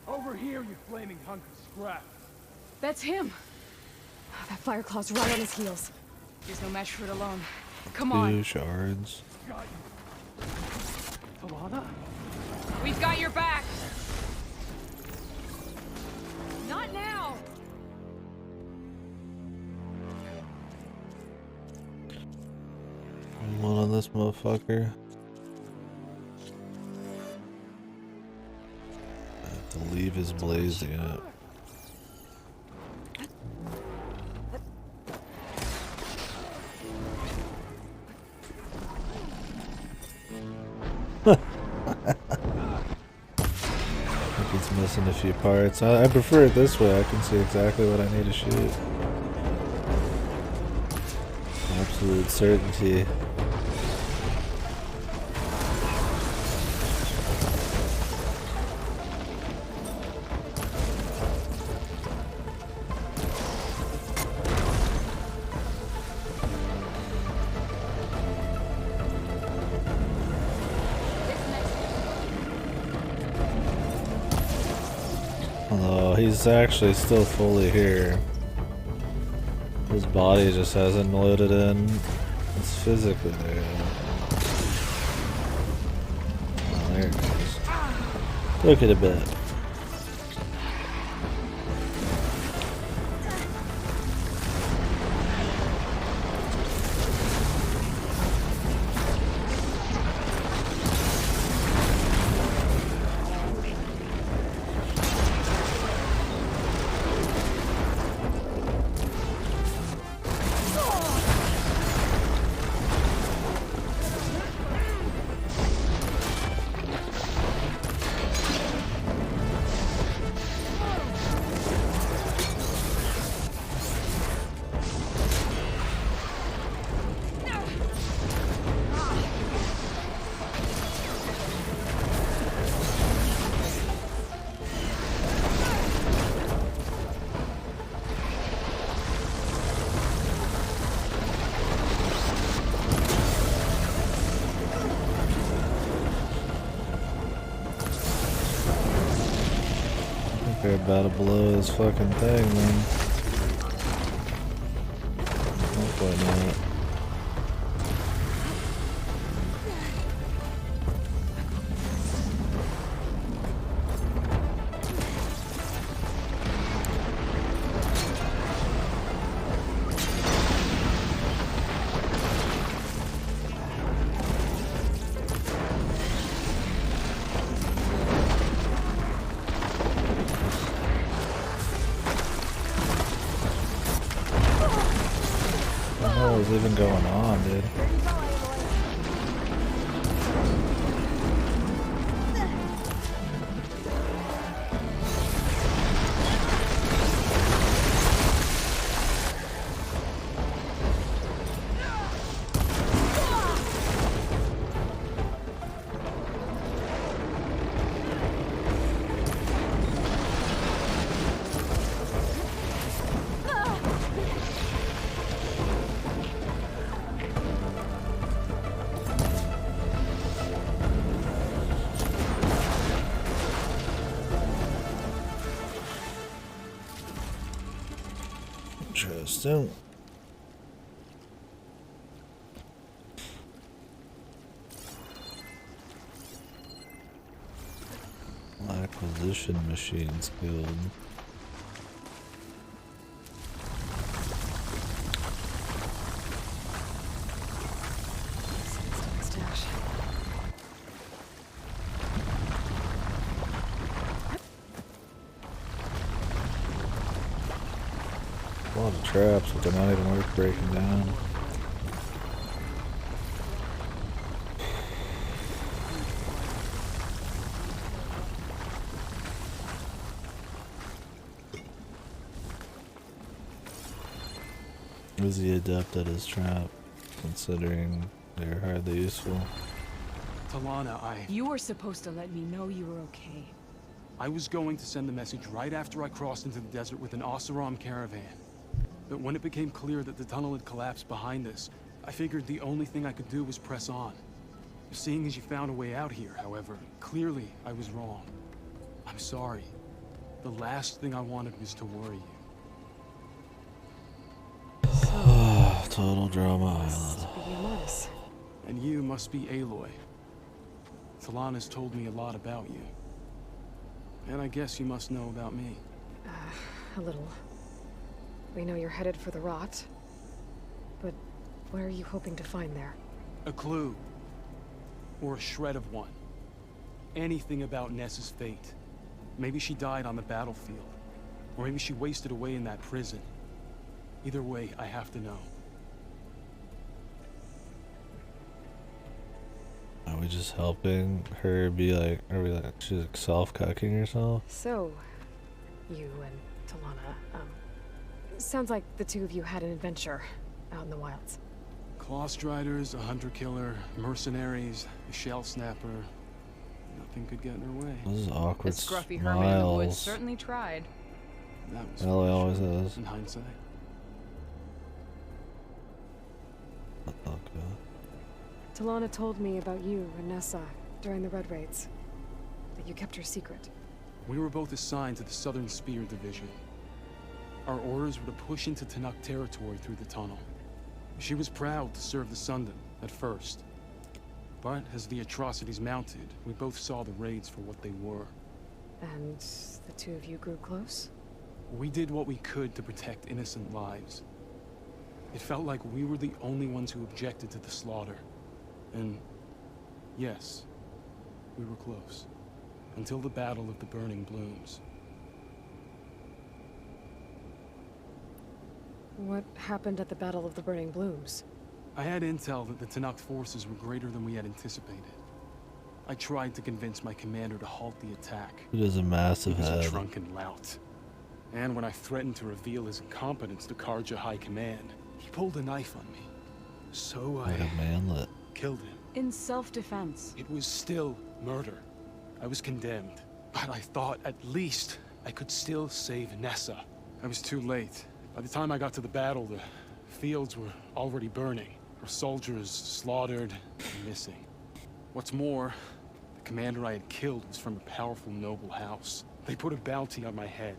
Over here, you flaming hunk of scrap. That's him! That Fireclaw's right on his heels. He's no match for it alone. Come on. 2 shards. Alana? We've got your back! Not now! One on this motherfucker. I have to leave his blazing up. It's missing a few parts. I prefer it this way. I can see exactly what I need to shoot. Absolute certainty. Although he's actually still fully here. His body just hasn't loaded in. It's physically there. Oh, there it goes. Look at a bit. They're about to blow his fucking thing, man. Hopefully not. What the hell is even going on, dude? Interesting. Acquisition machines guild. Stash. A lot of traps, but they're not even worth breaking down. Is he adept at his trap, considering they're hardly useful? Talana, You were supposed to let me know you were okay. I was going to send the message right after I crossed into the desert with an Oseram caravan. But when it became clear that the tunnel had collapsed behind us, I figured the only thing I could do was press on. Seeing as you found a way out here, however, clearly I was wrong. I'm sorry. The last thing I wanted was to worry you. Total drama island. And you must be Aloy. Talana's told me a lot about you. And I guess you must know about me. A little. We know you're headed for the rot. But what are you hoping to find there? A clue. Or a shred of one. Anything about Nessa's fate. Maybe she died on the battlefield. Or maybe she wasted away in that prison. Either way, I have to know. Are we just helping her be like, are we like, she's like self-cucking herself? So, you and Talana, sounds like the two of you had an adventure out in the wilds. Clawstriders, a hunter-killer, mercenaries, a shell snapper. Nothing could get in her way. This is awkward. The scruffy hermit in the woods certainly tried. That was Ellie always is. in hindsight. Okay. Talana told me about you and Nessa during the Red Raids. That you kept her secret. We were both assigned to the Southern Spear Division. Our orders were to push into Tanuk territory through the tunnel. She was proud to serve the Sundom at first. But as the atrocities mounted, we both saw the raids for what they were. And the two of you grew close? We did what we could to protect innocent lives. It felt like we were the only ones who objected to the slaughter. And yes, we were close. Until the Battle of the Burning Blooms. What happened at the Battle of the Burning Blooms? I had intel that the Tanakh forces were greater than we had anticipated. I tried to convince my commander to halt the attack. It is a massive He was head. a drunken lout. And when I threatened to reveal his incompetence to Karja High Command, he pulled a knife on me. So Like a manlet. killed him. In self-defense. It was still murder. I was condemned. But I thought at least I could still save Nessa. I was too late. By the time I got to the battle, the fields were already burning. Our soldiers slaughtered and missing. What's more, the commander I had killed was from a powerful noble house. They put a bounty on my head.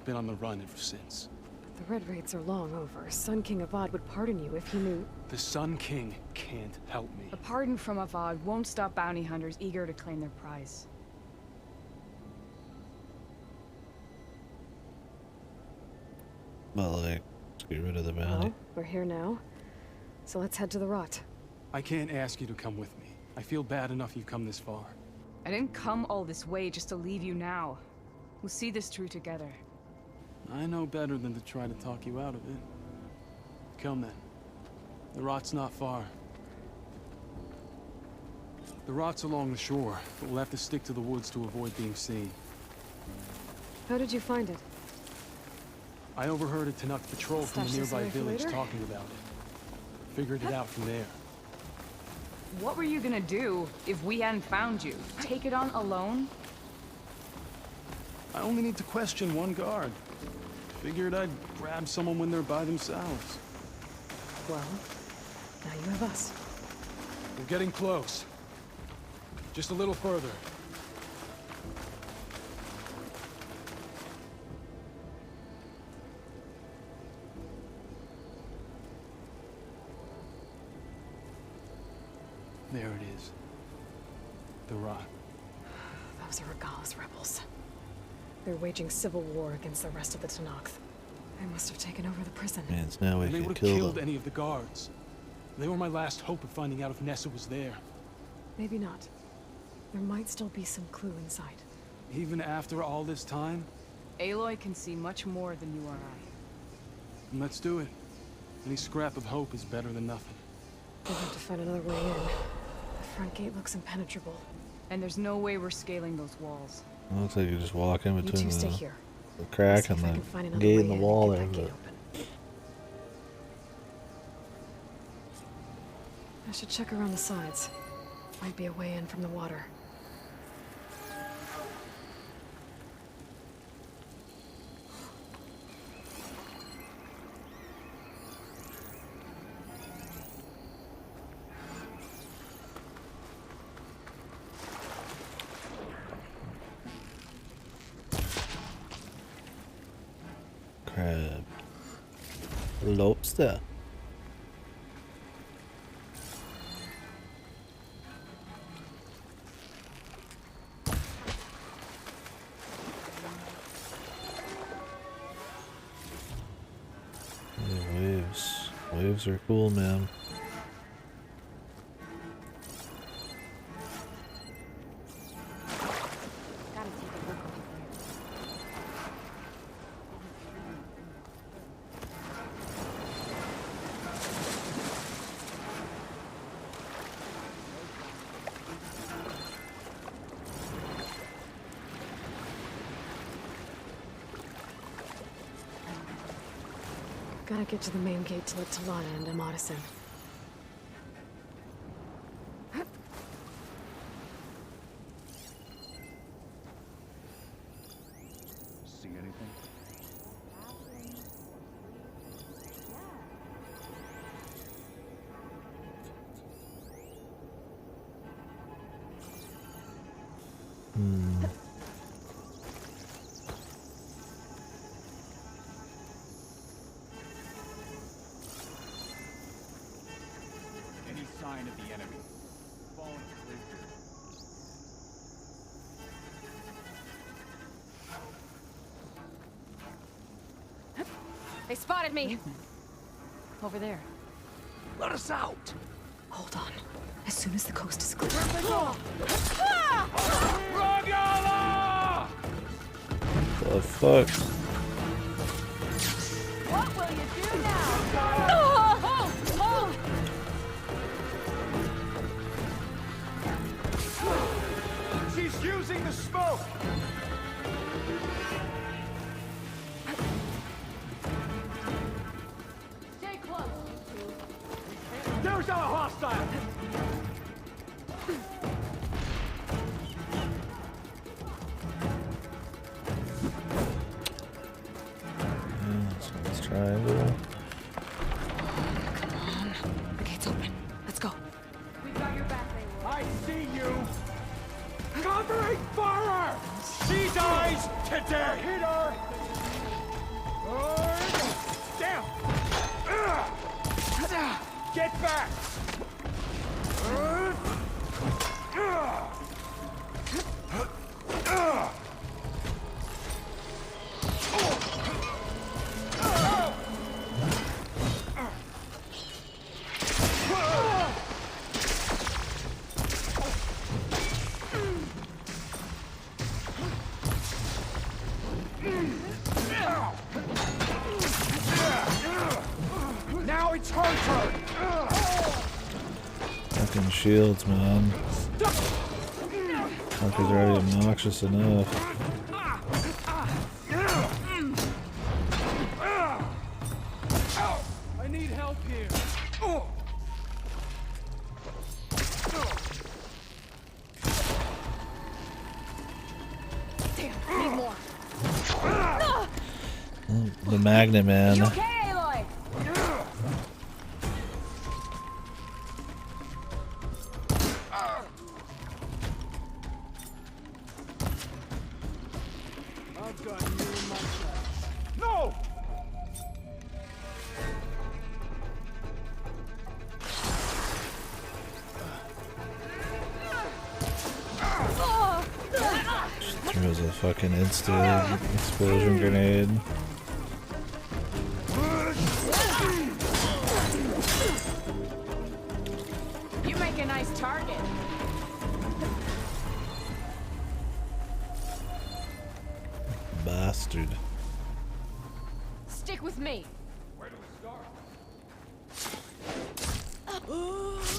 Been on the run ever since. The Red Raids are long over. Sun King Avad would pardon you if he knew. The Sun King can't help me. A pardon from Avad won't stop bounty hunters eager to claim their prize. But like, let's get rid of the bounty. Well, we're here now. So let's head to the rot. I can't ask you to come with me. I feel bad enough you've come this far. I didn't come all this way just to leave you now. We'll see this through together. I know better than to try to talk you out of it. Come then. The rot's not far. The rot's along the shore, but we'll have to stick to the woods to avoid being seen. How did you find it? I overheard a Tanakh patrol from a Stash this nearby away for village later? talking about it. Figured it out from there. What were you gonna do if we hadn't found you? Take it on alone? I only need to question one guard. Figured I'd grab someone when they're by themselves. Well, now you have us. We're getting close. Just a little further. There it is. The rot. Those are Regala's rebels. They're waging civil war against the rest of the Tanakh. They must have taken over the prison. Means now we They can would have kill killed them. any of the guards. They were my last hope of finding out if Nessa was there. Maybe not. There might still be some clue inside. Even after all this time? Aloy can see much more than you or I. Then let's do it. Any scrap of hope is better than nothing. We'll have to find another way in. The front gate looks impenetrable. And there's no way we're scaling those walls. It looks like you just walk in You between two stay the here. crack See and if I the can find another gate way in the in wall and there. get that gate But open. I should check around the sides. Might be a way in from the water. crab. Lobster. Yeah, waves. Waves are cool, man. Gotta get to the main gate to let Talana and Amadis in. See anything? Any sign of the enemy? Phone clear. They spotted me! Over there. Let us out! Hold on. As soon as the coast is clear. The fuck? What will you do now? She's using the smoke! Stay close. There's our hostile! Yeah, so let's triangle. The gate's open. Let's go. We've got your back, Aloy. I see you! Covering fire! She's Finished today! Hit her! Down! Get back! Now it's her turn! Fucking shields, man. Fuckers are already obnoxious enough. I need help here. Damn, need more. The magnet, man. You okay, Aloy? I've got you in my sights. No! Throws a fucking instant explosion grenade. You make a nice target. Bastard. Stick with me. Where do we start?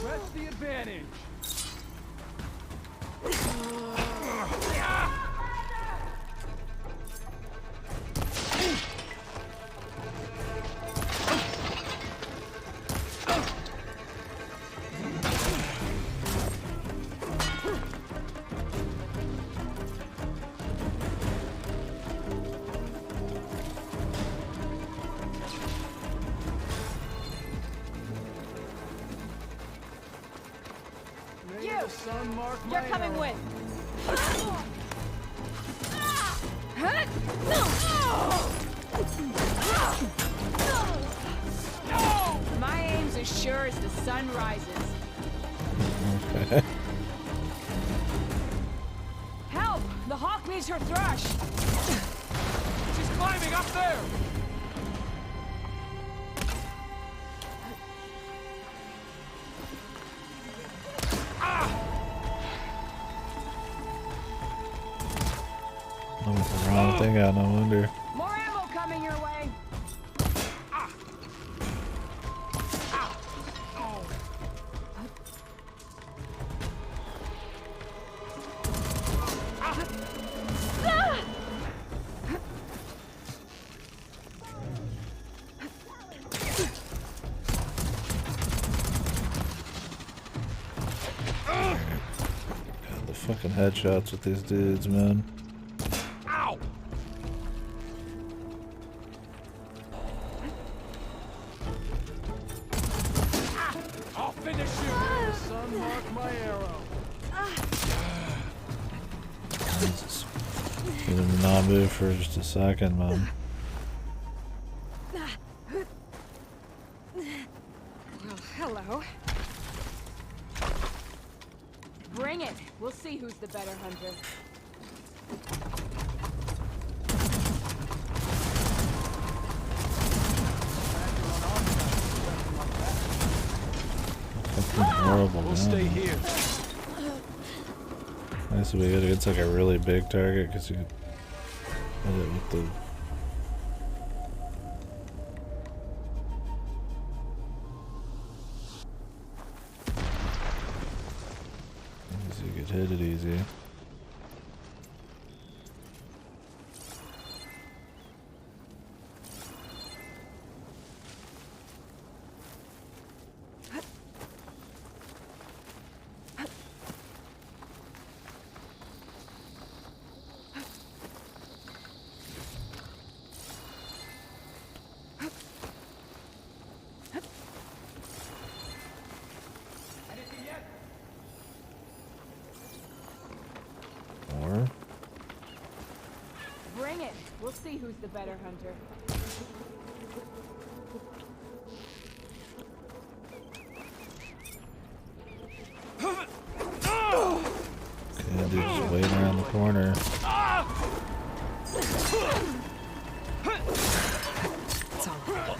Press the advantage. You're coming with. My aim's as sure as the sun rises. Okay. Help! The hawk needs her thrush. She's climbing up there. I went the wrong thing out, no wonder. More ammo coming your way. God, the fucking headshots with these dudes, man. Ow! I'll finish you. Sun mark my arrow. Jesus. Get him to not move for just a second, man. Well, hello. Bring it. We'll see who's the better hunter. Fucking horrible, We'll man. stay here. Nice to be good against like a really big target because you hit it with the. You could hit it easy. Bring it. We'll see who's the better hunter. Okay, dude, just waiting around the corner. It's all right.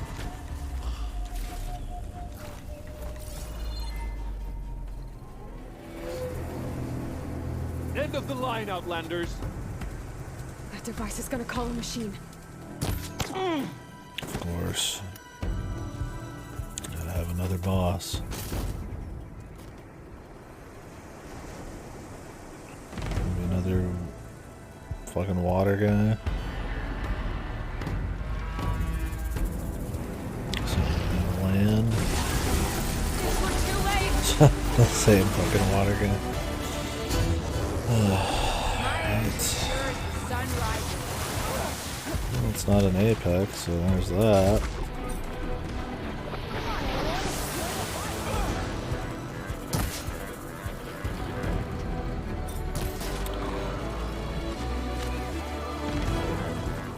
End of the line, Outlanders. That device is gonna call a machine. Of course. Gotta have another boss. Maybe another fucking water guy. Something land. The same fucking water guy. Well, it's not an apex, so there's that.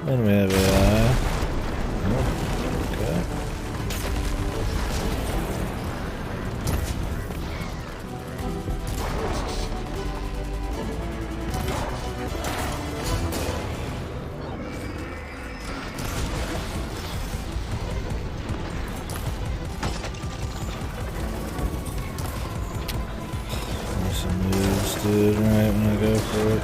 And we have AI. Oh, okay. There's some moves, dude, right when I go for it.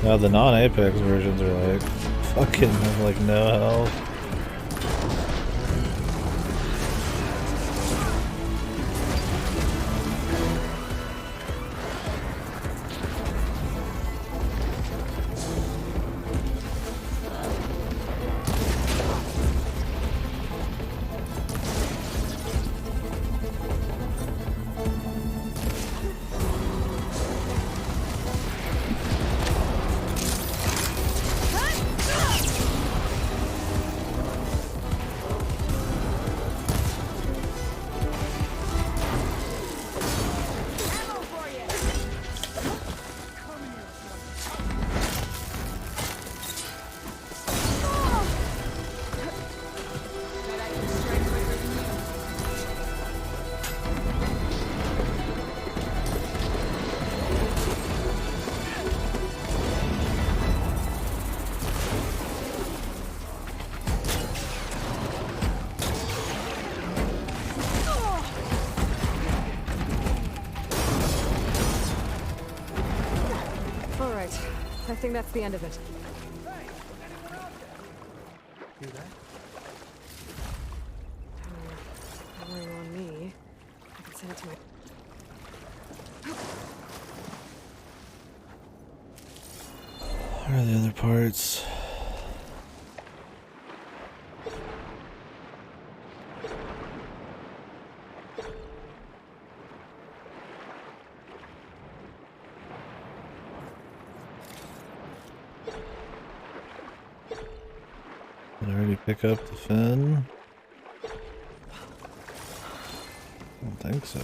Now the non-Apex versions are like fucking have like no health. I think that's the end of it. Hear that? Powering on me. I can send it to my... Where are the other parts? Did I already pick up the fin? I don't think so.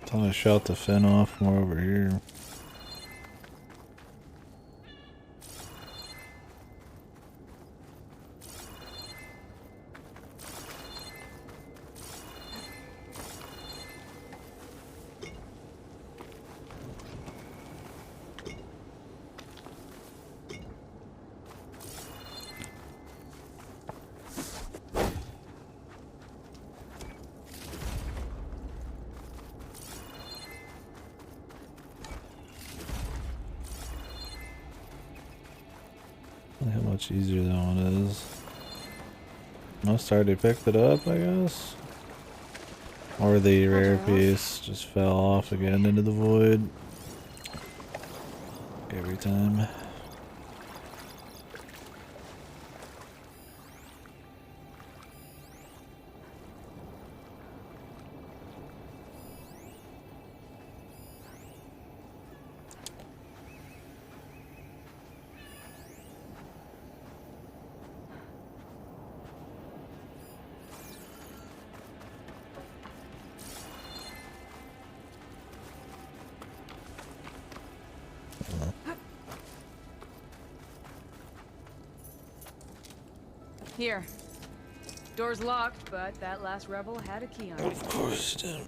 I thought I shot the fin off more over here. How much easier that one is. Must already picked it up, I guess. Or the rare piece just fell off again into the void. Every time. Here. Door's locked, but that last rebel had a key on it. Of course it did.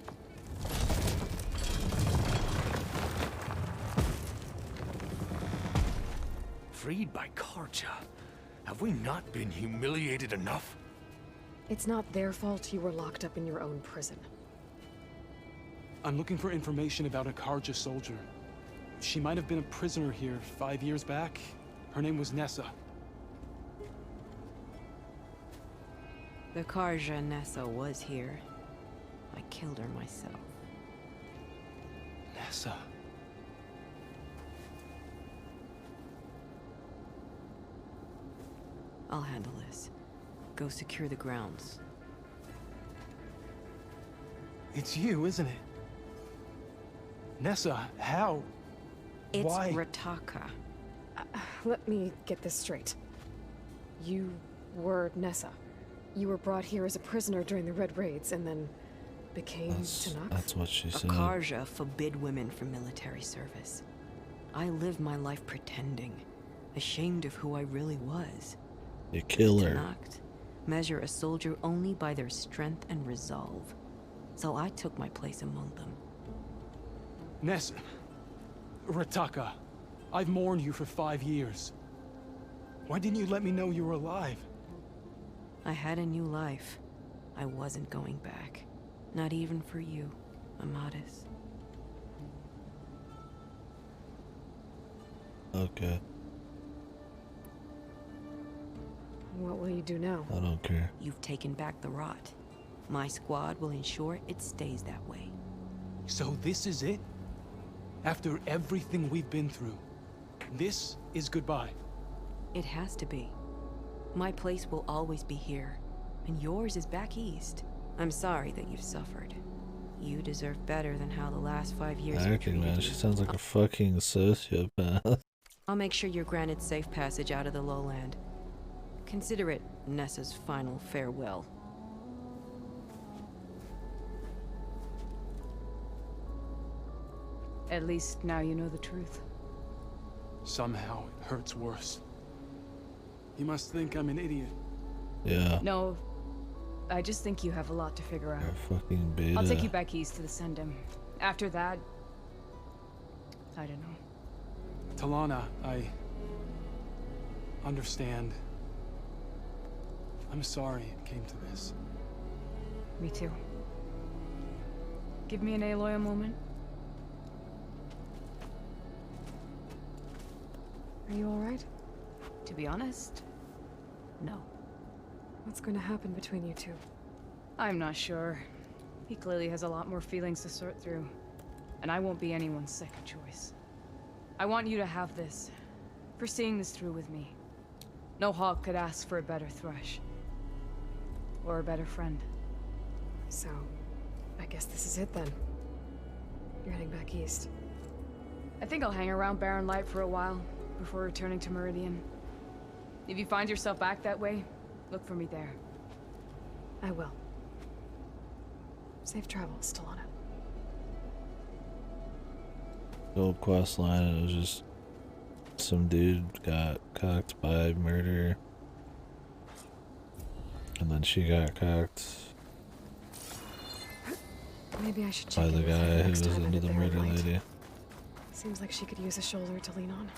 Freed by Karja? Have we not been humiliated enough? It's not their fault you were locked up in your own prison. I'm looking for information about a Karja soldier. She might have been a prisoner here 5 years back. Her name was Nessa. The Karja Nessa was here. I killed her myself. Nessa. I'll handle this. Go secure the grounds. It's you, isn't it? Nessa, how? It's Why? Rataka. Let me get this straight. You were Nessa. You were brought here as a prisoner during the Red Raids and then became Tanakh? That's what she said. A Karja forbid women from military service. I lived my life pretending, ashamed of who I really was. You kill her. Tanakh measure a soldier only by their strength and resolve. So I took my place among them. Nessa. Rataka. I've mourned you for 5 years. Why didn't you let me know you were alive? I had a new life. I wasn't going back. Not even for you, Amadis. Okay. What will you do now? I don't care. You've taken back the rot. My squad will ensure it stays that way. So this is it? After everything we've been through, this is goodbye? It has to be. My place will always be here, and yours is back east. I'm sorry that you've suffered. You deserve better than how the last 5 years have Acting, treated man. you. She sounds like a fucking sociopath. I'll make sure you're granted safe passage out of the lowland. Consider it Nessa's final farewell. At least now you know the truth. Somehow it hurts worse. You must think I'm an idiot. Yeah. No, I just think you have a lot to figure out. Fucking beta. I'll take you back east to the Sendem. After that, I don't know. Talana, I understand. I'm sorry it came to this. Me too. Give me an Aloy a moment. Are you alright? To be honest, no. What's going to happen between you two? I'm not sure. He clearly has a lot more feelings to sort through. And I won't be anyone's second choice. I want you to have this. For seeing this through with me. No hawk could ask for a better thrush. Or a better friend. So, I guess this is it then. You're heading back east. I think I'll hang around Barren Light for a while, before returning to Meridian. If you find yourself back that way, look for me there. I will. Safe travels, Talana. Old quest line, and it was just some dude got cocked by murder. And then she got cocked Maybe I should by check the in with her guy who next was time I'm into at the Barren murder Light. lady. Seems like she could use a shoulder to lean on.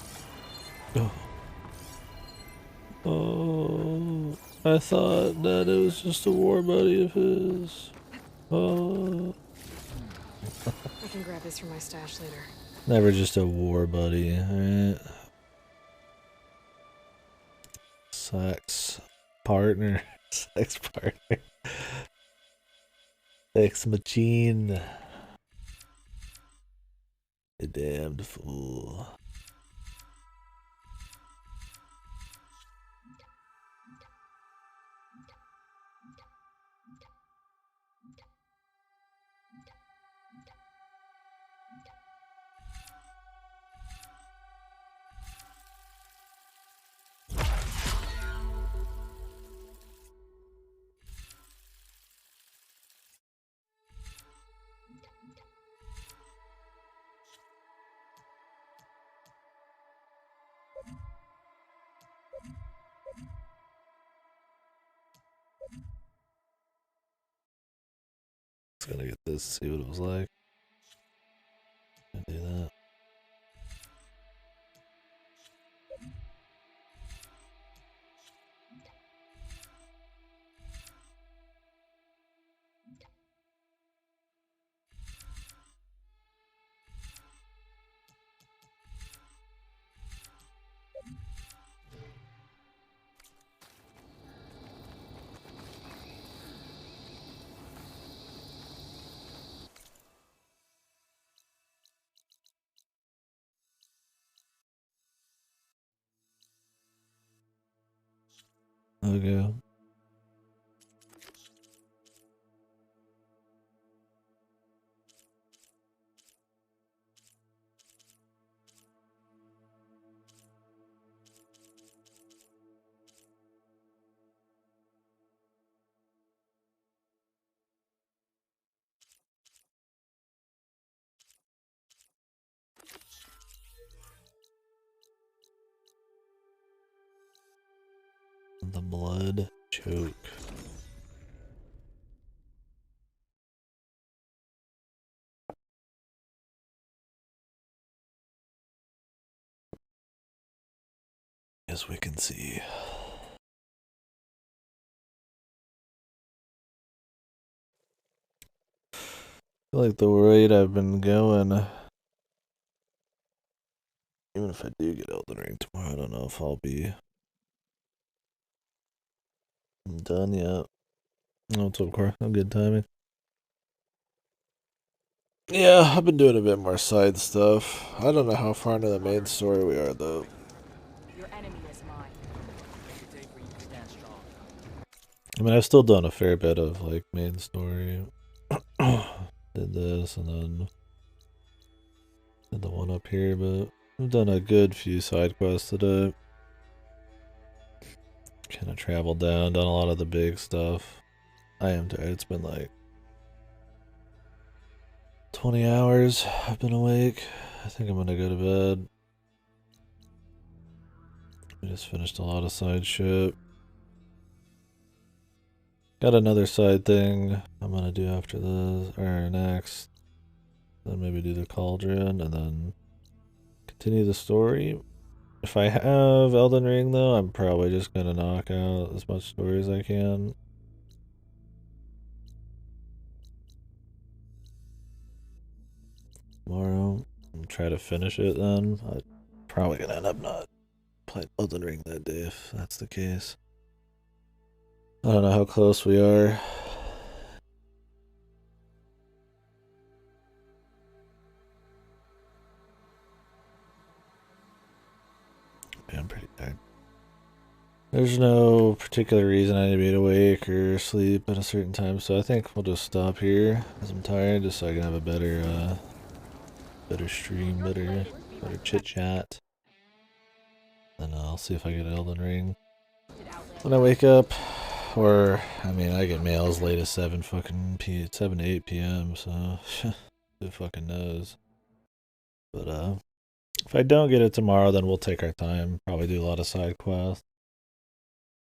Oh, I thought that it was just a war buddy of his. Oh. I can grab this from my stash later. Never just a war buddy, alright? Sex partner. Sex partner. Sex machine. You damned fool. Just gotta get this, see what it was like. Do that. Okay. The blood choke. As we can see. I feel like the rate I've been going, even if I do get Elden Ring tomorrow, I don't know if I'll be done yet. No, it's okay. I'm good timing. Yeah, I've been doing a bit more side stuff. I don't know how far into the main story we are, though. Your enemy is mine. I mean, I've still done a fair bit of, like, main story. Did this, and then did the one up here, but I've done a good few side quests today. Kind of traveled down, done a lot of the big stuff. I am tired. It's been like 20 hours I've been awake. I think I'm gonna go to bed. I just finished a lot of side shit. Got another side thing I'm gonna do after this, or next. Then maybe do the cauldron, and then continue the story. If I have Elden Ring, though, I'm probably just gonna knock out as much story as I can. Tomorrow, and try to finish it then. I'm probably gonna end up not playing Elden Ring that day if that's the case. I don't know how close we are. Yeah, I'm pretty tired. There's no particular reason I need to be awake or sleep at a certain time, so I think we'll just stop here because I'm tired, just so I can have a better, better stream, better chit chat. And I'll see if I get Elden Ring when I wake up. Or, I mean, I get mail as late as 7 to 8 p.m., so who fucking knows. But, if I don't get it tomorrow, then we'll take our time. Probably do a lot of side quests.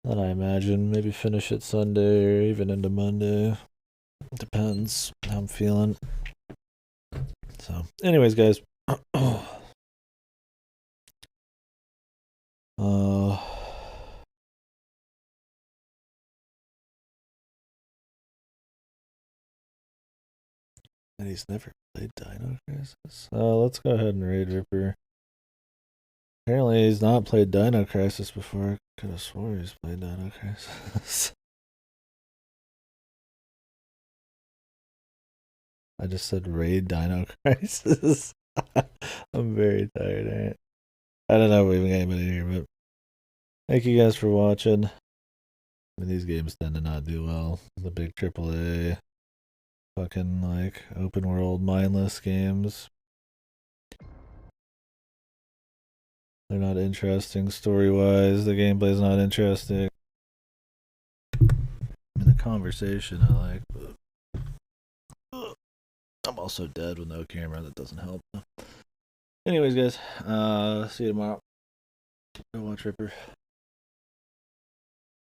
Then I imagine maybe finish it Sunday or even into Monday. Depends how I'm feeling. So, anyways, guys. And he's never played Dino Crisis? Let's go ahead and raid Ripper. Apparently he's not played Dino Crisis before. Could have swore he's played Dino Crisis. I just said raid Dino Crisis. I'm very tired, alright? I don't know if we even got anybody here, but thank you guys for watching. I mean, these games tend to not do well. The big AAA, fucking, like, open world, mindless games. They're not interesting story-wise. The gameplay's not interesting. I mean, the conversation I like, but I'm also dead with no camera. That doesn't help. Anyways, guys, see you tomorrow. Go watch Ripper.